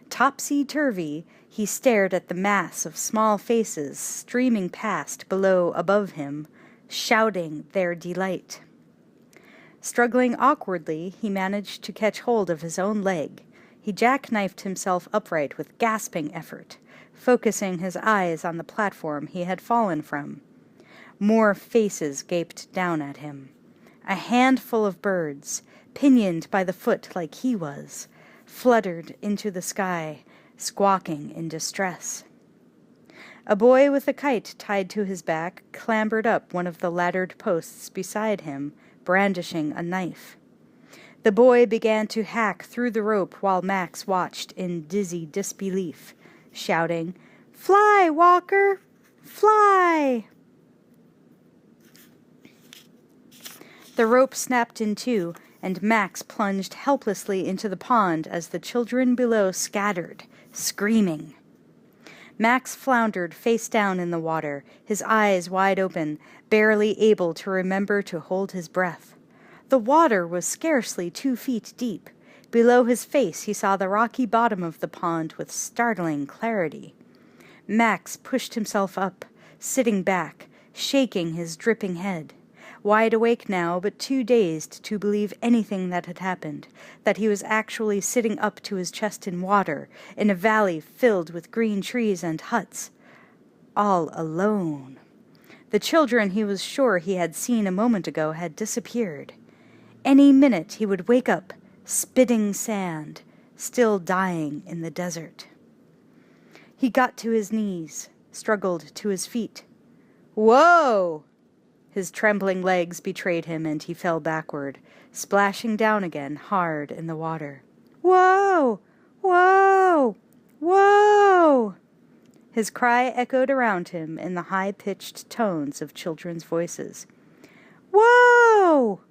[SPEAKER 1] Topsy-turvy, he stared at the mass of small faces streaming past below above him, shouting their delight. Struggling awkwardly, he managed to catch hold of his own leg. He jackknifed himself upright with gasping effort, focusing his eyes on the platform he had fallen from. More faces gaped down at him. A handful of birds, pinioned by the foot like he was, fluttered into the sky, squawking in distress. A boy with a kite tied to his back clambered up one of the laddered posts beside him, brandishing a knife. The boy began to hack through the rope while Max watched in dizzy disbelief, shouting, "Fly, Walker! Fly!" The rope snapped in two, and Max plunged helplessly into the pond as the children below scattered, screaming. Max floundered face down in the water, his eyes wide open, barely able to remember to hold his breath. The water was scarcely 2 feet deep. Below his face he saw the rocky bottom of the pond with startling clarity. Max pushed himself up, sitting back, shaking his dripping head. Wide awake now, but too dazed to believe anything that had happened, that he was actually sitting up to his chest in water, in a valley filled with green trees and huts. All alone. The children he was sure he had seen a moment ago had disappeared. Any minute he would wake up, spitting sand, still dying in the desert. He got to his knees, struggled to his feet. "Whoa!" His trembling legs betrayed him, and he fell backward, splashing down again hard in the water. "Whoa! Whoa! Whoa!" His cry echoed around him in the high-pitched tones of children's voices. "Whoa!"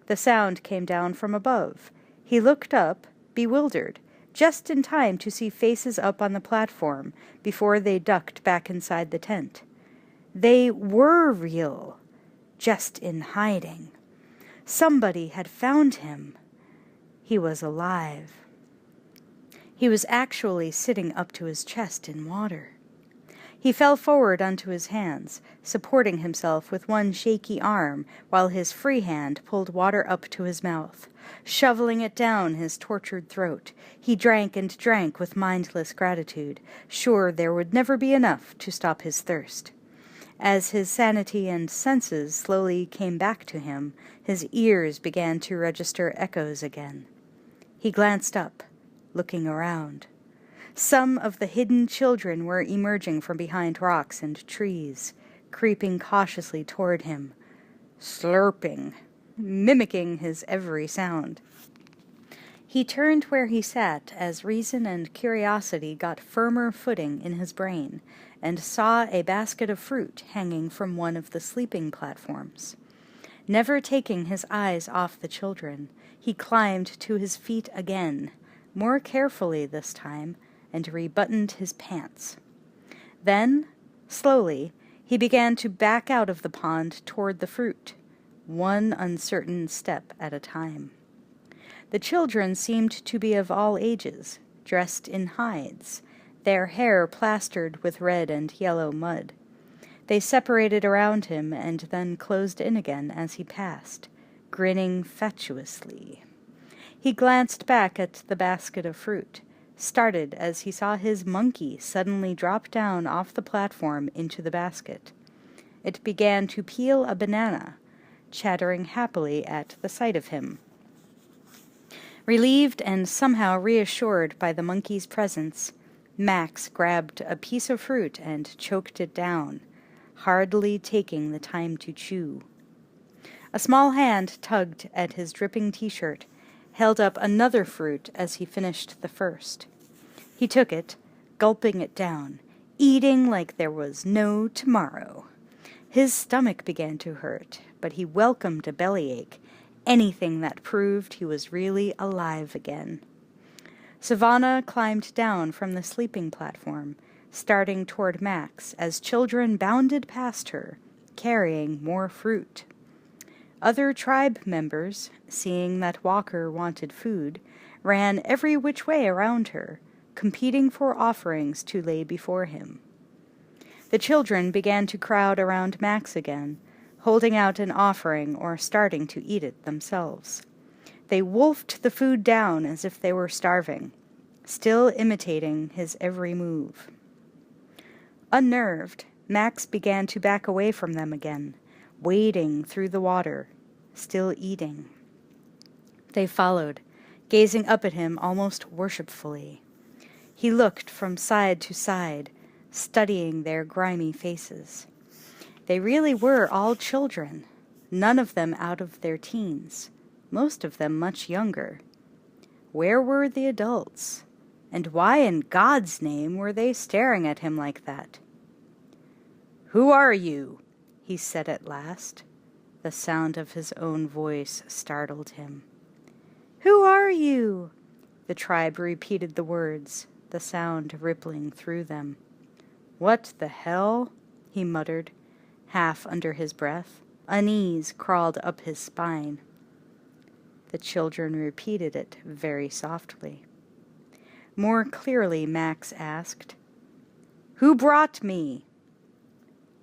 [SPEAKER 1] The sound came down from above. He looked up, bewildered, just in time to see faces up on the platform before they ducked back inside the tent. They were real, just in hiding. Somebody had found him. He was alive. He was actually sitting up to his chest in water. He fell forward onto his hands, supporting himself with one shaky arm while his free hand pulled water up to his mouth. Shoveling it down his tortured throat, he drank and drank with mindless gratitude, sure there would never be enough to stop his thirst. As his sanity and senses slowly came back to him, his ears began to register echoes again. He glanced up, looking around. Some of the hidden children were emerging from behind rocks and trees, creeping cautiously toward him, slurping, mimicking his every sound. He turned where he sat as reason and curiosity got firmer footing in his brain, and saw a basket of fruit hanging from one of the sleeping platforms. Never taking his eyes off the children, he climbed to his feet again, more carefully this time, and rebuttoned his pants. Then, slowly, he began to back out of the pond toward the fruit, one uncertain step at a time. The children seemed to be of all ages, dressed in hides, their hair plastered with red and yellow mud. They separated around him and then closed in again as he passed, grinning fatuously. He glanced back at the basket of fruit, started as he saw his monkey suddenly drop down off the platform into the basket. It began to peel a banana, chattering happily at the sight of him. Relieved and somehow reassured by the monkey's presence, Max grabbed a piece of fruit and choked it down, hardly taking the time to chew. A small hand tugged at his dripping t-shirt, held up another fruit as he finished the first. He took it, gulping it down, eating like there was no tomorrow. His stomach began to hurt, but he welcomed a bellyache, anything that proved he was really alive again. Savannah climbed down from the sleeping platform, starting toward Max as children bounded past her, carrying more fruit. Other tribe members, seeing that Walker wanted food, ran every which way around her, competing for offerings to lay before him. The children began to crowd around Max again, holding out an offering or starting to eat it themselves. They wolfed the food down as if they were starving, still imitating his every move. Unnerved, Max began to back away from them again, wading through the water, still eating. They followed, gazing up at him almost worshipfully. He looked from side to side, studying their grimy faces. They really were all children, none of them out of their teens, most of them much younger. Where were the adults? And why in God's name were they staring at him like that? "Who are you?" he said at last. The sound of his own voice startled him. "Who are you?" The tribe repeated the words, the sound rippling through them. "What the hell?" he muttered, half under his breath. Unease crawled up his spine. The children repeated it very softly. More clearly, Max asked, "Who brought me?"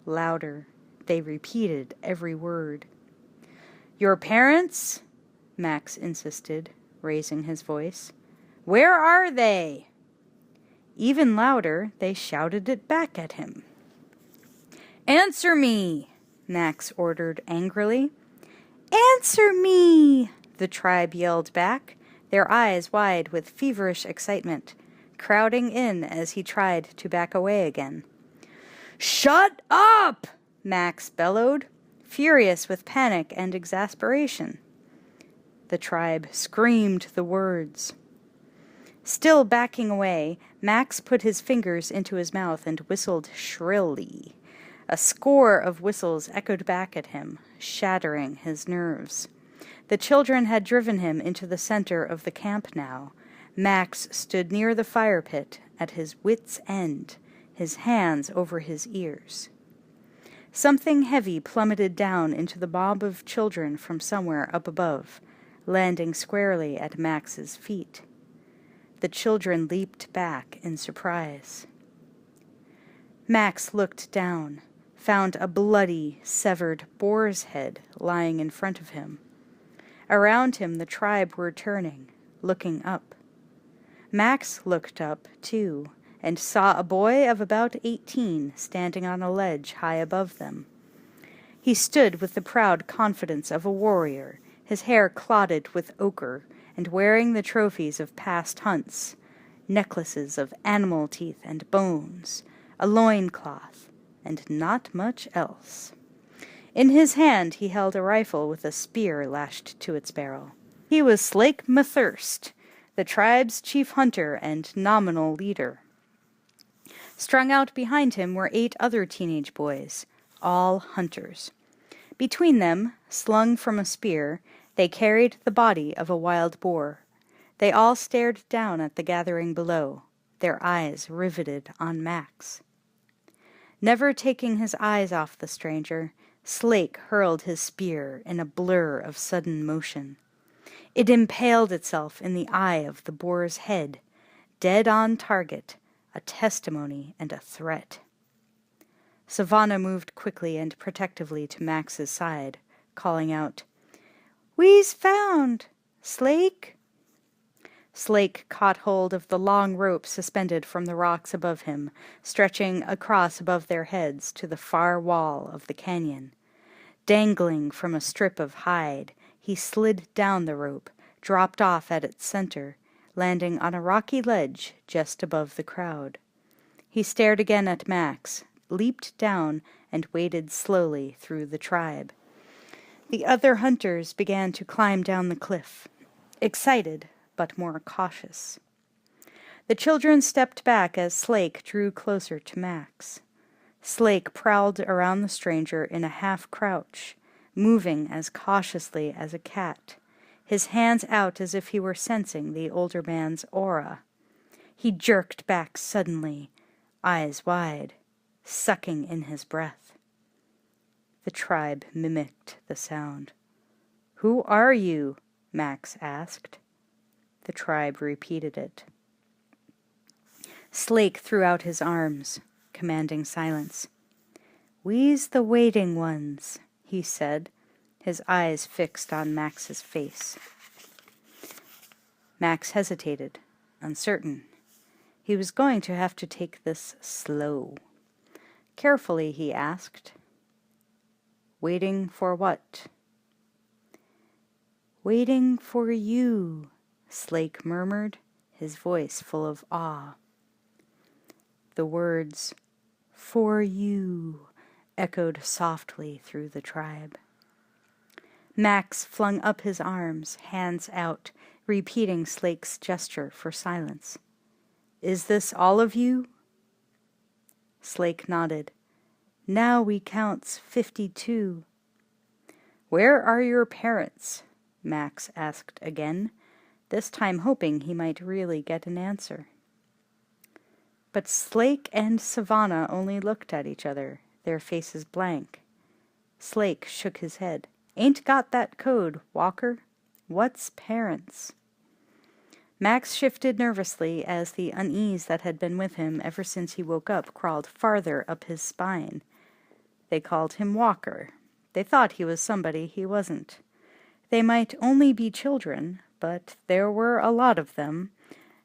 [SPEAKER 1] Louder, they repeated every word. "Your parents?" Max insisted, raising his voice. "Where are they?" Even louder, they shouted it back at him. "Answer me!" Max ordered angrily. "Answer me!" the tribe yelled back, their eyes wide with feverish excitement, crowding in as he tried to back away again. "Shut up!" Max bellowed. furious with panic and exasperation. The tribe screamed the words. Still backing away, Max put his fingers into his mouth and whistled shrilly. A score of whistles echoed back at him, shattering his nerves. The children had driven him into the center of the camp now. Max stood near the fire pit, at his wits' end, his hands over his ears. Something heavy plummeted down into the mob of children from somewhere up above, landing squarely at Max's feet. The children leaped back in surprise. Max looked down, found a bloody, severed boar's head lying in front of him. Around him the tribe were turning, looking up. Max looked up, too, and saw a boy of about 18 standing on a ledge high above them. He stood with the proud confidence of a warrior, his hair clotted with ochre, and wearing the trophies of past hunts, necklaces of animal teeth and bones, a loincloth, and not much else. In his hand he held a rifle with a spear lashed to its barrel. He was Slake Mathirst, the tribe's chief hunter and nominal leader. Strung out behind him were 8 other teenage boys, all hunters. Between them, slung from a spear, they carried the body of a wild boar. They all stared down at the gathering below, their eyes riveted on Max. Never taking his eyes off the stranger, Slake hurled his spear in a blur of sudden motion. It impaled itself in the eye of the boar's head, dead on target, a testimony and a threat. Savannah moved quickly and protectively to Max's side, calling out, "We's found! Slake!" Slake caught hold of the long rope suspended from the rocks above him, stretching across above their heads to the far wall of the canyon. Dangling from a strip of hide, he slid down the rope, dropped off at its center, landing on a rocky ledge just above the crowd. He stared again at Max, leaped down, and waded slowly through the tribe. The other hunters began to climb down the cliff, excited but more cautious. The children stepped back as Slake drew closer to Max. Slake prowled around the stranger in a half-crouch, moving as cautiously as a cat, his hands out as if he were sensing the older man's aura. He jerked back suddenly, eyes wide, sucking in his breath. The tribe mimicked the sound. "Who are you?" Max asked. The tribe repeated it. Slake threw out his arms, commanding silence. "We's the waiting ones," he said, his eyes fixed on Max's face. Max hesitated, uncertain. He was going to have to take this slow. Carefully he asked, "Waiting for what?" "Waiting for you," Slake murmured, his voice full of awe. The words, "for you," echoed softly through the tribe. Max flung up his arms, hands out, repeating Slake's gesture for silence. "Is this all of you?" Slake nodded. "Now we counts 52. "Where are your parents?" Max asked again, this time hoping he might really get an answer. But Slake and Savannah only looked at each other, their faces blank. Slake shook his head. "Ain't got that code, Walker. What's parents?" Max shifted nervously as the unease that had been with him ever since he woke up crawled farther up his spine. They called him Walker. They thought he was somebody he wasn't. They might only be children, but there were a lot of them,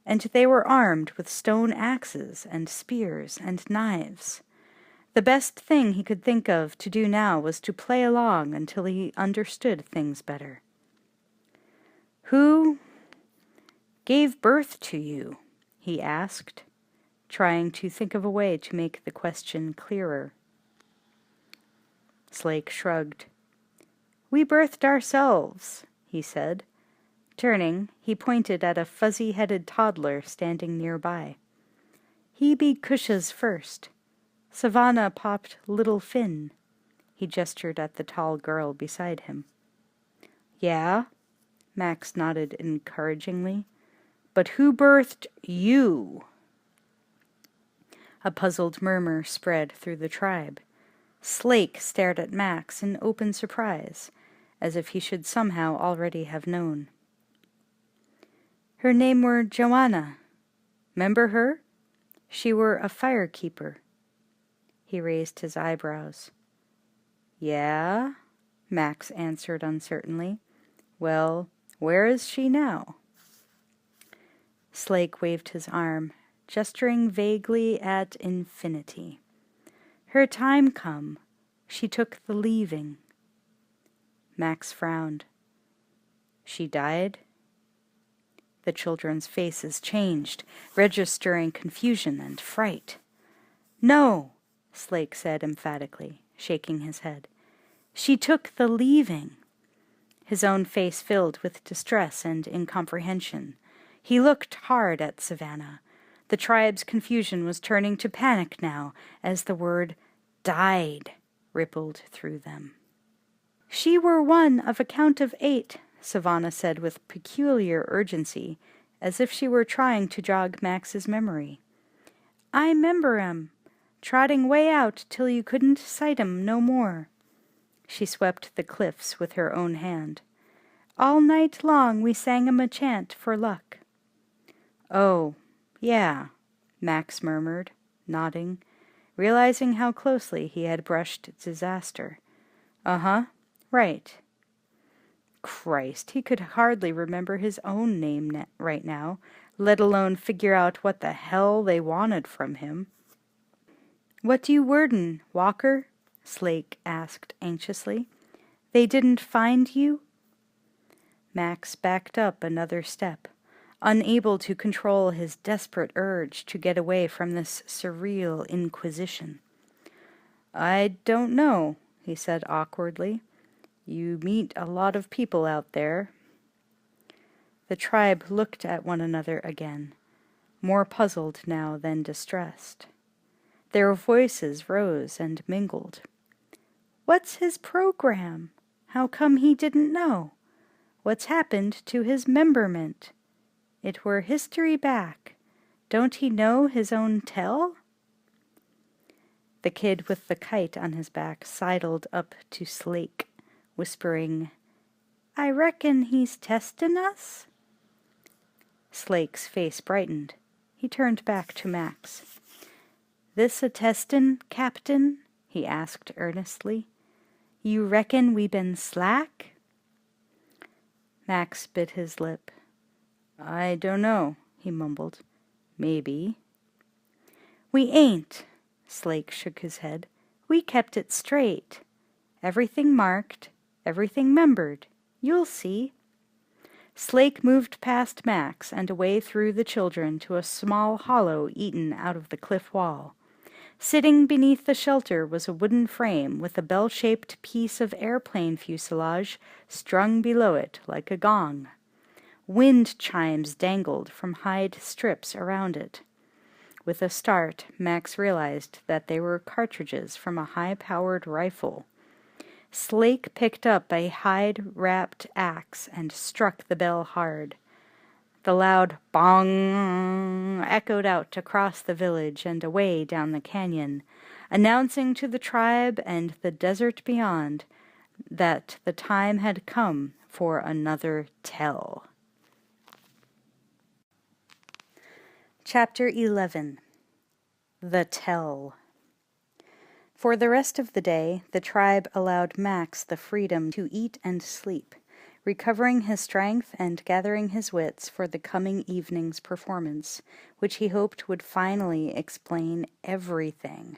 [SPEAKER 1] and they were armed with stone axes and spears and knives. The best thing he could think of to do now was to play along until he understood things better. "Who gave birth to you?" he asked, trying to think of a way to make the question clearer. Slake shrugged. "We birthed ourselves," he said. Turning, he pointed at a fuzzy-headed toddler standing nearby. "He be Cusha's first. Savannah popped little Finn." He gestured at the tall girl beside him. "Yeah?" Max nodded encouragingly. "But who birthed you?" A puzzled murmur spread through the tribe. Slake stared at Max in open surprise, as if he should somehow already have known. "Her name were Joanna. 'Member her? She were a firekeeper." He raised his eyebrows. "Yeah?" Max answered uncertainly. "Well, where is she now?" Slake waved his arm, gesturing vaguely at infinity. "Her time come. She took the leaving." Max frowned. "She died?" The children's faces changed, registering confusion and fright. "No," Slake said emphatically, shaking his head. "She took the leaving." His own face filled with distress and incomprehension. He looked hard at Savannah. The tribe's confusion was turning to panic now, as the word "died" rippled through them. "She were one of a count of 8, Savannah said with peculiar urgency, as if she were trying to jog Max's memory. "I 'member 'em, trotting way out till you couldn't sight 'em no more." She swept the cliffs with her own hand. "All night long we sang 'em a chant for luck." "Oh, yeah," Max murmured, nodding, realizing how closely he had brushed disaster. "Uh-huh, right." Christ, he could hardly remember his own name right now, let alone figure out what the hell they wanted from him. "What you wordin', Walker?" Slake asked anxiously. "They didn't find you?" Max backed up another step, unable to control his desperate urge to get away from this surreal inquisition. "I don't know," he said awkwardly. "You meet a lot of people out there." The tribe looked at one another again, more puzzled now than distressed. Their voices rose and mingled. "What's his program? How come he didn't know? What's happened to his memberment? It were history back. Don't he know his own tell?" The kid with the kite on his back sidled up to Slake, whispering, "I reckon he's testin' us?" Slake's face brightened. He turned back to Max. "This a testin', Captain?" he asked earnestly. "You reckon we been slack?" Max bit his lip. "I don't know," he mumbled. "Maybe." "We ain't." Slake shook his head. "We kept it straight. Everything marked, everything membered. You'll see." Slake moved past Max and away through the children to a small hollow eaten out of the cliff wall. Sitting beneath the shelter was a wooden frame with a bell-shaped piece of airplane fuselage strung below it like a gong. Wind chimes dangled from hide strips around it. With a start, Max realized that they were cartridges from a high-powered rifle. Slake picked up a hide-wrapped axe and struck the bell hard. The loud bong echoed out across the village and away down the canyon, announcing to the tribe and the desert beyond that the time had come for another tell. Chapter 11. The Tell. For the rest of the day, the tribe allowed Max the freedom to eat and sleep, recovering his strength and gathering his wits for the coming evening's performance, which he hoped would finally explain everything.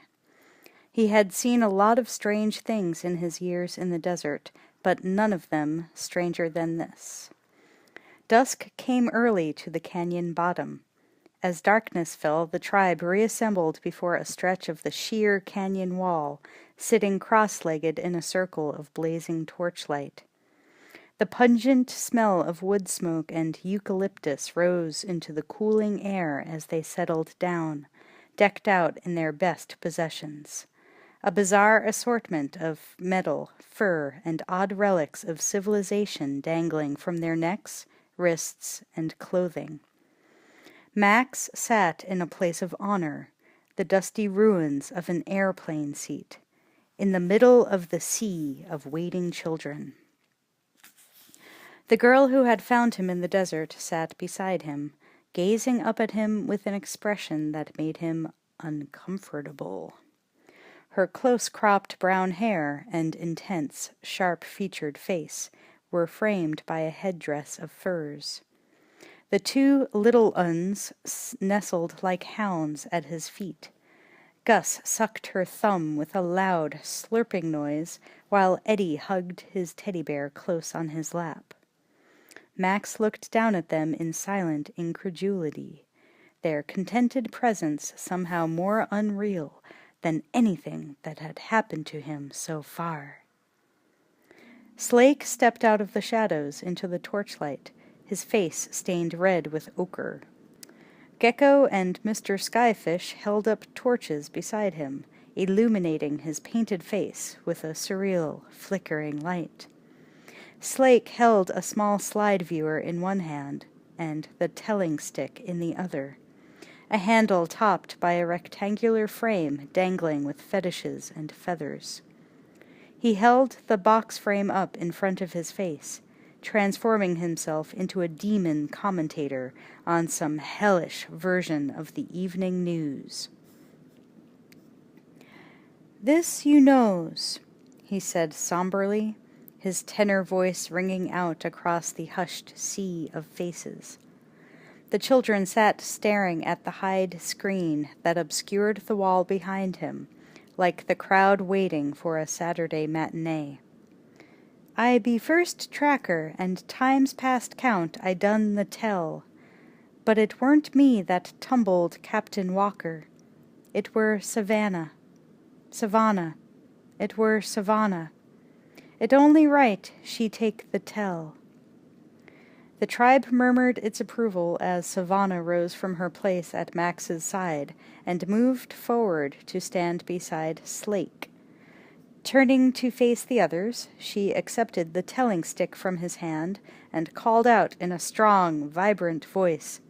[SPEAKER 1] He had seen a lot of strange things in his years in the desert, but none of them stranger than this. Dusk came early to the canyon bottom. As darkness fell, the tribe reassembled before a stretch of the sheer canyon wall, sitting cross-legged in a circle of blazing torchlight. The pungent smell of wood smoke and eucalyptus rose into the cooling air as they settled down, decked out in their best possessions. A bizarre assortment of metal, fur, and odd relics of civilization dangling from their necks, wrists, and clothing. Max sat in a place of honor, the dusty ruins of an airplane seat, in the middle of the sea of waiting children. The girl who had found him in the desert sat beside him, gazing up at him with an expression that made him uncomfortable. Her close-cropped brown hair and intense, sharp-featured face were framed by a headdress of furs. The two little uns nestled like hounds at his feet. Gus sucked her thumb with a loud, slurping noise, while Eddie hugged his teddy bear close on his lap. Max looked down at them in silent incredulity, their contented presence somehow more unreal than anything that had happened to him so far. Slake stepped out of the shadows into the torchlight, his face stained red with ochre. Gecko and Mr. Skyfish held up torches beside him, illuminating his painted face with a surreal, flickering light. Slake held a small slide viewer in one hand and the telling stick in the other, a handle topped by a rectangular frame dangling with fetishes and feathers. He held the box frame up in front of his face, transforming himself into a demon commentator on some hellish version of the evening news. "This you knows," he said somberly, his tenor voice ringing out across the hushed sea of faces. The children sat staring at the hide screen that obscured the wall behind him, like the crowd waiting for a Saturday matinee. "I be first tracker, and times past count I done the tell. But it weren't me that tumbled Captain Walker. It were Savannah. It were Savannah. It only right she take the tell." The tribe murmured its approval as Savannah rose from her place at Max's side and moved forward to stand beside Slake. Turning to face the others, she accepted the telling stick from his hand and called out in a strong, vibrant voice,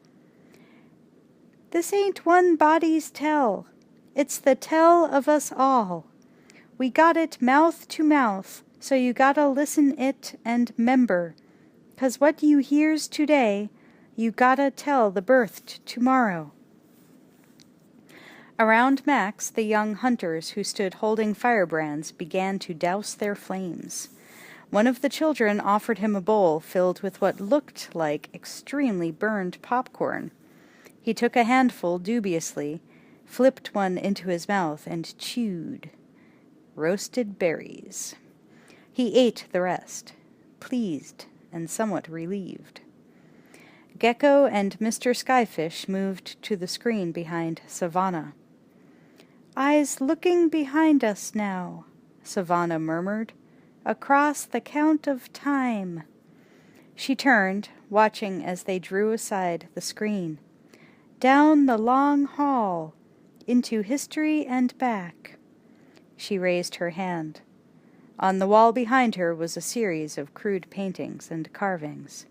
[SPEAKER 1] "This ain't one body's tell. It's the tell of us all. We got it mouth to mouth, so you gotta listen it and 'member, 'cause what you hears today, you gotta tell the birthed tomorrow." Around Max, the young hunters who stood holding firebrands began to douse their flames. One of the children offered him a bowl filled with what looked like extremely burned popcorn. He took a handful dubiously, flipped one into his mouth, and chewed. Roasted berries. He ate the rest, pleased and somewhat relieved. Gecko and Mr. Skyfish moved to the screen behind Savannah. "I's looking behind us now," Savannah murmured, "across the count of time." She turned, watching as they drew aside the screen. "Down the long hall, into history and back." She raised her hand. On the wall behind her was a series of crude paintings and carvings.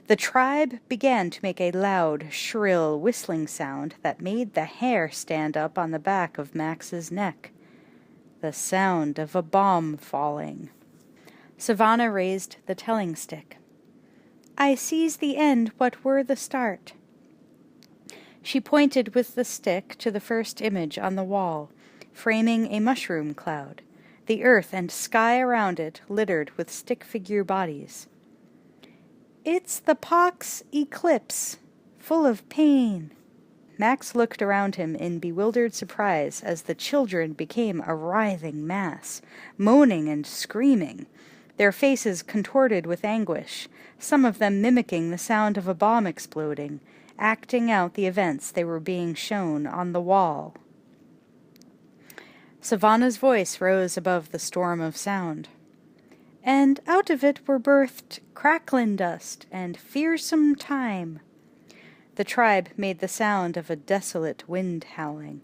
[SPEAKER 1] The tribe began to make a loud, shrill whistling sound that made the hair stand up on the back of Max's neck. The sound of a bomb falling. Savannah raised the telling stick. "I sees the end what were the start." She pointed with the stick to the first image on the wall, framing a mushroom cloud, the earth and sky around it littered with stick-figure bodies. "It's the pox eclipse, full of pain." Max looked around him in bewildered surprise as the children became a writhing mass, moaning and screaming, their faces contorted with anguish, some of them mimicking the sound of a bomb exploding, acting out the events they were being shown on the wall. Savannah's voice rose above the storm of sound. And out of it were birthed cracklin' dust and fearsome time. The tribe made the sound of a desolate wind howling.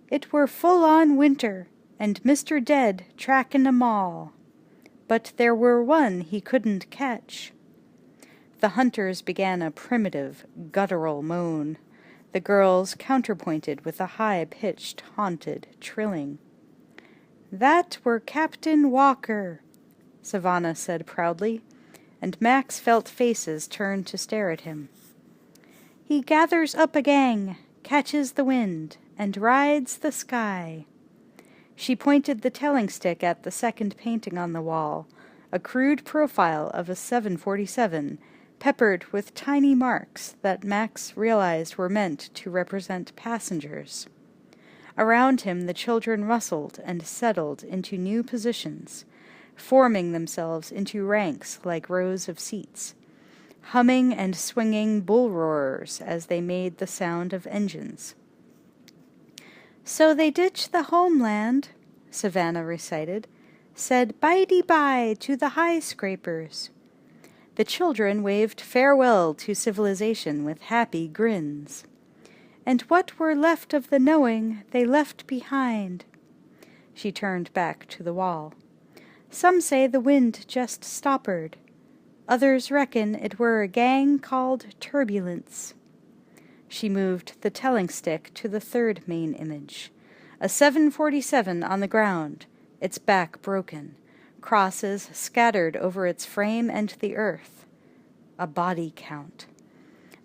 [SPEAKER 1] It were full-on winter, and Mr. Dead trackin' 'em all. But there were one he couldn't catch. The hunters began a primitive, guttural moan. The girls counterpointed with a high-pitched, haunted trilling. "That were Captain Walker," Savannah said proudly, and Max felt faces turn to stare at him. "He gathers up a gang, catches the wind, and rides the sky." She pointed the telling stick at the second painting on the wall, a crude profile of a 747, peppered with tiny marks that Max realized were meant to represent passengers. Around him the children rustled and settled into new positions, forming themselves into ranks like rows of seats, humming and swinging bull roarers as they made the sound of engines. "So they ditched the homeland," Savannah recited, "said bye-de-bye to the high scrapers." The children waved farewell to civilization with happy grins. "And what were left of the knowing they left behind." She turned back to the wall. "Some say the wind just stoppered. Others reckon it were a gang called Turbulence." She moved the telling stick to the third main image. A 747 on the ground, its back broken, crosses scattered over its frame and the earth. A body count.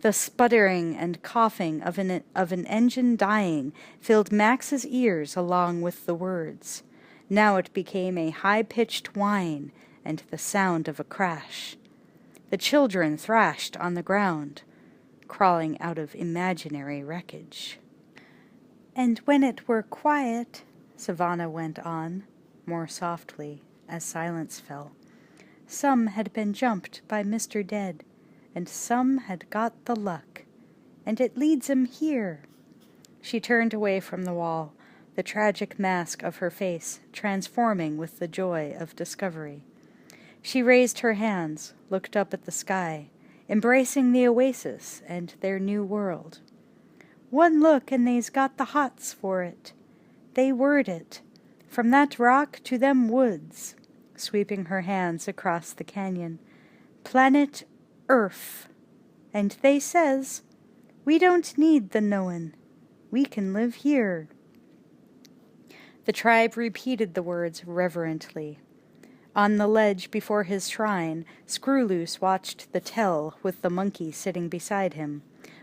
[SPEAKER 1] The sputtering and coughing of an engine dying filled Max's ears along with the words. Now it became a high-pitched whine and the sound of a crash. The children thrashed on the ground, crawling out of imaginary wreckage. "And when it were quiet," Savannah went on, more softly, as silence fell, "some had been jumped by Mr. Dead, and some had got the luck, and it leads 'em here." She turned away from the wall, the tragic mask of her face transforming with the joy of discovery. She raised her hands, looked up at the sky, embracing the oasis and their new world. "One look and they's got the hots for it. They word it, from that rock to them woods," sweeping her hands across the canyon. "Planet Earth. And they says, we don't need the knowin'. We can live here." The tribe repeated the words reverently. On the ledge before his shrine, Screwloose watched the tell with the monkey sitting beside him,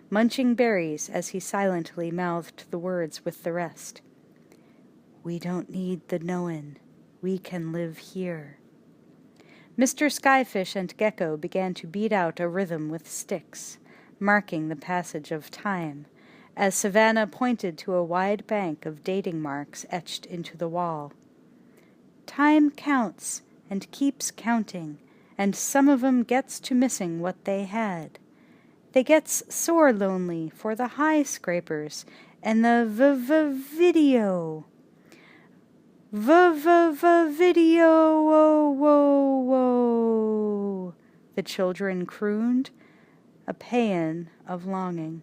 [SPEAKER 1] munching berries as he silently mouthed the words with the rest. "We don't need the knowin'. We can live here." Mr. Skyfish and Gecko began to beat out a rhythm with sticks, marking the passage of time, as Savannah pointed to a wide bank of dating marks etched into the wall. "Time counts and keeps counting, and some of 'em gets to missing what they had. They gets sore lonely for the high scrapers and the video. Video, whoa, whoa, whoa," the children crooned, a paean of longing.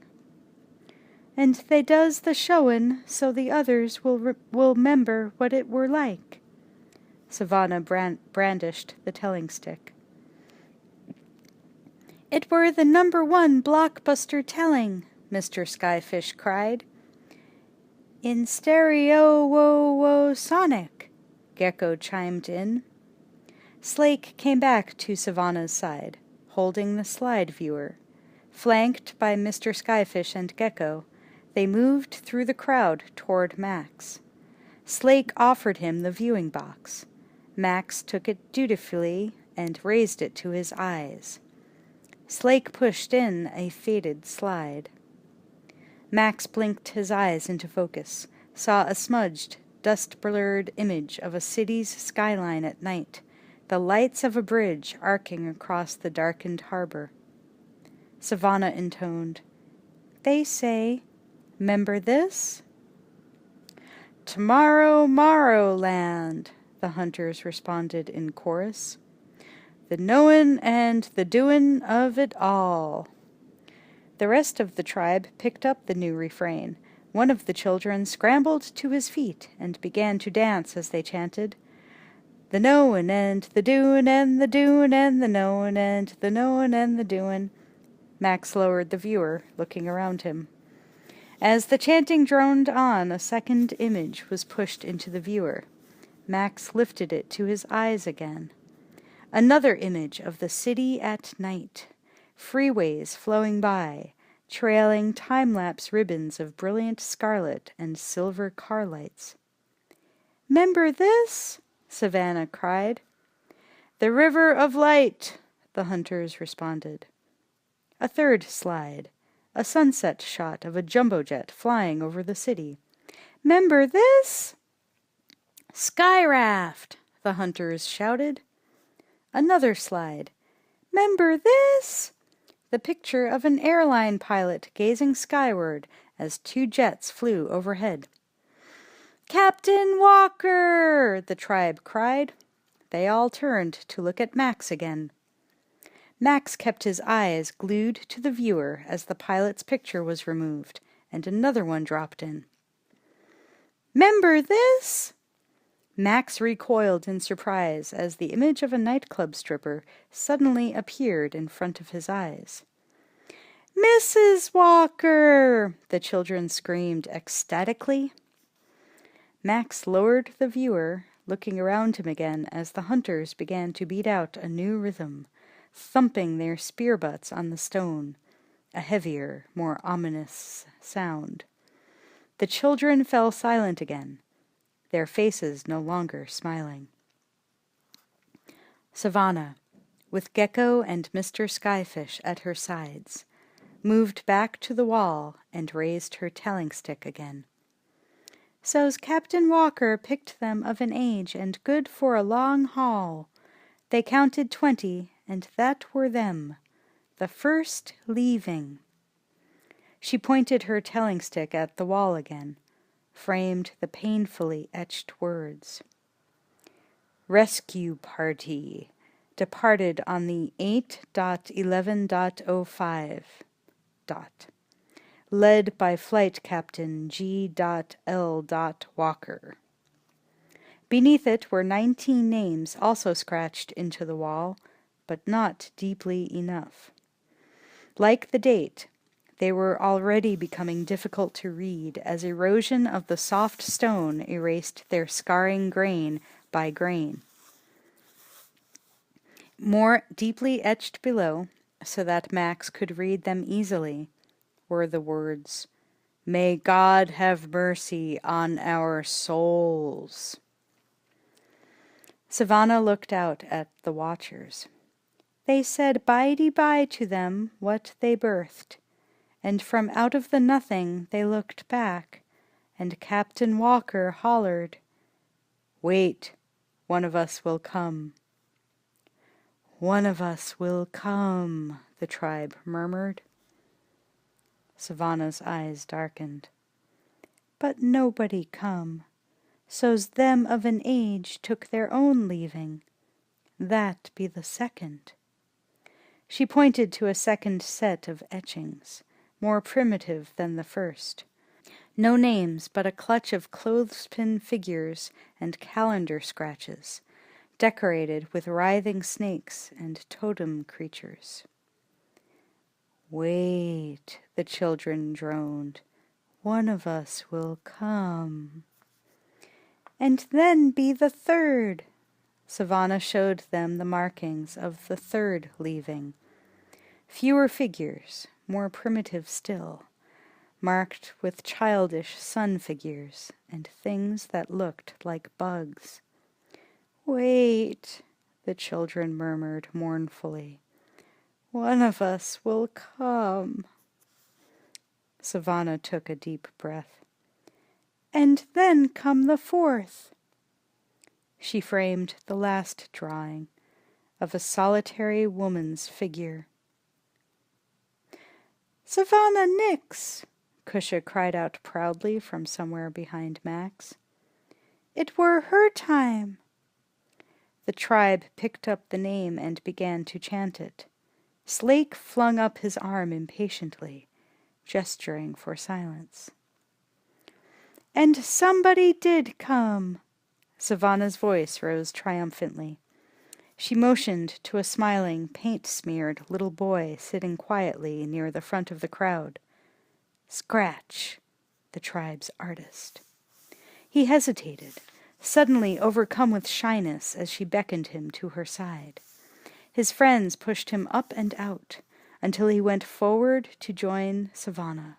[SPEAKER 1] "And they does the showin' so the others will 'member what it were like." Savannah brandished the telling stick. "It were the #1 blockbuster telling," Mr. Skyfish cried. "In stereo sonic," Gecko chimed in. Slake came back to Savannah's side, holding the slide viewer. Flanked by Mr. Skyfish and Gecko, they moved through the crowd toward Max. Slake offered him the viewing box. Max took it dutifully and raised it to his eyes. Slake pushed in a faded slide. Max blinked his eyes into focus, saw a smudged, dust-blurred image of a city's skyline at night, the lights of a bridge arcing across the darkened harbor. Savannah intoned. They say, "'Member this?" "Tomorrow, Morrowland," the hunters responded in chorus. "The knowin' and the doin' of it all." The rest of the tribe picked up the new refrain. One of the children scrambled to his feet and began to dance as they chanted, "The knowin' and the doin' and the doin' and the knowin' and the knowin' and the doin'." Max lowered the viewer, looking around him. As the chanting droned on, a second image was pushed into the viewer. Max lifted it to his eyes again. Another image of the city at night. Freeways flowing by, trailing time-lapse ribbons of brilliant scarlet and silver car lights. "'Member this?" Savannah cried. "The river of light," the hunters responded. A third slide. A sunset shot of a jumbo jet flying over the city. "'Member this?" "Sky raft," the hunters shouted. Another slide. "'Member this?" The picture of an airline pilot gazing skyward as two jets flew overhead. "Captain Walker!" the tribe cried. They all turned to look at Max again. Max kept his eyes glued to the viewer as the pilot's picture was removed, and another one dropped in. "'Member this?" Max recoiled in surprise as the image of a nightclub stripper suddenly appeared in front of his eyes. "Mrs. Walker!" the children screamed ecstatically. Max lowered the viewer, looking around him again as the hunters began to beat out a new rhythm, thumping their spear butts on the stone, a heavier, more ominous sound. The children fell silent again, their faces no longer smiling. Savannah, with Gecko and Mr. Skyfish at her sides, moved back to the wall and raised her telling stick again. "So's Captain Walker picked them of an age and good for a long haul. They counted 20, and that were them. The first leaving." She pointed her telling stick at the wall again, framed the painfully etched words. "Rescue party departed on the 8.11.05. Led by Flight Captain G.L. Walker." Beneath it were 19 names also scratched into the wall, but not deeply enough. Like the date, they were already becoming difficult to read as erosion of the soft stone erased their scarring grain by grain. More deeply etched below, so that Max could read them easily, were the words, "May God have mercy on our souls." Savannah looked out at the watchers. They said bye-de-bye to them what they birthed, and from out of the nothing they looked back, and Captain Walker hollered, "Wait, one of us will come." "One of us will come," the tribe murmured. Savannah's eyes darkened. "But nobody come. So's them of an age took their own leaving. That be the second." She pointed to a second set of etchings, more primitive than the first. No names, but a clutch of clothespin figures and calendar scratches, decorated with writhing snakes and totem creatures. "Wait," the children droned. "One of us will come." "And then be the third." Savannah showed them the markings of the third leaving. Fewer figures, more primitive still, marked with childish sun figures and things that looked like bugs. "Wait," the children murmured mournfully. "One of us will come." Savannah took a deep breath. "And then come the fourth." She framed the last drawing of a solitary woman's figure. "Savannah Nix!" Cusha cried out proudly from somewhere behind Max. "It were her time." The tribe picked up the name and began to chant it. Slake flung up his arm impatiently, gesturing for silence. "And somebody did come!" Savannah's voice rose triumphantly. She motioned to a smiling, paint-smeared little boy sitting quietly near the front of the crowd. "Scratch," the tribe's artist. He hesitated, suddenly overcome with shyness as she beckoned him to her side. His friends pushed him up and out until he went forward to join Savannah.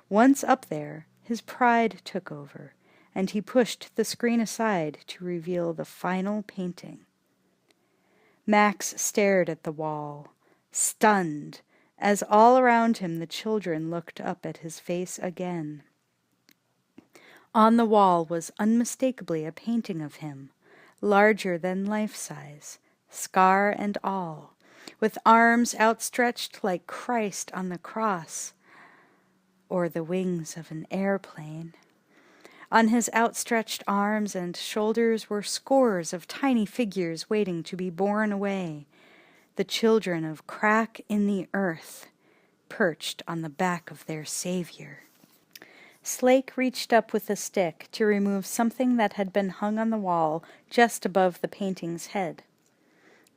[SPEAKER 1] Once up there, his pride took over, and he pushed the screen aside to reveal the final painting. Max stared at the wall, stunned, as all around him the children looked up at his face again. On the wall was unmistakably a painting of him, larger than life-size, scar and all, with arms outstretched like Christ on the cross, or the wings of an airplane. On his outstretched arms and shoulders were scores of tiny figures waiting to be borne away, the children of crack in the earth, perched on the back of their savior. Slake reached up with a stick to remove something that had been hung on the wall just above the painting's head.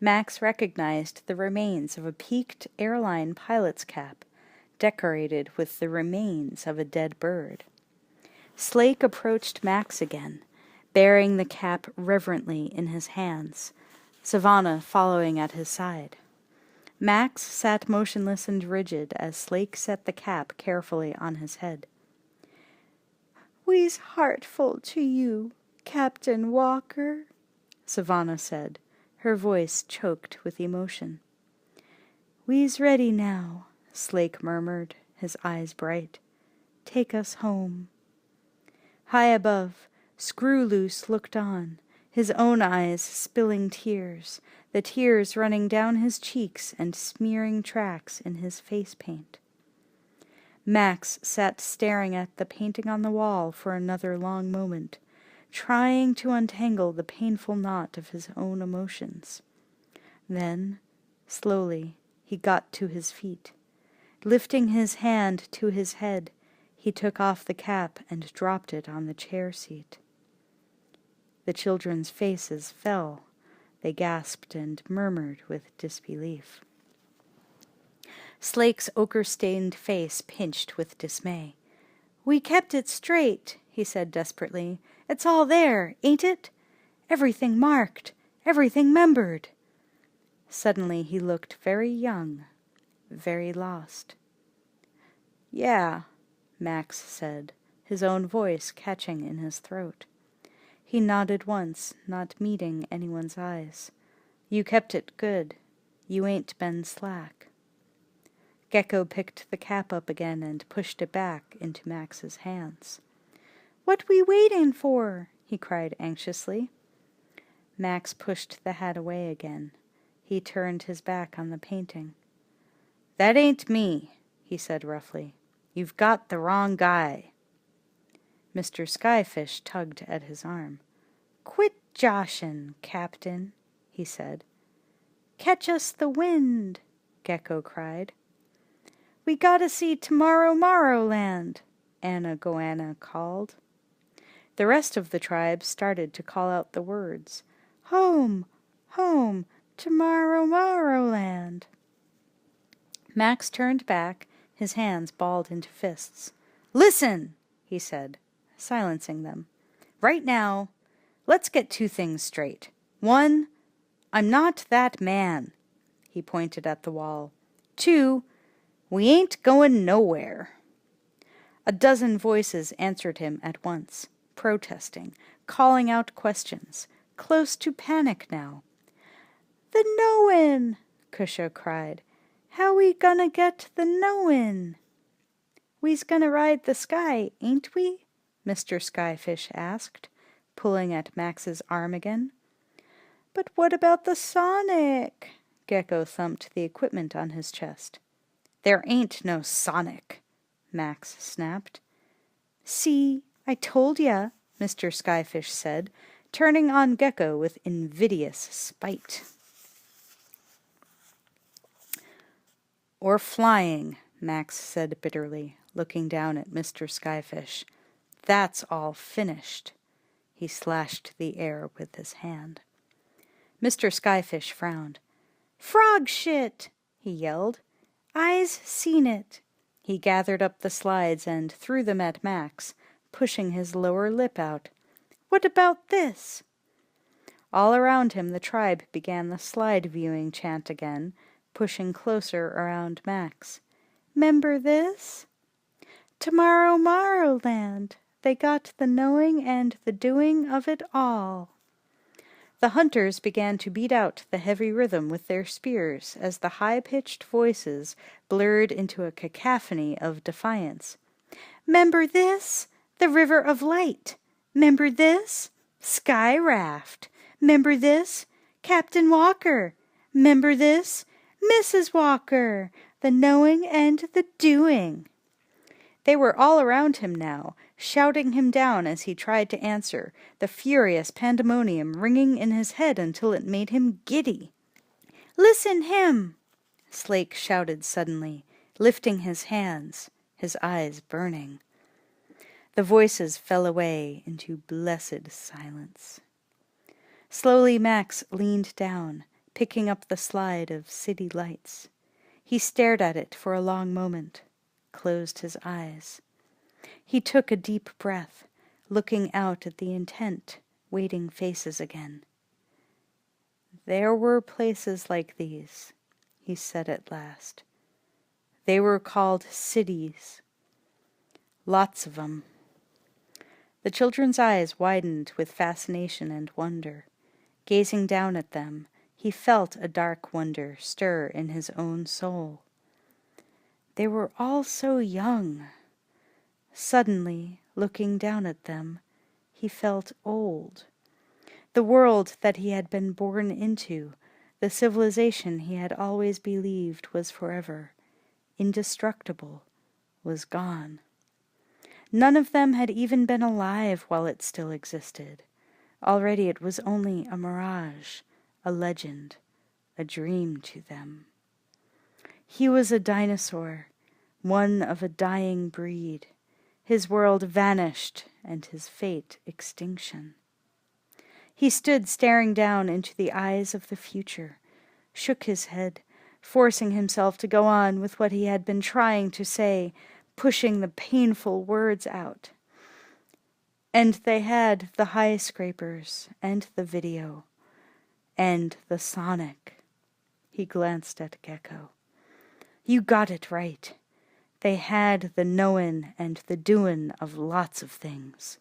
[SPEAKER 1] Max recognized the remains of a peaked airline pilot's cap, decorated with the remains of a dead bird. Slake approached Max again, bearing the cap reverently in his hands, Savannah following at his side. Max sat motionless and rigid as Slake set the cap carefully on his head. "We's heartful to you, Captain Walker," Savannah said, her voice choked with emotion. "We's ready now," Slake murmured, his eyes bright. "Take us home." High above, Screw-Loose looked on, his own eyes spilling tears, the tears running down his cheeks and smearing tracks in his face paint. Max sat staring at the painting on the wall for another long moment, trying to untangle the painful knot of his own emotions. Then, slowly, he got to his feet. Lifting his hand to his head, he took off the cap and dropped it on the chair seat. The children's faces fell. They gasped and murmured with disbelief. Slake's ochre-stained face pinched with dismay. "We kept it straight," he said desperately. "It's all there, ain't it? Everything marked, everything membered." Suddenly he looked very young, very lost. "Yeah," Max said, his own voice catching in his throat. He nodded once, not meeting anyone's eyes. "You kept it good. You ain't been slack." Gecko picked the cap up again and pushed it back into Max's hands. "What we waiting for?" he cried anxiously. Max pushed the hat away again. He turned his back on the painting. "That ain't me," he said roughly. "You've got the wrong guy." Mr. Skyfish tugged at his arm. "Quit joshin', Captain," he said. "Catch us the wind," Gecko cried. "We gotta see Tomorrow-Morrowland," Anna Goanna called. The rest of the tribe started to call out the words. "Home, home, Tomorrow-Morrowland." Max turned back, his hands balled into fists. "Listen," he said, silencing them. "Right now, let's get two things straight. One, I'm not that man." He pointed at the wall. "Two, we ain't going nowhere." A dozen voices answered him at once, protesting, calling out questions, close to panic now. "The knowin'," Cusha cried. "How we gonna get the knowin'?" "We's gonna ride the sky, ain't we?" Mr. Skyfish asked, pulling at Max's arm again. "But what about the Sonic?" Gecko thumped the equipment on his chest. There ain't no Sonic, Max snapped. See, I told ya, Mr. Skyfish said, turning on Gecko with invidious spite. Or flying, Max said bitterly, looking down at Mr. Skyfish. That's all finished. He slashed the air with his hand. Mr. Skyfish frowned. Frog shit, he yelled. Eyes seen it. He gathered up the slides and threw them at Max, pushing his lower lip out. What about this? All around him the tribe began the slide-viewing chant again, pushing closer around Max. 'Member this? Tomorrow Morrowland. They got the knowing and the doing of it all. The hunters began to beat out the heavy rhythm with their spears as the high-pitched voices blurred into a cacophony of defiance. 'Member this? The River of Light. 'Member this? Sky Raft. 'Member this? Captain Walker. 'Member this? Mrs. Walker. The knowing and the doing. They were all around him now, shouting him down as he tried to answer, the furious pandemonium ringing in his head until it made him giddy. Listen him! Slake shouted suddenly, lifting his hands, his eyes burning. The voices fell away into blessed silence. Slowly Max leaned down, picking up the slide of city lights. He stared at it for a long moment, closed his eyes. He took a deep breath, looking out at the intent, waiting faces again. There were places like these, he said at last. They were called cities. Lots of 'em. The children's eyes widened with fascination and wonder. Gazing down at them, he felt a dark wonder stir in his own soul. They were all so young. Suddenly, looking down at them, he felt old. The world that he had been born into, the civilization he had always believed was forever, indestructible, was gone. None of them had even been alive while it still existed. Already it was only a mirage, a legend, a dream to them. He was a dinosaur, one of a dying breed. His world vanished, and his fate extinction. He stood staring down into the eyes of the future, shook his head, forcing himself to go on with what he had been trying to say, pushing the painful words out. And they had the high scrapers, and the video, and the Sonic. He glanced at Gecko. You got it right. They had the knowin' and the doin' of lots of things.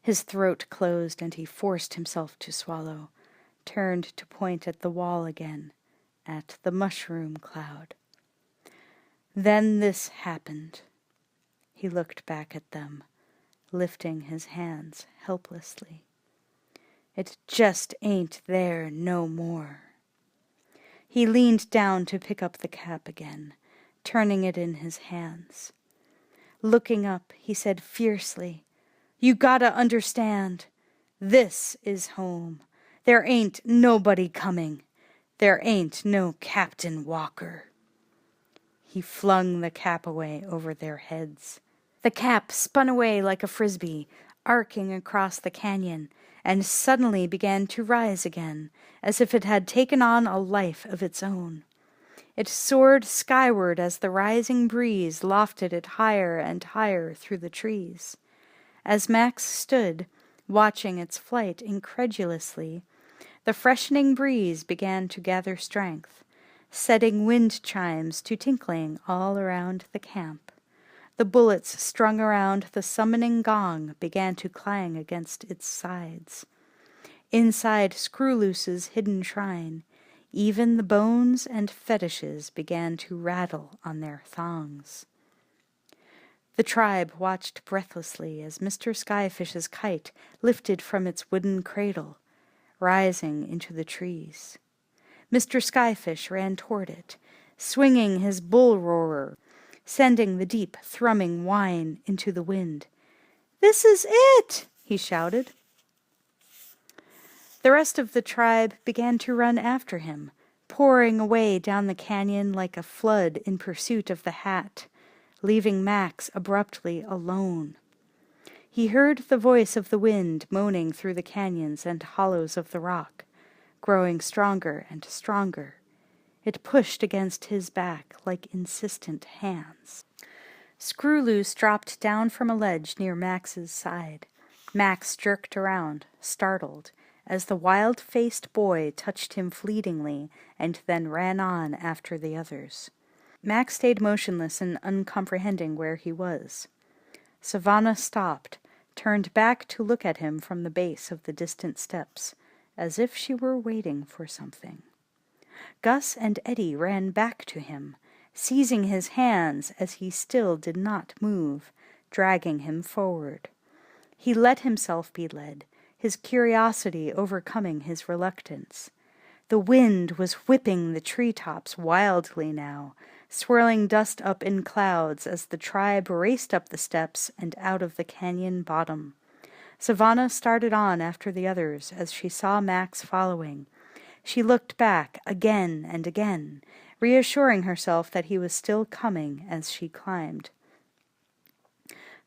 [SPEAKER 1] His throat closed and he forced himself to swallow, turned to point at the wall again, at the mushroom cloud. Then this happened. He looked back at them, lifting his hands helplessly. It just ain't there no more. He leaned down to pick up the cap again, turning it in his hands. Looking up, he said fiercely, You gotta understand. This is home. There ain't nobody coming. There ain't no Captain Walker. He flung the cap away over their heads. The cap spun away like a frisbee, arcing across the canyon, and suddenly began to rise again, as if it had taken on a life of its own. It soared skyward as the rising breeze lofted it higher and higher through the trees. As Max stood, watching its flight incredulously, the freshening breeze began to gather strength, setting wind chimes to tinkling all around the camp. The bullets strung around the summoning gong began to clang against its sides. Inside Screwloose's hidden shrine, even the bones and fetishes began to rattle on their thongs. The tribe watched breathlessly as Mr. Skyfish's kite lifted from its wooden cradle, rising into the trees. Mr. Skyfish ran toward it, swinging his bull roarer, sending the deep thrumming whine into the wind. "This is it!" he shouted. The rest of the tribe began to run after him, pouring away down the canyon like a flood in pursuit of the hat, leaving Max abruptly alone. He heard the voice of the wind moaning through the canyons and hollows of the rock, growing stronger and stronger. It pushed against his back like insistent hands. Screwloose dropped down from a ledge near Max's side. Max jerked around, startled, as the wild-faced boy touched him fleetingly and then ran on after the others. Max stayed motionless and uncomprehending where he was. Savannah stopped, turned back to look at him from the base of the distant steps, as if she were waiting for something. Gus and Eddie ran back to him, seizing his hands as he still did not move, dragging him forward. He let himself be led, his curiosity overcoming his reluctance. The wind was whipping the treetops wildly now, swirling dust up in clouds as the tribe raced up the steps and out of the canyon bottom. Savannah started on after the others as she saw Max following. She looked back again and again, reassuring herself that he was still coming as she climbed.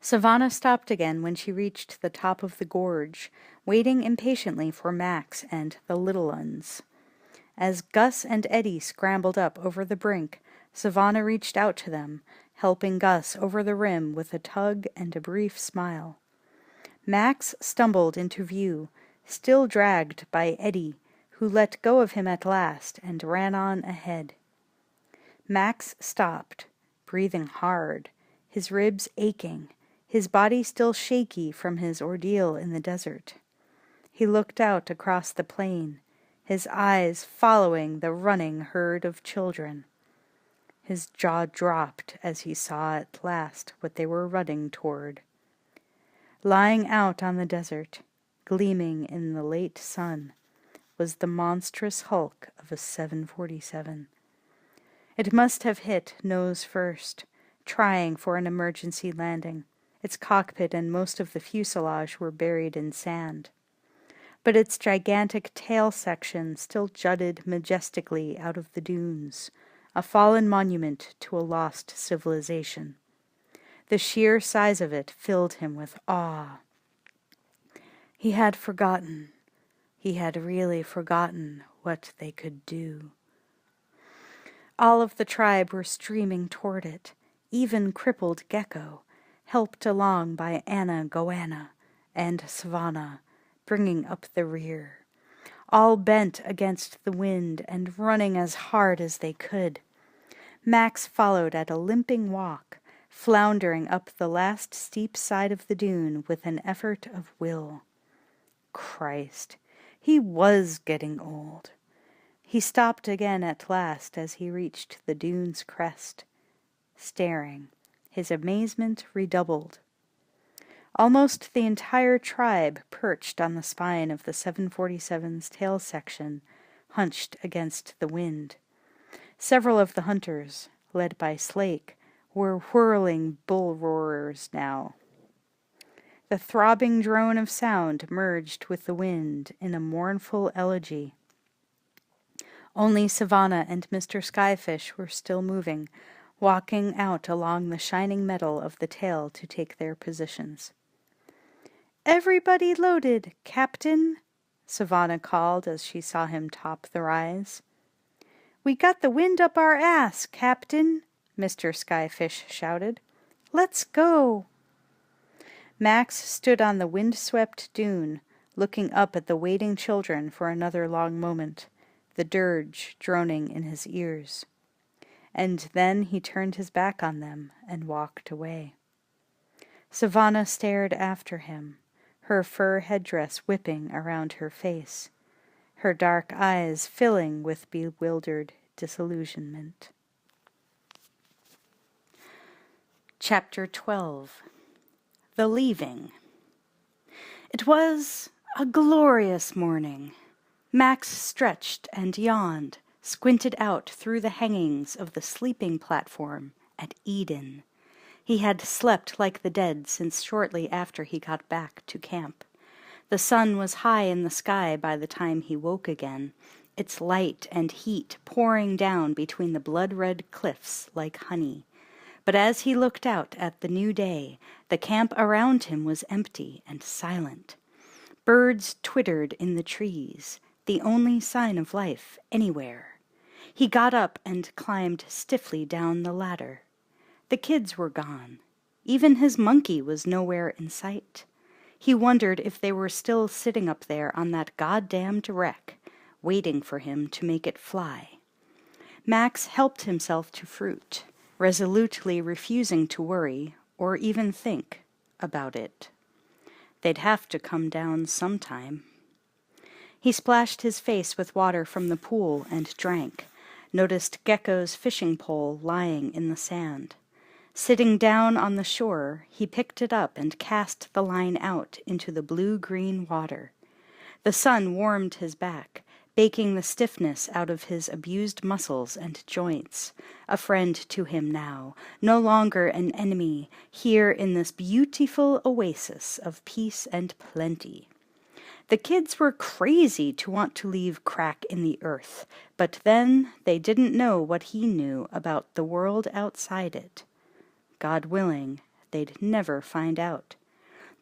[SPEAKER 1] Savannah stopped again when she reached the top of the gorge, waiting impatiently for Max and the little uns. As Gus and Eddie scrambled up over the brink, Savannah reached out to them, helping Gus over the rim with a tug and a brief smile. Max stumbled into view, still dragged by Eddie, who let go of him at last and ran on ahead. Max stopped, breathing hard, his ribs aching, his body still shaky from his ordeal in the desert. He looked out across the plain, his eyes following the running herd of children. His jaw dropped as he saw at last what they were running toward. Lying out on the desert, gleaming in the late sun, was the monstrous hulk of a 747. It must have hit nose first, trying for an emergency landing. Its cockpit and most of the fuselage were buried in sand. But its gigantic tail section still jutted majestically out of the dunes, a fallen monument to a lost civilization. The sheer size of it filled him with awe. He had forgotten. He had really forgotten what they could do. All of the tribe were streaming toward it, even crippled Gecko, helped along by Anna Goanna and Savannah, bringing up the rear, all bent against the wind and running as hard as they could. Max followed at a limping walk, floundering up the last steep side of the dune with an effort of will. Christ, he was getting old. He stopped again at last as he reached the dune's crest, staring, his amazement redoubled. Almost the entire tribe perched on the spine of the 747's tail section, hunched against the wind. Several of the hunters, led by Slake, were whirling bull roarers now. The throbbing drone of sound merged with the wind in a mournful elegy. Only Savannah and Mr. Skyfish were still moving, walking out along the shining metal of the tail to take their positions. "Everybody loaded, Captain," Savannah called as she saw him top the rise. "We got the wind up our ass, Captain," Mr. Skyfish shouted. "Let's go." Max stood on the wind-swept dune, looking up at the waiting children for another long moment, the dirge droning in his ears. And then he turned his back on them and walked away. Savannah stared after him, her fur headdress whipping around her face, her dark eyes filling with bewildered disillusionment. Chapter 12. The Leaving. It was a glorious morning. Max stretched and yawned, squinted out through the hangings of the sleeping platform at Eden. He had slept like the dead since shortly after he got back to camp. The sun was high in the sky by the time he woke again, its light and heat pouring down between the blood-red cliffs like honey. But as he looked out at the new day, the camp around him was empty and silent. Birds twittered in the trees, the only sign of life anywhere. He got up and climbed stiffly down the ladder. The kids were gone. Even his monkey was nowhere in sight. He wondered if they were still sitting up there on that goddamned wreck, waiting for him to make it fly. Max helped himself to fruit, resolutely refusing to worry or even think about it. They'd have to come down sometime. He splashed his face with water from the pool and drank, noticed Gecko's fishing pole lying in the sand. Sitting down on the shore, he picked it up and cast the line out into the blue-green water. The sun warmed his back, baking the stiffness out of his abused muscles and joints. A friend to him now, no longer an enemy, here in this beautiful oasis of peace and plenty. The kids were crazy to want to leave crack in the earth, but then they didn't know what he knew about the world outside it. God willing, they'd never find out.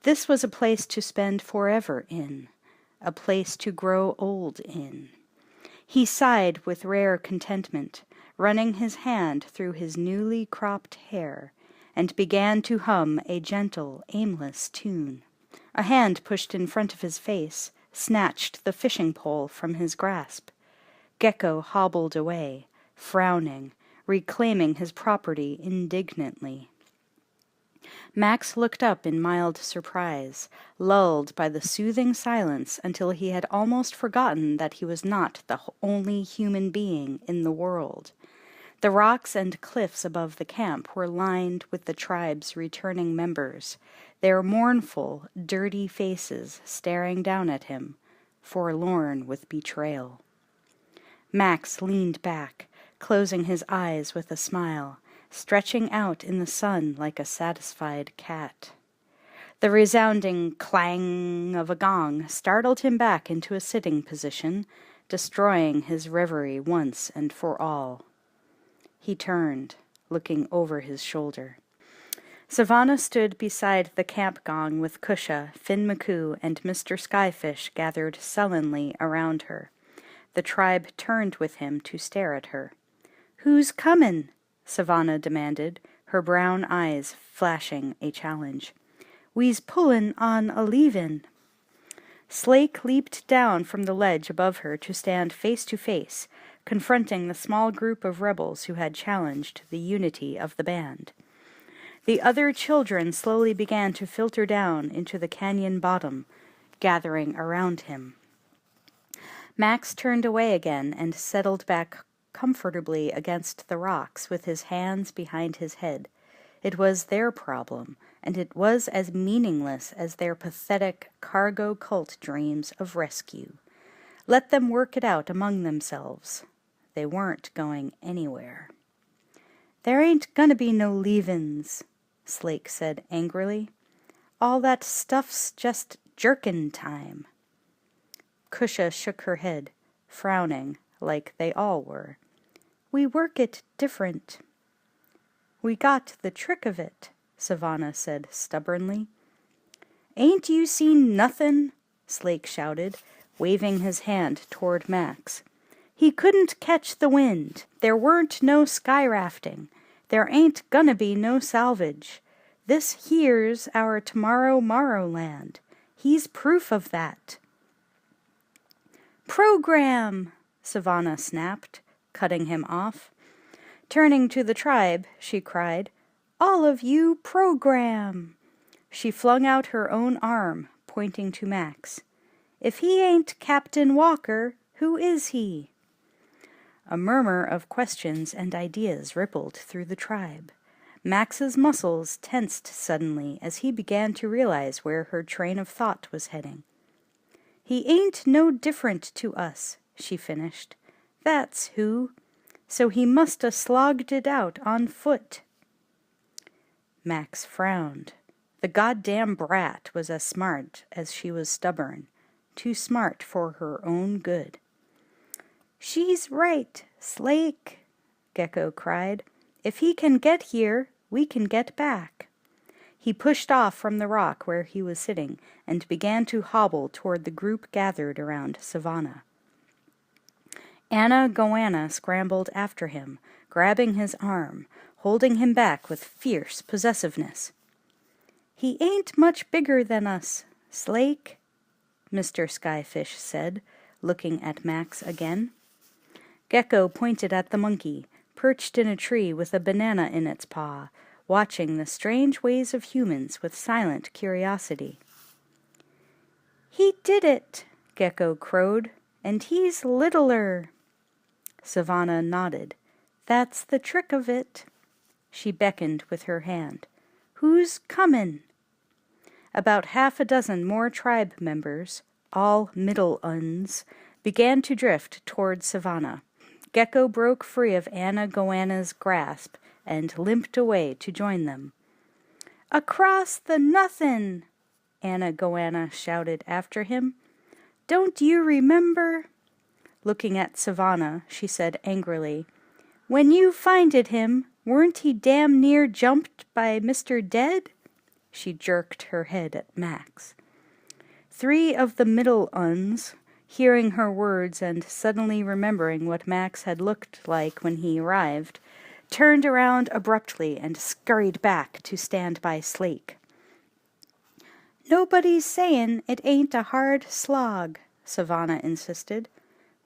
[SPEAKER 1] This was a place to spend forever in, a place to grow old in. He sighed with rare contentment, running his hand through his newly cropped hair, and began to hum a gentle, aimless tune. A hand pushed in front of his face, snatched the fishing pole from his grasp. Gecko hobbled away, frowning, reclaiming his property indignantly. Max looked up in mild surprise, lulled by the soothing silence until he had almost forgotten that he was not the only human being in the world. The rocks and cliffs above the camp were lined with the tribe's returning members, their mournful, dirty faces staring down at him, forlorn with betrayal. Max leaned back, closing his eyes with a smile, stretching out in the sun like a satisfied cat. The resounding clang of a gong startled him back into a sitting position, destroying his reverie once and for all. He turned, looking over his shoulder. Savannah stood beside the camp gong with Cusha, Finn McCoo, and Mr. Skyfish gathered sullenly around her. The tribe turned with him to stare at her. "Who's comin'?" Savannah demanded, her brown eyes flashing a challenge. "We's pullin' on a leavin'." Slake leaped down from the ledge above her to stand face to face, confronting the small group of rebels who had challenged the unity of the band. The other children slowly began to filter down into the canyon bottom, gathering around him. Max turned away again and settled back comfortably against the rocks with his hands behind his head. It was their problem, and it was as meaningless as their pathetic cargo cult dreams of rescue. Let them work it out among themselves. They weren't going anywhere. "There ain't gonna be no leavin's," Slake said angrily. "All that stuff's just jerkin' time." Cusha shook her head, frowning, like they all were. "We work it different." "We got the trick of it," Savannah said stubbornly. "Ain't you seen nothin'?" Slake shouted, waving his hand toward Max. "He couldn't catch the wind. There weren't no sky rafting. There ain't gonna be no salvage. This here's our tomorrow Morrowland. He's proof of that." "Program!" Savannah snapped, cutting him off. Turning to the tribe, she cried, "All of you program!" She flung out her own arm, pointing to Max. "If he ain't Captain Walker, who is he?" A murmur of questions and ideas rippled through the tribe. Max's muscles tensed suddenly as he began to realize where her train of thought was heading. "He ain't no different to us," she finished. That's who. So he must 'a' slogged it out on foot." Max frowned. The goddamn brat was as smart as she was stubborn, too smart for her own good. "She's right, Slake," Gecko cried. "If he can get here, we can get back." He pushed off from the rock where he was sitting and began to hobble toward the group gathered around Savannah. Anna Goanna scrambled after him, grabbing his arm, holding him back with fierce possessiveness. "He ain't much bigger than us, Slake," Mr. Skyfish said, looking at Max again. Gecko pointed at the monkey, perched in a tree with a banana in its paw, watching the strange ways of humans with silent curiosity. "He did it," Gecko crowed, "and he's littler." Savannah nodded. "That's the trick of it." She beckoned with her hand. "Who's comin'?" About 6 more tribe members, all middle uns, began to drift toward Savannah. Gecko broke free of Anna Goanna's grasp and limped away to join them. "Across the nothin'!" Anna Goanna shouted after him. "Don't you remember?" Looking at Savannah, she said angrily, "When you finded him, weren't he damn near jumped by Mr. Dead?" She jerked her head at Max. 3 of the middle uns, hearing her words and suddenly remembering what Max had looked like when he arrived, turned around abruptly and scurried back to stand by Slake. "Nobody's sayin' it ain't a hard slog," Savannah insisted.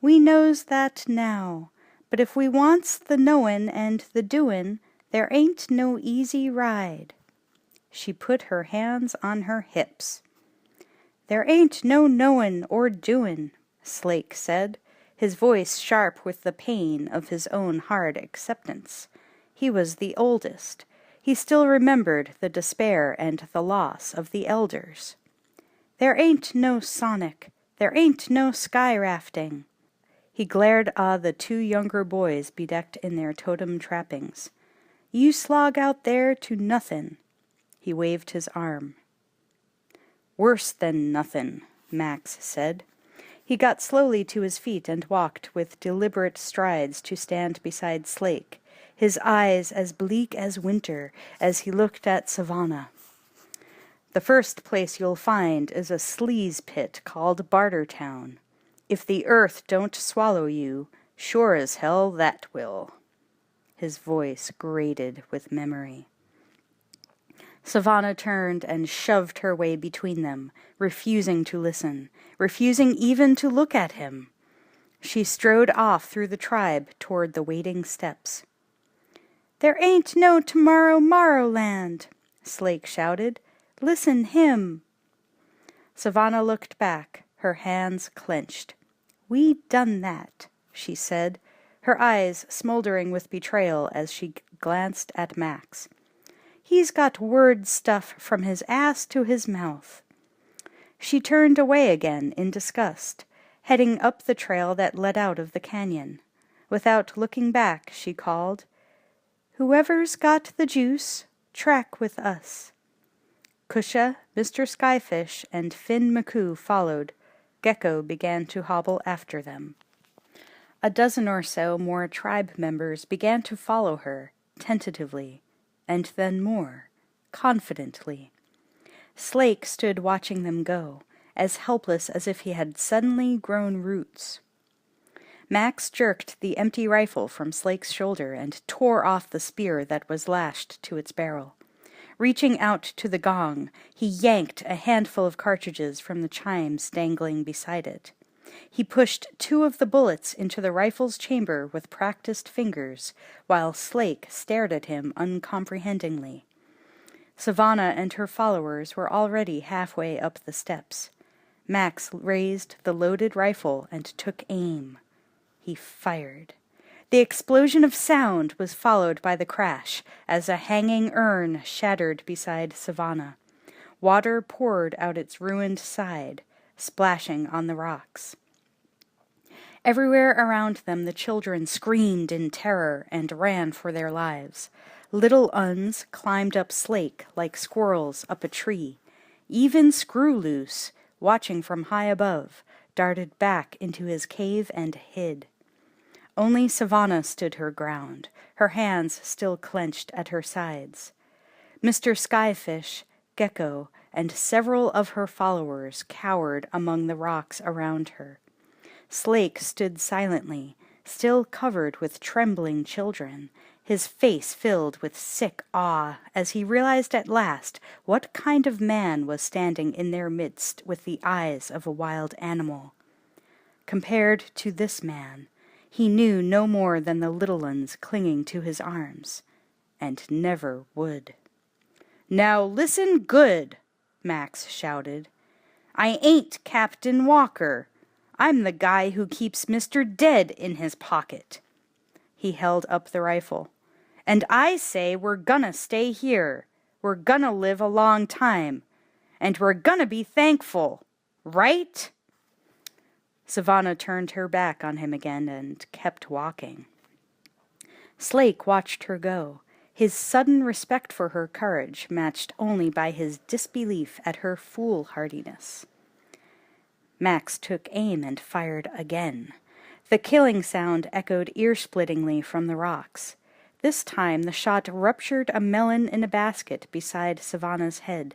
[SPEAKER 1] "We knows that now, but if we wants the knowin' and the doin', there ain't no easy ride." She put her hands on her hips. "There ain't no knowin' or doin'," Slake said, his voice sharp with the pain of his own hard acceptance. He was the oldest. He still remembered the despair and the loss of the elders. "There ain't no Sonic. There ain't no sky rafting." He glared at the 2 younger boys bedecked in their totem trappings. "You slog out there to nothin'." He waved his arm. "Worse than nothin'," Max said. He got slowly to his feet and walked with deliberate strides to stand beside Slake, his eyes as bleak as winter as he looked at Savannah. "The first place you'll find is a sleaze pit called Bartertown. If the earth don't swallow you, sure as hell that will." His voice grated with memory. Savannah turned and shoved her way between them, refusing to listen, refusing even to look at him. She strode off through the tribe toward the waiting steps. "There ain't no tomorrow Morrowland," Slake shouted. "Listen him." Savannah looked back, her hands clenched. "We done that," she said, her eyes smoldering with betrayal as she glanced at Max. "He's got word stuff from his ass to his mouth." She turned away again in disgust, heading up the trail that led out of the canyon. Without looking back, she called, "Whoever's got the juice, track with us." Kusha, Mr. Skyfish, and Finn McCoo followed. Gecko began to hobble after them. 12 or so more tribe members began to follow her, tentatively, and then more, confidently. Slake stood watching them go, as helpless as if he had suddenly grown roots. Max jerked the empty rifle from Slake's shoulder and tore off the spear that was lashed to its barrel. Reaching out to the gong, he yanked a handful of cartridges from the chimes dangling beside it. He pushed 2 of the bullets into the rifle's chamber with practiced fingers, while Slake stared at him uncomprehendingly. Savannah and her followers were already halfway up the steps. Max raised the loaded rifle and took aim. He fired. The explosion of sound was followed by the crash as a hanging urn shattered beside Savannah. Water poured out its ruined side, splashing on the rocks. Everywhere around them the children screamed in terror and ran for their lives. Little uns climbed up Slake like squirrels up a tree. Even Screwloose, watching from high above, darted back into his cave and hid. Only Savannah stood her ground, her hands still clenched at her sides. Mr. Skyfish, Gecko, and several of her followers cowered among the rocks around her. Slake stood silently, still covered with trembling children, his face filled with sick awe as he realized at last what kind of man was standing in their midst with the eyes of a wild animal. Compared to this man, he knew no more than the little ones clinging to his arms, and never would. "Now listen good," Max shouted. "I ain't Captain Walker. I'm the guy who keeps Mr. Dead in his pocket." He held up the rifle. "And I say we're gonna stay here. We're gonna live a long time. And we're gonna be thankful. Right?" Savannah turned her back on him again and kept walking. Slake watched her go, his sudden respect for her courage matched only by his disbelief at her foolhardiness. Max took aim and fired again. The killing sound echoed ear-splittingly from the rocks. This time the shot ruptured a melon in a basket beside Savannah's head.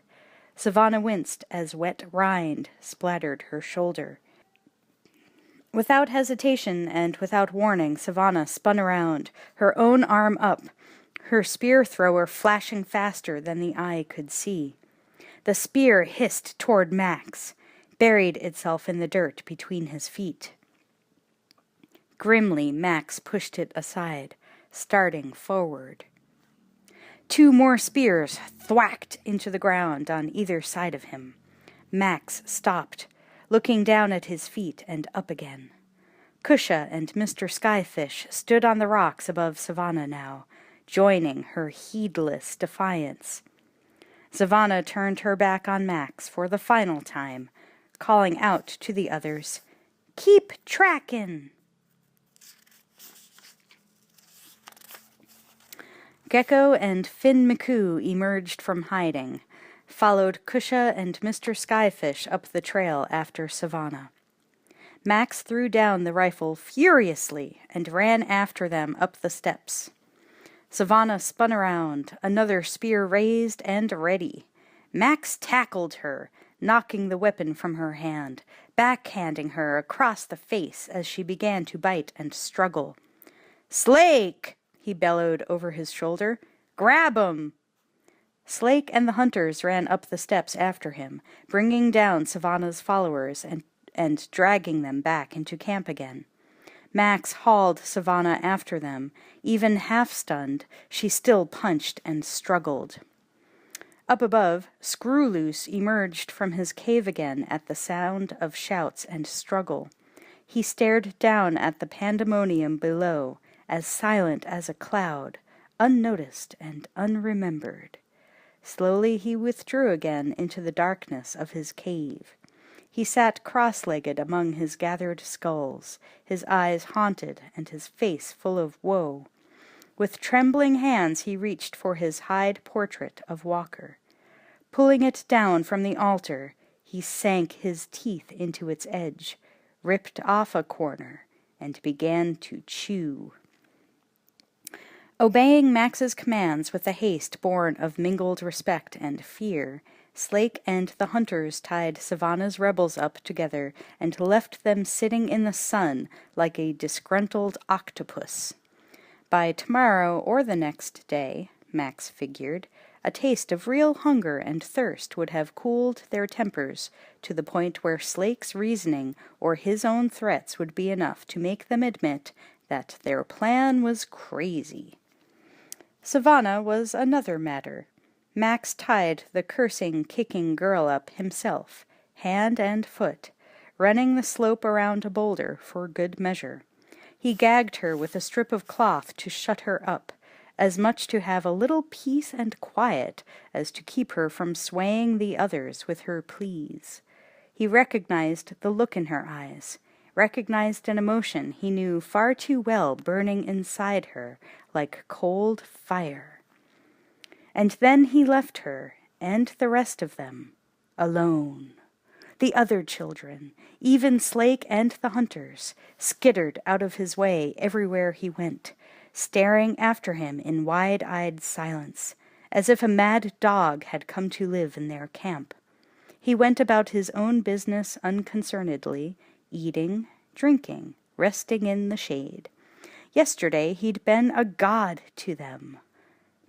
[SPEAKER 1] Savannah winced as wet rind splattered her shoulder. Without hesitation and without warning, Savannah spun around, her own arm up, her spear thrower flashing faster than the eye could see. The spear hissed toward Max, buried itself in the dirt between his feet. Grimly, Max pushed it aside, starting forward. 2 more spears thwacked into the ground on either side of him. Max stopped, looking down at his feet and up again. Kusha and Mr. Skyfish stood on the rocks above Savannah now, joining her heedless defiance. Savannah turned her back on Max for the final time, calling out to the others, "Keep trackin'!" Gecko and Fin McCoo emerged from hiding, followed Kusha and Mr. Skyfish up the trail after Savannah. Max threw down the rifle furiously and ran after them up the steps. Savannah spun around, another spear raised and ready. Max tackled her, knocking the weapon from her hand, backhanding her across the face as she began to bite and struggle. "Slake!" he bellowed over his shoulder. "Grab 'em!" Slake and the hunters ran up the steps after him, bringing down Savannah's followers and dragging them back into camp again. Max hauled Savannah after them. Even half-stunned, she still punched and struggled. Up above, Screwloose emerged from his cave again at the sound of shouts and struggle. He stared down at the pandemonium below, as silent as a cloud, unnoticed and unremembered. Slowly he withdrew again into the darkness of his cave. He sat cross-legged among his gathered skulls, his eyes haunted and his face full of woe. With trembling hands he reached for his hide portrait of Walker. Pulling it down from the altar, he sank his teeth into its edge, ripped off a corner, and began to chew. Obeying Max's commands with a haste born of mingled respect and fear, Slake and the hunters tied Savannah's rebels up together and left them sitting in the sun like a disgruntled octopus. By tomorrow or the next day, Max figured, a taste of real hunger and thirst would have cooled their tempers to the point where Slake's reasoning or his own threats would be enough to make them admit that their plan was crazy. Savannah was another matter. Max tied the cursing, kicking girl up himself, hand and foot, running the slope around a boulder for good measure. He gagged her with a strip of cloth to shut her up, as much to have a little peace and quiet as to keep her from swaying the others with her pleas. He recognized the look in her eyes, recognized an emotion he knew far too well burning inside her like cold fire. And then he left her, and the rest of them, alone. The other children, even Slake and the hunters, skittered out of his way everywhere he went, staring after him in wide-eyed silence, as if a mad dog had come to live in their camp. He went about his own business unconcernedly, eating, drinking, resting in the shade. Yesterday he'd been a god to them.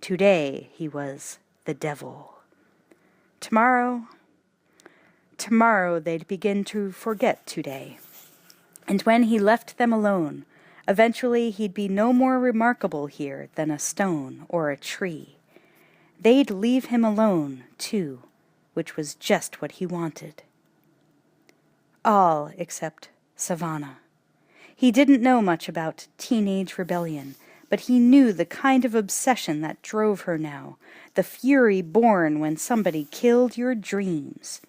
[SPEAKER 1] Today he was the devil. Tomorrow they'd begin to forget today. And when he left them alone, eventually he'd be no more remarkable here than a stone or a tree. They'd leave him alone, too, which was just what he wanted. All except Savannah. He didn't know much about teenage rebellion, but he knew the kind of obsession that drove her now, the fury born when somebody killed your dreams.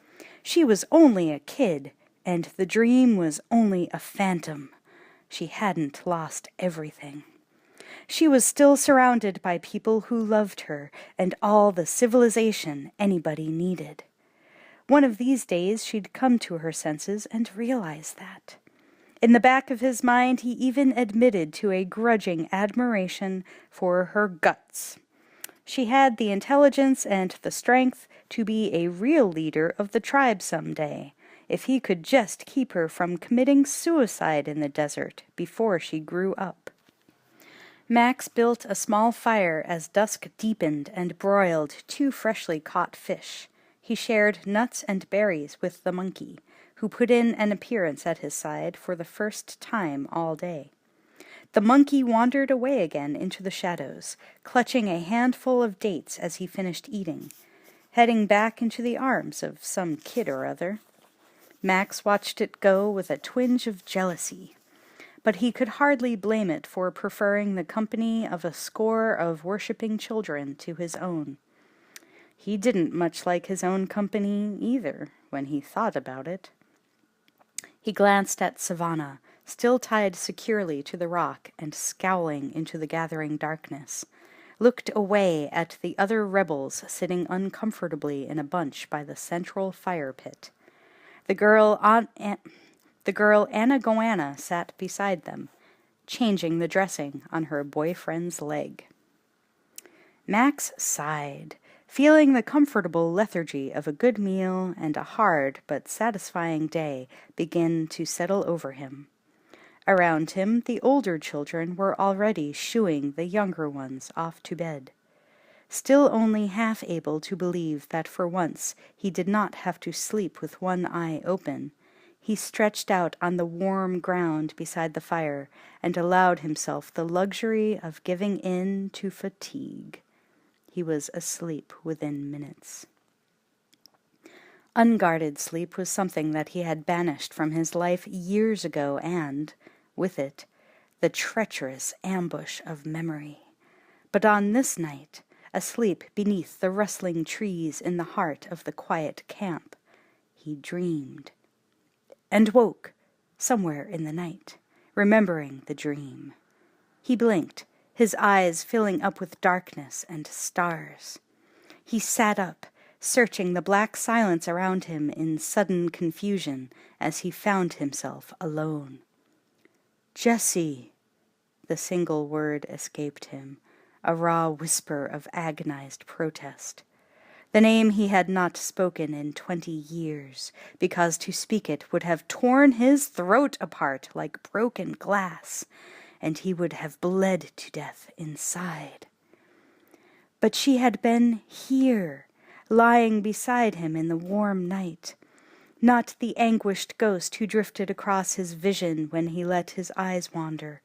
[SPEAKER 1] She was only a kid, and the dream was only a phantom. She hadn't lost everything. She was still surrounded by people who loved her and all the civilization anybody needed. One of these days she'd come to her senses and realize that. In the back of his mind he even admitted to a grudging admiration for her guts. She had the intelligence and the strength to be a real leader of the tribe someday, if he could just keep her from committing suicide in the desert before she grew up. Max built a small fire as dusk deepened and broiled 2 freshly caught fish. He shared nuts and berries with the monkey, who put in an appearance at his side for the first time all day. The monkey wandered away again into the shadows, clutching a handful of dates as he finished eating, heading back into the arms of some kid or other. Max watched it go with a twinge of jealousy, but he could hardly blame it for preferring the company of a score of worshipping children to his own. He didn't much like his own company either, when he thought about it. He glanced at Savannah, still tied securely to the rock and scowling into the gathering darkness, looked away at the other rebels sitting uncomfortably in a bunch by the central fire pit. The girl Anna Goanna sat beside them, changing the dressing on her boyfriend's leg. Max sighed, feeling the comfortable lethargy of a good meal and a hard but satisfying day begin to settle over him. Around him, the older children were already shooing the younger ones off to bed. Still only half able to believe that for once he did not have to sleep with one eye open, he stretched out on the warm ground beside the fire and allowed himself the luxury of giving in to fatigue. He was asleep within minutes. Unguarded sleep was something that he had banished from his life years ago and, with it, the treacherous ambush of memory. But on this night, asleep beneath the rustling trees in the heart of the quiet camp, he dreamed, and woke somewhere in the night, remembering the dream. He blinked, his eyes filling up with darkness and stars. He sat up, searching the black silence around him in sudden confusion as he found himself alone. "Jessie," the single word escaped him, a raw whisper of agonized protest. The name he had not spoken in 20 years, because to speak it would have torn his throat apart like broken glass, and he would have bled to death inside. But she had been here, lying beside him in the warm night, not the anguished ghost who drifted across his vision when he let his eyes wander,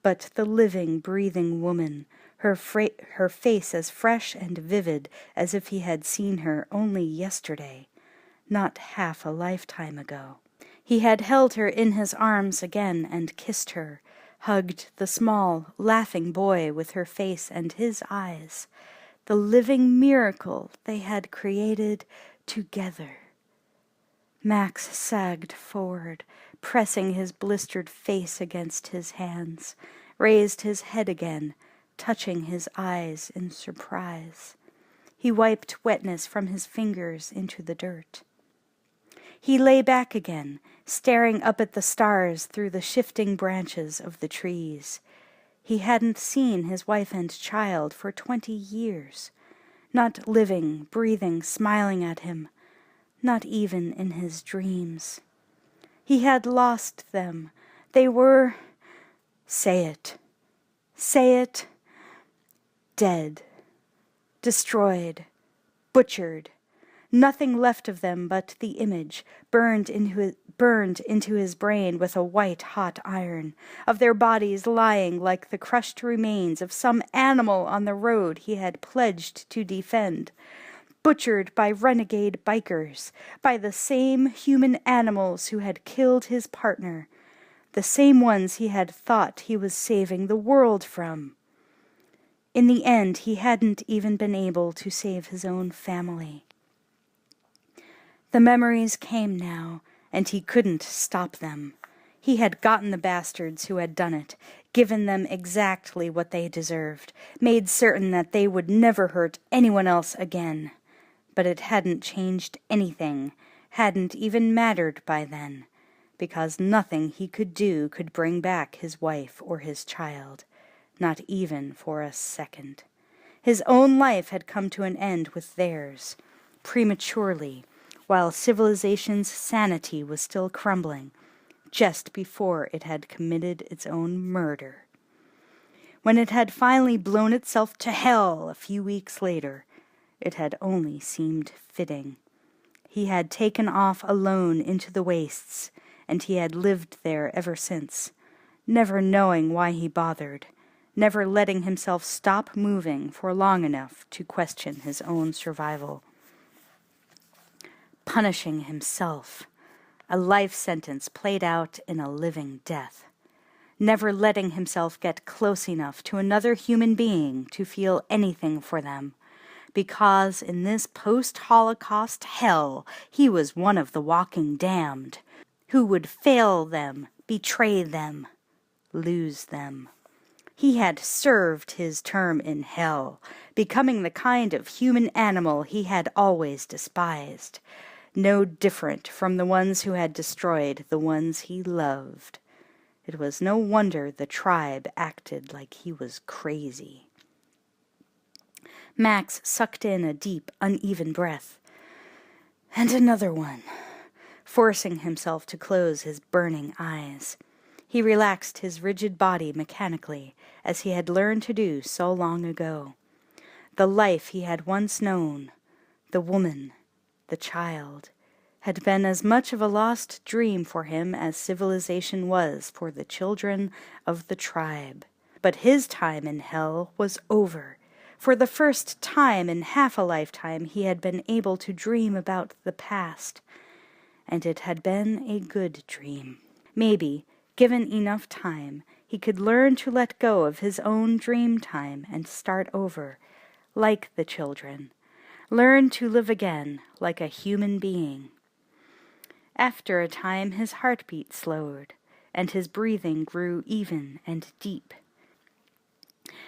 [SPEAKER 1] but the living, breathing woman, her face as fresh and vivid as if he had seen her only yesterday, not half a lifetime ago. He had held her in his arms again and kissed her, hugged the small, laughing boy with her face and his eyes, the living miracle they had created together. Max sagged forward, pressing his blistered face against his hands, raised his head again, touching his eyes in surprise. He wiped wetness from his fingers into the dirt. He lay back again, staring up at the stars through the shifting branches of the trees. He hadn't seen his wife and child for 20 years, not living, breathing, smiling at him, not even in his dreams. He had lost them. They were, say it, dead, destroyed, butchered, nothing left of them but the image, burned into his brain with a white-hot iron, of their bodies lying like the crushed remains of some animal on the road he had pledged to defend, butchered by renegade bikers, by the same human animals who had killed his partner, the same ones he had thought he was saving the world from. In the end, he hadn't even been able to save his own family. The memories came now, and he couldn't stop them. He had gotten the bastards who had done it, given them exactly what they deserved, made certain that they would never hurt anyone else again. But it hadn't changed anything, hadn't even mattered by then, because nothing he could do could bring back his wife or his child, not even for a second. His own life had come to an end with theirs, prematurely, while civilization's sanity was still crumbling, just before it had committed its own murder. When it had finally blown itself to hell a few weeks later, it had only seemed fitting. He had taken off alone into the wastes, and he had lived there ever since, never knowing why he bothered, never letting himself stop moving for long enough to question his own survival. Punishing himself, a life sentence played out in a living death, never letting himself get close enough to another human being to feel anything for them, because in this post-Holocaust hell he was one of the walking damned, who would fail them, betray them, lose them. He had served his term in hell, becoming the kind of human animal he had always despised, no different from the ones who had destroyed the ones he loved. It was no wonder the tribe acted like he was crazy. Max sucked in a deep, uneven breath, and another one, forcing himself to close his burning eyes. He relaxed his rigid body mechanically, as he had learned to do so long ago. The life he had once known, the woman, the child, had been as much of a lost dream for him as civilization was for the children of the tribe. But his time in hell was over. For the first time in half a lifetime he had been able to dream about the past, and it had been a good dream. Maybe, given enough time, he could learn to let go of his own dream time and start over, like the children, learn to live again like a human being. After a time his heartbeat slowed, and his breathing grew even and deep.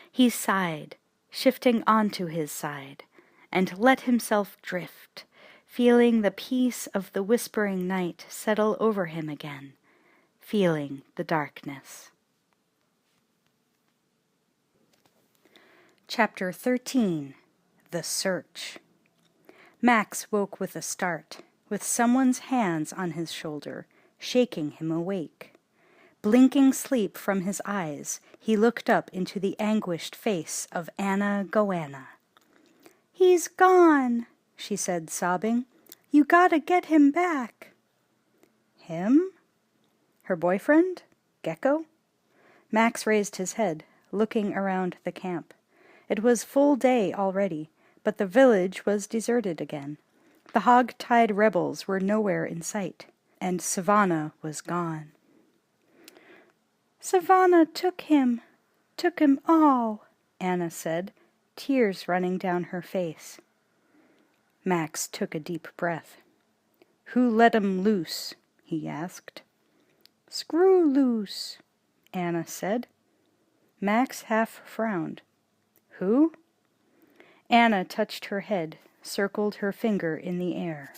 [SPEAKER 1] He sighed, shifting onto his side, and let himself drift, feeling the peace of the whispering night settle over him again, feeling the darkness. Chapter 13. The Search. Max woke with a start, with someone's hands on his shoulder, shaking him awake. Blinking sleep from his eyes, he looked up into the anguished face of Anna Goanna. "He's gone," she said, sobbing. "You gotta get him back." Him? Her boyfriend? Gecko? Max raised his head, looking around the camp. It was full day already, but the village was deserted again. The hog-tied rebels were nowhere in sight, and Savannah was gone. "Savannah took him all," Anna said, tears running down her face. Max took a deep breath. "Who let 'em loose?" he asked. "Screw loose," Anna said. Max half frowned. "Who?" Anna touched her head, circled her finger in the air.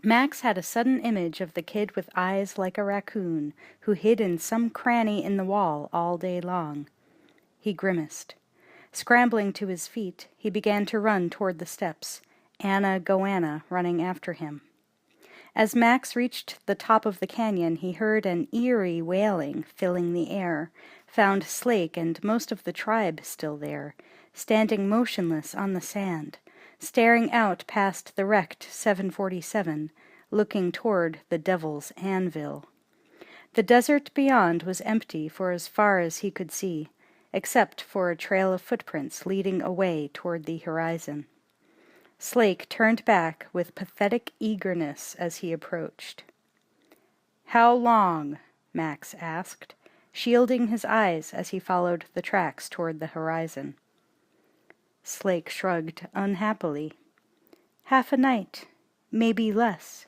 [SPEAKER 1] Max had a sudden image of the kid with eyes like a raccoon, who hid in some cranny in the wall all day long. He grimaced. Scrambling to his feet, he began to run toward the steps, Anna Goanna running after him. As Max reached the top of the canyon, he heard an eerie wailing filling the air, found Slake and most of the tribe still there, standing motionless on the sand, staring out past the wrecked 747, looking toward the Devil's Anvil. The desert beyond was empty for as far as he could see, except for a trail of footprints leading away toward the horizon. Slake turned back with pathetic eagerness as he approached. "How long?" Max asked, shielding his eyes as he followed the tracks toward the horizon. Slake shrugged unhappily. "Half a night, maybe less."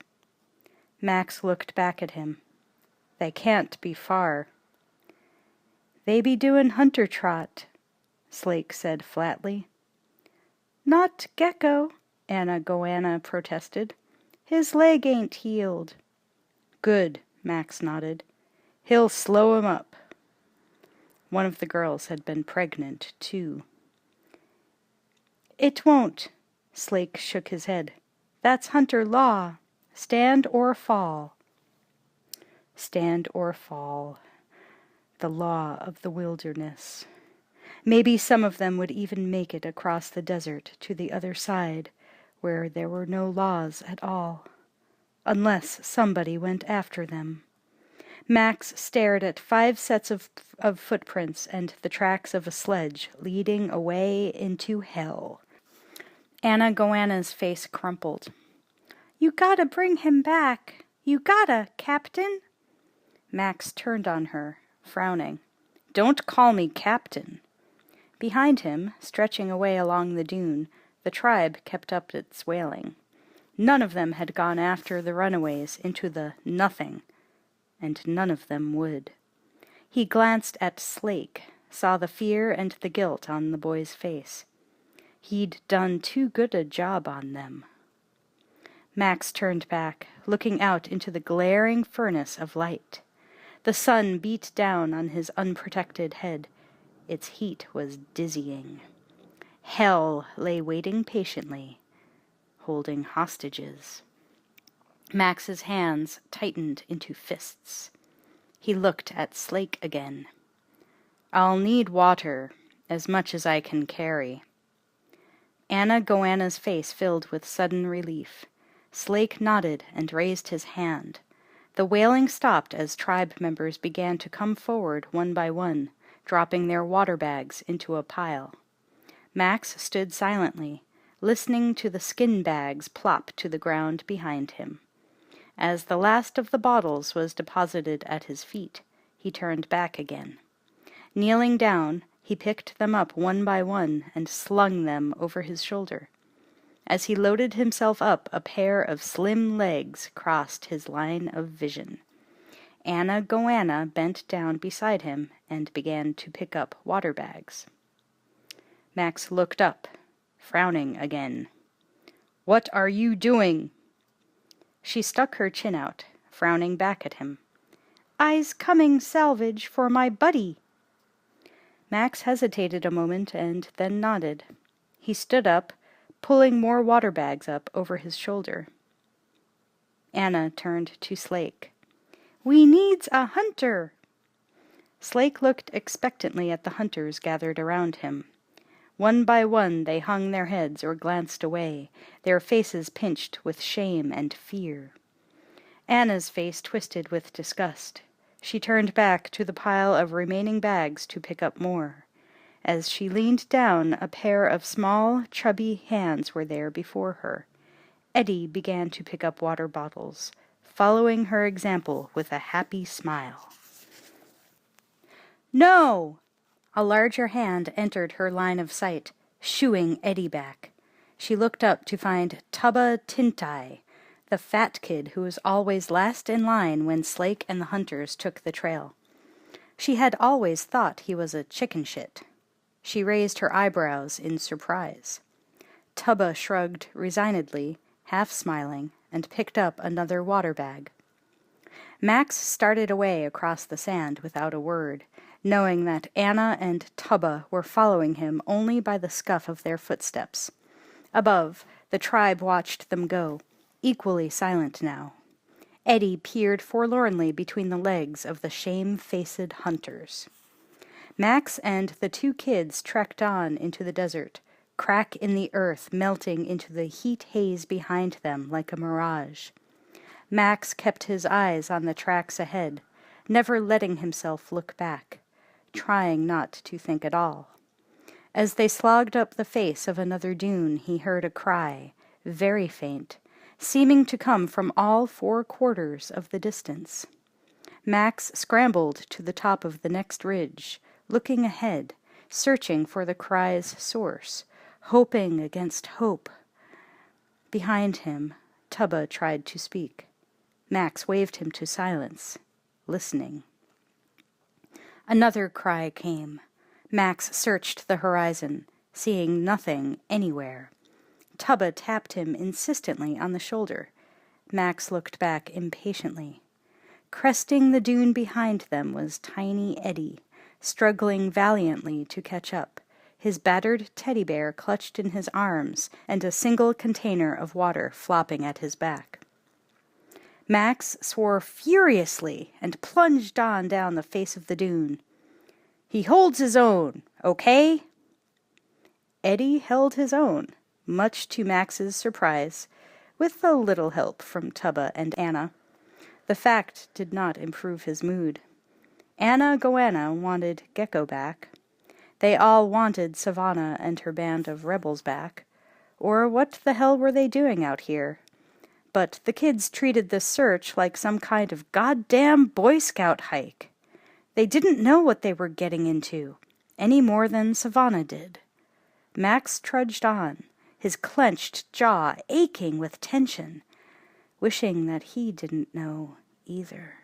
[SPEAKER 1] Max looked back at him. "They can't be far." "They be doin' hunter trot," Slake said flatly. "Not Gecko," Anna Goanna protested. "His leg ain't healed." "Good," Max nodded. "He'll slow him up." One of the girls had been pregnant, too. "It won't," Slake shook his head. "That's hunter law. Stand or fall." Stand or fall. The law of the wilderness. Maybe some of them would even make it across the desert to the other side, where there were no laws at all. Unless somebody went after them. Max stared at 5 sets of footprints and the tracks of a sledge leading away into hell. Anna Goanna's face crumpled. "You gotta bring him back. You gotta, Captain." Max turned on her, frowning. "Don't call me Captain." Behind him, stretching away along the dune, the tribe kept up its wailing. None of them had gone after the runaways into the nothing, and none of them would. He glanced at Slake, saw the fear and the guilt on the boy's face. He'd done too good a job on them. Max turned back, looking out into the glaring furnace of light. The sun beat down on his unprotected head. Its heat was dizzying. Hell lay waiting patiently, holding hostages. Max's hands tightened into fists. He looked at Slake again. "I'll need water, as much as I can carry." Anna Goanna's face filled with sudden relief. Slake nodded and raised his hand. The wailing stopped as tribe members began to come forward one by one, dropping their water bags into a pile. Max stood silently, listening to the skin bags plop to the ground behind him. As the last of the bottles was deposited at his feet, he turned back again. Kneeling down, he picked them up one by one and slung them over his shoulder. As he loaded himself up, a pair of slim legs crossed his line of vision. Anna Goanna bent down beside him and began to pick up water bags. Max looked up, frowning again. "What are you doing?" She stuck her chin out, frowning back at him. "I's coming salvage for my buddy." Max hesitated a moment and then nodded. He stood up, pulling more water bags up over his shoulder. Anna turned to Slake. "We needs a hunter." Slake looked expectantly at the hunters gathered around him. One by one they hung their heads or glanced away, their faces pinched with shame and fear. Anna's face twisted with disgust. She turned back to the pile of remaining bags to pick up more. As she leaned down, a pair of small, chubby hands were there before her. Eddie began to pick up water bottles, following her example with a happy smile. "No!" A larger hand entered her line of sight, shooing Eddie back. She looked up to find Tubba Tintai, the fat kid who was always last in line when Slake and the hunters took the trail. She had always thought he was a chicken shit. She raised her eyebrows in surprise. Tubba shrugged resignedly, half smiling, and picked up another water bag. Max started away across the sand without a word, knowing that Anna and Tubba were following him only by the scuff of their footsteps. Above, the tribe watched them go, equally silent now. Eddie peered forlornly between the legs of the shame-faced hunters. Max and the two kids trekked on into the desert, crack in the earth melting into the heat haze behind them like a mirage. Max kept his eyes on the tracks ahead, never letting himself look back, trying not to think at all. As they slogged up the face of another dune, he heard a cry, very faint, seeming to come from all 4 quarters of the distance. Max scrambled to the top of the next ridge, looking ahead, searching for the cry's source, hoping against hope. Behind him, Tubba tried to speak. Max waved him to silence, listening. Another cry came. Max searched the horizon, seeing nothing anywhere. Tubba tapped him insistently on the shoulder. Max looked back impatiently. Cresting the dune behind them was tiny Eddie, struggling valiantly to catch up, his battered teddy bear clutched in his arms and a single container of water flopping at his back. Max swore furiously and plunged on down the face of the dune. "He holds his own, okay?" Eddie held his own, much to Max's surprise, with a little help from Tubba and Anna. The fact did not improve his mood. Anna Goanna wanted Gecko back. They all wanted Savannah and her band of rebels back. Or what the hell were they doing out here? But the kids treated this search like some kind of goddamn Boy Scout hike. They didn't know what they were getting into, any more than Savannah did. Max trudged on, his clenched jaw aching with tension, wishing that he didn't know either.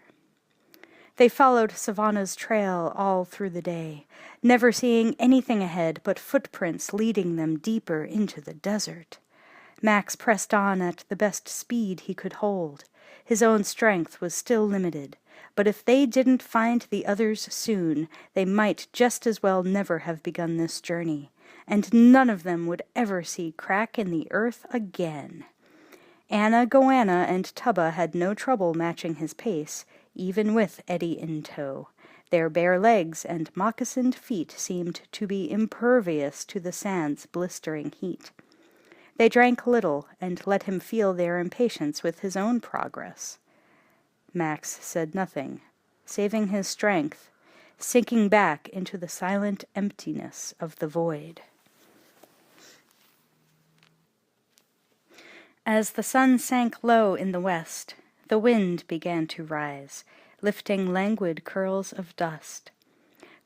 [SPEAKER 1] They followed Savannah's trail all through the day, never seeing anything ahead but footprints leading them deeper into the desert. Max pressed on at the best speed he could hold. His own strength was still limited, but if they didn't find the others soon, they might just as well never have begun this journey, and none of them would ever see crack in the earth again. Anna Goanna and Tubba had no trouble matching his pace, even with Eddie in tow. Their bare legs and moccasined feet seemed to be impervious to the sand's blistering heat. They drank little and let him feel their impatience with his own progress. Max said nothing, saving his strength, sinking back into the silent emptiness of the void. As the sun sank low in the west, the wind began to rise, lifting languid curls of dust.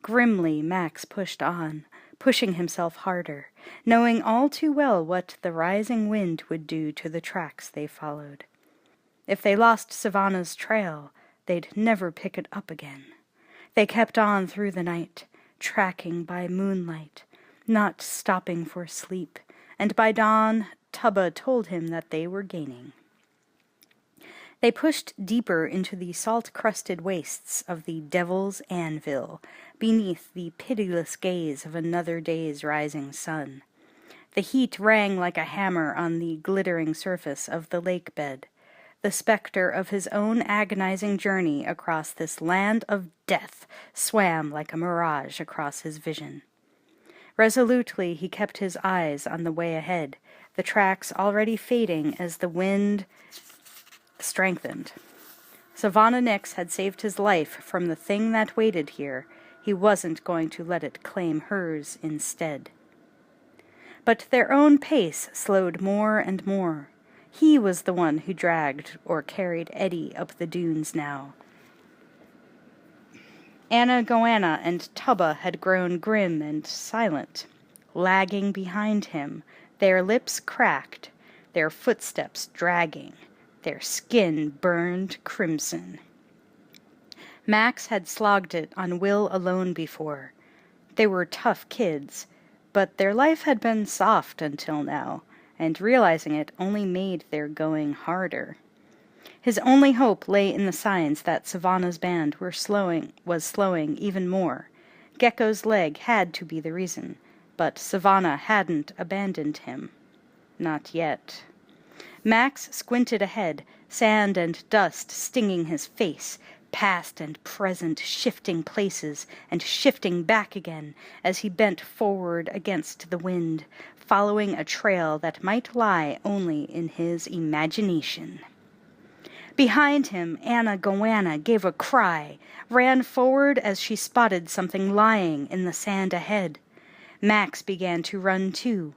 [SPEAKER 1] Grimly Max pushed on, pushing himself harder, knowing all too well what the rising wind would do to the tracks they followed. If they lost Savannah's trail, they'd never pick it up again. They kept on through the night, tracking by moonlight, not stopping for sleep, and by dawn Tubba told him that they were gaining. They pushed deeper into the salt-crusted wastes of the Devil's Anvil, beneath the pitiless gaze of another day's rising sun. The heat rang like a hammer on the glittering surface of the lake bed. The specter of his own agonizing journey across this land of death swam like a mirage across his vision. Resolutely he kept his eyes on the way ahead, the tracks already fading as the wind strengthened. Savannah Nix had saved his life from the thing that waited here. He wasn't going to let it claim hers instead. But their own pace slowed more and more. He was the one who dragged or carried Eddie up the dunes now. Anna Goanna and Tubba had grown grim and silent, lagging behind him, their lips cracked, their footsteps dragging, Their skin burned crimson. Max had slogged it on will alone before. They were tough kids, but their life had been soft until now, and realizing it only made their going harder. His only hope lay in the signs that Savannah's band was slowing even more. Gecko's leg had to be the reason, but Savannah hadn't abandoned him. Not yet. Max squinted ahead, sand and dust stinging his face, past and present shifting places and shifting back again as he bent forward against the wind, following a trail that might lie only in his imagination. Behind him, Anna Goanna gave a cry, ran forward as she spotted something lying in the sand ahead. Max began to run too,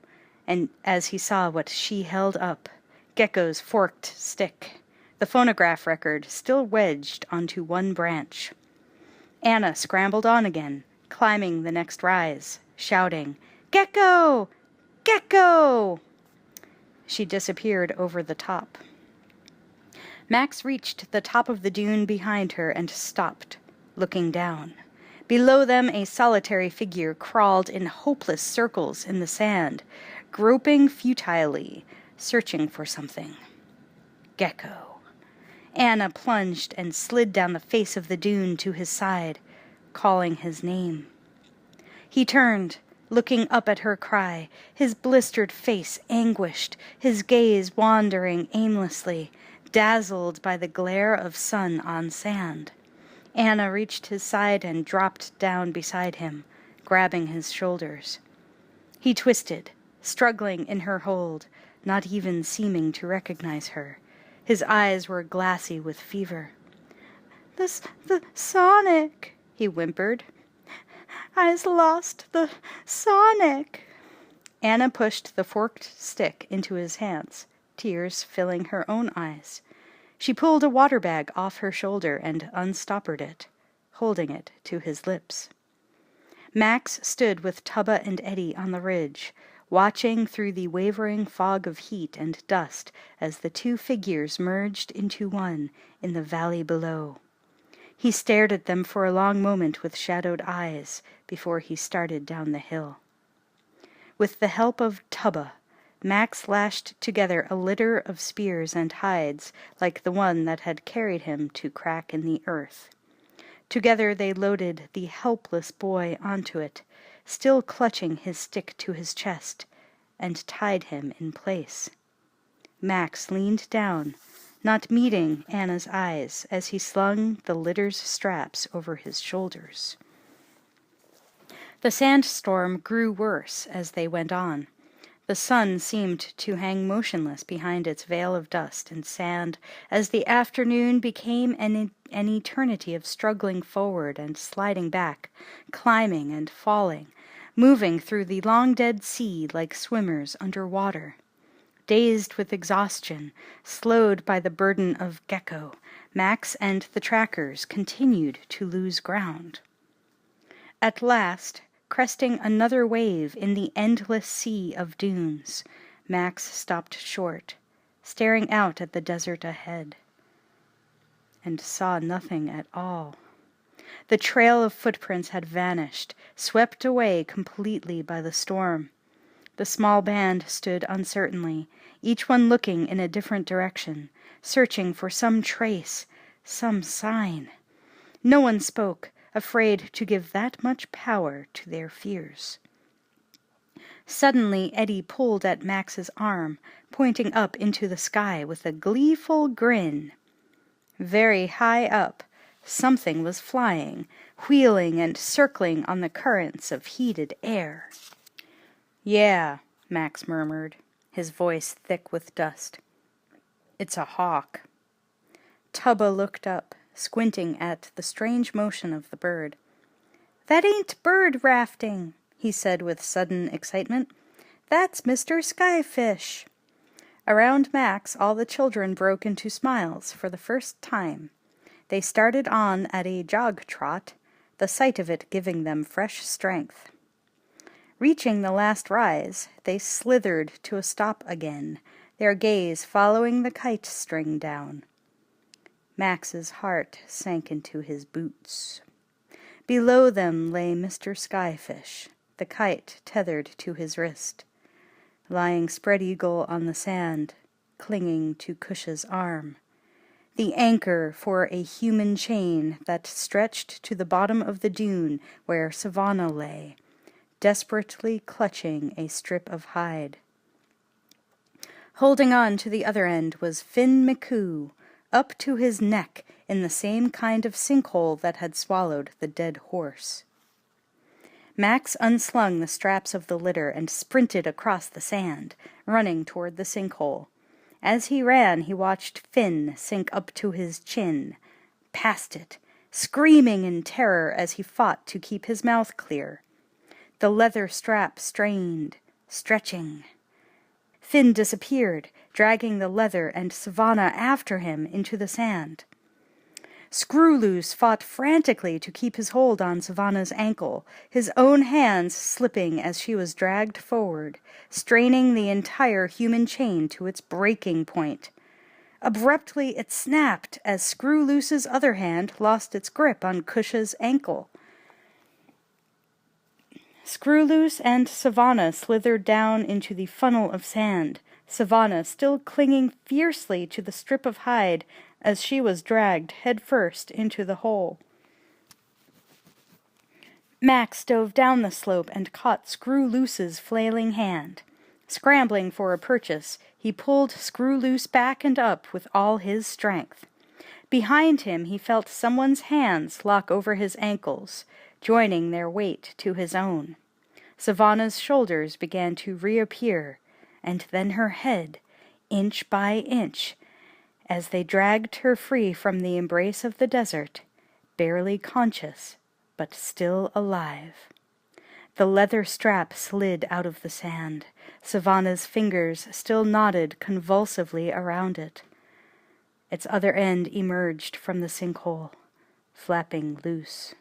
[SPEAKER 1] and as he saw what she held up, Gecko's forked stick, the phonograph record still wedged onto one branch. Anna scrambled on again, climbing the next rise, shouting, "Gecko! Gecko!" She disappeared over the top. Max reached the top of the dune behind her and stopped, looking down. Below them a solitary figure crawled in hopeless circles in the sand, groping futilely, searching for something. Gecko. Anna plunged and slid down the face of the dune to his side, calling his name. He turned, looking up at her cry, his blistered face anguished, his gaze wandering aimlessly, dazzled by the glare of sun on sand. Anna reached his side and dropped down beside him, grabbing his shoulders. He twisted, struggling in her hold, not even seeming to recognize her. His eyes were glassy with fever. The Sonic," he whimpered. "I's lost the Sonic." Anna pushed the forked stick into his hands, tears filling her own eyes. She pulled a water bag off her shoulder and unstoppered it, holding it to his lips. Max stood with Tubba and Eddie on the ridge, watching through the wavering fog of heat and dust as the two figures merged into one in the valley below. He stared at them for a long moment with shadowed eyes before he started down the hill. With the help of Tubba, Max lashed together a litter of spears and hides like the one that had carried him to crack in the earth. Together they loaded the helpless boy onto it, still clutching his stick to his chest, and tied him in place. Max leaned down, not meeting Anna's eyes as he slung the litter's straps over his shoulders. The sandstorm grew worse as they went on. The sun seemed to hang motionless behind its veil of dust and sand as the afternoon became an eternity of struggling forward and sliding back, climbing and falling, moving through the long dead sea like swimmers under water. Dazed with exhaustion, slowed by the burden of Gecko, Max and the trackers continued to lose ground. At last, cresting another wave in the endless sea of dunes, Max stopped short, staring out at the desert ahead, and saw nothing at all. The trail of footprints had vanished, swept away completely by the storm. The small band stood uncertainly, each one looking in a different direction, searching for some trace, some sign. No one spoke, afraid to give that much power to their fears. Suddenly Eddie pulled at Max's arm, pointing up into the sky with a gleeful grin. Very high up, something was flying, wheeling and circling on the currents of heated air. "Yeah," Max murmured, his voice thick with dust. "It's a hawk." Tubba looked up, squinting at the strange motion of the bird. "That ain't bird rafting," he said with sudden excitement. "That's Mr. Skyfish." Around Max all the children broke into smiles for the first time. They started on at a jog trot, the sight of it giving them fresh strength. Reaching the last rise, they slithered to a stop again, their gaze following the kite string down. Max's heart sank into his boots. Below them lay Mr. Skyfish, the kite tethered to his wrist, lying spread-eagle on the sand, clinging to Cush's arm, the anchor for a human chain that stretched to the bottom of the dune where Savannah lay, desperately clutching a strip of hide. Holding on to the other end was Finn McCoo, up to his neck in the same kind of sinkhole that had swallowed the dead horse. Max unslung the straps of the litter and sprinted across the sand, running toward the sinkhole. As he ran, he watched Finn sink up to his chin, past it, screaming in terror as he fought to keep his mouth clear. The leather strap strained, stretching. Finn disappeared, dragging the leather and Savannah after him into the sand. Screwloose fought frantically to keep his hold on Savannah's ankle, his own hands slipping as she was dragged forward, straining the entire human chain to its breaking point. Abruptly it snapped as Screwloose's other hand lost its grip on Cush's ankle. Screwloose and Savannah slithered down into the funnel of sand, Savannah still clinging fiercely to the strip of hide as she was dragged headfirst into the hole. Max dove down the slope and caught Screwloose's flailing hand. Scrambling for a purchase, he pulled Screwloose back and up with all his strength. Behind him he felt someone's hands lock over his ankles, joining their weight to his own. Savannah's shoulders began to reappear, and then her head, inch by inch, as they dragged her free from the embrace of the desert, barely conscious, but still alive. The leather strap slid out of the sand. Savannah's fingers still knotted convulsively around it. Its other end emerged from the sinkhole, flapping loose.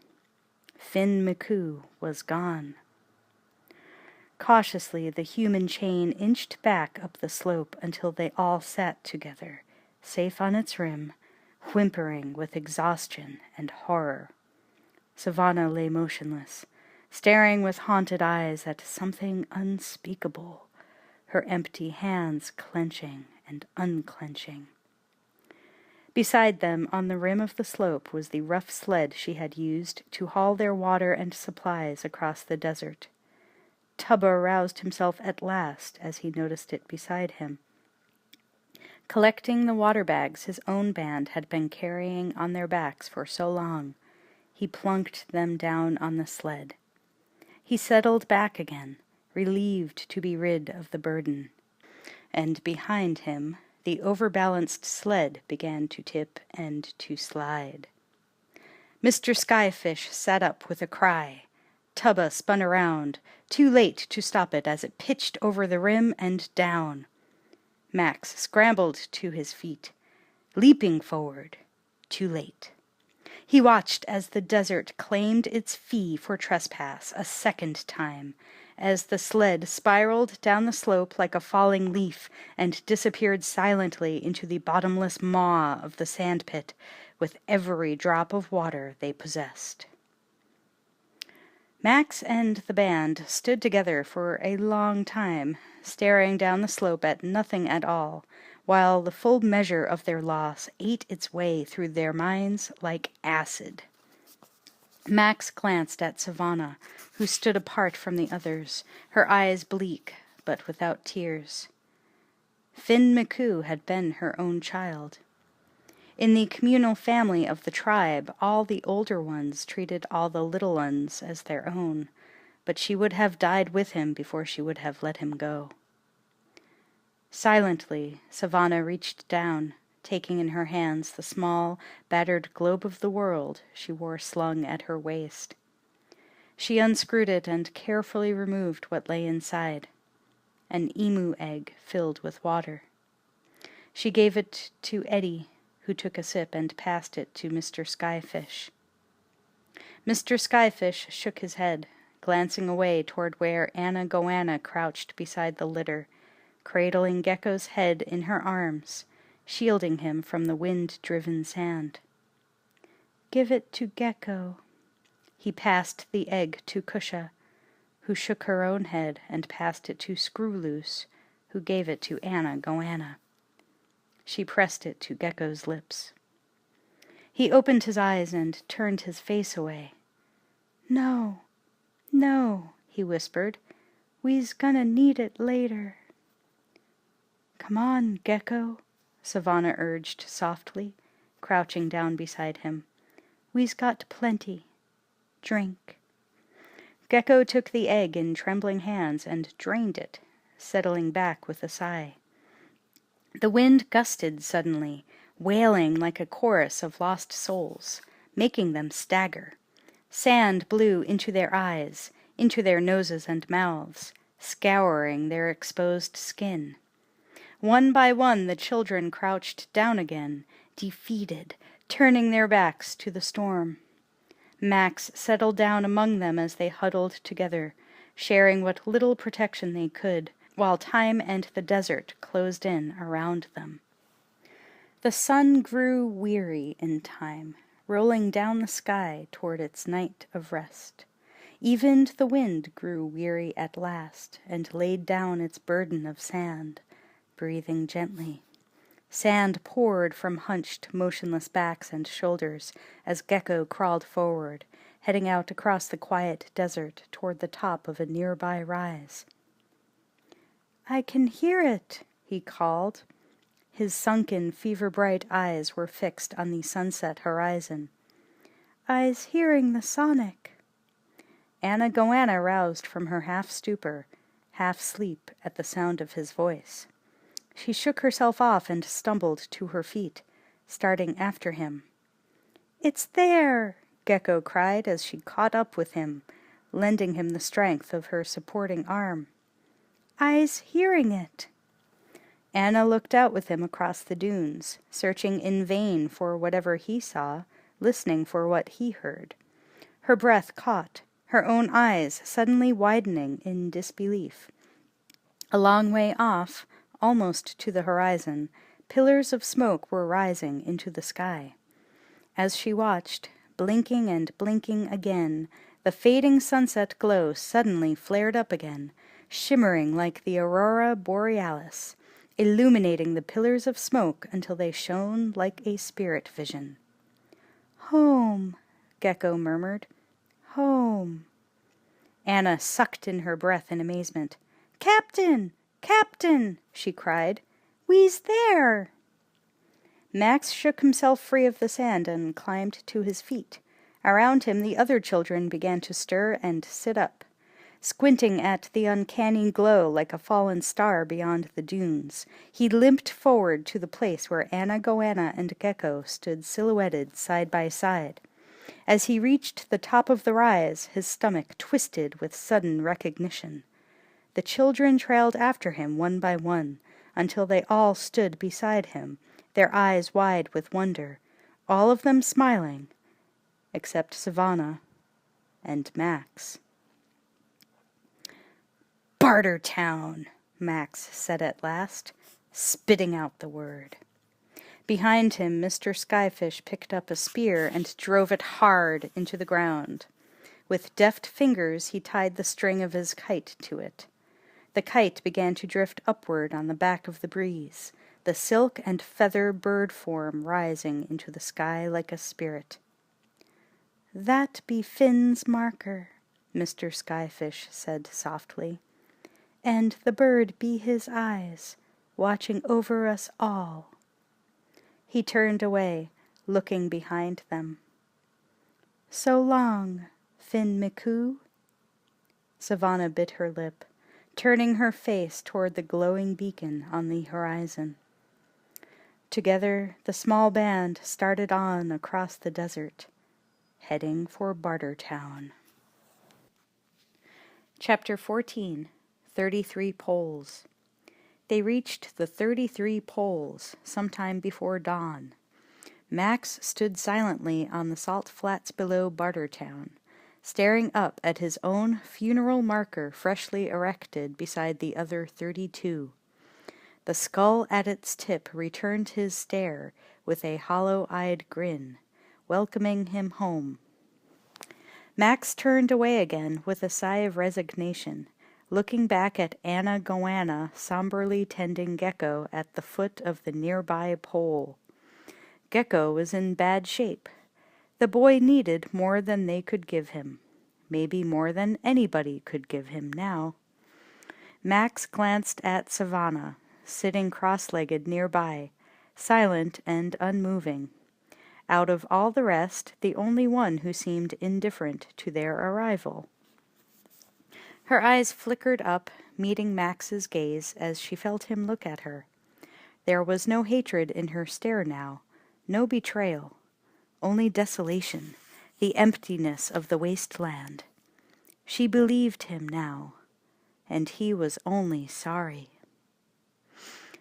[SPEAKER 1] Finn McCoo was gone. Cautiously, the human chain inched back up the slope until they all sat together, safe on its rim, whimpering with exhaustion and horror. Savannah lay motionless, staring with haunted eyes at something unspeakable, her empty hands clenching and unclenching. Beside them, on the rim of the slope, was the rough sled she had used to haul their water and supplies across the desert. Tubba roused himself at last as he noticed it beside him. Collecting the water bags his own band had been carrying on their backs for so long, he plunked them down on the sled. He settled back again, relieved to be rid of the burden. And behind him, the overbalanced sled began to tip and to slide. Mr. Skyfish sat up with a cry. Tubba spun around, too late to stop it as it pitched over the rim and down. Max scrambled to his feet, leaping forward, too late. He watched as the desert claimed its fee for trespass a second time, as the sled spiraled down the slope like a falling leaf and disappeared silently into the bottomless maw of the sandpit with every drop of water they possessed. Max and the band stood together for a long time, staring down the slope at nothing at all, while the full measure of their loss ate its way through their minds like acid. Max glanced at Savannah, who stood apart from the others, her eyes bleak, but without tears. Finn McCoo had been her own child. In the communal family of the tribe, all the older ones treated all the little ones as their own, but she would have died with him before she would have let him go. Silently, Savannah reached down, taking in her hands the small, battered globe of the world she wore slung at her waist. She unscrewed it and carefully removed what lay inside, an emu egg filled with water. She gave it to Eddie, who took a sip and passed it to Mr. Skyfish. Mr. Skyfish shook his head, glancing away toward where Anna Goanna crouched beside the litter, cradling Gecko's head in her arms, shielding him from the wind-driven sand. "Give it to Gecko." He passed the egg to Kusha, who shook her own head and passed it to Screwloose, who gave it to Anna Goanna. She pressed it to Gecko's lips. He opened his eyes and turned his face away. "No, no," he whispered. "We's gonna need it later." "Come on, Gecko," Savannah urged softly, crouching down beside him. "We's got plenty. Drink." Gecko took the egg in trembling hands and drained it, settling back with a sigh. The wind gusted suddenly, wailing like a chorus of lost souls, making them stagger. Sand blew into their eyes, into their noses and mouths, scouring their exposed skin. One by one the children crouched down again, defeated, turning their backs to the storm. Max settled down among them as they huddled together, sharing what little protection they could, while time and the desert closed in around them. The sun grew weary in time, rolling down the sky toward its night of rest. Even the wind grew weary at last, and laid down its burden of sand, breathing gently. Sand poured from hunched, motionless backs and shoulders as Gecko crawled forward, heading out across the quiet desert toward the top of a nearby rise. "I can hear it," he called. His sunken, fever-bright eyes were fixed on the sunset horizon. "I's hearing the sonic." Anna Goanna roused from her half-stupor, half-sleep at the sound of his voice. She shook herself off and stumbled to her feet, starting after him. "It's there!" Gecko cried as she caught up with him, lending him the strength of her supporting arm. "I's hearing it." Anna looked out with him across the dunes, searching in vain for whatever he saw, listening for what he heard. Her breath caught, her own eyes suddenly widening in disbelief. A long way off, almost to the horizon, pillars of smoke were rising into the sky. As she watched, blinking and blinking again, the fading sunset glow suddenly flared up again, shimmering like the aurora borealis, illuminating the pillars of smoke until they shone like a spirit vision. "Home," Gecko murmured. "Home." Anna sucked in her breath in amazement. "Captain! Captain!" she cried. "We's there!" Max shook himself free of the sand and climbed to his feet. Around him the other children began to stir and sit up. Squinting at the uncanny glow like a fallen star beyond the dunes, he limped forward to the place where Anna Goanna and Gecko stood silhouetted side by side. As he reached the top of the rise, his stomach twisted with sudden recognition. The children trailed after him one by one, until they all stood beside him, their eyes wide with wonder, all of them smiling, except Savannah and Max. "Bartertown," Max said at last, spitting out the word. Behind him, Mr. Skyfish picked up a spear and drove it hard into the ground. With deft fingers, he tied the string of his kite to it. The kite began to drift upward on the back of the breeze, the silk and feather bird form rising into the sky like a spirit. "That be Finn's marker," Mr. Skyfish said softly. "And the bird be his eyes, watching over us all." He turned away, looking behind them. "So long, Finn McCoo." Savannah bit her lip, turning her face toward the glowing beacon on the horizon. Together, the small band started on across the desert, heading for Bartertown. Chapter 14. 33 Poles. They reached the 33 Poles sometime before dawn. Max stood silently on the salt flats below Bartertown, staring up at his own funeral marker freshly erected beside the other 32. The skull at its tip returned his stare with a hollow-eyed grin, welcoming him home. Max turned away again with a sigh of resignation, looking back at Anna Goanna somberly tending Gecko at the foot of the nearby pole. Gecko was in bad shape. The boy needed more than they could give him, maybe more than anybody could give him now. Max glanced at Savannah, sitting cross-legged nearby, silent and unmoving. Out of all the rest, the only one who seemed indifferent to their arrival. Her eyes flickered up, meeting Max's gaze as she felt him look at her. There was no hatred in her stare now, no betrayal, only desolation, the emptiness of the wasteland. She believed him now, and he was only sorry.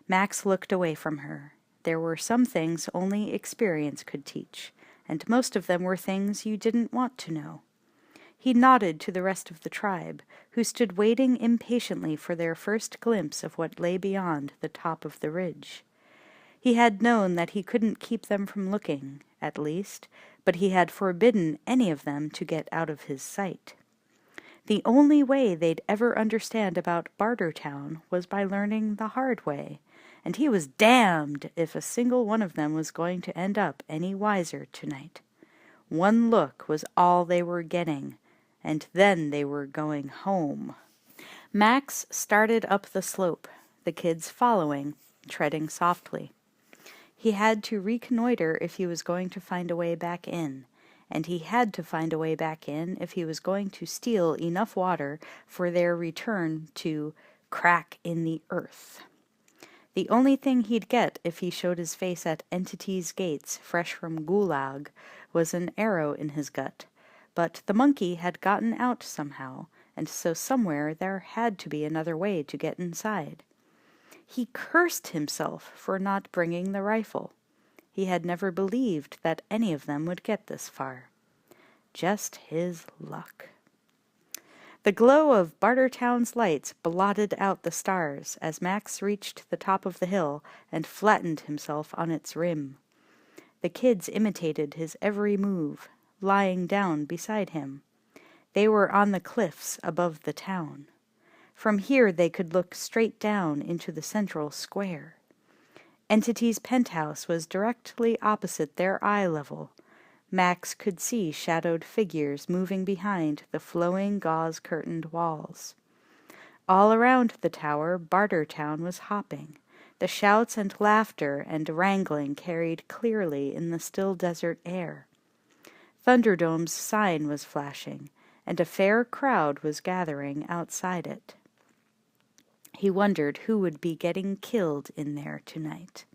[SPEAKER 1] Max looked away from her. There were some things only experience could teach, and most of them were things you didn't want to know. He nodded to the rest of the tribe, who stood waiting impatiently for their first glimpse of what lay beyond the top of the ridge. He had known that he couldn't keep them from looking, at least, but he had forbidden any of them to get out of his sight. The only way they'd ever understand about Bartertown was by learning the hard way, and he was damned if a single one of them was going to end up any wiser tonight. One look was all they were getting, and then they were going home. Max started up the slope, the kids following, treading softly. He had to reconnoiter if he was going to find a way back in, and he had to find a way back in if he was going to steal enough water for their return to crack in the earth. The only thing he'd get if he showed his face at Entity's gates fresh from Gulag was an arrow in his gut, but the monkey had gotten out somehow, and so somewhere there had to be another way to get inside. He cursed himself for not bringing the rifle. He had never believed that any of them would get this far. Just his luck. The glow of Bartertown's lights blotted out the stars as Max reached the top of the hill and flattened himself on its rim. The kids imitated his every move, lying down beside him. They were on the cliffs above the town. From here they could look straight down into the central square. Entity's penthouse was directly opposite their eye level. Max could see shadowed figures moving behind the flowing gauze-curtained walls. All around the tower, Bartertown was hopping. The shouts and laughter and wrangling carried clearly in the still desert air. Thunderdome's sign was flashing, and a fair crowd was gathering outside it. He wondered who would be getting killed in there tonight.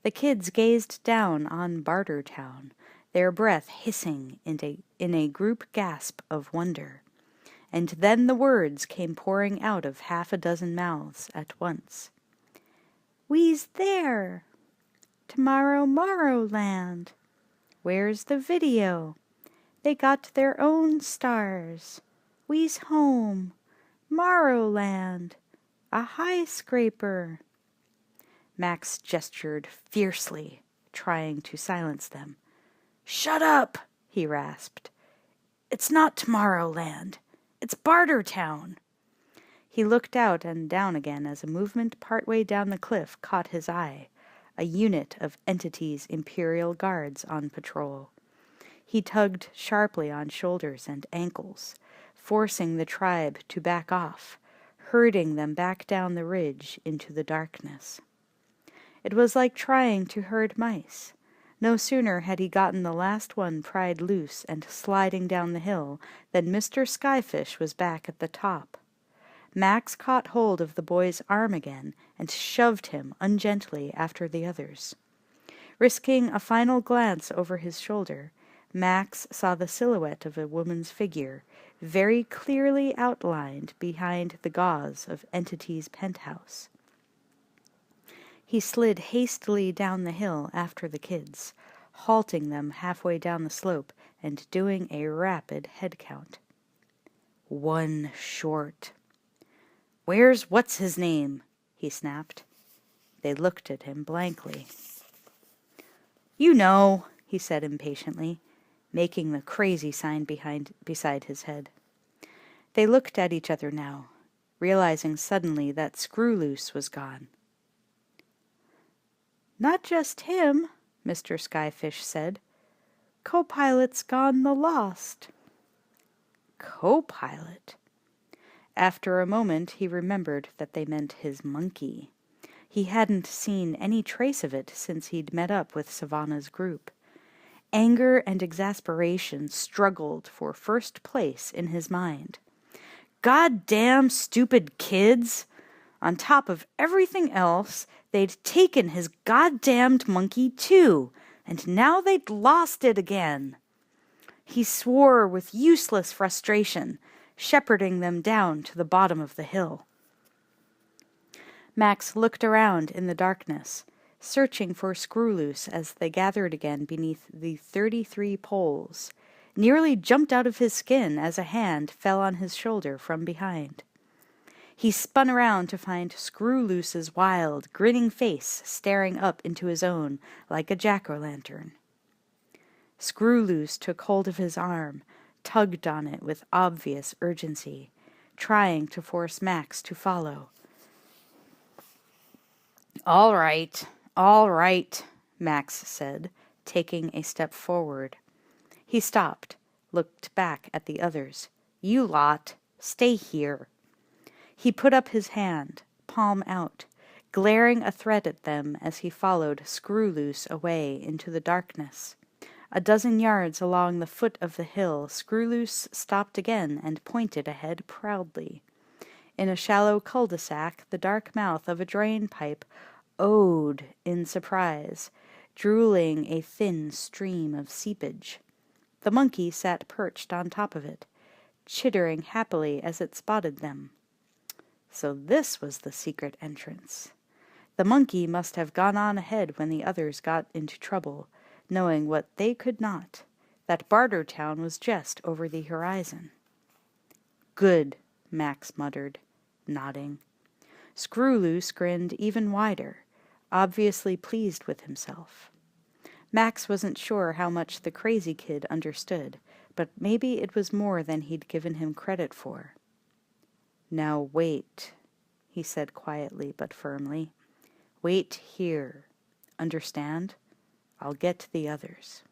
[SPEAKER 1] The kids gazed down on Bartertown, their breath hissing in a group gasp of wonder. And then the words came pouring out of half a dozen mouths at once. "We's there! Tomorrow Morrowland! Where's the video? They got their own stars! We's home! Morrowland! A high scraper!" Max gestured fiercely, trying to silence them. "Shut up!" he rasped. "It's not Tomorrowland. It's Bartertown." He looked out and down again as a movement partway down the cliff caught his eye, a unit of Entity's Imperial Guards on patrol. He tugged sharply on shoulders and ankles, forcing the tribe to back off, herding them back down the ridge into the darkness. It was like trying to herd mice. No sooner had he gotten the last one pried loose and sliding down the hill than Mr. Skyfish was back at the top. Max caught hold of the boy's arm again and shoved him ungently after the others. Risking a final glance over his shoulder, Max saw the silhouette of a woman's figure, very clearly outlined behind the gauze of Entity's penthouse. He slid hastily down the hill after the kids, halting them halfway down the slope and doing a rapid head count. 1 short. "Where's what's-his-name?" he snapped. They looked at him blankly. "You know," he said impatiently, making the crazy sign beside his head. They looked at each other now, realizing suddenly that Screwloose was gone. "Not just him," Mr. Skyfish said. "Co-pilot's gone the lost." Co-pilot? After a moment he remembered that they meant his monkey. He hadn't seen any trace of it since he'd met up with Savannah's group. Anger and exasperation struggled for first place in his mind. Goddamn stupid kids! On top of everything else, they'd taken his goddamned monkey too, and now they'd lost it again. He swore with useless frustration, shepherding them down to the bottom of the hill. Max looked around in the darkness, searching for Screwloose as they gathered again beneath the 33 poles, nearly jumped out of his skin as a hand fell on his shoulder from behind. He spun around to find Screwloose's wild, grinning face staring up into his own like a jack-o'-lantern. Screwloose took hold of his arm, tugged on it with obvious urgency, trying to force Max to follow. All right, Max said, taking a step forward. He stopped, looked back at the others. You lot, stay here. He put up his hand, palm out, glaring a threat at them as he followed Screwloose away into the darkness. A dozen yards along the foot of the hill, Screwloose stopped again and pointed ahead proudly. In a shallow cul-de-sac, the dark mouth of a drain pipe owed in surprise, drooling a thin stream of seepage. The monkey sat perched on top of it, chittering happily as it spotted them. So this was the secret entrance. The monkey must have gone on ahead when the others got into trouble, knowing what they could not, that Bartertown was just over the horizon. Good, Max muttered, nodding. Screwloose grinned even wider, obviously pleased with himself. Max wasn't sure how much the crazy kid understood, but maybe it was more than he'd given him credit for. Now wait, he said quietly but firmly. Wait here. Understand? I'll get the others.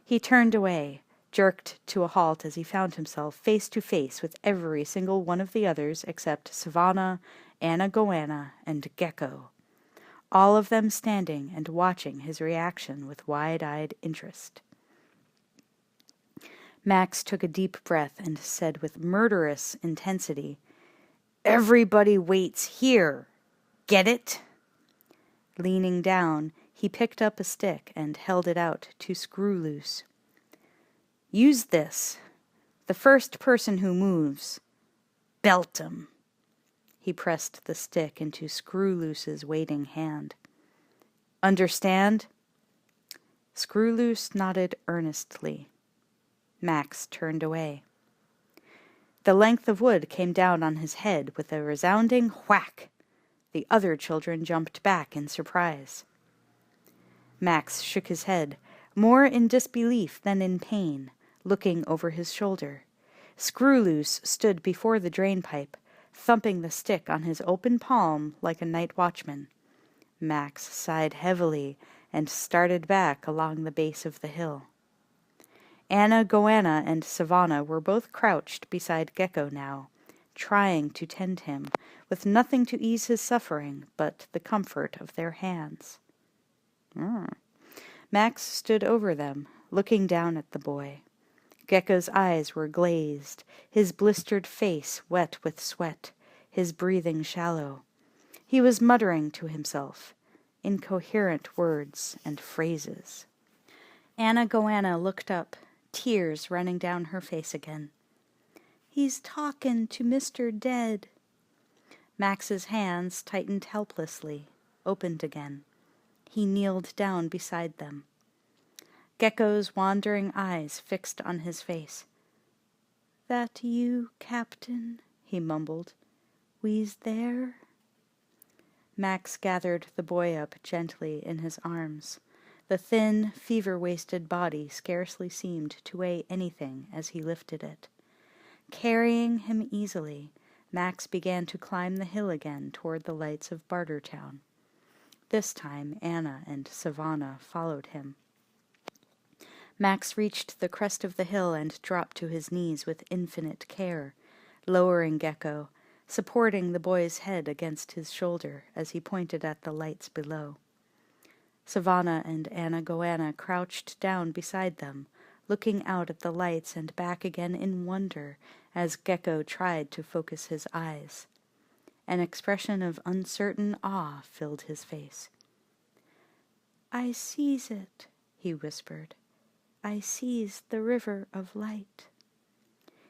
[SPEAKER 1] He turned away, jerked to a halt as he found himself face to face with every single one of the others except Savannah, Anna Goanna, and Gecko, all of them standing and watching his reaction with wide-eyed interest. Max took a deep breath and said with murderous intensity, Everybody waits here. Get it? Leaning down, he picked up a stick and held it out to Screwloose. Use this. The first person who moves, belt 'em. He pressed the stick into Screwloose's waiting hand. Understand? Screwloose nodded earnestly. Max turned away. The length of wood came down on his head with a resounding whack. The other children jumped back in surprise. Max shook his head, more in disbelief than in pain, looking over his shoulder. Screwloose stood before the drainpipe, thumping the stick on his open palm like a night watchman. Max sighed heavily and started back along the base of the hill. Anna Goanna and Savannah were both crouched beside Gecko now, trying to tend him, with nothing to ease his suffering but the comfort of their hands. Max stood over them, looking down at the boy. Gecko's eyes were glazed, his blistered face wet with sweat, his breathing shallow. He was muttering to himself, incoherent words and phrases. Anna Goanna looked up, tears running down her face again. He's talkin' to Mr. Dead. Max's hands tightened helplessly, opened again. He kneeled down beside them. Gecko's wandering eyes fixed on his face. That you, Captain? He mumbled. We's there? Max gathered the boy up gently in his arms. The thin, fever-wasted body scarcely seemed to weigh anything as he lifted it. Carrying him easily, Max began to climb the hill again toward the lights of Bartertown. This time Anna and Savannah followed him. Max reached the crest of the hill and dropped to his knees with infinite care, lowering Gecko, supporting the boy's head against his shoulder as he pointed at the lights below. Savannah and Anna Goanna crouched down beside them, looking out at the lights and back again in wonder as Gecko tried to focus his eyes. An expression of uncertain awe filled his face. "I sees it," he whispered. "I sees the river of light."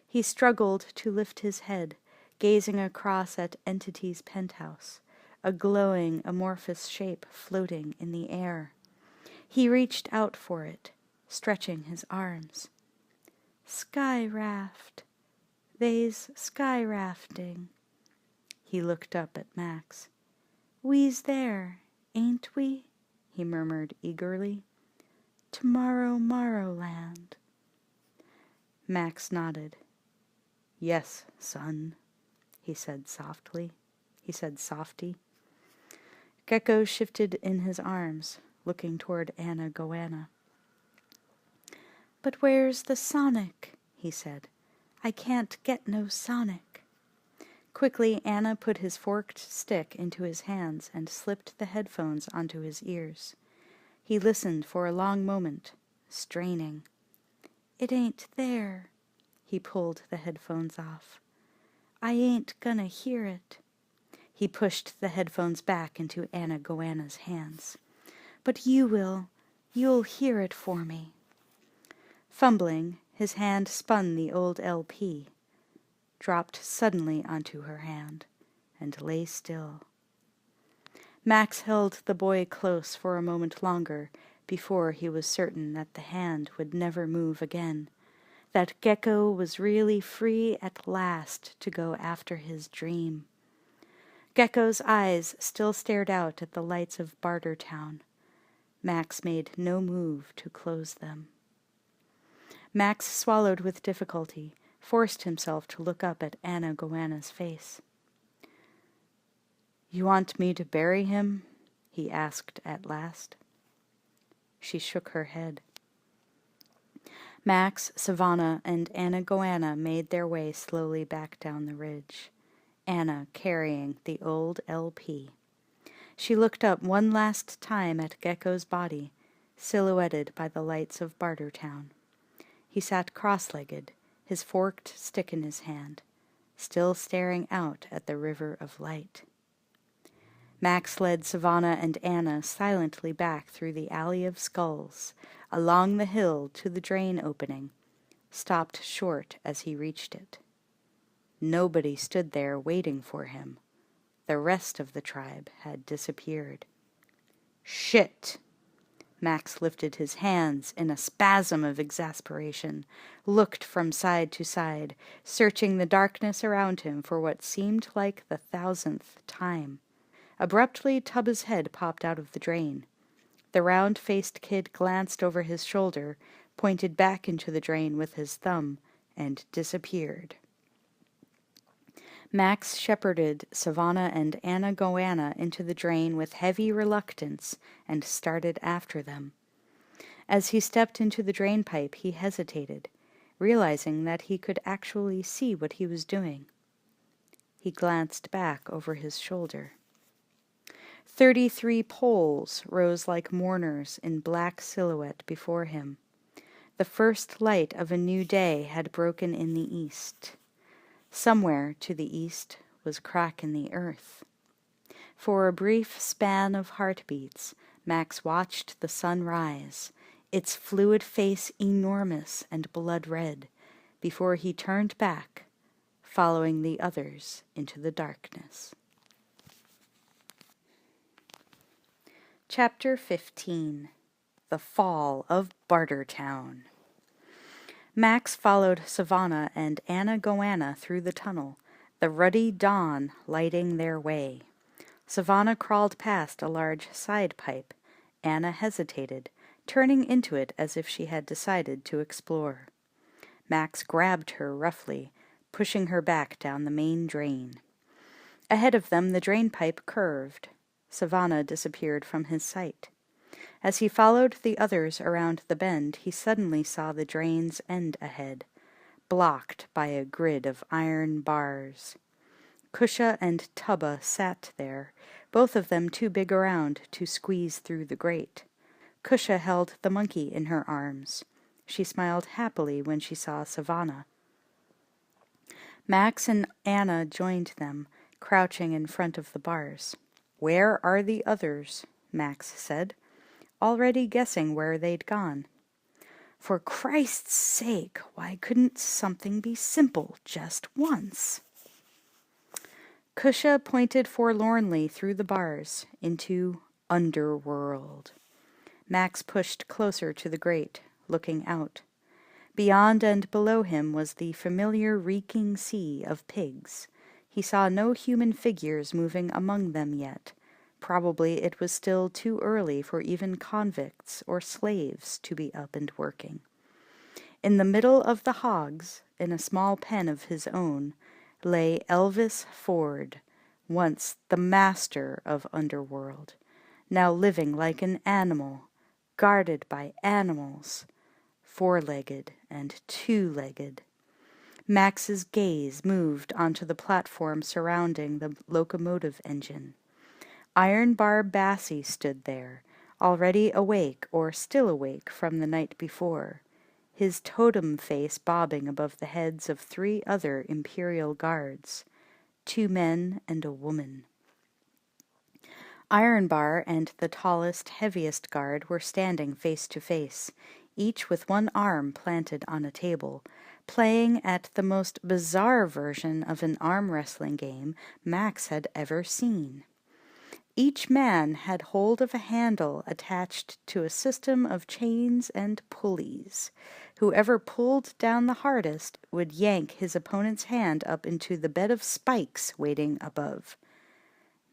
[SPEAKER 1] He struggled to lift his head, gazing across at Entity's penthouse, a glowing, amorphous shape floating in the air. He reached out for it, stretching his arms. "Sky raft. They's sky rafting." He looked up at Max. "We's there, ain't we?" he murmured eagerly. "Tomorrow Morrowland." Max nodded. "Yes, son," he said softly. Gecko shifted in his arms, looking toward Anna Goanna. "But where's the Sonic?" he said. "I can't get no Sonic." Quickly, Anna put his forked stick into his hands and slipped the headphones onto his ears. He listened for a long moment, straining. "It ain't there." He pulled the headphones off. "I ain't gonna hear it." He pushed the headphones back into Anna Goanna's hands. "But you will. You'll hear it for me." Fumbling, his hand spun the old LP, dropped suddenly onto her hand, and lay still. Max held the boy close for a moment longer before he was certain that the hand would never move again, that Gecko was really free at last to go after his dream. Gecko's eyes still stared out at the lights of Bartertown. Max made no move to close them. Max swallowed with difficulty, forced himself to look up at Anna Goanna's face. "You want me to bury him?" he asked at last. She shook her head. Max, Savannah, and Anna Goanna made their way slowly back down the ridge, Anna carrying the old LP. She looked up one last time at Gecko's body, silhouetted by the lights of Bartertown. He sat cross-legged, his forked stick in his hand, still staring out at the river of light. Max led Savannah and Anna silently back through the alley of skulls, along the hill to the drain opening, stopped short as he reached it. Nobody stood there waiting for him. The rest of the tribe had disappeared. "Shit!" Max lifted his hands in a spasm of exasperation, looked from side to side, searching the darkness around him for what seemed like the 1,000th time. Abruptly, Tubba's head popped out of the drain. The round-faced kid glanced over his shoulder, pointed back into the drain with his thumb, and disappeared. Max shepherded Savannah and Anna Goanna into the drain with heavy reluctance and started after them. As he stepped into the drain pipe, he hesitated, realizing that he could actually see what he was doing. He glanced back over his shoulder. 33 poles rose like mourners in black silhouette before him. The first light of a new day had broken in the east. Somewhere to the east was a crack in the earth. For a brief span of heartbeats, Max watched the sun rise, its fluid face enormous and blood-red, before he turned back, following the others into the darkness. Chapter 15. The Fall of Bartertown. Max followed Savannah and Anna Goanna through the tunnel, the ruddy dawn lighting their way. Savannah crawled past a large side pipe. Anna hesitated, turning into it as if she had decided to explore. Max grabbed her roughly, pushing her back down the main drain. Ahead of them the drain pipe curved. Savannah disappeared from his sight. As he followed the others around the bend, he suddenly saw the drain's end ahead, blocked by a grid of iron bars. Kusha and Tubba sat there, both of them too big around to squeeze through the grate. Kusha held the monkey in her arms. She smiled happily when she saw Savannah. Max and Anna joined them, crouching in front of the bars. "Where are the others?" Max said, already guessing where they'd gone. "For Christ's sake, why couldn't something be simple just once?" Kusha pointed forlornly through the bars into Underworld. Max pushed closer to the grate, looking out. Beyond and below him was the familiar reeking sea of pigs. He saw no human figures moving among them yet. Probably it was still too early for even convicts or slaves to be up and working. In the middle of the hogs, in a small pen of his own, lay Elvis Ford, once the master of Underworld, now living like an animal, guarded by animals, four-legged and two-legged. Max's gaze moved onto the platform surrounding the locomotive engine. Iron Bar Bassie stood there, already awake or still awake from the night before, his totem face bobbing above the heads of 3 other Imperial guards, 2 men and a woman. Iron Bar and the tallest, heaviest guard were standing face to face, each with one arm planted on a table, playing at the most bizarre version of an arm wrestling game Max had ever seen. Each man had hold of a handle attached to a system of chains and pulleys. Whoever pulled down the hardest would yank his opponent's hand up into the bed of spikes waiting above.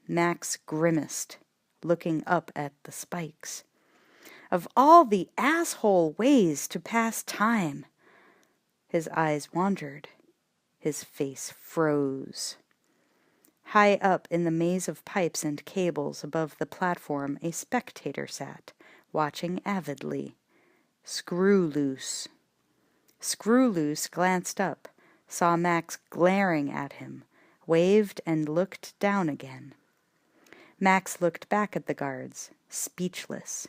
[SPEAKER 1] Max grimaced, looking up at the spikes. Of all the asshole ways to pass time! His eyes wandered. His face froze. High up in the maze of pipes and cables above the platform, a spectator sat, watching avidly. Screw Loose. Screw Loose glanced up, saw Max glaring at him, waved and looked down again. Max looked back at the guards, speechless.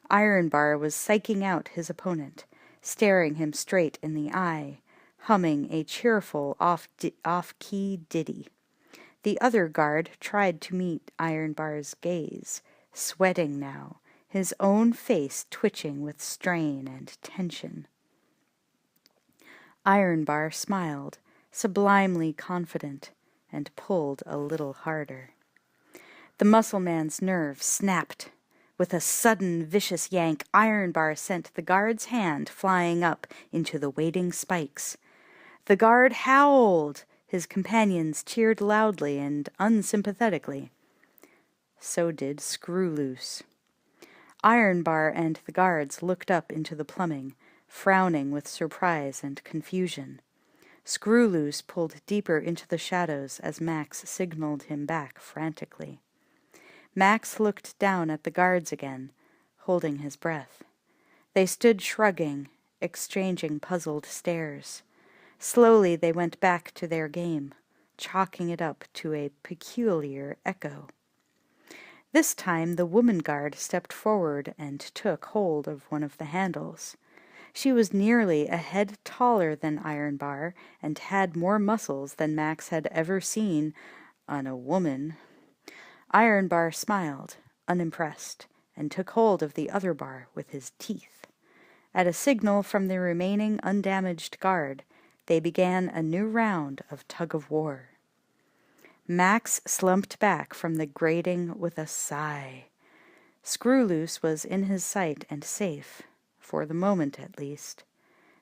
[SPEAKER 1] Iron Bar was psyching out his opponent, staring him straight in the eye, humming a cheerful off-key ditty. The other guard tried to meet Iron Bar's gaze, sweating now, his own face twitching with strain and tension. Iron Bar smiled, sublimely confident, and pulled a little harder. The muscle man's nerves snapped. With a sudden, vicious yank, Iron Bar sent the guard's hand flying up into the waiting spikes. The guard howled. His companions cheered loudly and unsympathetically. So did Screw Loose. Iron Bar and the guards looked up into the plumbing, frowning with surprise and confusion. Screw Loose pulled deeper into the shadows as Max signaled him back frantically. Max looked down at the guards again, holding his breath. They stood shrugging, exchanging puzzled stares. Slowly they went back to their game, chalking it up to a peculiar echo. This time the woman guard stepped forward and took hold of one of the handles. She was nearly a head taller than Iron Bar and had more muscles than Max had ever seen on a woman. Iron Bar smiled, unimpressed, and took hold of the other bar with his teeth. At a signal from the remaining undamaged guard, they began a new round of tug-of-war. Max slumped back from the grating with a sigh. Screw Loose was in his sight and safe, for the moment at least.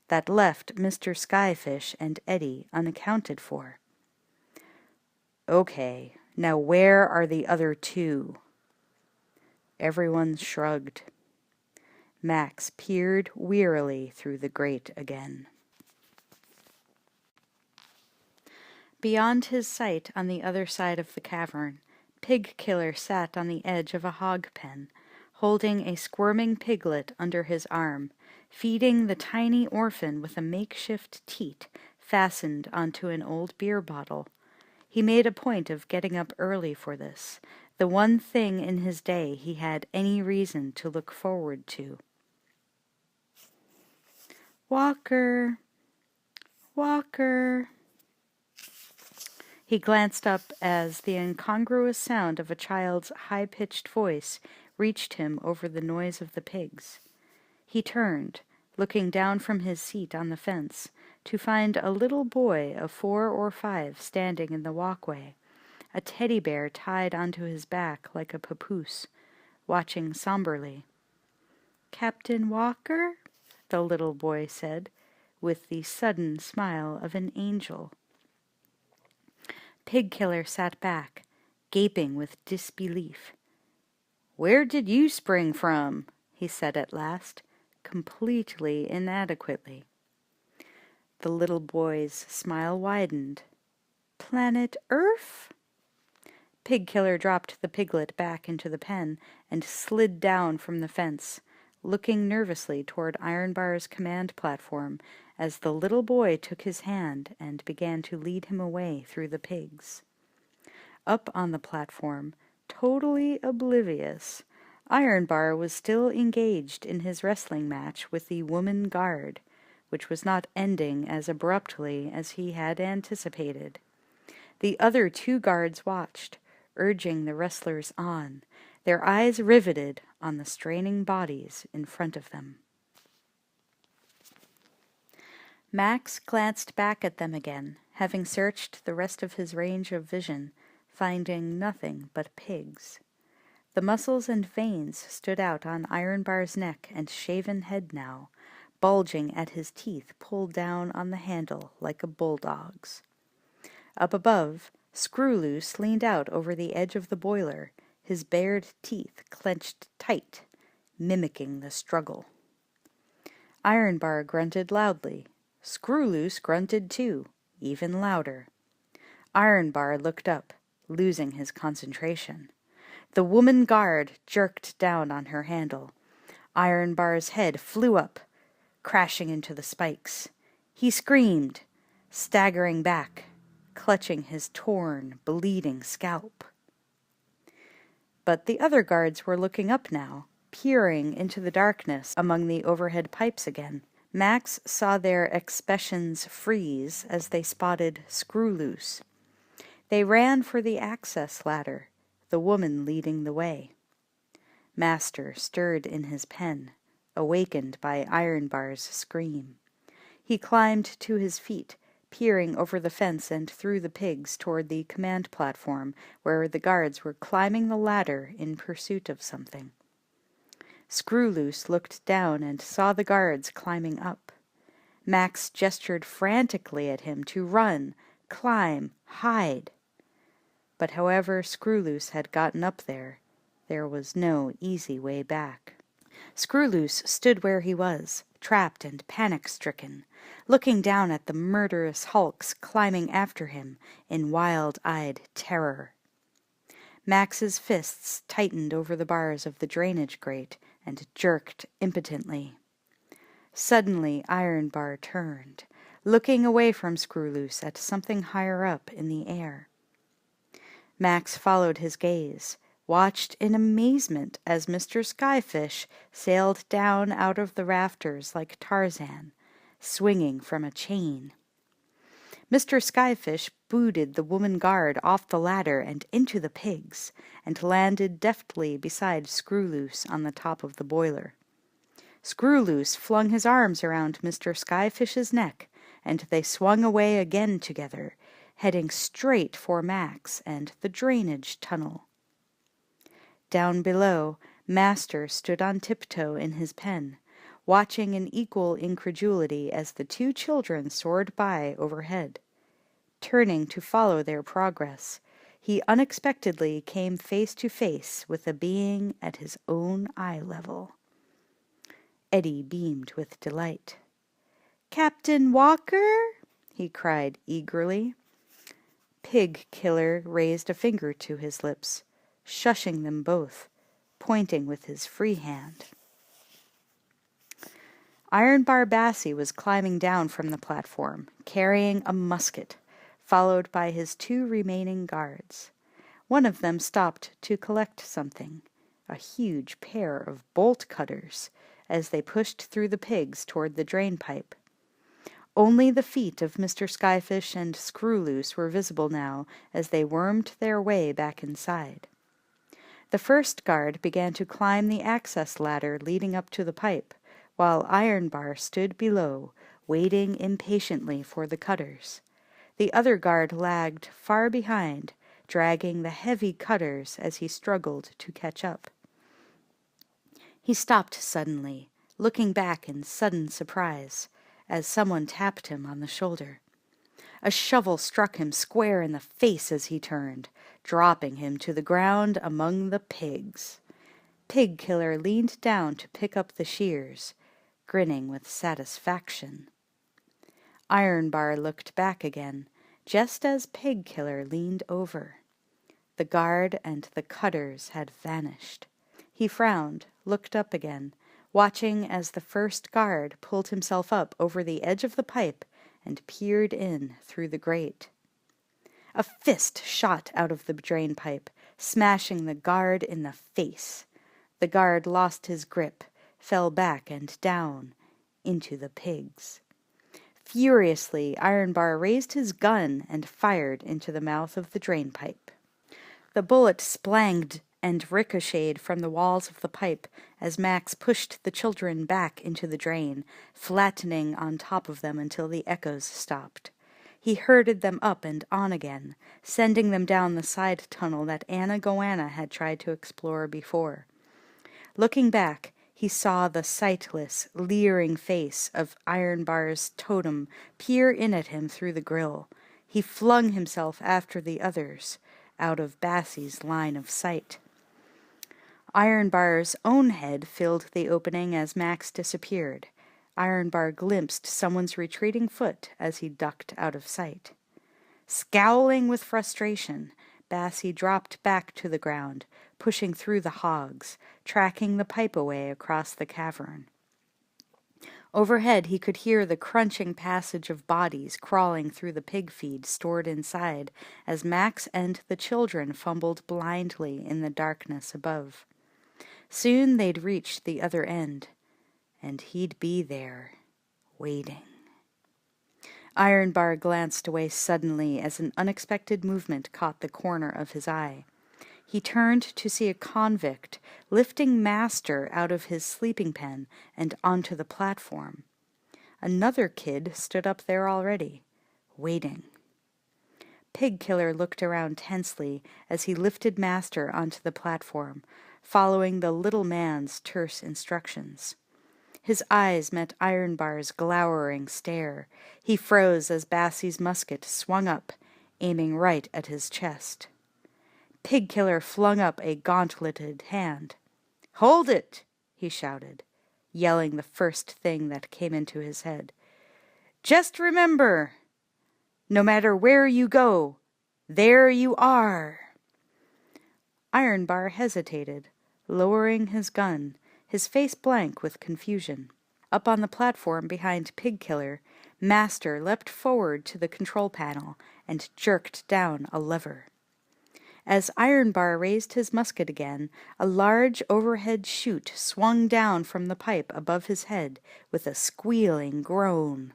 [SPEAKER 1] That left Mr. Skyfish and Eddie unaccounted for. "Okay," Now where are the other two? Everyone shrugged. Max peered wearily through the grate again. Beyond his sight, on the other side of the cavern, Pig Killer sat on the edge of a hog pen, holding a squirming piglet under his arm, feeding the tiny orphan with a makeshift teat fastened onto an old beer bottle. He made a point of getting up early for this, the one thing in his day he had any reason to look forward to. "Walker, Walker." He glanced up as the incongruous sound of a child's high-pitched voice reached him over the noise of the pigs. He turned, looking down from his seat on the fence, to find a little boy of 4 or 5 standing in the walkway, a teddy bear tied onto his back like a papoose, watching somberly. "Captain Walker?" the little boy said, with the sudden smile of an angel. Pig Killer sat back, gaping with disbelief. "Where did you spring from?" he said at last, completely inadequately. The little boy's smile widened. "Planet Earth?" Pig Killer dropped the piglet back into the pen and slid down from the fence, looking nervously toward Ironbar's command platform as the little boy took his hand and began to lead him away through the pigs. Up on the platform, totally oblivious, Ironbar was still engaged in his wrestling match with the woman guard, which was not ending as abruptly as he had anticipated. The other 2 guards watched, urging the wrestlers on, their eyes riveted on the straining bodies in front of them. Max glanced back at them again, having searched the rest of his range of vision, finding nothing but pigs. The muscles and veins stood out on Ironbar's neck and shaven head now, bulging at his teeth pulled down on the handle like a bulldog's. Up above, Screwloose leaned out over the edge of the boiler, his bared teeth clenched tight, mimicking the struggle. Ironbar grunted loudly. Screwloose grunted too, even louder. Ironbar looked up, losing his concentration. The woman guard jerked down on her handle. Ironbar's head flew up, crashing into the spikes. He screamed, staggering back, clutching his torn, bleeding scalp. But the other guards were looking up now, peering into the darkness among the overhead pipes again. Max saw their expressions freeze as they spotted Screwloose. They ran for the access ladder, the woman leading the way. Master stirred in his pen, awakened by Ironbar's scream. He climbed to his feet, peering over the fence and through the pigs toward the command platform, where the guards were climbing the ladder in pursuit of something. Screwloose looked down and saw the guards climbing up. Max gestured frantically at him to run, climb, hide. But however Screwloose had gotten up there was no easy way back. Screwloose stood where he was, trapped and panic-stricken, looking down at the murderous hulks climbing after him in wild-eyed terror. Max's fists tightened over the bars of the drainage grate and jerked impotently. Suddenly Ironbar turned, looking away from Screwloose at something higher up in the air. Max followed his gaze, watched in amazement as Mr. Skyfish sailed down out of the rafters like Tarzan, swinging from a chain. Mr. Skyfish booted the woman guard off the ladder and into the pigs, and landed deftly beside Screwloose on the top of the boiler. Screwloose flung his arms around Mr. Skyfish's neck, and they swung away again together, heading straight for Max and the drainage tunnel. Down below, Master stood on tiptoe in his pen, watching in equal incredulity as the 2 children soared by overhead. Turning to follow their progress, he unexpectedly came face to face with a being at his own eye level. Eddie beamed with delight. "Captain Walker?" he cried eagerly. Pig Killer raised a finger to his lips, shushing them both, pointing with his free hand. Ironbar Bassie was climbing down from the platform, carrying a musket, followed by his 2 remaining guards. One of them stopped to collect something, a huge pair of bolt cutters, as they pushed through the pigs toward the drain pipe. Only the feet of Mr. Skyfish and Screwloose were visible now as they wormed their way back inside. The first guard began to climb the access ladder leading up to the pipe, while Ironbar stood below, waiting impatiently for the cutters. The other guard lagged far behind, dragging the heavy cutters as he struggled to catch up. He stopped suddenly, looking back in sudden surprise, as someone tapped him on the shoulder. A shovel struck him square in the face as he turned, dropping him to the ground among the pigs. Pig Killer leaned down to pick up the shears, grinning with satisfaction. Ironbar looked back again, just as Pig Killer leaned over. The guard and the cutters had vanished. He frowned, looked up again, watching as the first guard pulled himself up over the edge of the pipe and peered in through the grate. A fist shot out of the drain pipe, smashing the guard in the face. The guard lost his grip, fell back and down into the pigs. Furiously, Ironbar raised his gun and fired into the mouth of the drain pipe. The bullet splanged and ricocheted from the walls of the pipe as Max pushed the children back into the drain, flattening on top of them until the echoes stopped. He herded them up and on again, sending them down the side tunnel that Anna Goanna had tried to explore before. Looking back, he saw the sightless, leering face of Ironbar's totem peer in at him through the grill. He flung himself after the others, out of Bassie's line of sight. Ironbar's own head filled the opening as Max disappeared. Ironbar glimpsed someone's retreating foot as he ducked out of sight. Scowling with frustration, Bassie dropped back to the ground, pushing through the hogs, tracking the pipe away across the cavern. Overhead he could hear the crunching passage of bodies crawling through the pig feed stored inside as Max and the children fumbled blindly in the darkness above. Soon they'd reach the other end, and he'd be there, waiting. Ironbar glanced away suddenly as an unexpected movement caught the corner of his eye. He turned to see a convict lifting Master out of his sleeping pen and onto the platform. Another kid stood up there already, waiting. Pig Killer looked around tensely as he lifted Master onto the platform, following the little man's terse instructions. His eyes met Ironbar's glowering stare. He froze as Bassie's musket swung up, aiming right at his chest. Pig Killer flung up a gauntleted hand. "Hold it!" he shouted, yelling the first thing that came into his head. "Just remember, no matter where you go, there you are." Ironbar hesitated, lowering his gun, his face blank with confusion. Up on the platform behind Pig Killer, Master leapt forward to the control panel and jerked down a lever. As Ironbar raised his musket again, a large overhead chute swung down from the pipe above his head with a squealing groan.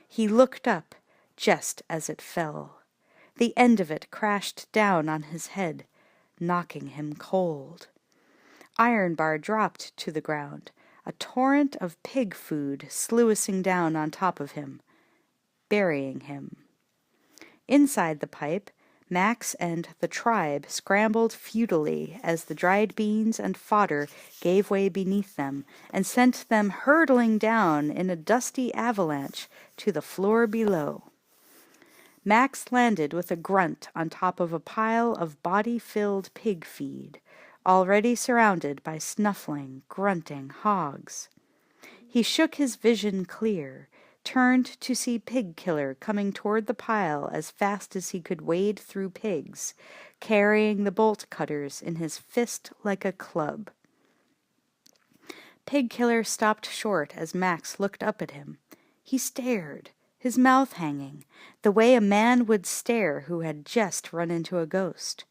[SPEAKER 1] He looked up just as it fell. The end of it crashed down on his head, knocking him cold. Ironbar dropped to the ground, a torrent of pig food sluicing down on top of him, burying him. Inside the pipe, Max and the tribe scrambled futilely as the dried beans and fodder gave way beneath them and sent them hurtling down in a dusty avalanche to the floor below. Max landed with a grunt on top of a pile of body-filled pig feed, already surrounded by snuffling, grunting hogs. He shook his vision clear, turned to see Pig Killer coming toward the pile as fast as he could wade through pigs, carrying the bolt cutters in his fist like a club. Pig Killer stopped short as Max looked up at him. He stared, his mouth hanging, the way a man would stare who had just run into a ghost.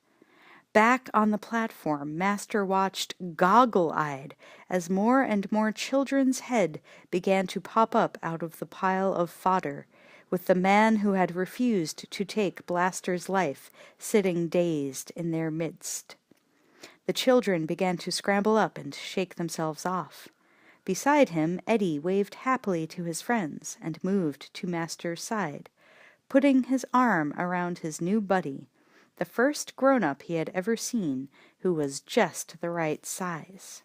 [SPEAKER 1] Back on the platform, Master watched goggle-eyed as more and more children's head began to pop up out of the pile of fodder, with the man who had refused to take Blaster's life sitting dazed in their midst. The children began to scramble up and shake themselves off. Beside him, Eddie waved happily to his friends and moved to Master's side, putting his arm around his new buddy, the first grown-up he had ever seen who was just the right size.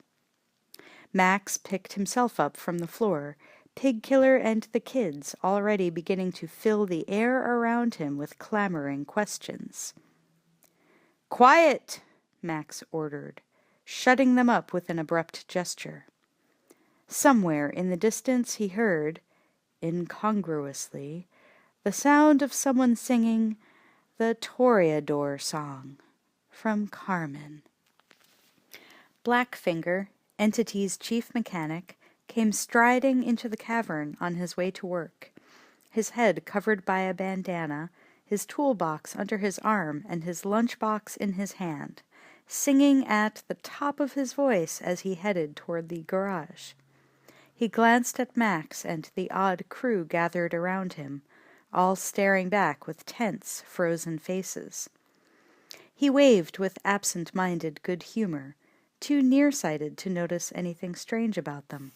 [SPEAKER 1] Max picked himself up from the floor, Pig Killer and the kids already beginning to fill the air around him with clamoring questions. "Quiet!" Max ordered, shutting them up with an abrupt gesture. Somewhere in the distance he heard, incongruously, the sound of someone singing the Toreador song from Carmen. Blackfinger, Entity's chief mechanic, came striding into the cavern on his way to work, his head covered by a bandana, his toolbox under his arm and his lunchbox in his hand, singing at the top of his voice as he headed toward the garage. He glanced at Max and the odd crew gathered around him, all staring back with tense, frozen faces. He waved with absent-minded good humor, too nearsighted to notice anything strange about them.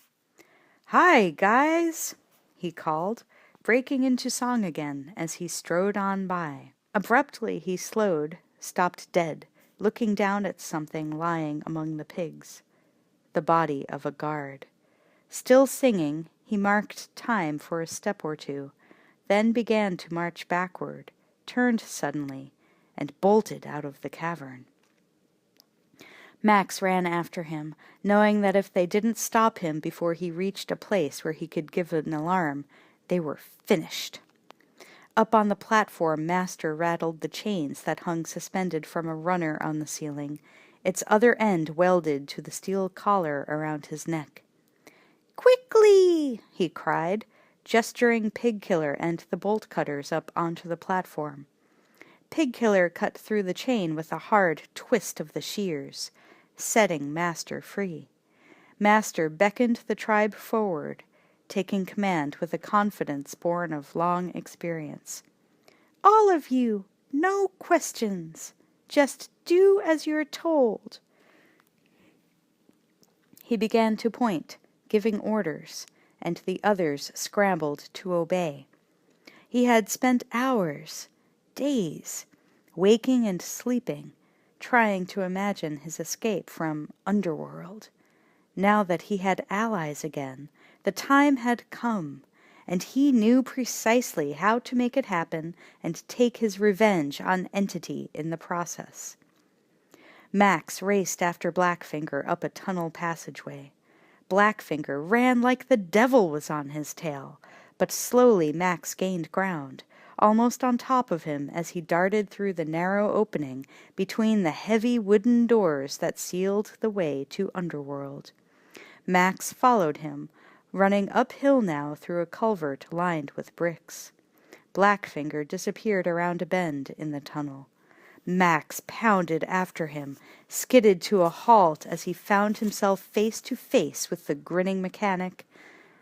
[SPEAKER 1] "Hi, guys!" he called, breaking into song again as he strode on by. Abruptly he slowed, stopped dead, looking down at something lying among the pigs. The body of a guard. Still singing, he marked time for a step or two, then began to march backward, turned suddenly, and bolted out of the cavern. Max ran after him, knowing that if they didn't stop him before he reached a place where he could give an alarm, they were finished. Up on the platform, Master rattled the chains that hung suspended from a runner on the ceiling, its other end welded to the steel collar around his neck. "Quickly!" he cried, gesturing Pig Killer and the bolt cutters up onto the platform. Pig Killer cut through the chain with a hard twist of the shears, setting Master free. Master beckoned the tribe forward, taking command with a confidence born of long experience. "All of you, no questions. Just do as you're told." He began to point, giving orders, and the others scrambled to obey. He had spent hours, days, waking and sleeping, trying to imagine his escape from Underworld. Now that he had allies again, the time had come, and he knew precisely how to make it happen and take his revenge on Entity in the process. Max raced after Blackfinger up a tunnel passageway. Blackfinger ran like the devil was on his tail, but slowly Max gained ground, almost on top of him as he darted through the narrow opening between the heavy wooden doors that sealed the way to Underworld. Max followed him, running uphill now through a culvert lined with bricks. Blackfinger disappeared around a bend in the tunnel. Max pounded after him, skidded to a halt as he found himself face to face with the grinning mechanic,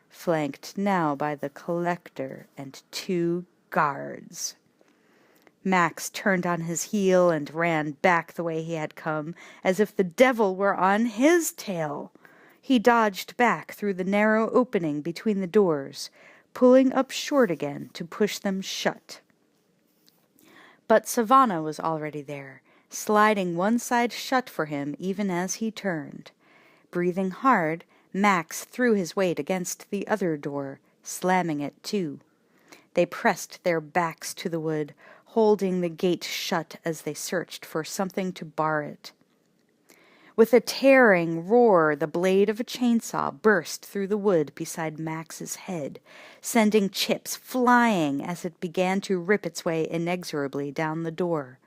[SPEAKER 1] flanked now by the collector and 2 guards. Max turned on his heel and ran back the way he had come, as if the devil were on his tail. He dodged back through the narrow opening between the doors, pulling up short again to push them shut. But Savannah was already there, sliding one side shut for him even as he turned. Breathing hard, Max threw his weight against the other door, slamming it to. They pressed their backs to the wood, holding the gate shut as they searched for something to bar it. With a tearing roar, the blade of a chainsaw burst through the wood beside Max's head, sending chips flying as it began to rip its way inexorably down the door.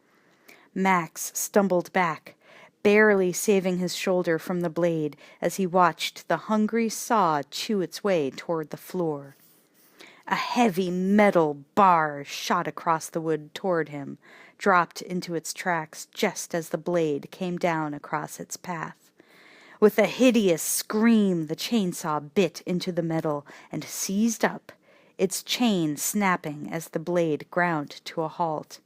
[SPEAKER 1] Max stumbled back, barely saving his shoulder from the blade as he watched the hungry saw chew its way toward the floor. A heavy metal bar shot across the wood toward him, dropped into its tracks just as the blade came down across its path. With a hideous scream, the chainsaw bit into the metal and seized up, its chain snapping as the blade ground to a halt.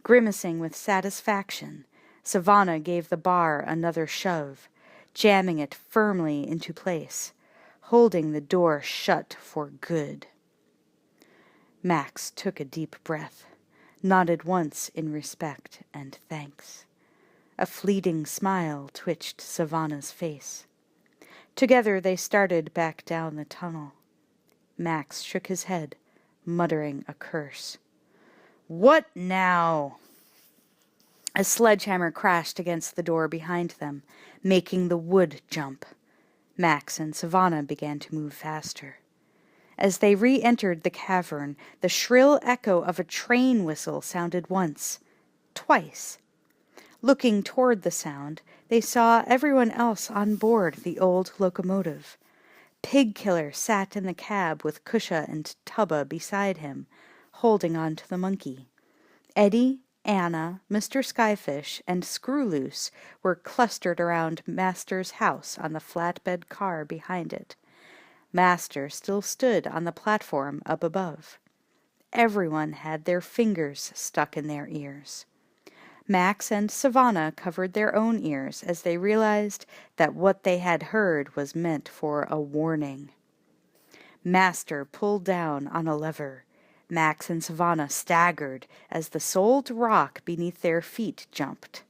[SPEAKER 1] Grimacing with satisfaction, Savannah gave the bar another shove, jamming it firmly into place, holding the door shut for good. Max took a deep breath, nodded once in respect and thanks. A fleeting smile twitched Savannah's face. Together they started back down the tunnel. Max shook his head, muttering a curse. "What now?" A sledgehammer crashed against the door behind them, making the wood jump. Max and Savannah began to move faster. As they re-entered the cavern, the shrill echo of a train whistle sounded once, twice. Looking toward the sound, they saw everyone else on board the old locomotive. Pig-Killer sat in the cab with Kusha and Tubba beside him, holding on to the monkey. Eddie, Anna, Mr. Skyfish, and Screwloose were clustered around Master's house on the flatbed car behind it. Master still stood on the platform up above. Everyone had their fingers stuck in their ears. Max and Savannah covered their own ears as they realized that what they had heard was meant for a warning. Master pulled down on a lever. Max and Savannah staggered as the solid rock beneath their feet jumped.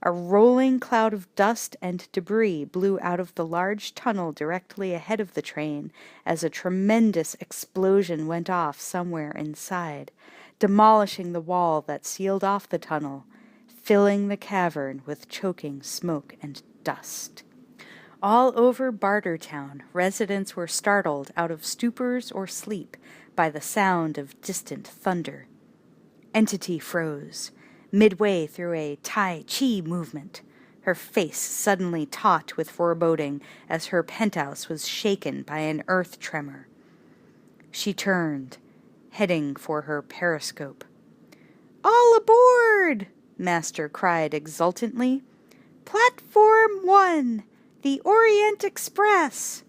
[SPEAKER 1] A rolling cloud of dust and debris blew out of the large tunnel directly ahead of the train as a tremendous explosion went off somewhere inside, demolishing the wall that sealed off the tunnel, filling the cavern with choking smoke and dust. All over Bartertown, residents were startled out of stupors or sleep by the sound of distant thunder. Entity froze, midway through a Tai Chi movement, her face suddenly taut with foreboding as her penthouse was shaken by an earth tremor. She turned, heading for her periscope. "All aboard!" Master cried exultantly. "Platform 1, the Orient Express!"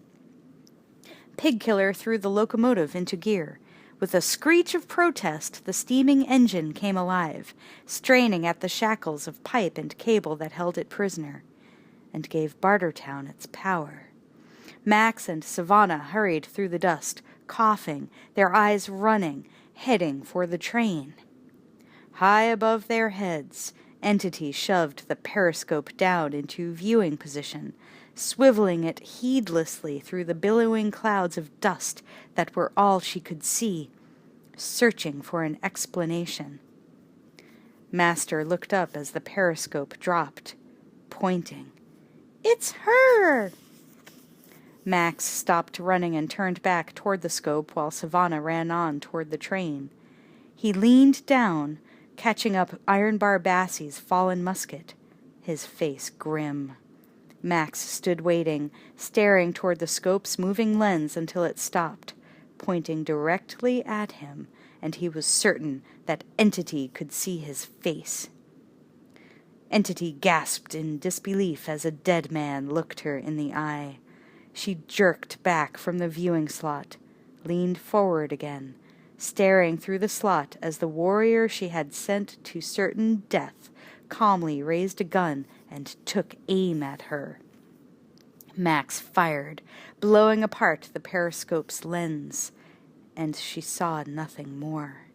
[SPEAKER 1] Pig-Killer threw the locomotive into gear. With a screech of protest, the steaming engine came alive, straining at the shackles of pipe and cable that held it prisoner, and gave Bartertown its power. Max and Savannah hurried through the dust, coughing, their eyes running, heading for the train. High above their heads, Entity shoved the periscope down into viewing position, swiveling it heedlessly through the billowing clouds of dust that were all she could see, searching for an explanation. Master looked up as the periscope dropped, pointing. "It's her!" Max stopped running and turned back toward the scope while Savannah ran on toward the train. He leaned down, catching up Ironbar Bassie's fallen musket, his face grim. Max stood waiting, staring toward the scope's moving lens until it stopped, pointing directly at him, and he was certain that Entity could see his face. Entity gasped in disbelief as a dead man looked her in the eye. She jerked back from the viewing slot, leaned forward again, staring through the slot as the warrior she had sent to certain death calmly raised a gun and took aim at her. Max fired, blowing apart the periscope's lens, and she saw nothing more.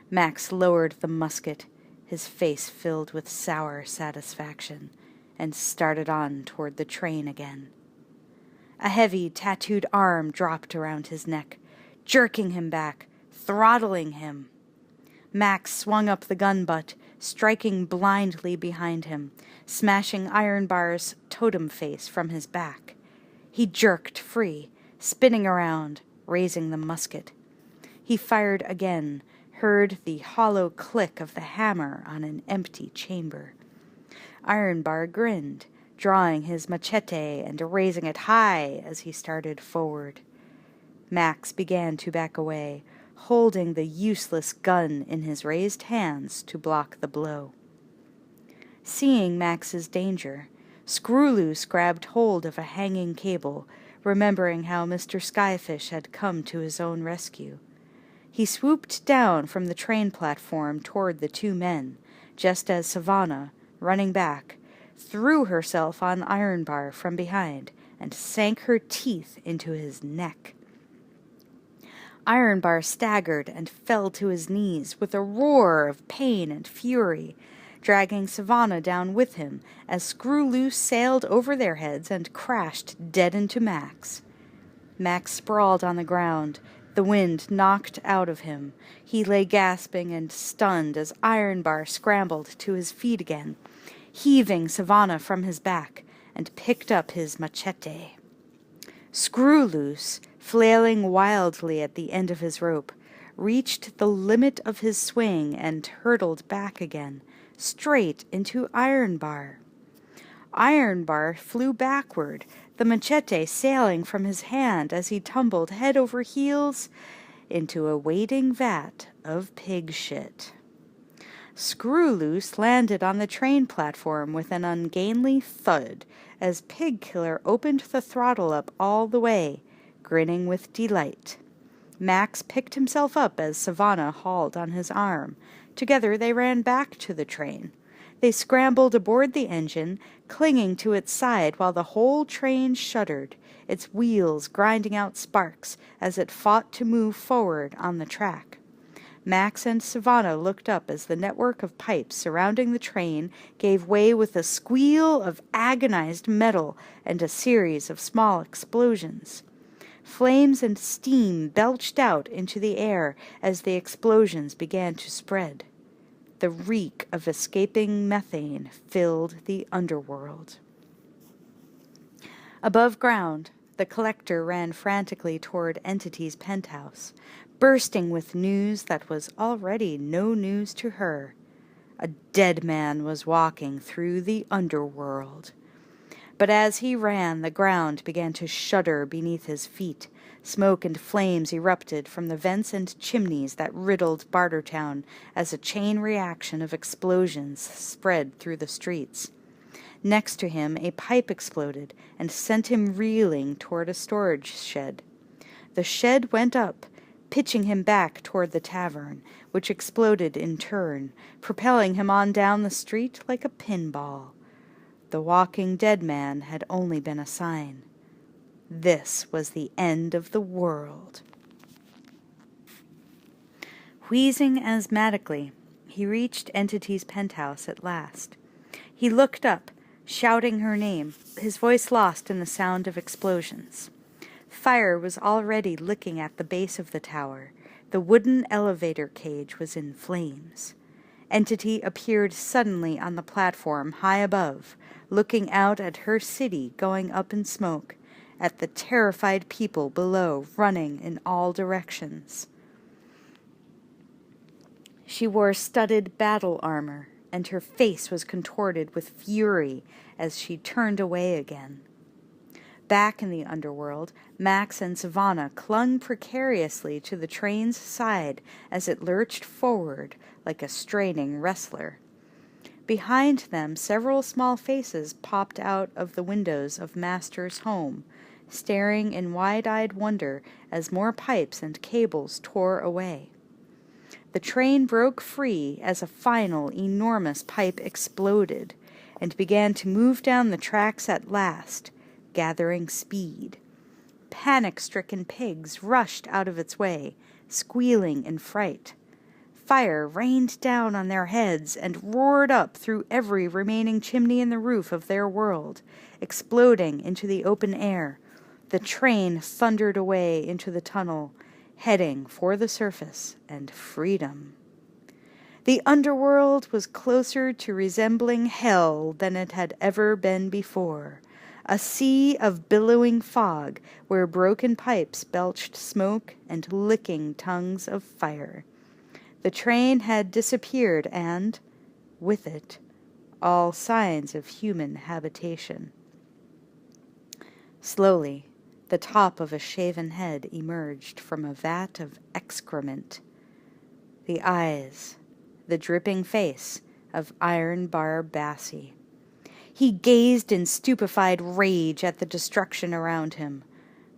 [SPEAKER 1] Max lowered the musket, his face filled with sour satisfaction, and started on toward the train again. A heavy, tattooed arm dropped around his neck, jerking him back, throttling him. Max swung up the gun butt, striking blindly behind him, smashing Ironbar's totem face from his back. He jerked free, spinning around, raising the musket. He fired again, heard the hollow click of the hammer on an empty chamber. Ironbar grinned, drawing his machete and raising it high as he started forward. Max began to back away, holding the useless gun in his raised hands to block the blow. Seeing Max's danger, Screwloose grabbed hold of a hanging cable, remembering how Mr. Skyfish had come to his own rescue. He swooped down from the train platform toward the two men, just as Savannah, running back, threw herself on Ironbar from behind and sank her teeth into his neck. Ironbar staggered and fell to his knees with a roar of pain and fury, dragging Savannah down with him as Screwloose sailed over their heads and crashed dead into Max. Max sprawled on the ground, the wind knocked out of him. He lay gasping and stunned as Ironbar scrambled to his feet again, heaving Savannah from his back, and picked up his machete. Screwloose, flailing wildly at the end of his rope, reached the limit of his swing and hurtled back again, straight into Ironbar. Ironbar flew backward, the machete sailing from his hand as he tumbled head over heels into a waiting vat of pig shit. Screwloose landed on the train platform with an ungainly thud as Pigkiller opened the throttle up all the way, grinning with delight. Max picked himself up as Savannah hauled on his arm. Together they ran back to the train. They scrambled aboard the engine, clinging to its side while the whole train shuddered, its wheels grinding out sparks as it fought to move forward on the track. Max and Savannah looked up as the network of pipes surrounding the train gave way with a squeal of agonized metal and a series of small explosions. Flames and steam belched out into the air as the explosions began to spread. The reek of escaping methane filled the underworld. Above ground, the collector ran frantically toward Entity's penthouse, bursting with news that was already no news to her. A dead man was walking through the underworld. But as he ran, the ground began to shudder beneath his feet. Smoke and flames erupted from the vents and chimneys that riddled Bartertown as a chain reaction of explosions spread through the streets. Next to him, a pipe exploded and sent him reeling toward a storage shed. The shed went up, pitching him back toward the tavern, which exploded in turn, propelling him on down the street like a pinball. The walking dead man had only been a sign. This was the end of the world. Wheezing asthmatically, he reached Entity's penthouse at last. He looked up, shouting her name, his voice lost in the sound of explosions. Fire was already licking at the base of the tower. The wooden elevator cage was in flames. Entity appeared suddenly on the platform high above, looking out at her city going up in smoke, at the terrified people below running in all directions. She wore studded battle armor, and her face was contorted with fury as she turned away again. Back in the underworld, Max and Savannah clung precariously to the train's side as it lurched forward like a straining wrestler. Behind them, several small faces popped out of the windows of Master's home, staring in wide-eyed wonder as more pipes and cables tore away. The train broke free as a final enormous pipe exploded and began to move down the tracks at last, gathering speed. Panic-stricken pigs rushed out of its way, squealing in fright. Fire rained down on their heads and roared up through every remaining chimney in the roof of their world, exploding into the open air. The train thundered away into the tunnel, heading for the surface and freedom. The underworld was closer to resembling hell than it had ever been before, a sea of billowing fog where broken pipes belched smoke and licking tongues of fire. The train had disappeared and, with it, all signs of human habitation. Slowly, the top of a shaven head emerged from a vat of excrement. The eyes, the dripping face of Iron Bar Bassie. He gazed in stupefied rage at the destruction around him,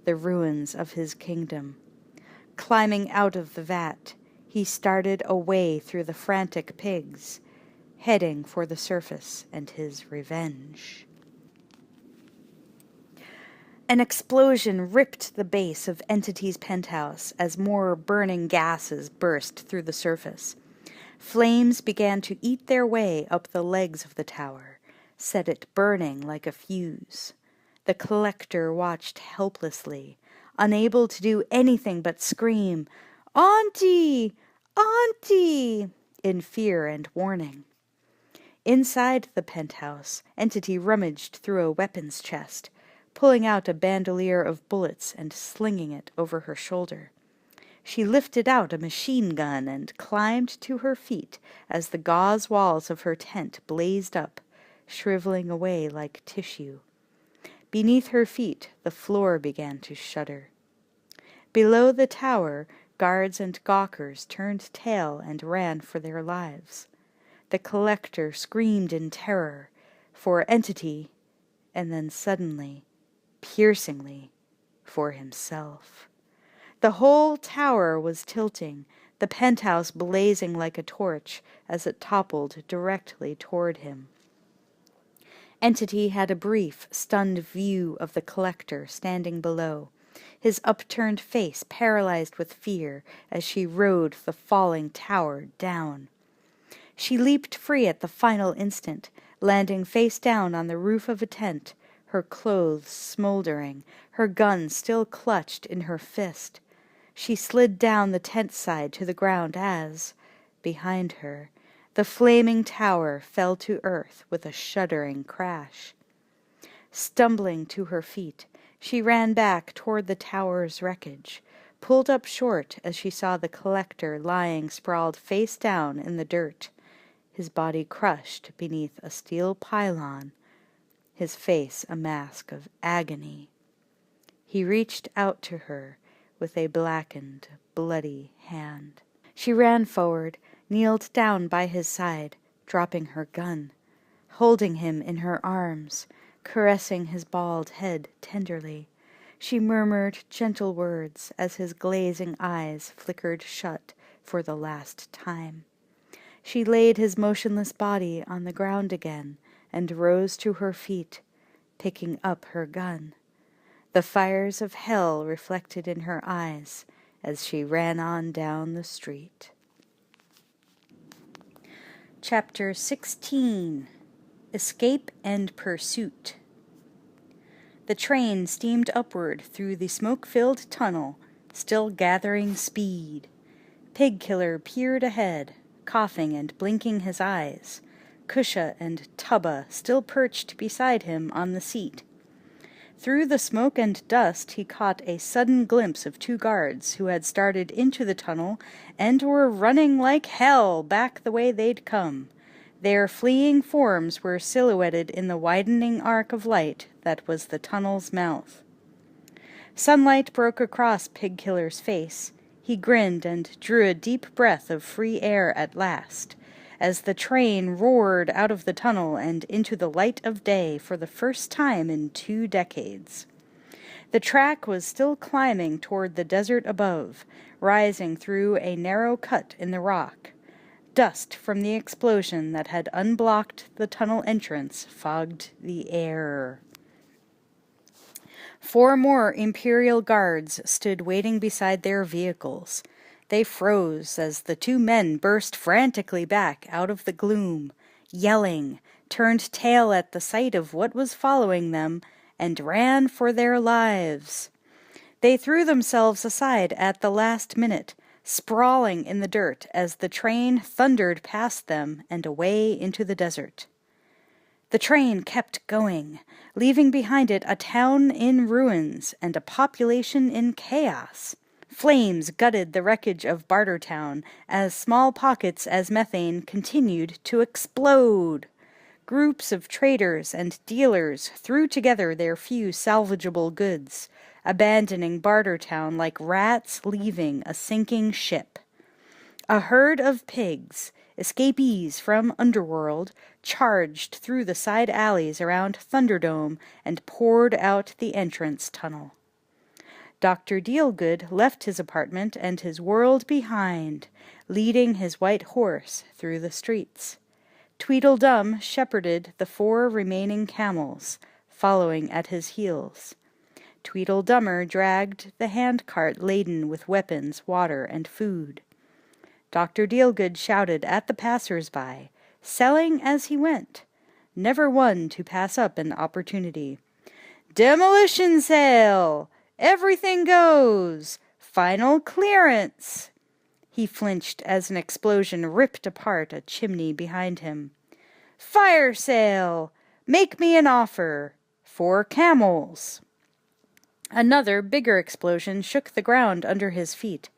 [SPEAKER 1] the ruins of his kingdom. Climbing out of the vat, he started away through the frantic pigs, heading for the surface and his revenge. An explosion ripped the base of Entity's penthouse as more burning gases burst through the surface. Flames began to eat their way up the legs of the tower, set it burning like a fuse. The collector watched helplessly, unable to do anything but scream, "Auntie! Auntie!" in fear and warning. Inside the penthouse, Entity rummaged through a weapons chest, pulling out a bandolier of bullets and slinging it over her shoulder. She lifted out a machine gun and climbed to her feet as the gauze walls of her tent blazed up, shriveling away like tissue. Beneath her feet, the floor began to shudder. Below the tower, guards and gawkers turned tail and ran for their lives. The collector screamed in terror for Entity, and then suddenly, piercingly, for himself. The whole tower was tilting, the penthouse blazing like a torch as it toppled directly toward him. Entity had a brief, stunned view of the collector standing below, his upturned face paralyzed with fear as she rode the falling tower down. She leaped free at the final instant, landing face down on the roof of a tent, her clothes smoldering, her gun still clutched in her fist. She slid down the tent side to the ground as, behind her, the flaming tower fell to earth with a shuddering crash. Stumbling to her feet, she ran back toward the tower's wreckage, pulled up short as she saw the collector lying sprawled face down in the dirt, his body crushed beneath a steel pylon, his face a mask of agony. He reached out to her with a blackened, bloody hand. She ran forward, kneeled down by his side, dropping her gun, holding him in her arms, caressing his bald head tenderly. She murmured gentle words as his glazing eyes flickered shut for the last time. She laid his motionless body on the ground again and rose to her feet, picking up her gun. The fires of hell reflected in her eyes as she ran on down the street. Chapter 16. Escape and Pursuit. The train steamed upward through the smoke-filled tunnel, still gathering speed. Pig-Killer peered ahead, coughing and blinking his eyes, Kusha and Tubba still perched beside him on the seat. Through the smoke and dust he caught a sudden glimpse of two guards who had started into the tunnel and were running like hell back the way they'd come. Their fleeing forms were silhouetted in the widening arc of light that was the tunnel's mouth. Sunlight broke across Pig-Killer's face. He grinned and drew a deep breath of free air at last, as the train roared out of the tunnel and into the light of day for the first time in 2 decades. The track was still climbing toward the desert above, rising through a narrow cut in the rock. Dust from the explosion that had unblocked the tunnel entrance fogged the air. 4 more Imperial guards stood waiting beside their vehicles. They froze as the 2 men burst frantically back out of the gloom, yelling, turned tail at the sight of what was following them, and ran for their lives. They threw themselves aside at the last minute, sprawling in the dirt as the train thundered past them and away into the desert. The train kept going, leaving behind it a town in ruins and a population in chaos. Flames gutted the wreckage of Bartertown as small pockets as methane continued to explode. Groups of traders and dealers threw together their few salvageable goods, abandoning Bartertown like rats leaving a sinking ship. A herd of pigs, escapees from Underworld, charged through the side alleys around Thunderdome and poured out the entrance tunnel. Dr. Dealgood left his apartment and his world behind, leading his white horse through the streets. Tweedledum shepherded the 4 remaining camels, following at his heels. Tweedledummer dragged the handcart laden with weapons, water, and food. Dr. Dealgood shouted at the passers-by, selling as he went, never one to pass up an opportunity. "Demolition sale! Everything goes! Final clearance!" He flinched as an explosion ripped apart a chimney behind him. "Fire sale! Make me an offer! 4 camels!" Another, bigger explosion shook the ground under his feet.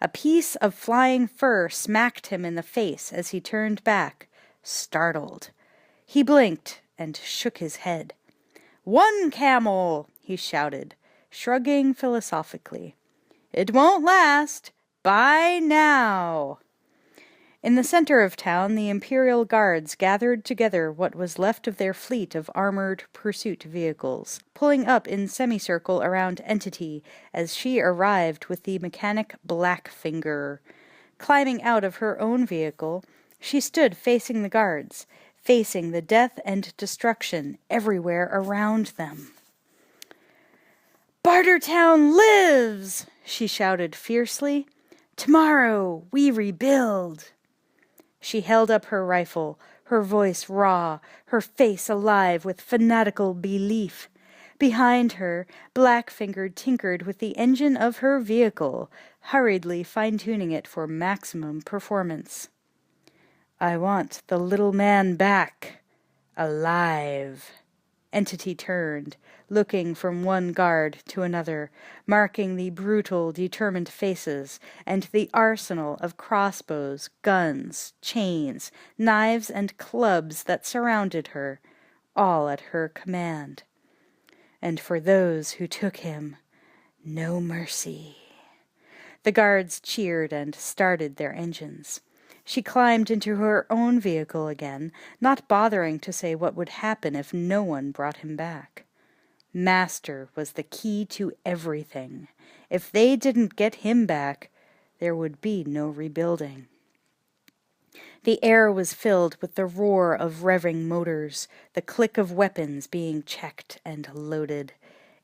[SPEAKER 1] A piece of flying fur smacked him in the face as he turned back, startled. He blinked and shook his head. "1 camel!" he shouted, shrugging philosophically. "It won't last. Buy now!" In the center of town, the Imperial Guards gathered together what was left of their fleet of armored pursuit vehicles, pulling up in semicircle around Entity as she arrived with the mechanic Blackfinger. Climbing out of her own vehicle, she stood facing the guards, facing the death and destruction everywhere around them. "Bartertown lives!" she shouted fiercely. "Tomorrow we rebuild!" She held up her rifle, her voice raw, her face alive with fanatical belief. Behind her, Blackfinger tinkered with the engine of her vehicle, hurriedly fine-tuning it for maximum performance. "I want the little man back, alive." Entity turned, looking from one guard to another, marking the brutal, determined faces and the arsenal of crossbows, guns, chains, knives, and clubs that surrounded her, all at her command. And for those who took him, no mercy. The guards cheered and started their engines. She climbed into her own vehicle again, not bothering to say what would happen if no one brought him back. Master was the key to everything. If they didn't get him back, there would be no rebuilding. The air was filled with the roar of revving motors, the click of weapons being checked and loaded.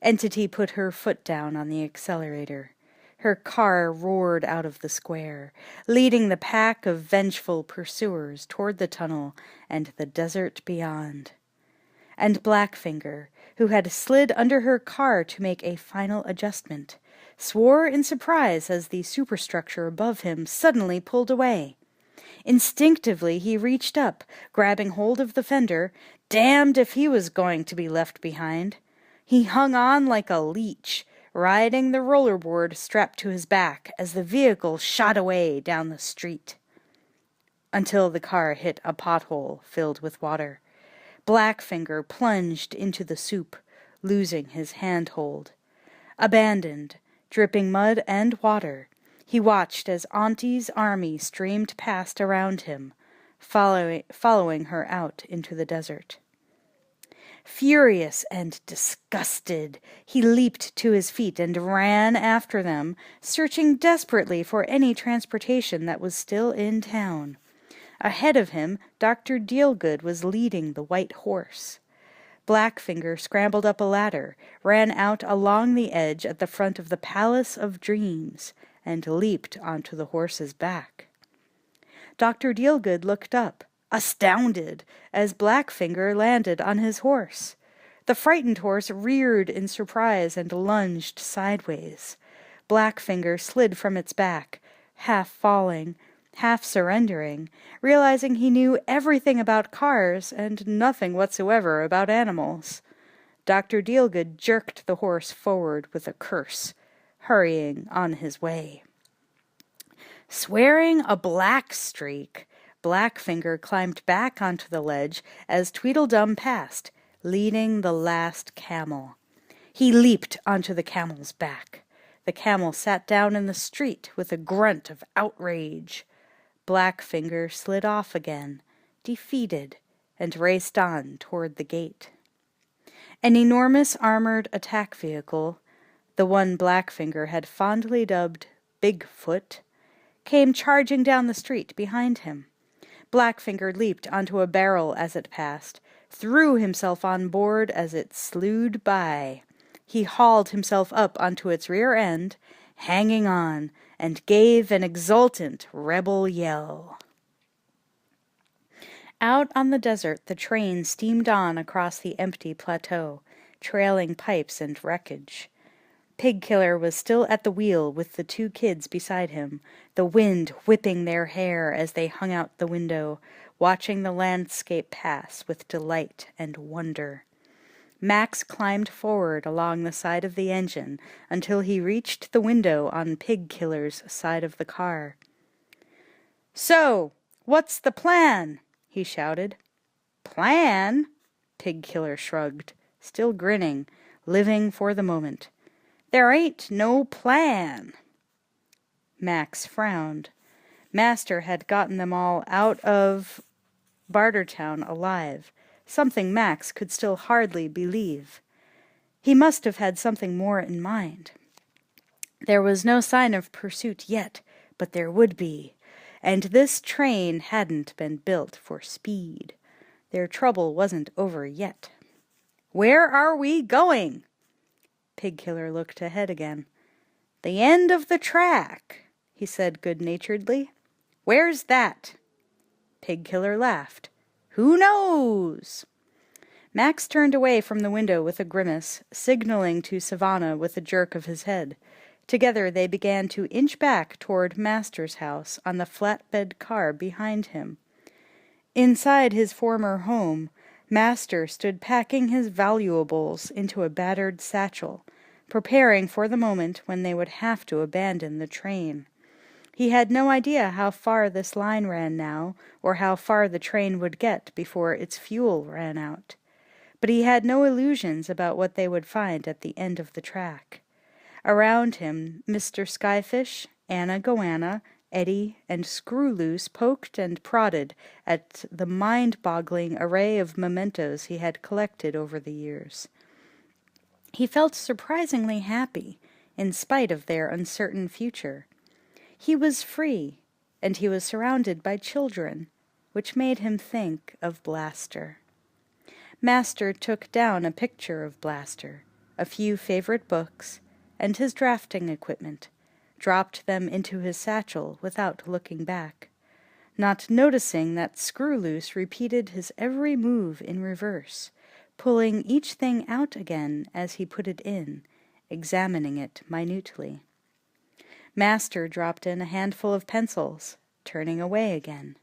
[SPEAKER 1] Entity put her foot down on the accelerator. Her car roared out of the square, leading the pack of vengeful pursuers toward the tunnel and the desert beyond. And Blackfinger, who had slid under her car to make a final adjustment, swore in surprise as the superstructure above him suddenly pulled away. Instinctively he reached up, grabbing hold of the fender, damned if he was going to be left behind. He hung on like a leech, riding the rollerboard strapped to his back as the vehicle shot away down the street. Until the car hit a pothole filled with water. Blackfinger plunged into the soup, losing his handhold. Abandoned, dripping mud and water, he watched as Auntie's army streamed past around him, following her out into the desert. Furious and disgusted, he leaped to his feet and ran after them, searching desperately for any transportation that was still in town. Ahead of him, Dr. Dealgood was leading the white horse. Blackfinger scrambled up a ladder, ran out along the edge at the front of the Palace of Dreams, and leaped onto the horse's back. Dr. Dealgood looked up, astounded, as Blackfinger landed on his horse. The frightened horse reared in surprise and lunged sideways. Blackfinger slid from its back, half falling, half surrendering, realizing he knew everything about cars and nothing whatsoever about animals. Dr. Dealgood jerked the horse forward with a curse, hurrying on his way. Swearing a black streak, Blackfinger climbed back onto the ledge as Tweedledum passed, leading the last camel. He leaped onto the camel's back. The camel sat down in the street with a grunt of outrage. Blackfinger slid off again, defeated, and raced on toward the gate. An enormous armored attack vehicle, the one Blackfinger had fondly dubbed Bigfoot, came charging down the street behind him. Blackfinger leaped onto a barrel as it passed, threw himself on board as it slewed by. He hauled himself up onto its rear end, hanging on, and gave an exultant rebel yell. Out on the desert, the train steamed on across the empty plateau, trailing pipes and wreckage. Pigkiller was still at the wheel with the two kids beside him, the wind whipping their hair as they hung out the window, watching the landscape pass with delight and wonder. Max climbed forward along the side of the engine until he reached the window on Pigkiller's side of the car. "So, what's the plan?" he shouted. "Plan?" Pigkiller shrugged, still grinning, living for the moment. "There ain't no plan." Max frowned. Master had gotten them all out of Bartertown alive, something Max could still hardly believe. He must have had something more in mind. There was no sign of pursuit yet, but there would be, and this train hadn't been built for speed. Their trouble wasn't over yet. "Where are we going?" Pigkiller looked ahead again. "The end of the track," he said good-naturedly. "Where's that?" Pigkiller laughed. "Who knows?" Max turned away from the window with a grimace, signaling to Savannah with a jerk of his head. Together they began to inch back toward Master's house on the flatbed car behind him. Inside his former home, Master stood packing his valuables into a battered satchel, preparing for the moment when they would have to abandon the train. He had no idea how far this line ran now, or how far the train would get before its fuel ran out. But he had no illusions about what they would find at the end of the track. Around him, Mr. Skyfish, Anna Goanna, Eddie, and Screwloose poked and prodded at the mind-boggling array of mementos he had collected over the years. He felt surprisingly happy, in spite of their uncertain future. He was free, and he was surrounded by children, which made him think of Blaster. Master took down a picture of Blaster, a few favorite books, and his drafting equipment, dropped them into his satchel without looking back, not noticing that Screwloose repeated his every move in reverse, pulling each thing out again as he put it in, examining it minutely. Master dropped in a handful of pencils, turning away again.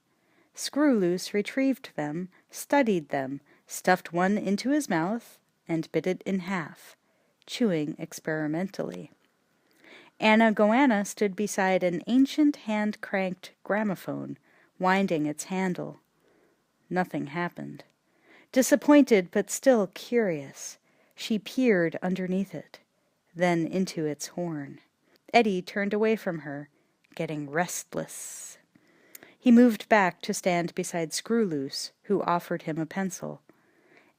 [SPEAKER 1] Screwloose retrieved them, studied them, stuffed one into his mouth, and bit it in half, chewing experimentally. Anna Goanna stood beside an ancient hand-cranked gramophone, winding its handle. Nothing happened. Disappointed but still curious, she peered underneath it, then into its horn. Eddie turned away from her, getting restless. He moved back to stand beside Screwloose, who offered him a pencil.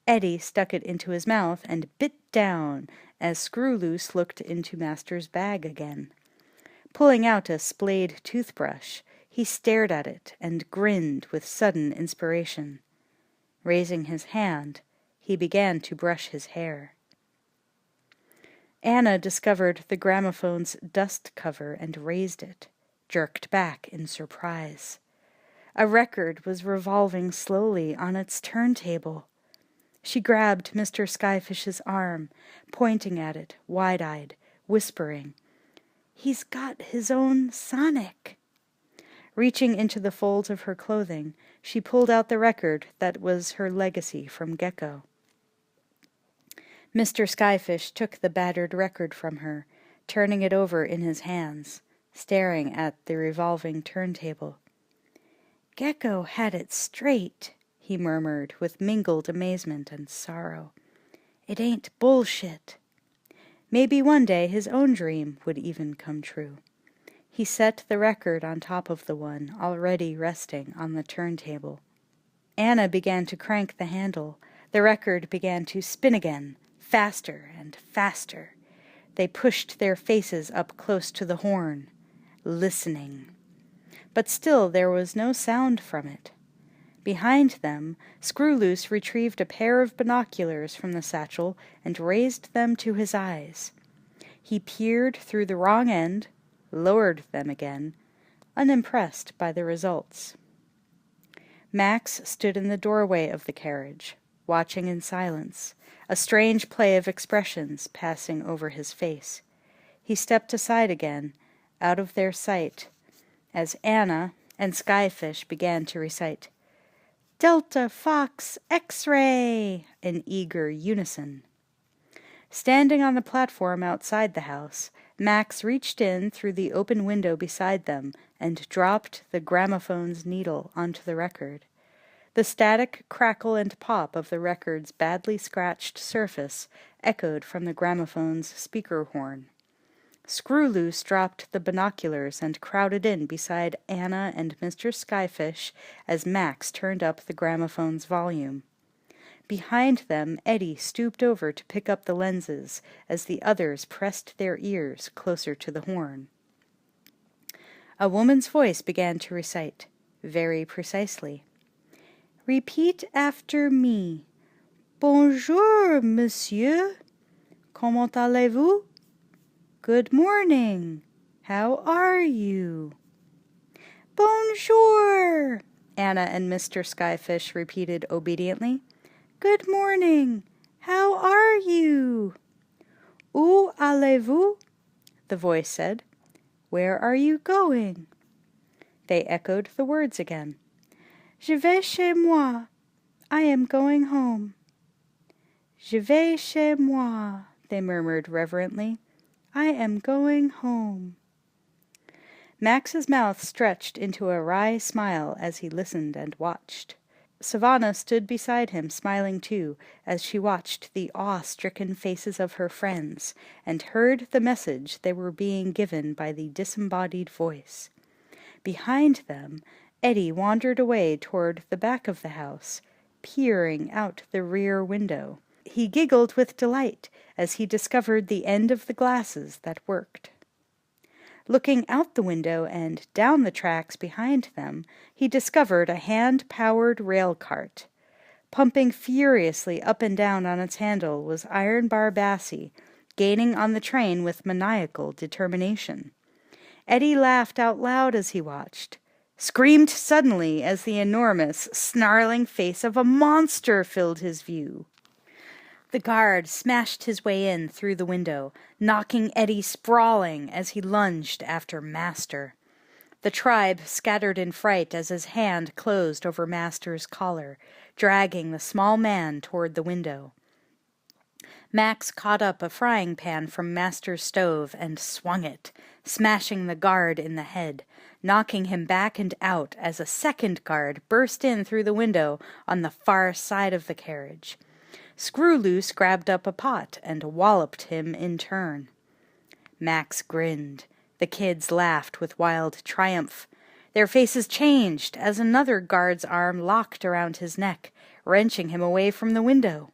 [SPEAKER 1] Eddie stuck it into his mouth and bit down as Screwloose looked into Master's bag again. Pulling out a splayed toothbrush, he stared at it and grinned with sudden inspiration. Raising his hand, he began to brush his hair. Anna discovered the gramophone's dust cover and raised it, jerked back in surprise. A record was revolving slowly on its turntable. She grabbed Mr. Skyfish's arm, pointing at it, wide-eyed, whispering, "He's got his own Sonic." Reaching into the folds of her clothing, she pulled out the record that was her legacy from Gecko. Mr. Skyfish took the battered record from her, turning it over in his hands, staring at the revolving turntable. "Gecko had it straight," he murmured with mingled amazement and sorrow. "It ain't bullshit." Maybe one day his own dream would even come true. He set the record on top of the one already resting on the turntable. Anna began to crank the handle. The record began to spin again, faster and faster. They pushed their faces up close to the horn, listening. But still there was no sound from it. Behind them, Screwloose retrieved a pair of binoculars from the satchel and raised them to his eyes. He peered through the wrong end, lowered them again, unimpressed by the results. Max stood in the doorway of the carriage, watching in silence, a strange play of expressions passing over his face. He stepped aside again, out of their sight, as Anna and Skyfish began to recite, "Delta Fox X-ray," in eager unison. Standing on the platform outside the house, Max reached in through the open window beside them and dropped the gramophone's needle onto the record. The static crackle and pop of the record's badly scratched surface echoed from the gramophone's speaker horn. Screwloose dropped the binoculars and crowded in beside Anna and Mr. Skyfish as Max turned up the gramophone's volume. Behind them, Eddie stooped over to pick up the lenses as the others pressed their ears closer to the horn. A woman's voice began to recite, very precisely. "Repeat after me. Bonjour, monsieur. Comment allez-vous? Good morning. How are you?" "Bonjour," Anna and Mr. Skyfish repeated obediently. "Good morning. How are you?" "Où allez-vous?" the voice said. "Where are you going?" They echoed the words again. "Je vais chez moi. I am going home." "Je vais chez moi," they murmured reverently. "I am going home." Max's mouth stretched into a wry smile as he listened and watched. Savannah stood beside him, smiling too, as she watched the awe-stricken faces of her friends and heard the message they were being given by the disembodied voice. Behind them, Eddie wandered away toward the back of the house, peering out the rear window. He giggled with delight as he discovered the end of the glasses that worked. Looking out the window and down the tracks behind them, he discovered a hand-powered rail cart. Pumping furiously up and down on its handle was Ironbar Bassie, gaining on the train with maniacal determination. Eddie laughed out loud as he watched, screamed suddenly as the enormous, snarling face of a monster filled his view. The guard smashed his way in through the window, knocking Eddie sprawling as he lunged after Master. The tribe scattered in fright as his hand closed over Master's collar, dragging the small man toward the window. Max caught up a frying pan from Master's stove and swung it, smashing the guard in the head, knocking him back and out as a second guard burst in through the window on the far side of the carriage. Screwloose grabbed up a pot and walloped him in turn. Max grinned. The kids laughed with wild triumph. Their faces changed as another guard's arm locked around his neck, wrenching him away from the window.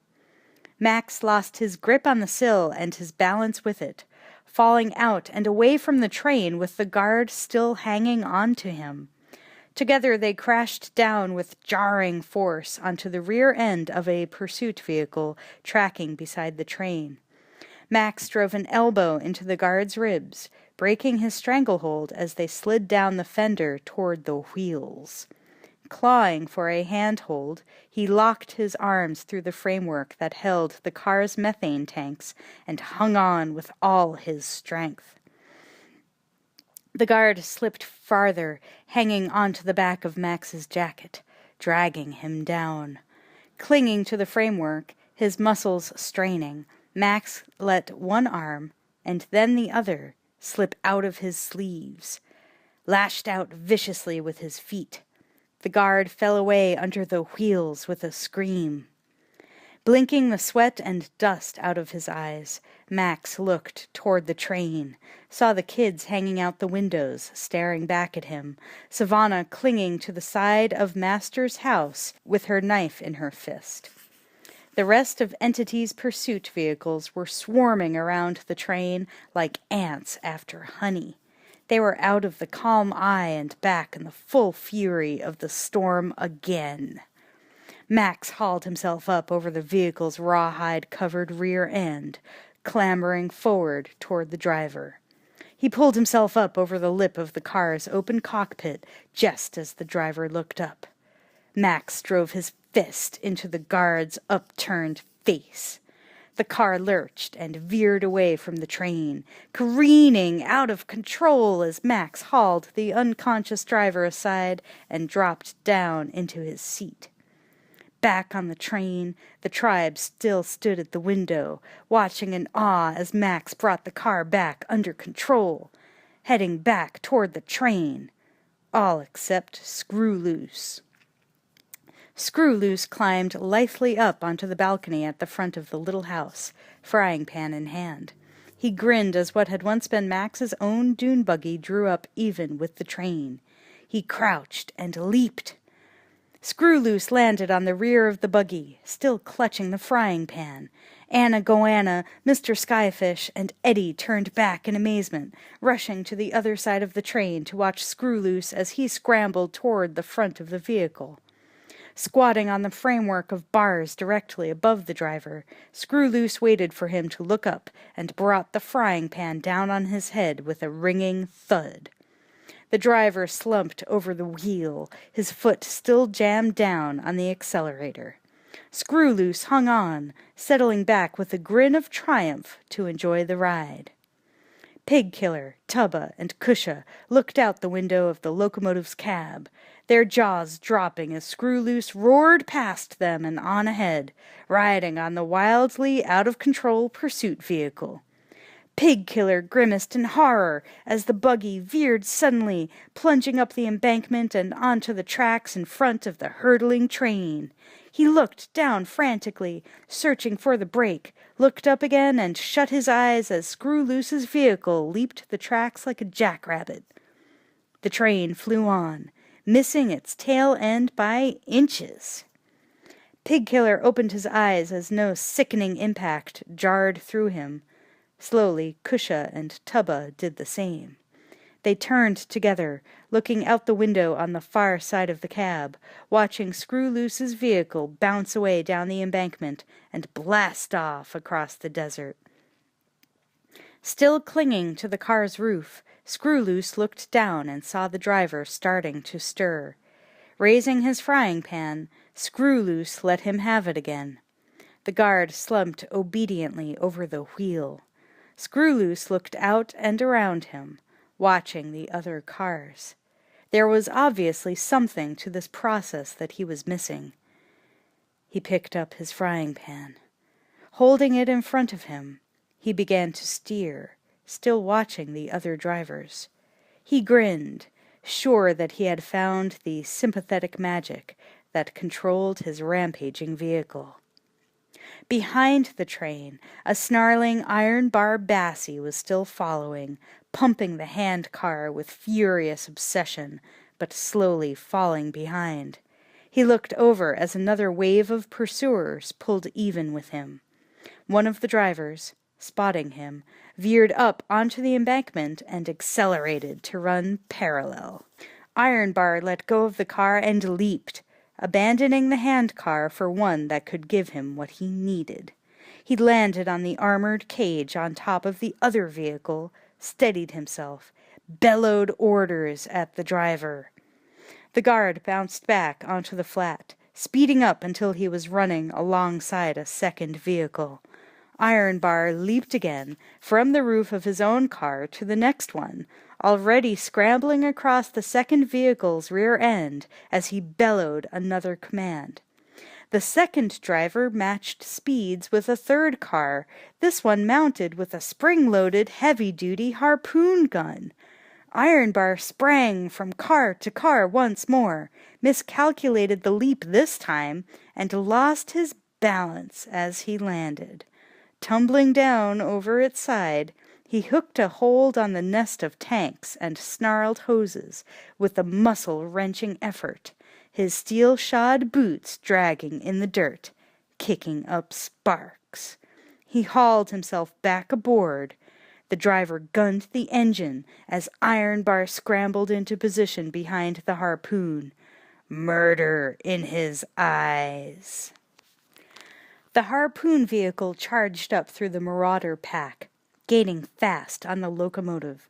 [SPEAKER 1] Max lost his grip on the sill and his balance with it, falling out and away from the train with the guard still hanging on to him. Together they crashed down with jarring force onto the rear end of a pursuit vehicle tracking beside the train. Max drove an elbow into the guard's ribs, breaking his stranglehold as they slid down the fender toward the wheels. clawing for a handhold, he locked his arms through the framework that held the car's methane tanks and hung on with all his strength. The guard slipped farther, hanging onto the back of Max's jacket, dragging him down. Clinging to the framework, his muscles straining, Max let one arm, and then the other, slip out of his sleeves, lashed out viciously with his feet. The guard fell away under the wheels with a scream. Blinking the sweat and dust out of his eyes, Max looked toward the train, saw the kids hanging out the windows, staring back at him, Savannah clinging to the side of Master's house with her knife in her fist. The rest of Entity's pursuit vehicles were swarming around the train like ants after honey. They were out of the calm eye and back in the full fury of the storm again. Max hauled himself up over the vehicle's rawhide-covered rear end, clambering forward toward the driver. He pulled himself up over the lip of the car's open cockpit just as the driver looked up. Max drove his fist into the guard's upturned face. The car lurched and veered away from the train, careening out of control as Max hauled the unconscious driver aside and dropped down into his seat. Back on the train, the tribe still stood at the window, watching in awe as Max brought the car back under control, heading back toward the train, all except Screw Loose. Screw Loose climbed lithely up onto the balcony at the front of the little house, frying pan in hand. He grinned as what had once been Max's own dune buggy drew up even with the train. He crouched and leaped. Screw Loose landed on the rear of the buggy, still clutching the frying pan. Anna Goanna, Mr. Skyfish, and Eddie turned back in amazement, rushing to the other side of the train to watch Screw Loose as he scrambled toward the front of the vehicle. Squatting on the framework of bars directly above the driver, Screw Loose waited for him to look up and brought the frying pan down on his head with a ringing thud. The driver slumped over the wheel, his foot still jammed down on the accelerator. Screw Loose hung on, settling back with a grin of triumph to enjoy the ride. Pig Killer, Tubba, and Kusha looked out the window of the locomotive's cab, their jaws dropping as Screw Loose roared past them and on ahead, riding on the wildly out-of-control pursuit vehicle. Pig Killer grimaced in horror as the buggy veered suddenly, plunging up the embankment and onto the tracks in front of the hurtling train. He looked down frantically, searching for the brake, looked up again and shut his eyes as Screw Loose's vehicle leaped the tracks like a jackrabbit. The train flew on, missing its tail end by inches. Pig Killer opened his eyes as no sickening impact jarred through him. Slowly, Kusha and Tubba did the same. They turned together, looking out the window on the far side of the cab, watching Screw Loose's vehicle bounce away down the embankment and blast off across the desert. Still clinging to the car's roof, Screw Loose looked down and saw the driver starting to stir. Raising his frying pan, Screw Loose let him have it again. The guard slumped obediently over the wheel. Screw Loose looked out and around him, watching the other cars. There was obviously something to this process that he was missing. He picked up his frying pan. Holding it in front of him, he began to steer, still watching the other drivers. He grinned, sure that he had found the sympathetic magic that controlled his rampaging vehicle. Behind the train, a snarling iron bar Bassie was still following, pumping the hand car with furious obsession, but slowly falling behind. He looked over as another wave of pursuers pulled even with him. One of the drivers, spotting him, veered up onto the embankment and accelerated to run parallel. Iron Bar let go of the car and leaped, abandoning the handcar for one that could give him what he needed. He landed on the armored cage on top of the other vehicle, steadied himself, bellowed orders at the driver. The guard bounced back onto the flat, speeding up until he was running alongside a second vehicle. Ironbar leaped again from the roof of his own car to the next one, already scrambling across the second vehicle's rear end as he bellowed another command. The second driver matched speeds with a third car, this one mounted with a spring-loaded heavy-duty harpoon gun. Ironbar sprang from car to car once more, miscalculated the leap this time, and lost his balance as he landed. Tumbling down over its side, he hooked a hold on the nest of tanks and snarled hoses with a muscle-wrenching effort, his steel-shod boots dragging in the dirt, kicking up sparks. He hauled himself back aboard. The driver gunned the engine as Ironbar scrambled into position behind the harpoon. Murder in his eyes. The harpoon vehicle charged up through the marauder pack, gaining fast on the locomotive.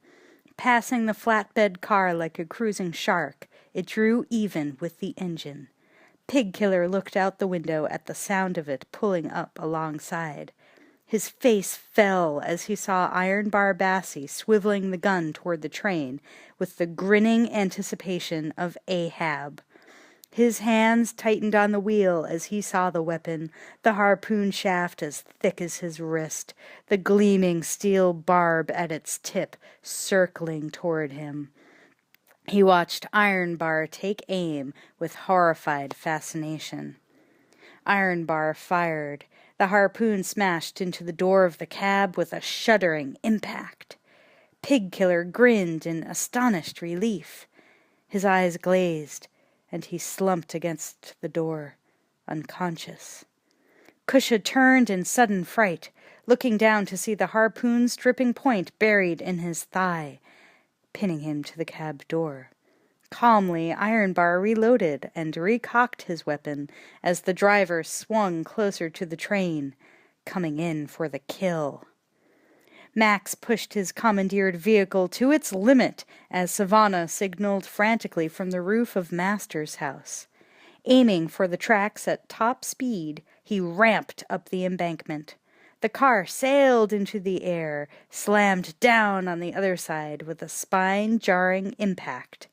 [SPEAKER 1] Passing the flatbed car like a cruising shark, it drew even with the engine. Pigkiller looked out the window at the sound of it pulling up alongside. His face fell as he saw Ironbar Bassi swiveling the gun toward the train with the grinning anticipation of Ahab. His hands tightened on the wheel as he saw the weapon, the harpoon shaft as thick as his wrist, the gleaming steel barb at its tip circling toward him. He watched Ironbar take aim with horrified fascination. Ironbar fired. The harpoon smashed into the door of the cab with a shuddering impact. Pigkiller grinned in astonished relief. His eyes glazed, and he slumped against the door, unconscious. Kusha turned in sudden fright, looking down to see the harpoon's dripping point buried in his thigh, pinning him to the cab door. Calmly, Ironbar reloaded and recocked his weapon as the driver swung closer to the train, coming in for the kill. Max pushed his commandeered vehicle to its limit as Savannah signaled frantically from the roof of Master's house. Aiming for the tracks at top speed, he ramped up the embankment. The car sailed into the air, slammed down on the other side with a spine-jarring impact.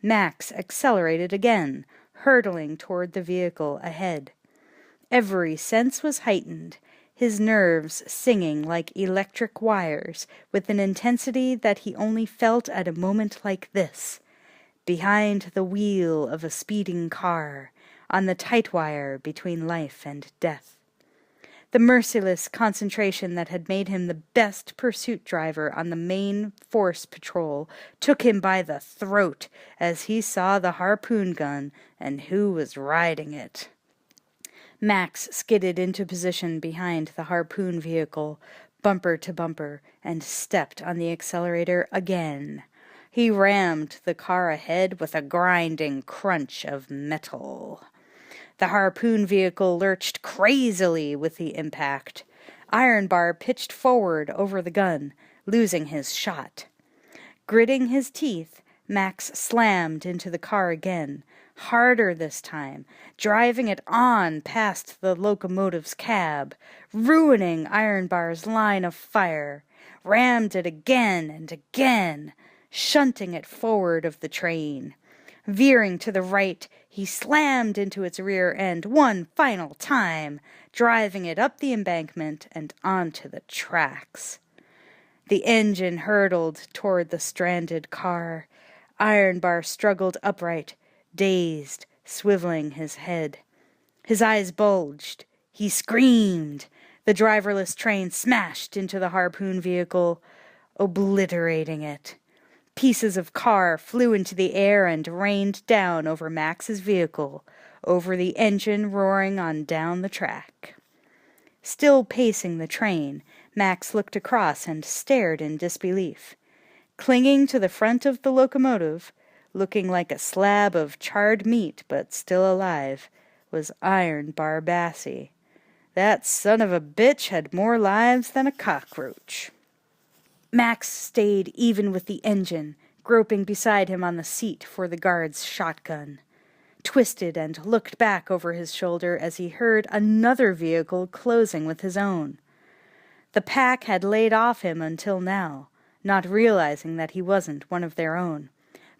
[SPEAKER 1] Max accelerated again, hurtling toward the vehicle ahead. Every sense was heightened, his nerves singing like electric wires with an intensity that he only felt at a moment like this, behind the wheel of a speeding car, on the tight wire between life and death. The merciless concentration that had made him the best pursuit driver on the main force patrol took him by the throat as he saw the harpoon gun and who was riding it. Max skidded into position behind the harpoon vehicle, bumper to bumper, and stepped on the accelerator again. He rammed the car ahead with a grinding crunch of metal. The harpoon vehicle lurched crazily with the impact. Ironbar pitched forward over the gun, losing his shot. Gritting his teeth, Max slammed into the car again, harder this time, driving it on past the locomotive's cab, ruining Ironbar's line of fire, rammed it again and again, shunting it forward of the train. Veering to the right, he slammed into its rear end one final time, driving it up the embankment and onto the tracks. The engine hurtled toward the stranded car. Ironbar struggled upright, dazed, swiveling his head. His eyes bulged. He screamed. The driverless train smashed into the harpoon vehicle, obliterating it. Pieces of car flew into the air and rained down over Max's vehicle, over the engine roaring on down the track. Still pacing the train, Max looked across and stared in disbelief. Clinging to the front of the locomotive, looking like a slab of charred meat but still alive, was Ironbar Bassi. That son of a bitch had more lives than a cockroach. Max stayed even with the engine, groping beside him on the seat for the guard's shotgun, twisted and looked back over his shoulder as he heard another vehicle closing with his own. The pack had laid off him until now, not realizing that he wasn't one of their own.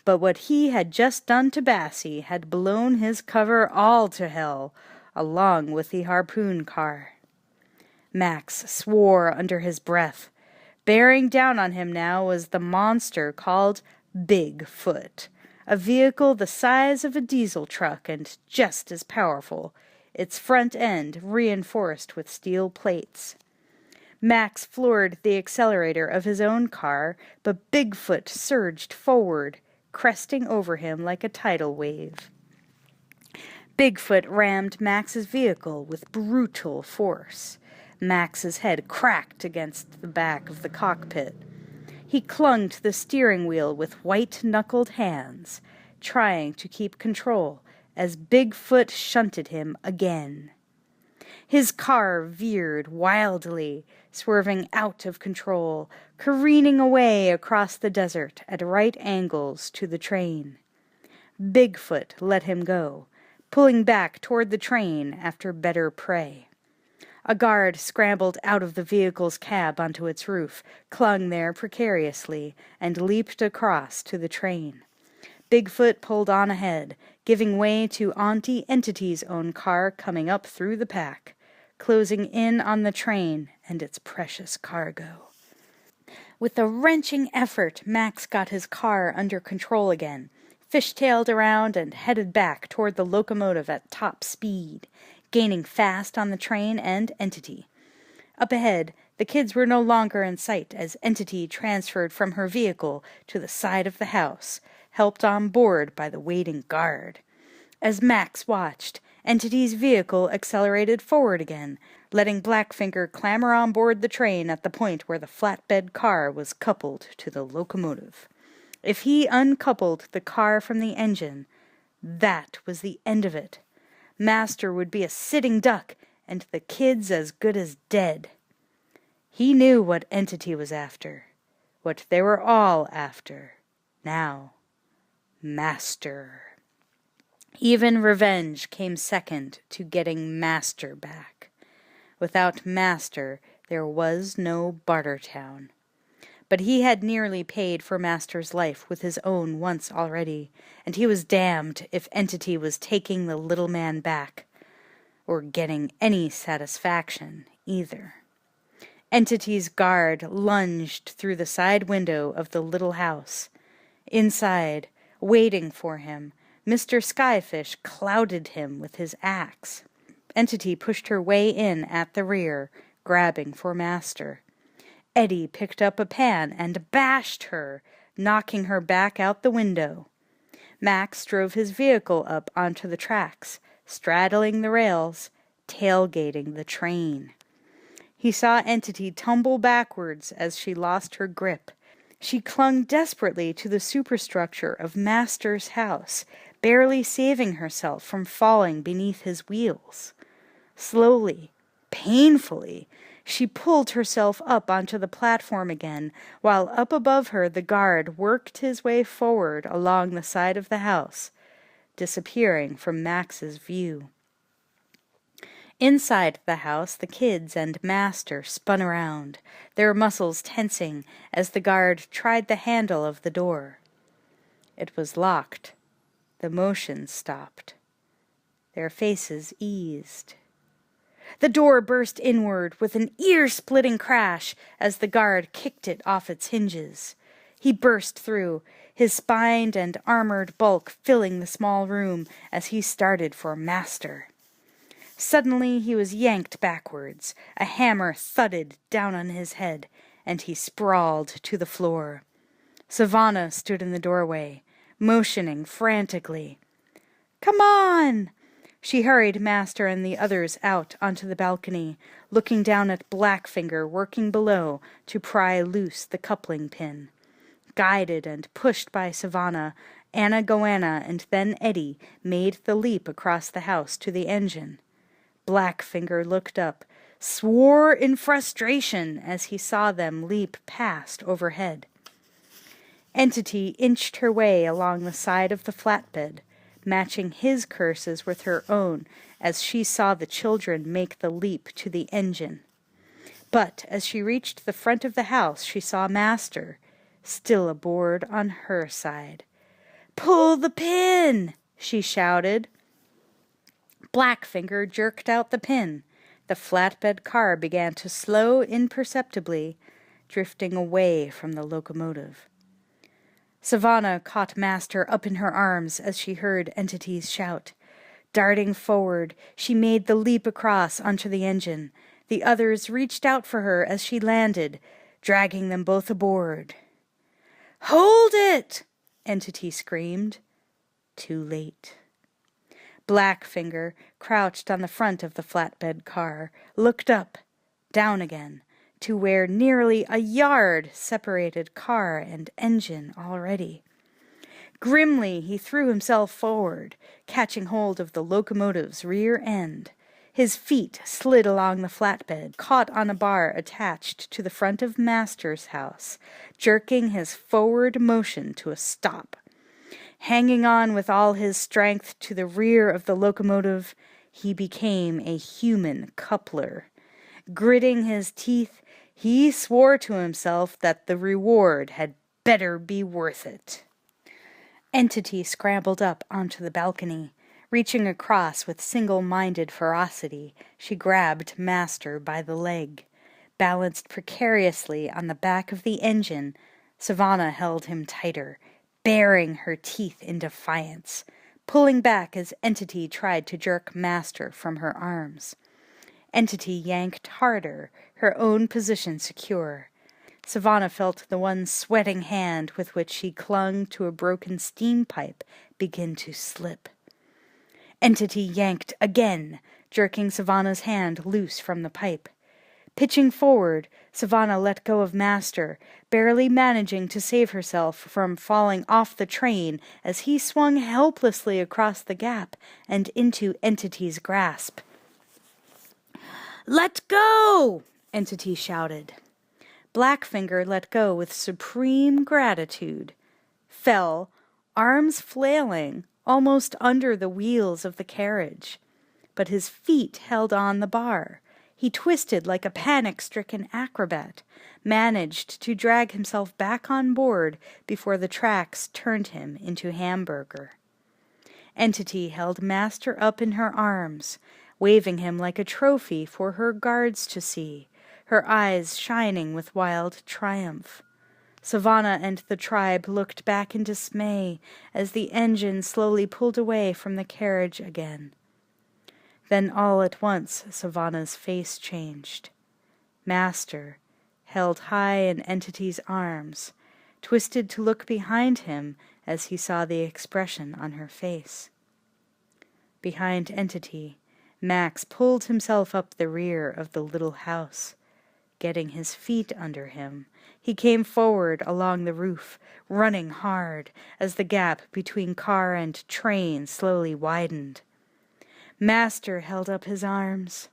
[SPEAKER 1] But what he had just done to Bassie had blown his cover all to hell, along with the harpoon car. Max swore under his breath. Bearing down on him now was the monster called Bigfoot, a vehicle the size of a diesel truck and just as powerful, its front end reinforced with steel plates. Max floored the accelerator of his own car, but Bigfoot surged forward, cresting over him like a tidal wave. Bigfoot rammed Max's vehicle with brutal force. Max's head cracked against the back of the cockpit. He clung to the steering wheel with white-knuckled hands, trying to keep control as Bigfoot shunted him again. His car veered wildly, swerving out of control, careening away across the desert at right angles to the train. Bigfoot let him go, pulling back toward the train after better prey. A guard scrambled out of the vehicle's cab onto its roof, clung there precariously, and leaped across to the train. Bigfoot pulled on ahead, giving way to Auntie Entity's own car coming up through the pack, closing in on the train and its precious cargo. With a wrenching effort, Max got his car under control again, fishtailed around and headed back toward the locomotive at top speed, gaining fast on the train and Entity. Up ahead, the kids were no longer in sight as Entity transferred from her vehicle to the side of the house, helped on board by the waiting guard. As Max watched, Entity's vehicle accelerated forward again, letting Blackfinger clamber on board the train at the point where the flatbed car was coupled to the locomotive. If he uncoupled the car from the engine, that was the end of it. Master would be a sitting duck, and the kids as good as dead. He knew what Entity was after, what they were all after, now. Master. Even revenge came second to getting Master back. Without Master, there was no Bartertown. But he had nearly paid for Master's life with his own once already, and he was damned if Entity was taking the little man back, or getting any satisfaction either. Entity's guard lunged through the side window of the little house. Inside, waiting for him, Mr. Skyfish clouted him with his axe. Entity pushed her way in at the rear, grabbing for Master. Eddie picked up a pan and bashed her, knocking her back out the window. Max drove his vehicle up onto the tracks, straddling the rails, tailgating the train. He saw Entity tumble backwards as she lost her grip. She clung desperately to the superstructure of Master's house, barely saving herself from falling beneath his wheels. Slowly, painfully, she pulled herself up onto the platform again, while up above her the guard worked his way forward along the side of the house, disappearing from Max's view. Inside the house, the kids and Master spun around, their muscles tensing as the guard tried the handle of the door. It was locked. The motion stopped. Their faces eased. The door burst inward with an ear-splitting crash as the guard kicked it off its hinges. He burst through, his spined and armored bulk filling the small room as he started for Master. Suddenly he was yanked backwards, a hammer thudded down on his head, and he sprawled to the floor. Savannah stood in the doorway, motioning frantically. "Come on!" She hurried Master and the others out onto the balcony, looking down at Blackfinger working below to pry loose the coupling pin. Guided and pushed by Savannah, Anna Goanna and then Eddie made the leap across the house to the engine. Blackfinger looked up, swore in frustration as he saw them leap past overhead. Entity inched her way along the side of the flatbed, matching his curses with her own as she saw the children make the leap to the engine. But as she reached the front of the house, she saw Master, still aboard on her side. "Pull the pin!" she shouted. Blackfinger jerked out the pin. The flatbed car began to slow imperceptibly, drifting away from the locomotive. Savannah caught Master up in her arms as she heard Entity's shout. Darting forward, she made the leap across onto the engine. The others reached out for her as she landed, dragging them both aboard. "Hold it!" Entity screamed. Too late. Blackfinger, crouched on the front of the flatbed car, looked up, down again, to where nearly a yard separated car and engine already. Grimly he threw himself forward, catching hold of the locomotive's rear end. His feet slid along the flatbed, caught on a bar attached to the front of Master's house, jerking his forward motion to a stop. Hanging on with all his strength to the rear of the locomotive, he became a human coupler. Gritting his teeth, he swore to himself that the reward had better be worth it. Entity scrambled up onto the balcony. Reaching across with single-minded ferocity, she grabbed Master by the leg. Balanced precariously on the back of the engine, Savannah held him tighter, baring her teeth in defiance, pulling back as Entity tried to jerk Master from her arms. Entity yanked harder, her own position secure. Savannah felt the one sweating hand with which she clung to a broken steam pipe begin to slip. Entity yanked again, jerking Savannah's hand loose from the pipe. Pitching forward, Savannah let go of Master, barely managing to save herself from falling off the train as he swung helplessly across the gap and into Entity's grasp. "Let go!" Entity shouted. Blackfinger let go with supreme gratitude, fell, arms flailing, almost under the wheels of the carriage. But his feet held on the bar. He twisted like a panic-stricken acrobat, managed to drag himself back on board before the tracks turned him into hamburger. Entity held Master up in her arms, waving him like a trophy for her guards to see, her eyes shining with wild triumph. Savannah and the tribe looked back in dismay as the engine slowly pulled away from the carriage again. Then all at once Savannah's face changed. Master, held high in Entity's arms, twisted to look behind him as he saw the expression on her face. Behind Entity, Max pulled himself up the rear of the little house. Getting his feet under him, he came forward along the roof, running hard as the gap between car and train slowly widened. Master held up his arms.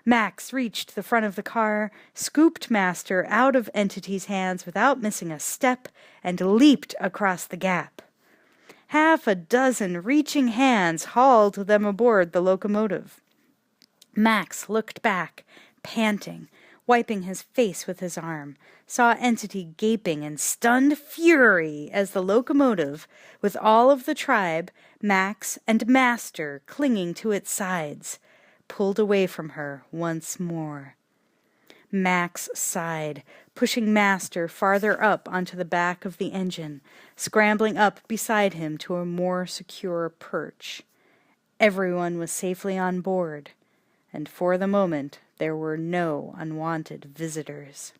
[SPEAKER 1] Max reached the front of the car, scooped Master out of Entity's hands without missing a step, and leaped across the gap. Half a dozen reaching hands hauled them aboard the locomotive. Max looked back, panting, wiping his face with his arm, saw Entity gaping in stunned fury as the locomotive, with all of the tribe, Max and Master clinging to its sides, pulled away from her once more. Max sighed, pushing Master farther up onto the back of the engine, scrambling up beside him to a more secure perch. Everyone was safely on board, and for the moment there were no unwanted visitors.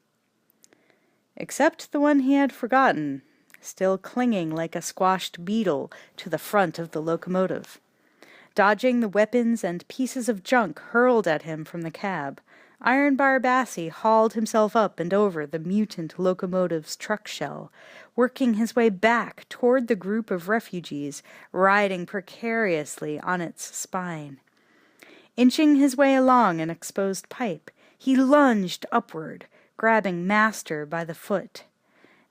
[SPEAKER 1] Except the one he had forgotten, still clinging like a squashed beetle to the front of the locomotive. Dodging the weapons and pieces of junk hurled at him from the cab, Ironbar Bassie hauled himself up and over the mutant locomotive's truck shell, working his way back toward the group of refugees riding precariously on its spine. Inching his way along an exposed pipe, he lunged upward, grabbing Master by the foot.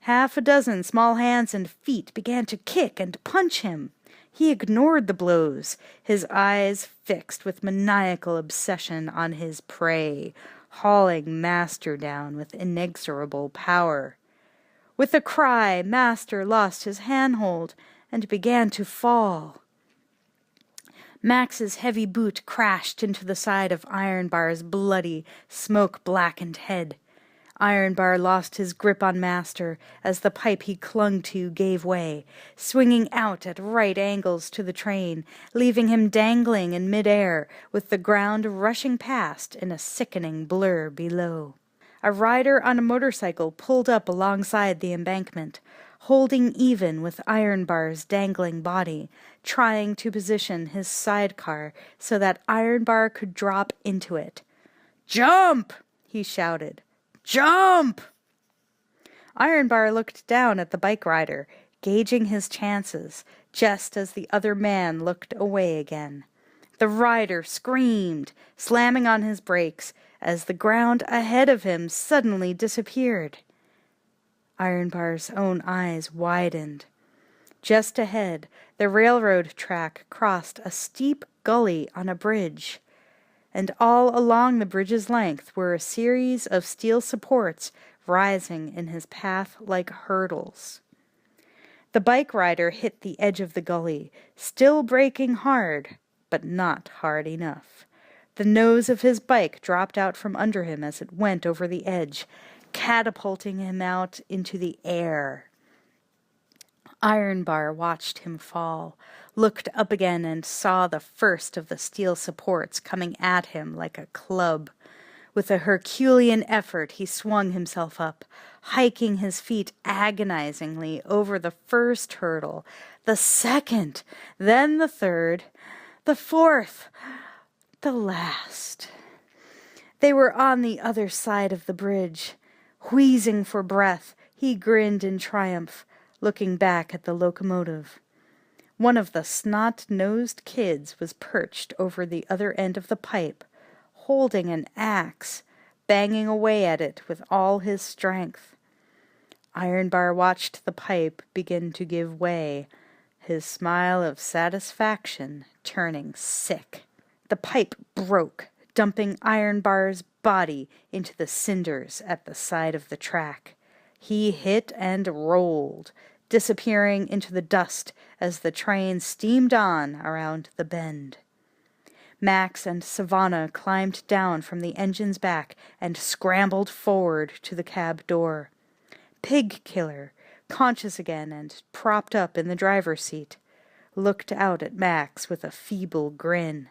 [SPEAKER 1] Half a dozen small hands and feet began to kick and punch him. He ignored the blows, his eyes fixed with maniacal obsession on his prey, hauling Master down with inexorable power. With a cry, Master lost his handhold and began to fall. Max's heavy boot crashed into the side of Ironbar's bloody, smoke-blackened head. Ironbar lost his grip on Master as the pipe he clung to gave way, swinging out at right angles to the train, leaving him dangling in midair, with the ground rushing past in a sickening blur below. A rider on a motorcycle pulled up alongside the embankment, holding even with Ironbar's dangling body, trying to position his sidecar so that Ironbar could drop into it. "Jump!" he shouted. "Jump!" Ironbar looked down at the bike rider, gauging his chances, just as the other man looked away again. The rider screamed, slamming on his brakes, as the ground ahead of him suddenly disappeared. Ironbar's own eyes widened. Just ahead, the railroad track crossed a steep gully on a bridge, and all along the bridge's length were a series of steel supports rising in his path like hurdles. The bike rider hit the edge of the gully, still braking hard, but not hard enough. The nose of his bike dropped out from under him as it went over the edge, catapulting him out into the air. Ironbar watched him fall, looked up again and saw the first of the steel supports coming at him like a club. With a Herculean effort he swung himself up, hiking his feet agonizingly over the first hurdle, the second, then the third, the fourth, the last. They were on the other side of the bridge. Wheezing for breath, he grinned in triumph, looking back at the locomotive. One of the snot-nosed kids was perched over the other end of the pipe, holding an axe, banging away at it with all his strength. Ironbar watched the pipe begin to give way, his smile of satisfaction turning sick. The pipe broke, dumping Ironbar's body into the cinders at the side of the track. He hit and rolled, disappearing into the dust as the train steamed on around the bend. Max and Savannah climbed down from the engine's back and scrambled forward to the cab door. Pig Killer, conscious again and propped up in the driver's seat, looked out at Max with a feeble grin.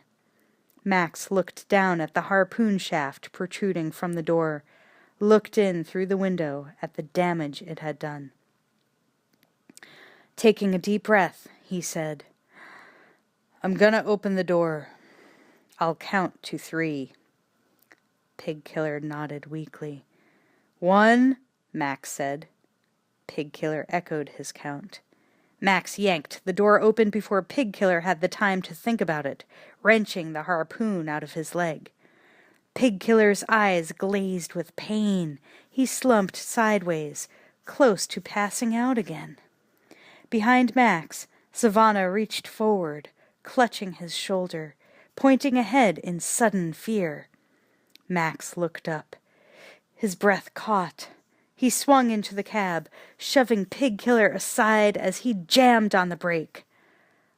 [SPEAKER 1] Max looked down at the harpoon shaft protruding from the door, looked in through the window at the damage it had done. Taking a deep breath, he said, "I'm gonna open the door. I'll count to 3. Pig Killer nodded weakly. 1, Max said. Pig Killer echoed his count. Max yanked the door open before Pig Killer had the time to think about it, wrenching the harpoon out of his leg. Pig Killer's eyes glazed with pain. He slumped sideways, close to passing out again. Behind Max, Savannah reached forward, clutching his shoulder, pointing ahead in sudden fear. Max looked up. His breath caught. He swung into the cab, shoving Pig Killer aside as he jammed on the brake.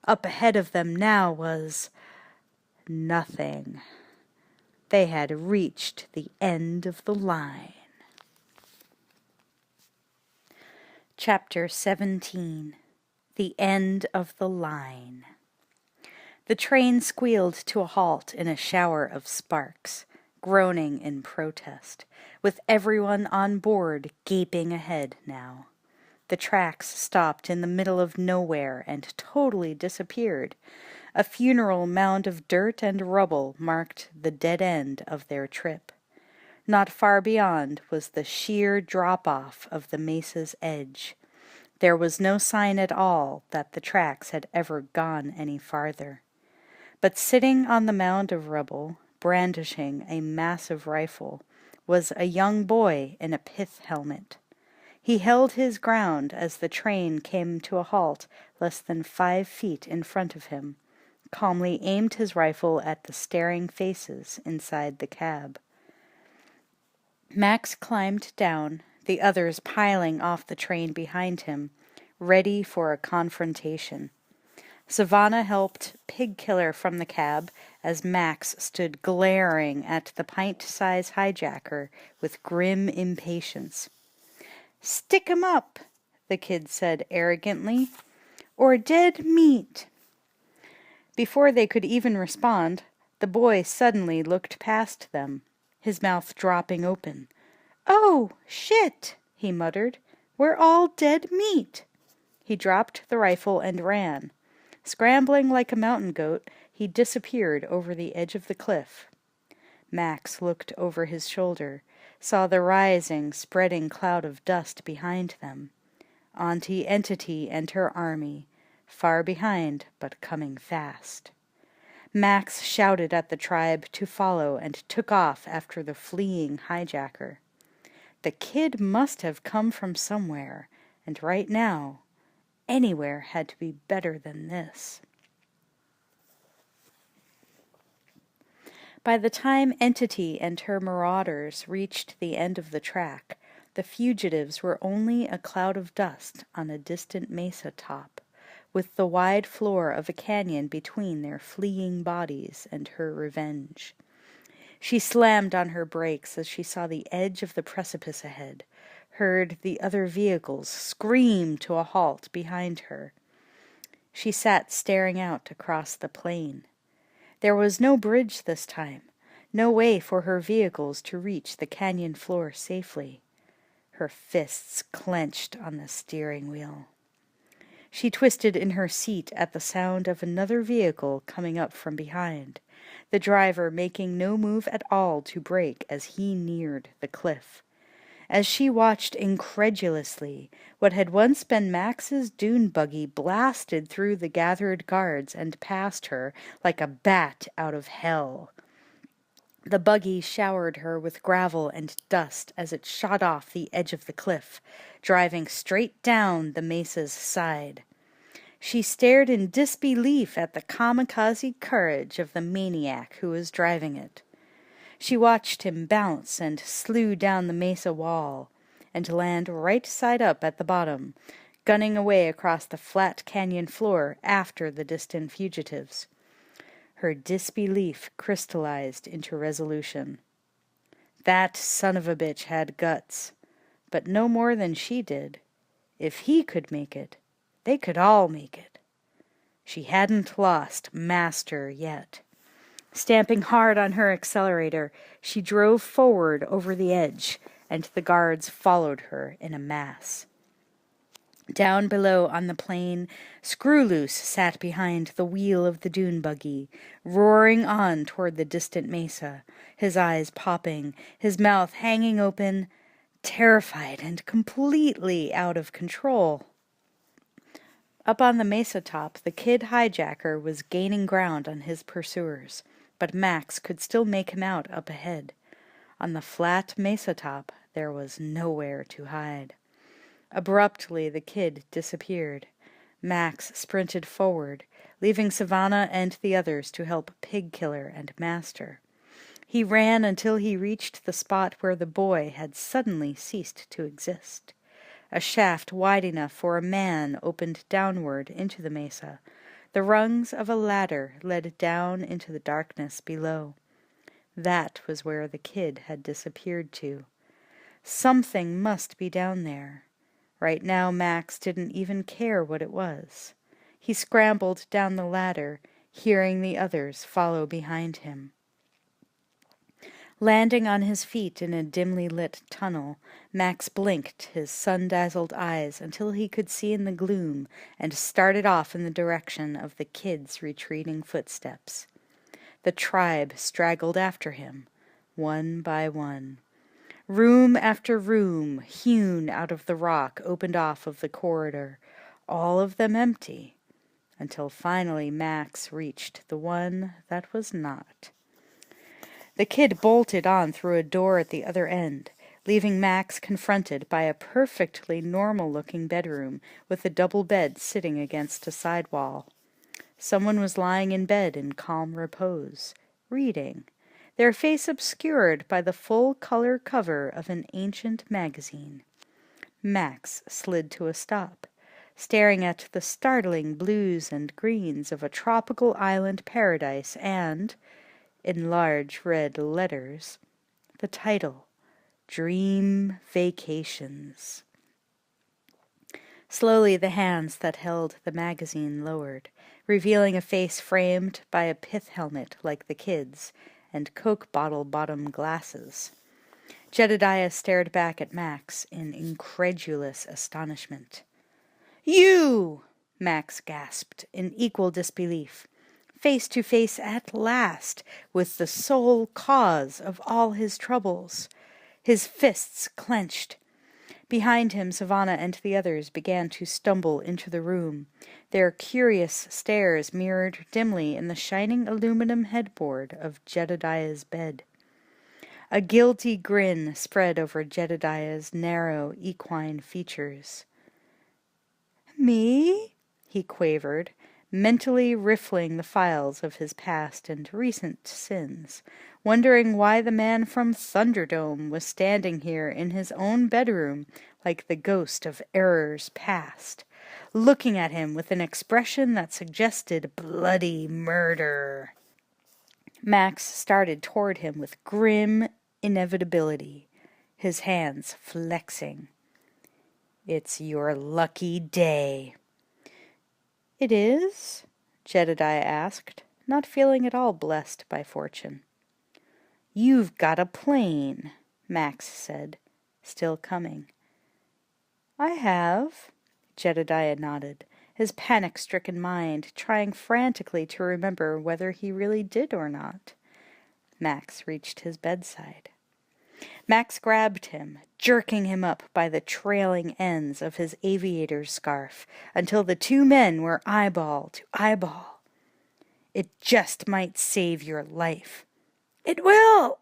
[SPEAKER 1] Up ahead of them now was nothing. They had reached the end of the line. Chapter 17. The End of the Line. The train squealed to a halt in a shower of sparks, groaning in protest, with everyone on board gaping ahead now. The tracks stopped in the middle of nowhere and totally disappeared. A funeral mound of dirt and rubble marked the dead end of their trip. Not far beyond was the sheer drop-off of the mesa's edge. There was no sign at all that the tracks had ever gone any farther. But sitting on the mound of rubble, brandishing a massive rifle, was a young boy in a pith helmet. He held his ground as the train came to a halt less than 5 feet in front of him, calmly aimed his rifle at the staring faces inside the cab. Max climbed down, the others piling off the train behind him, ready for a confrontation. Savannah helped Pig Killer from the cab as Max stood glaring at the pint-size hijacker with grim impatience. "Stick 'em up," the kid said arrogantly, "or dead meat." Before they could even respond, the boy suddenly looked past them, his mouth dropping open. "Oh, shit," he muttered. "We're all dead meat." He dropped the rifle and ran. Scrambling like a mountain goat, he disappeared over the edge of the cliff. Max looked over his shoulder, saw the rising, spreading cloud of dust behind them. Auntie Entity and her army, far behind but coming fast. Max shouted at the tribe to follow and took off after the fleeing hijacker. The kid must have come from somewhere, and right now, anywhere had to be better than this. By the time Entity and her marauders reached the end of the track, the fugitives were only a cloud of dust on a distant mesa top, with the wide floor of a canyon between their fleeing bodies and her revenge. She slammed on her brakes as she saw the edge of the precipice ahead, heard the other vehicles scream to a halt behind her. She sat staring out across the plain. There was no bridge this time, no way for her vehicles to reach the canyon floor safely. Her fists clenched on the steering wheel. She twisted in her seat at the sound of another vehicle coming up from behind, the driver making no move at all to brake as he neared the cliff. As she watched incredulously, what had once been Max's dune buggy blasted through the gathered guards and past her like a bat out of hell. The buggy showered her with gravel and dust as it shot off the edge of the cliff, driving straight down the mesa's side. She stared in disbelief at the kamikaze courage of the maniac who was driving it. She watched him bounce and slew down the mesa wall, and land right side up at the bottom, gunning away across the flat canyon floor after the distant fugitives. Her disbelief crystallized into resolution. That son of a bitch had guts, but no more than she did. If he could make it, they could all make it. She hadn't lost master yet. Stamping hard on her accelerator, she drove forward over the edge, and the guards followed her in a mass. Down below on the plain, Screwloose sat behind the wheel of the dune buggy, roaring on toward the distant mesa, his eyes popping, his mouth hanging open, terrified and completely out of control. Up on the mesa top, the kid hijacker was gaining ground on his pursuers, but Max could still make him out up ahead. On the flat mesa top, there was nowhere to hide. Abruptly, the kid disappeared. Max sprinted forward, leaving Savannah and the others to help Pig Killer and Master. He ran until he reached the spot where the boy had suddenly ceased to exist. A shaft wide enough for a man opened downward into the mesa. The rungs of a ladder led down into the darkness below. That was where the kid had disappeared to. Something must be down there. Right now Max didn't even care what it was. He scrambled down the ladder, hearing the others follow behind him. Landing on his feet in a dimly lit tunnel, Max blinked his sun-dazzled eyes until he could see in the gloom and started off in the direction of the kid's retreating footsteps. The tribe straggled after him, one by one. Room after room, hewn out of the rock, opened off of the corridor, all of them empty, until finally Max reached the one that was not. The kid bolted on through a door at the other end, leaving Max confronted by a perfectly normal-looking bedroom with a double bed sitting against a side wall. Someone was lying in bed in calm repose, reading, their face obscured by the full-color cover of an ancient magazine. Max slid to a stop, staring at the startling blues and greens of a tropical island paradise and, in large red letters, the title, Dream Vacations. Slowly the hands that held the magazine lowered, revealing a face framed by a pith helmet like the kids, and Coke bottle-bottom glasses. Jedediah stared back at Max in incredulous astonishment. "You!" Max gasped in equal disbelief, face to face at last with the sole cause of all his troubles. His fists clenched. Behind him, Savannah and the others began to stumble into the room, their curious stares mirrored dimly in the shining aluminum headboard of Jedediah's bed. A guilty grin spread over Jedediah's narrow equine features. "Me?" he quavered, mentally riffling the files of his past and recent sins, wondering why the man from Thunderdome was standing here in his own bedroom like the ghost of errors past, looking at him with an expression that suggested bloody murder. Max started toward him with grim inevitability, his hands flexing. "It's your lucky day." "It is?" Jedediah asked, not feeling at all blessed by fortune. "You've got a plane," Max said, still coming. "I have," Jedediah nodded, his panic-stricken mind trying frantically to remember whether he really did or not. Max reached his bedside. Max grabbed him, jerking him up by the trailing ends of his aviator's scarf until the two men were eyeball to eyeball. "It just might save your life." "It will!"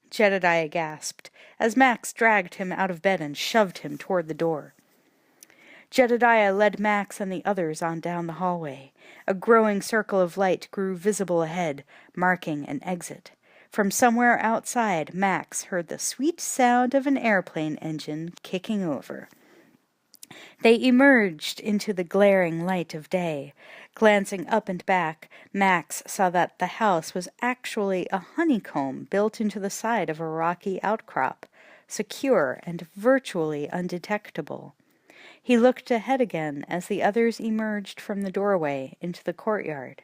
[SPEAKER 1] Jedediah gasped as Max dragged him out of bed and shoved him toward the door. Jedediah led Max and the others on down the hallway. A growing circle of light grew visible ahead, marking an exit. From somewhere outside, Max heard the sweet sound of an airplane engine kicking over. They emerged into the glaring light of day. Glancing up and back, Max saw that the house was actually a honeycomb built into the side of a rocky outcrop, secure and virtually undetectable. He looked ahead again as the others emerged from the doorway into the courtyard.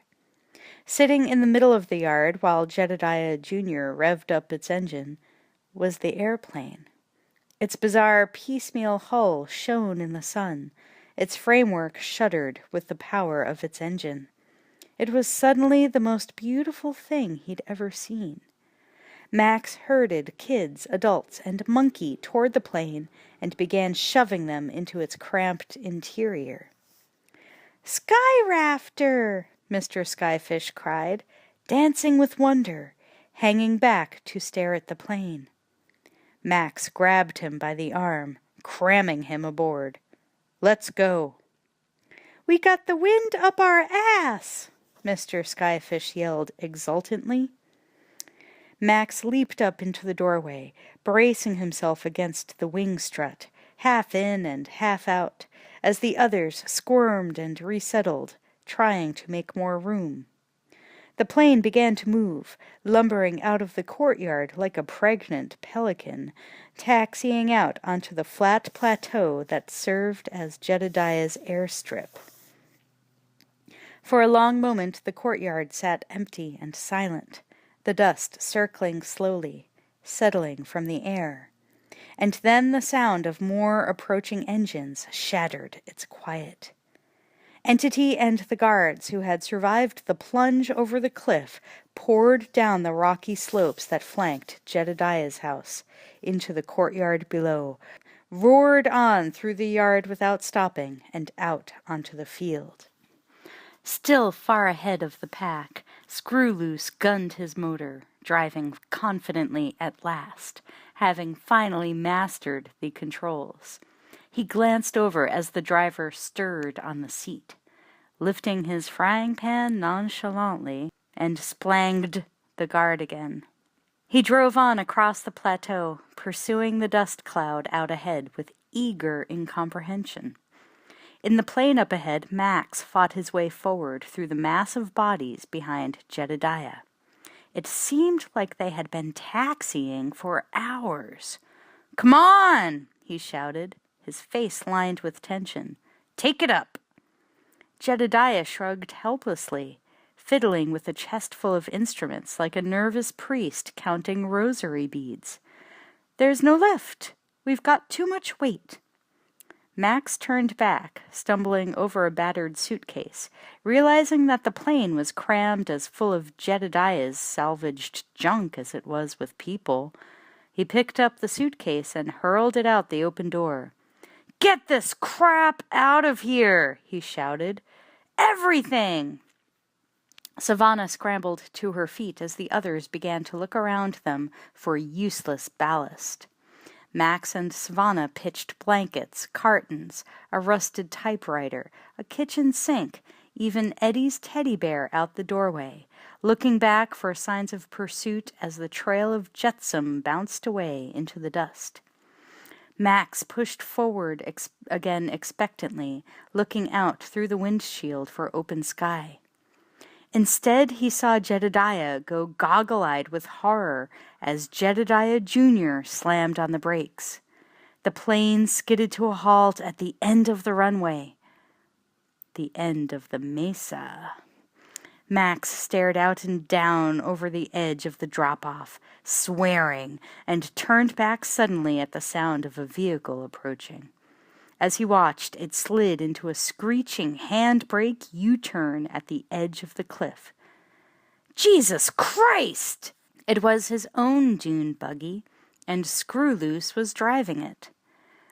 [SPEAKER 1] Sitting in the middle of the yard while Jedediah Jr. revved up its engine was the airplane. Its bizarre piecemeal hull shone in the sun. Its framework shuddered with the power of its engine. It was suddenly the most beautiful thing he'd ever seen. Max herded kids, adults, and Monkey toward the plane and began shoving them into its cramped interior. "Sky rafter!" Mr. Skyfish cried, dancing with wonder, hanging back to stare at the plane. Max grabbed him by the arm, cramming him aboard. "Let's go." "We got the wind up our ass!" Mr. Skyfish yelled exultantly. Max leaped up into the doorway, bracing himself against the wing strut, half in and half out, as the others squirmed and resettled, trying to make more room. The plane began to move, lumbering out of the courtyard like a pregnant pelican, taxiing out onto the flat plateau that served as Jedediah's airstrip. For a long moment the courtyard sat empty and silent, the dust circling slowly, settling from the air. And then the sound of more approaching engines shattered its quiet. Entity and the guards who had survived the plunge over the cliff poured down the rocky slopes that flanked Jedediah's house into the courtyard below, roared on through the yard without stopping, and out onto the field. Still far ahead of the pack, Screwloose gunned his motor, driving confidently at last, having finally mastered the controls. He glanced over as the driver stirred on the seat, lifting his frying pan nonchalantly, and splanged the guard again. He drove on across the plateau, pursuing the dust cloud out ahead with eager incomprehension. In the plain up ahead, Max fought his way forward through the mass of bodies behind Jedediah. It seemed like they had been taxiing for hours. "Come on!" he shouted, his face lined with tension. "Take it up!" Jedediah shrugged helplessly, fiddling with a chest full of instruments like a nervous priest counting rosary beads. "There's no lift. We've got too much weight." Max turned back, stumbling over a battered suitcase, realizing that the plane was crammed as full of Jedediah's salvaged junk as it was with people. He picked up the suitcase and hurled it out the open door. "Get this crap out of here!" he shouted. "Everything!" Savannah scrambled to her feet as the others began to look around them for useless ballast. Max and Savannah pitched blankets, cartons, a rusted typewriter, a kitchen sink, even Eddie's teddy bear out the doorway, looking back for signs of pursuit as the trail of jetsam bounced away into the dust. Max pushed forward again expectantly, looking out through the windshield for open sky. Instead, he saw Jedediah go goggle-eyed with horror as Jedediah Jr. slammed on the brakes. The plane skidded to a halt at the end of the runway. The end of the mesa. Max stared out and down over the edge of the drop-off, swearing, and turned back suddenly at the sound of a vehicle approaching. As he watched, it slid into a screeching handbrake U-turn at the edge of the cliff. Jesus Christ! It was his own dune buggy, and Screwloose was driving it.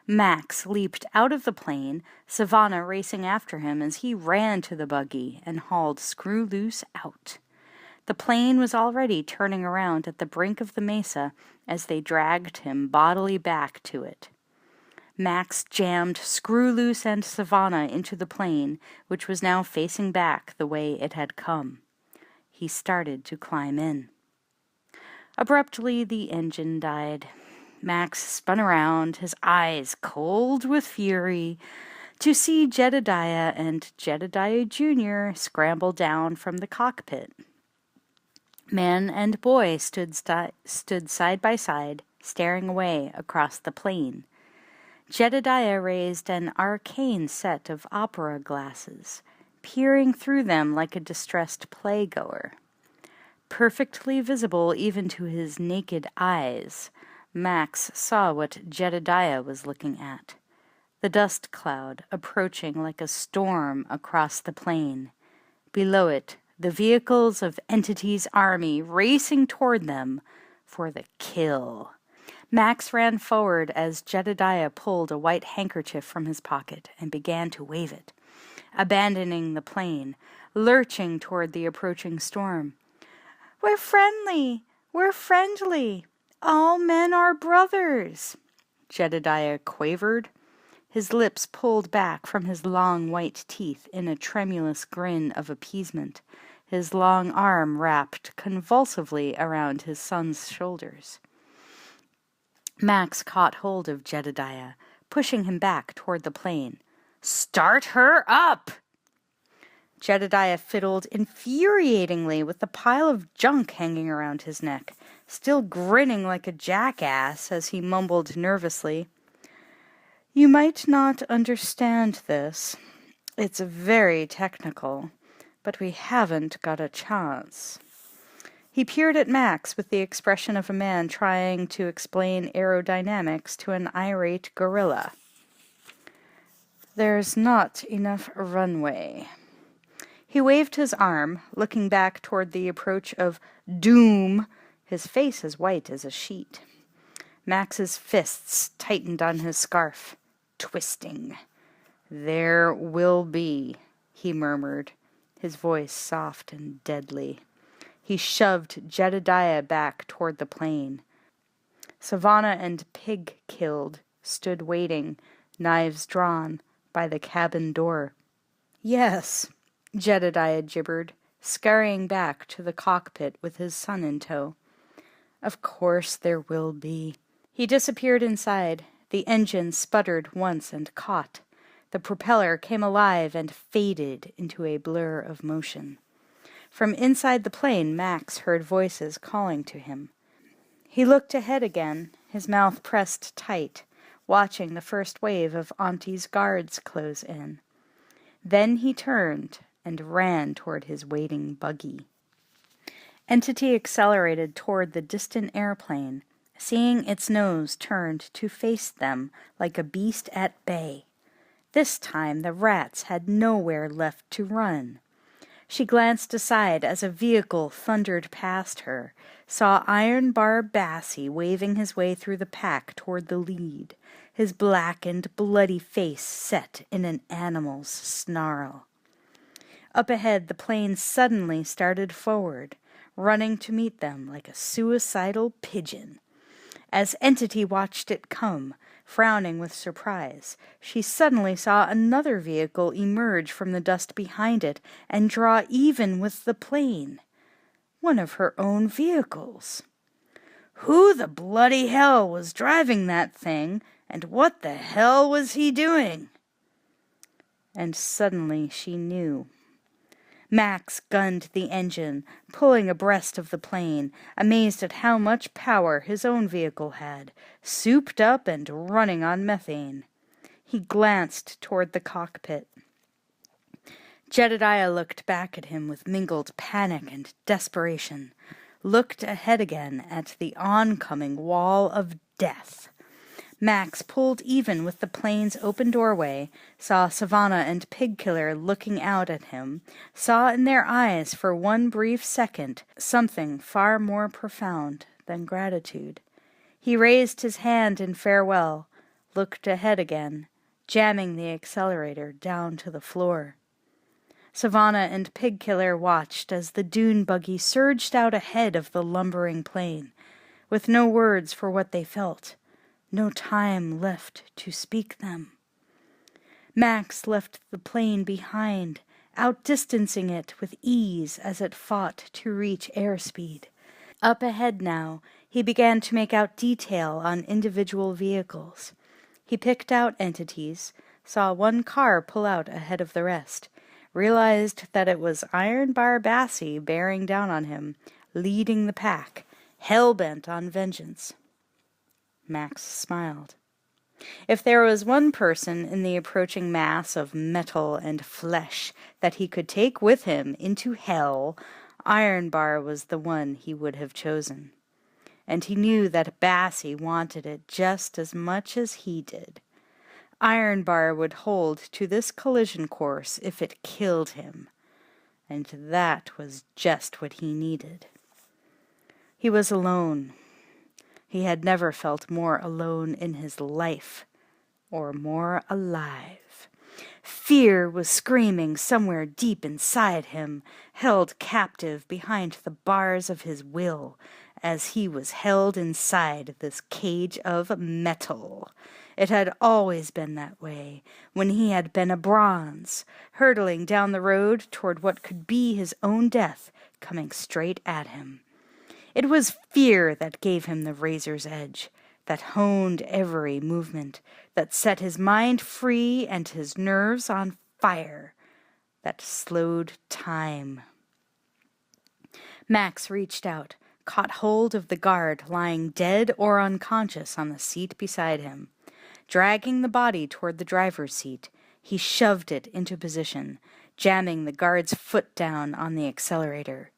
[SPEAKER 1] Max leaped out of the plane, Savannah racing after him as he ran to the buggy and hauled Screwloose out. The plane was already turning around at the brink of the mesa as they dragged him bodily back to it. Max jammed Screwloose and Savannah into the plane, which was now facing back the way it had come. He started to climb in. Abruptly, the engine died. Max spun around, his eyes cold with fury, to see Jedediah and Jedediah Jr. scramble down from the cockpit. Man and boy stood side by side, staring away across the plain. Jedediah raised an arcane set of opera glasses, peering through them like a distressed playgoer. Perfectly visible even to his naked eyes, Max saw what Jedediah was looking at. The dust cloud approaching like a storm across the plain. Below it, the vehicles of Entity's army racing toward them for the kill. Max ran forward as Jedediah pulled a white handkerchief from his pocket and began to wave it, abandoning the plane, lurching toward the approaching storm. "We're friendly! We're friendly! All men are brothers!" Jedediah quavered, his lips pulled back from his long white teeth in a tremulous grin of appeasement, his long arm wrapped convulsively around his son's shoulders. Max caught hold of Jedediah, pushing him back toward the plane. "Start her up!" Jedediah fiddled infuriatingly with the pile of junk hanging around his neck, still grinning like a jackass as he mumbled nervously, "You might not understand this. It's very technical, but we haven't got a chance." He peered at Max with the expression of a man trying to explain aerodynamics to an irate gorilla. "There's not enough runway." He waved his arm, looking back toward the approach of doom, his face as white as a sheet. Max's fists tightened on his scarf, twisting. "There will be," he murmured, his voice soft and deadly. He shoved Jedediah back toward the plane. Savannah and Pig Killed stood waiting, knives drawn, by the cabin door. "Yes," Jedediah gibbered, scurrying back to the cockpit with his son in tow. "Of course there will be." He disappeared inside. The engine sputtered once and caught. The propeller came alive and faded into a blur of motion. From inside the plane, Max heard voices calling to him. He looked ahead again, his mouth pressed tight, watching the first wave of Auntie's guards close in. Then he turned and ran toward his waiting buggy. Entity accelerated toward the distant airplane, seeing its nose turned to face them like a beast at bay. This time the rats had nowhere left to run. She glanced aside as a vehicle thundered past her, saw Iron Bar Bassie waving his way through the pack toward the lead, his black and bloody face set in an animal's snarl. Up ahead the plane suddenly started forward, running to meet them like a suicidal pigeon. As Entity watched it come, frowning with surprise, she suddenly saw another vehicle emerge from the dust behind it and draw even with the plane. One of her own vehicles. Who the bloody hell was driving that thing, and what the hell was he doing? And suddenly she knew. Max gunned the engine, pulling abreast of the plane, amazed at how much power his own vehicle had, souped up and running on methane. He glanced toward the cockpit. Jedediah looked back at him with mingled panic and desperation, looked ahead again at the oncoming wall of death. Max pulled even with the plane's open doorway, saw Savannah and Pigkiller looking out at him, saw in their eyes for one brief second something far more profound than gratitude. He raised his hand in farewell, looked ahead again, jamming the accelerator down to the floor. Savannah and Pigkiller watched as the dune buggy surged out ahead of the lumbering plane, with no words for what they felt. No time left to speak them. Max left the plane behind, outdistancing it with ease as it fought to reach airspeed. Up ahead now, he began to make out detail on individual vehicles. He picked out entities, saw one car pull out ahead of the rest, realized that it was Iron Bar Bassie bearing down on him, leading the pack, hell-bent on vengeance. Max smiled. If there was one person in the approaching mass of metal and flesh that he could take with him into hell, Iron Bar was the one he would have chosen. And he knew that Bassie wanted it just as much as he did. Iron Bar would hold to this collision course if it killed him. And that was just what he needed. He was alone. He had never felt more alone in his life, or more alive. Fear was screaming somewhere deep inside him, held captive behind the bars of his will, as he was held inside this cage of metal. It had always been that way, when he had been a bronze, hurtling down the road toward what could be his own death coming straight at him. It was fear that gave him the razor's edge, that honed every movement, that set his mind free and his nerves on fire, that slowed time. Max reached out, caught hold of the guard lying dead or unconscious on the seat beside him. Dragging the body toward the driver's seat, he shoved it into position, jamming the guard's foot down on the accelerator.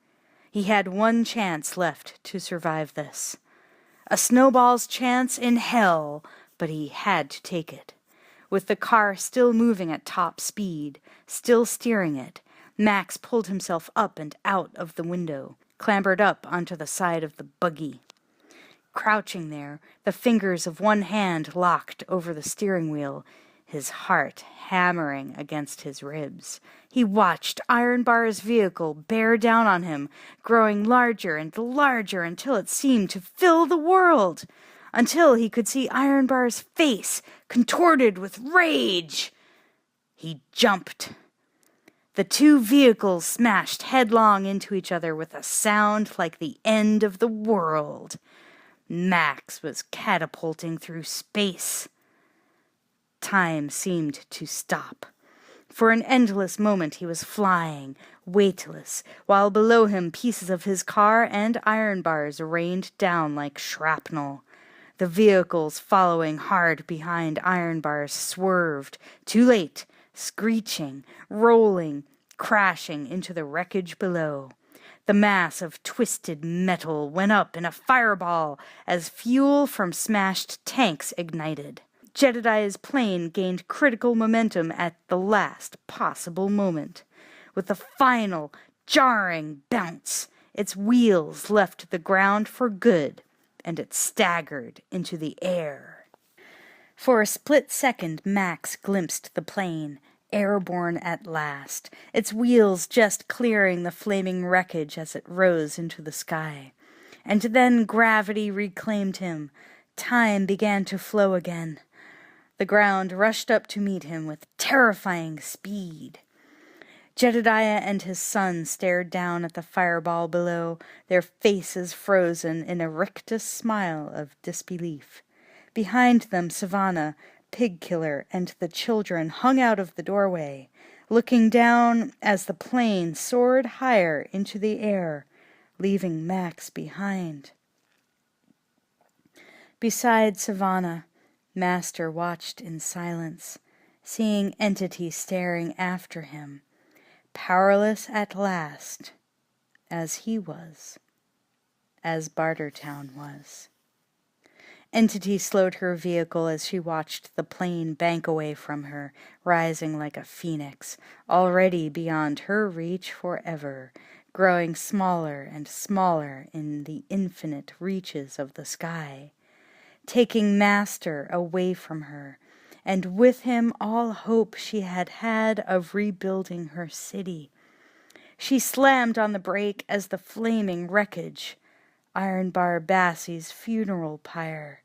[SPEAKER 1] He had one chance left to survive this. A snowball's chance in hell, but he had to take it. With the car still moving at top speed, still steering it, Max pulled himself up and out of the window, clambered up onto the side of the buggy. Crouching there, the fingers of one hand locked over the steering wheel, his heart hammering against his ribs. He watched Iron Bar's vehicle bear down on him, growing larger and larger until it seemed to fill the world. until he could see Ironbar's face contorted with rage. He jumped. The two vehicles smashed headlong into each other with a sound like the end of the world. Max was catapulting through space. Time seemed to stop. For an endless moment he was flying, weightless, while below him pieces of his car and iron bars rained down like shrapnel. The vehicles following hard behind iron bars swerved, too late, screeching, rolling, crashing into the wreckage below. The mass of twisted metal went up in a fireball as fuel from smashed tanks ignited. Jedediah's plane gained critical momentum at the last possible moment. With a final, jarring bounce, its wheels left the ground for good, and it staggered into the air. For a split second, Max glimpsed the plane, airborne at last, its wheels just clearing the flaming wreckage as it rose into the sky. And then gravity reclaimed him. Time began to flow again. The ground rushed up to meet him with terrifying speed. Jedediah and his son stared down at the fireball below, their faces frozen in a rictus smile of disbelief. Behind them, Savannah, Pig-Killer, and the children hung out of the doorway, looking down as the plane soared higher into the air, leaving Max behind. Beside Savannah, Master watched in silence, seeing Entity staring after him, powerless at last, as he was, as Bartertown was. Entity slowed her vehicle as she watched the plane bank away from her, rising like a phoenix, already beyond her reach forever, growing smaller and smaller in the infinite reaches of the sky, taking Master away from her, and with him all hope she had had of rebuilding her city. She slammed on the brake as the flaming wreckage, Ironbar Bassie's funeral pyre,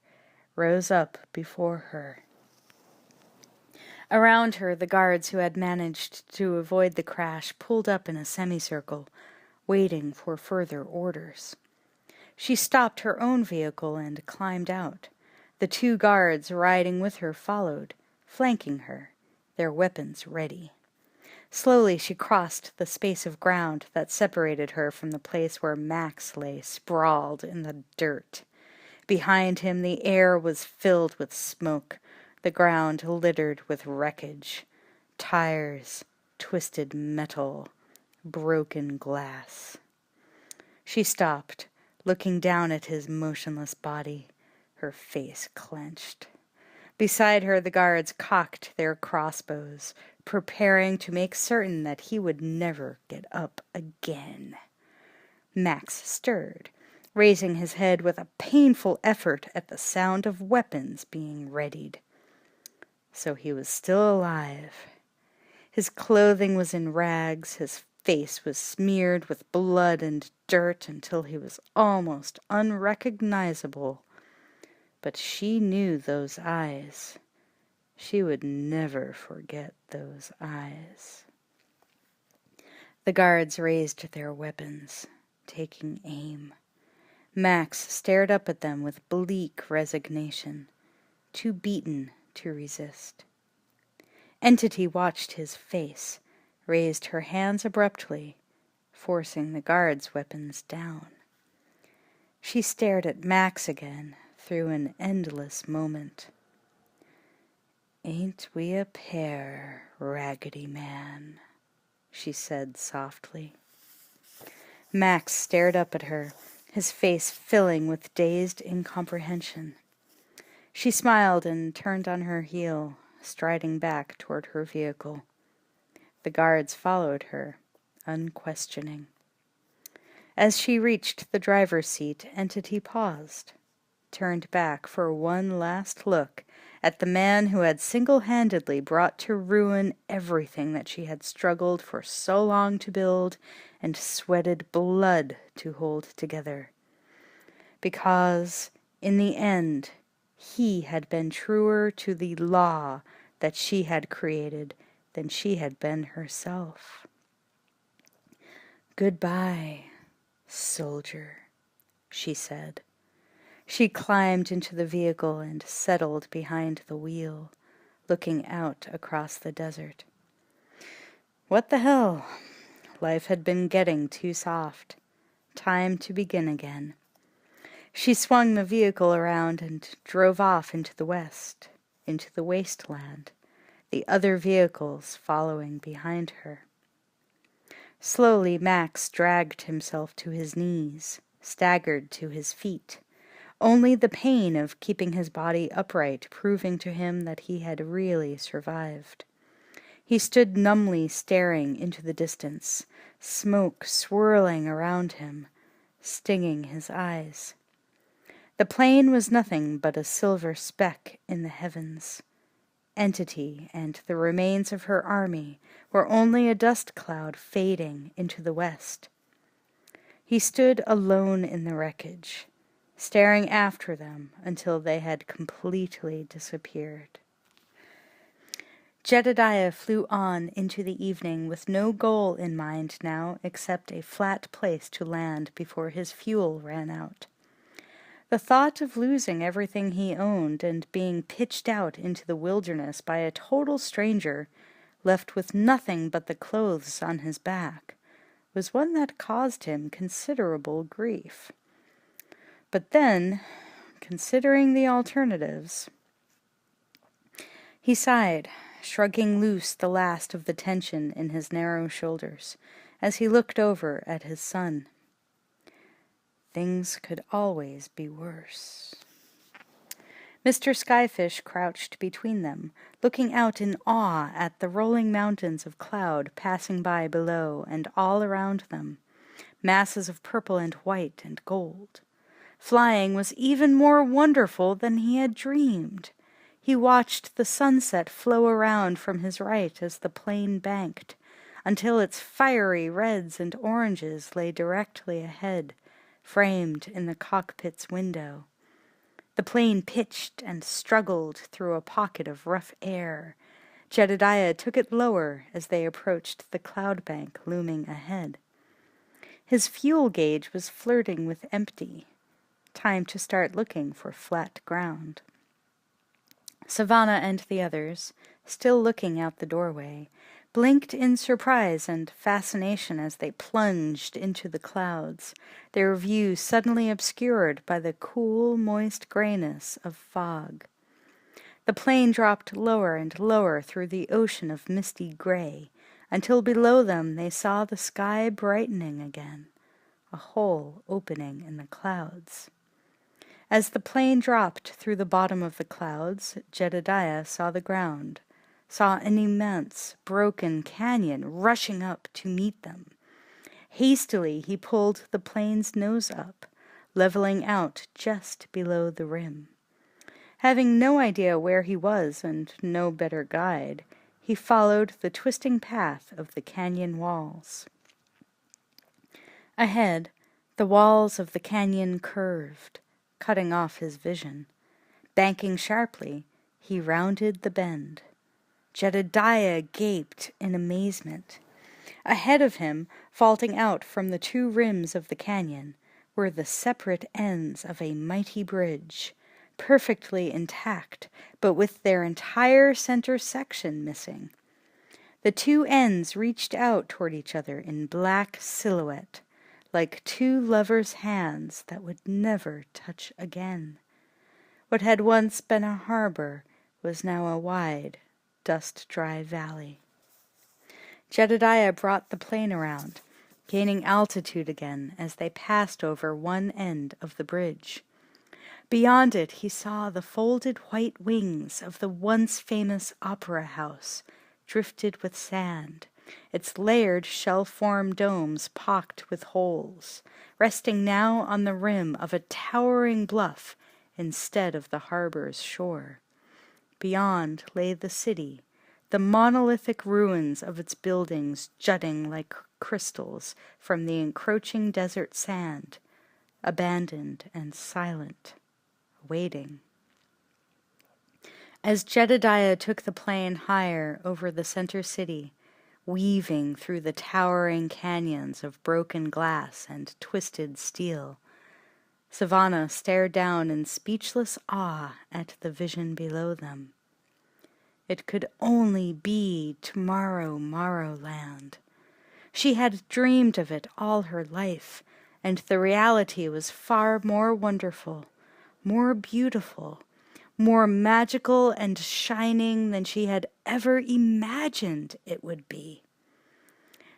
[SPEAKER 1] rose up before her. Around her, the guards who had managed to avoid the crash pulled up in a semicircle, waiting for further orders. She stopped her own vehicle and climbed out. The two guards riding with her followed, flanking her, their weapons ready. Slowly she crossed the space of ground that separated her from the place where Max lay sprawled in the dirt. Behind him the air was filled with smoke, the ground littered with wreckage, tires, twisted metal, broken glass. She stopped, looking down at his motionless body, her face clenched. Beside her the guards cocked their crossbows, preparing to make certain that he would never get up again. Max stirred, raising his head with a painful effort at the sound of weapons being readied. So he was still alive. His clothing was in rags, his face was smeared with blood and dirt until he was almost unrecognizable. But she knew those eyes. She would never forget those eyes. The guards raised their weapons, taking aim. Max stared up at them with bleak resignation, too beaten to resist. Entity watched his face, raised her hands abruptly, forcing the guards' weapons down. She stared at Max again through an endless moment. "Ain't we a pair, Raggedy Man?" she said softly. Max stared up at her, his face filling with dazed incomprehension. She smiled and turned on her heel, striding back toward her vehicle. The guards followed her, unquestioning. As she reached the driver's seat, Entity paused, turned back for one last look at the man who had single-handedly brought to ruin everything that she had struggled for so long to build and sweated blood to hold together. Because In the end, he had been truer to the law that she had created than she had been herself. "Goodbye, soldier," she said. She climbed into the vehicle and settled behind the wheel, looking out across the desert. What the hell? Life had been getting too soft. Time to begin again. She swung the vehicle around and drove off into the west, into the wasteland, the other vehicles following behind her. Slowly Max dragged himself to his knees, staggered to his feet, only the pain of keeping his body upright proving to him that he had really survived. He stood numbly staring into the distance, smoke swirling around him, stinging his eyes. The plane was nothing but a silver speck in the heavens. Entity and the remains of her army were only a dust cloud fading into the west. He stood alone in the wreckage, staring after them until they had completely disappeared. Jedediah flew on into the evening with no goal in mind now except a flat place to land before his fuel ran out. The thought of losing everything he owned and being pitched out into the wilderness by a total stranger, left with nothing but the clothes on his back, was one that caused him considerable grief. But then, considering the alternatives, he sighed, shrugging loose the last of the tension in his narrow shoulders as he looked over at his son. Things could always be worse. Mr. Skyfish crouched between them, looking out in awe at the rolling mountains of cloud passing by below and all around them, masses of purple and white and gold. Flying was even more wonderful than he had dreamed. He watched the sunset flow around from his right as the plane banked, until its fiery reds and oranges lay directly ahead, framed in the cockpit's window. The plane pitched and struggled through a pocket of rough air. Jedediah took it lower as they approached the cloud bank looming ahead. His fuel gauge was flirting with empty. Time to start looking for flat ground. Savannah and the others, still looking out the doorway, blinked in surprise and fascination as they plunged into the clouds, their view suddenly obscured by the cool, moist grayness of fog. The plane dropped lower and lower through the ocean of misty gray, until below them they saw the sky brightening again, a hole opening in the clouds. As the plane dropped through the bottom of the clouds, Jedediah saw the ground, saw an immense, broken canyon rushing up to meet them. Hastily he pulled the plane's nose up, leveling out just below the rim. Having no idea where he was and no better guide, he followed the twisting path of the canyon walls. Ahead, the walls of the canyon curved, cutting off his vision. Banking sharply, he rounded the bend. Jedediah gaped in amazement. Ahead of him, vaulting out from the two rims of the canyon, were the separate ends of a mighty bridge, perfectly intact, but with their entire center section missing. The two ends reached out toward each other in black silhouette, like two lovers' hands that would never touch again. What had once been a harbor was now a wide, dust-dry valley. Jedediah brought the plane around, gaining altitude again as they passed over one end of the bridge. Beyond it he saw the folded white wings of the once famous opera house, drifted with sand, its layered shell-formed domes pocked with holes, resting now on the rim of a towering bluff instead of the harbor's shore. Beyond lay the city, the monolithic ruins of its buildings jutting like crystals from the encroaching desert sand, abandoned and silent, waiting. As Jedediah took the plane higher over the center city, weaving through the towering canyons of broken glass and twisted steel, Savannah stared down in speechless awe at the vision below them. It could only be tomorrow Morrowland. She had dreamed of it all her life, and the reality was far more wonderful, more beautiful, more magical and shining than she had ever imagined it would be.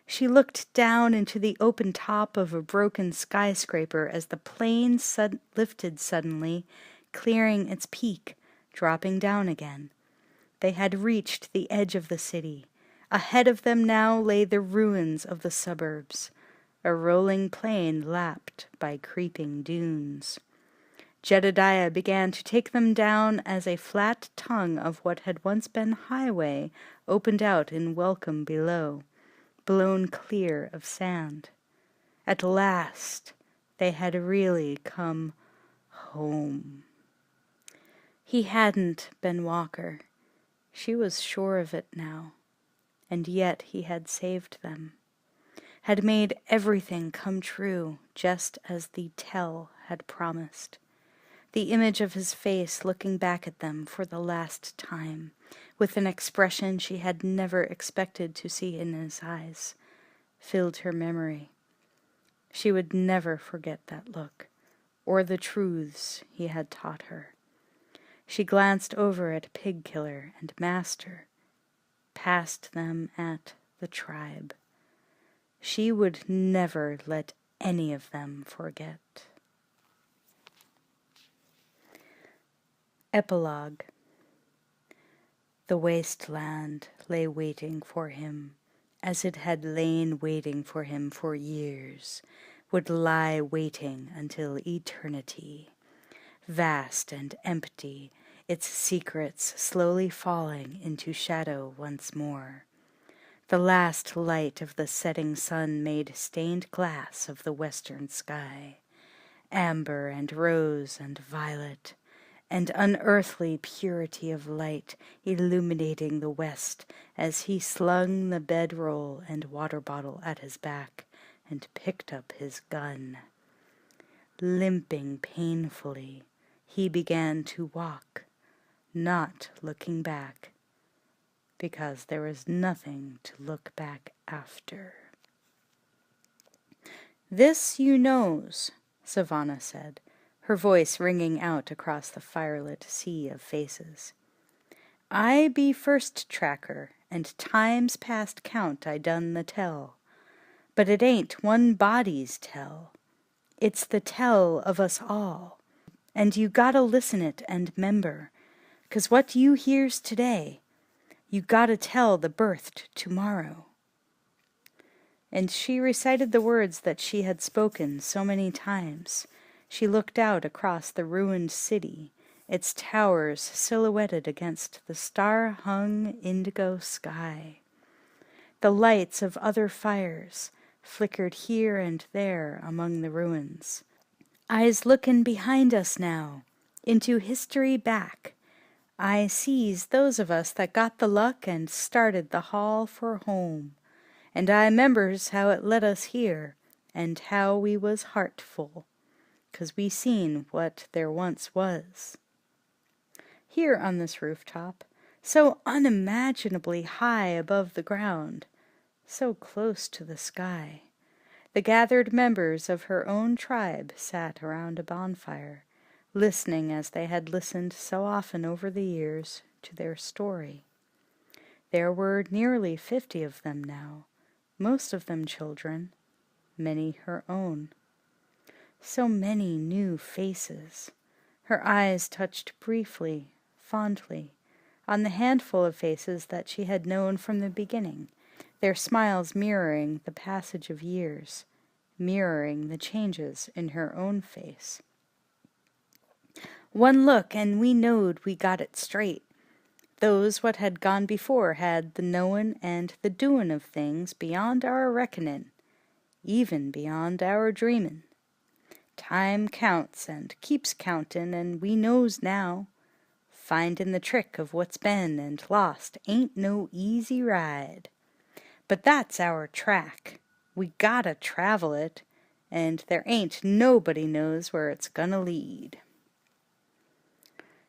[SPEAKER 1] She looked down into the open top of a broken skyscraper as the plane lifted suddenly, clearing its peak, dropping down again. They had reached the edge of the city. Ahead of them now lay the ruins of the suburbs, a rolling plain lapped by creeping dunes. Jedediah began to take them down as a flat tongue of what had once been highway opened out in welcome below, blown clear of sand. At last they had really come home. He hadn't been Walker. She was sure of it now. And yet he had saved them, had made everything come true just as the tell had promised. The image of his face looking back at them for the last time, with an expression she had never expected to see in his eyes, filled her memory. She would never forget that look, or the truths he had taught her. She glanced over at Pigkiller and Master, past them at the tribe. She would never let any of them forget. Epilogue. The wasteland lay waiting for him, as it had lain waiting for him for years, would lie waiting until eternity. Vast and empty, its secrets slowly falling into shadow once more. The last light of the setting sun made stained glass of the western sky, amber and rose and violet, and unearthly purity of light illuminating the west as he slung the bedroll and water bottle at his back and picked up his gun. Limping painfully, he began to walk, not looking back, because there was nothing to look back after. "This you knows," Savannah said, her voice ringing out across the firelit sea of faces. "I be first tracker, and times past count I done the tell. But it ain't one body's tell. It's the tell of us all. And you gotta listen it and 'member, 'cause what you hears today, you gotta tell the birthed tomorrow." And she recited the words that she had spoken so many times. She looked out across the ruined city, its towers silhouetted against the star-hung indigo sky. The lights of other fires flickered here and there among the ruins. "I's lookin' behind us now, into history back. I sees those of us that got the luck and started the haul for home. And I 'members how it led us here, and how we was heartful, 'cause we seen what there once was." Here on this rooftop, so unimaginably high above the ground, so close to the sky, the gathered members of her own tribe sat around a bonfire, listening as they had listened so often over the years to their story. There were nearly 50 of them now, most of them children, many her own. So many new faces. Her eyes touched briefly, fondly, on the handful of faces that she had known from the beginning, their smiles mirroring the passage of years, mirroring the changes in her own face. "One look, and we knowed we got it straight. Those what had gone before had the knowin' and the doin' of things beyond our reckonin', even beyond our dreamin'. Time counts and keeps countin', and we knows now. Findin' the trick of what's been and lost ain't no easy ride. But that's our track. We gotta travel it, and there ain't nobody knows where it's gonna lead.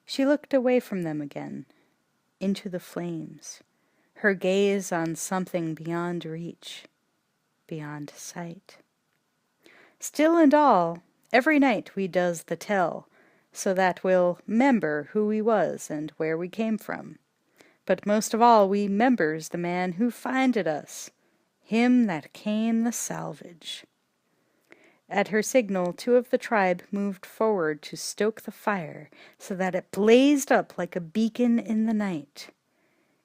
[SPEAKER 1] She looked away from them again, into the flames, her gaze on something beyond reach, beyond sight. Still and all, every night we does the tell, so that we'll 'member who we was and where we came from. But most of all we 'members the man who finded us, him that came the salvage. At her signal, 2 of the tribe moved forward to stoke the fire so that it blazed up like a beacon in the night.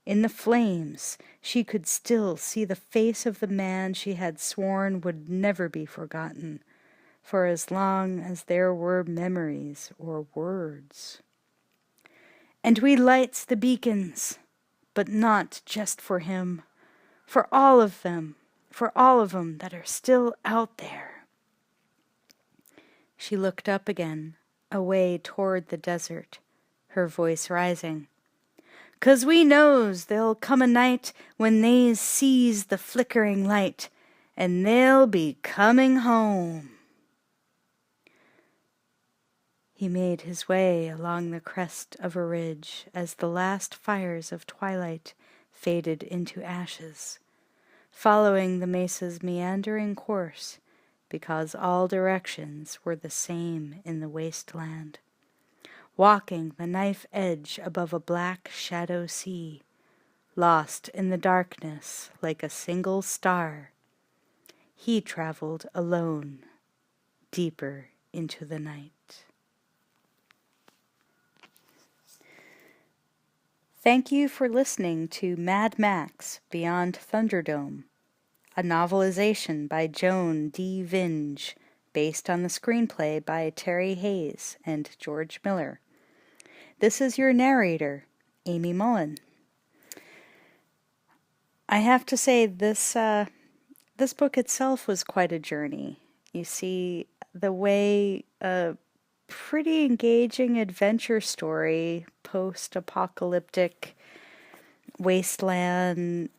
[SPEAKER 1] In the flames, she could still see the face of the man she had sworn would never be forgotten, for as long as there were memories or words. And we lights the beacons, but not just for him, for all of them that are still out there. She looked up again, away toward the desert, her voice rising. 'Cause we knows there'll come a night when they sees the flickering light, and they'll be coming home. He made his way along the crest of a ridge as the last fires of twilight faded into ashes, following the mesa's meandering course because all directions were the same in the wasteland, walking the knife edge above a black shadow sea, lost in the darkness like a single star. He traveled alone, deeper into the night. Thank you for listening to Mad Max Beyond Thunderdome, a novelization by Joan D. Vinge, based on the screenplay by Terry Hayes and George Miller. This is your narrator, Amy Mullen. I have to say, this book itself was quite a journey. You see, the way a pretty engaging adventure story, post-apocalyptic wasteland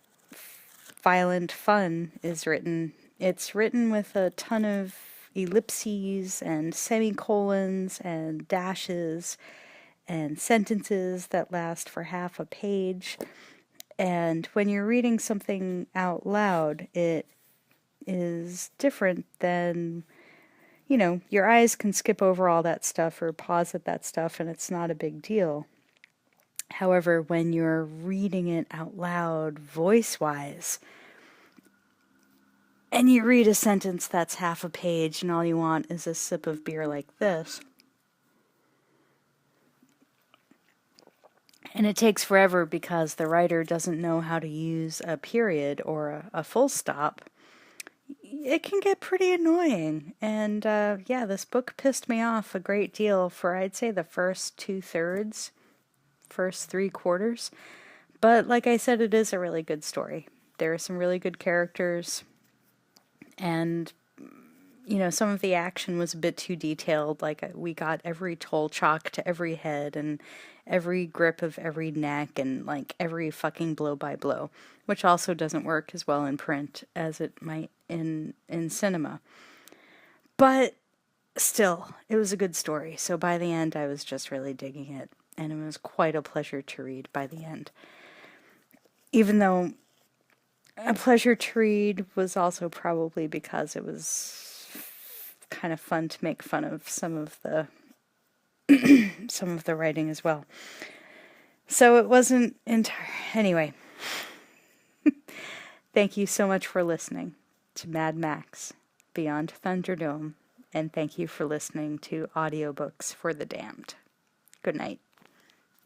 [SPEAKER 1] violent fun is written. It's written with a ton of ellipses and semicolons and dashes and sentences that last for half a page. And when you're reading something out loud, it is different than, you know, your eyes can skip over all that stuff or pause at that stuff and it's not a big deal. However, when you're reading it out loud, voice-wise, and you read a sentence that's half a page and all you want is a sip of beer like this, and it takes forever because the writer doesn't know how to use a period or a full stop, it can get pretty annoying. And yeah, this book pissed me off a great deal for, I'd say, the first 2/3, first 3/4. But like I said, it is a really good story. There are some really good characters. And, you know, some of the action was a bit too detailed. Like, we got every toll chalk to every head and every grip of every neck and, like, every fucking blow by blow, which also doesn't work as well in print as it might in cinema. But still, it was a good story. So by the end, I was just really digging it. And it was quite a pleasure to read by the end. Even though a pleasure to read was also probably because it was kind of fun to make fun of some of the some of the writing as well. So it wasn't anyway. Thank you so much for listening to Mad Max Beyond Thunderdome, and thank you for listening to audiobooks for the damned. Good night.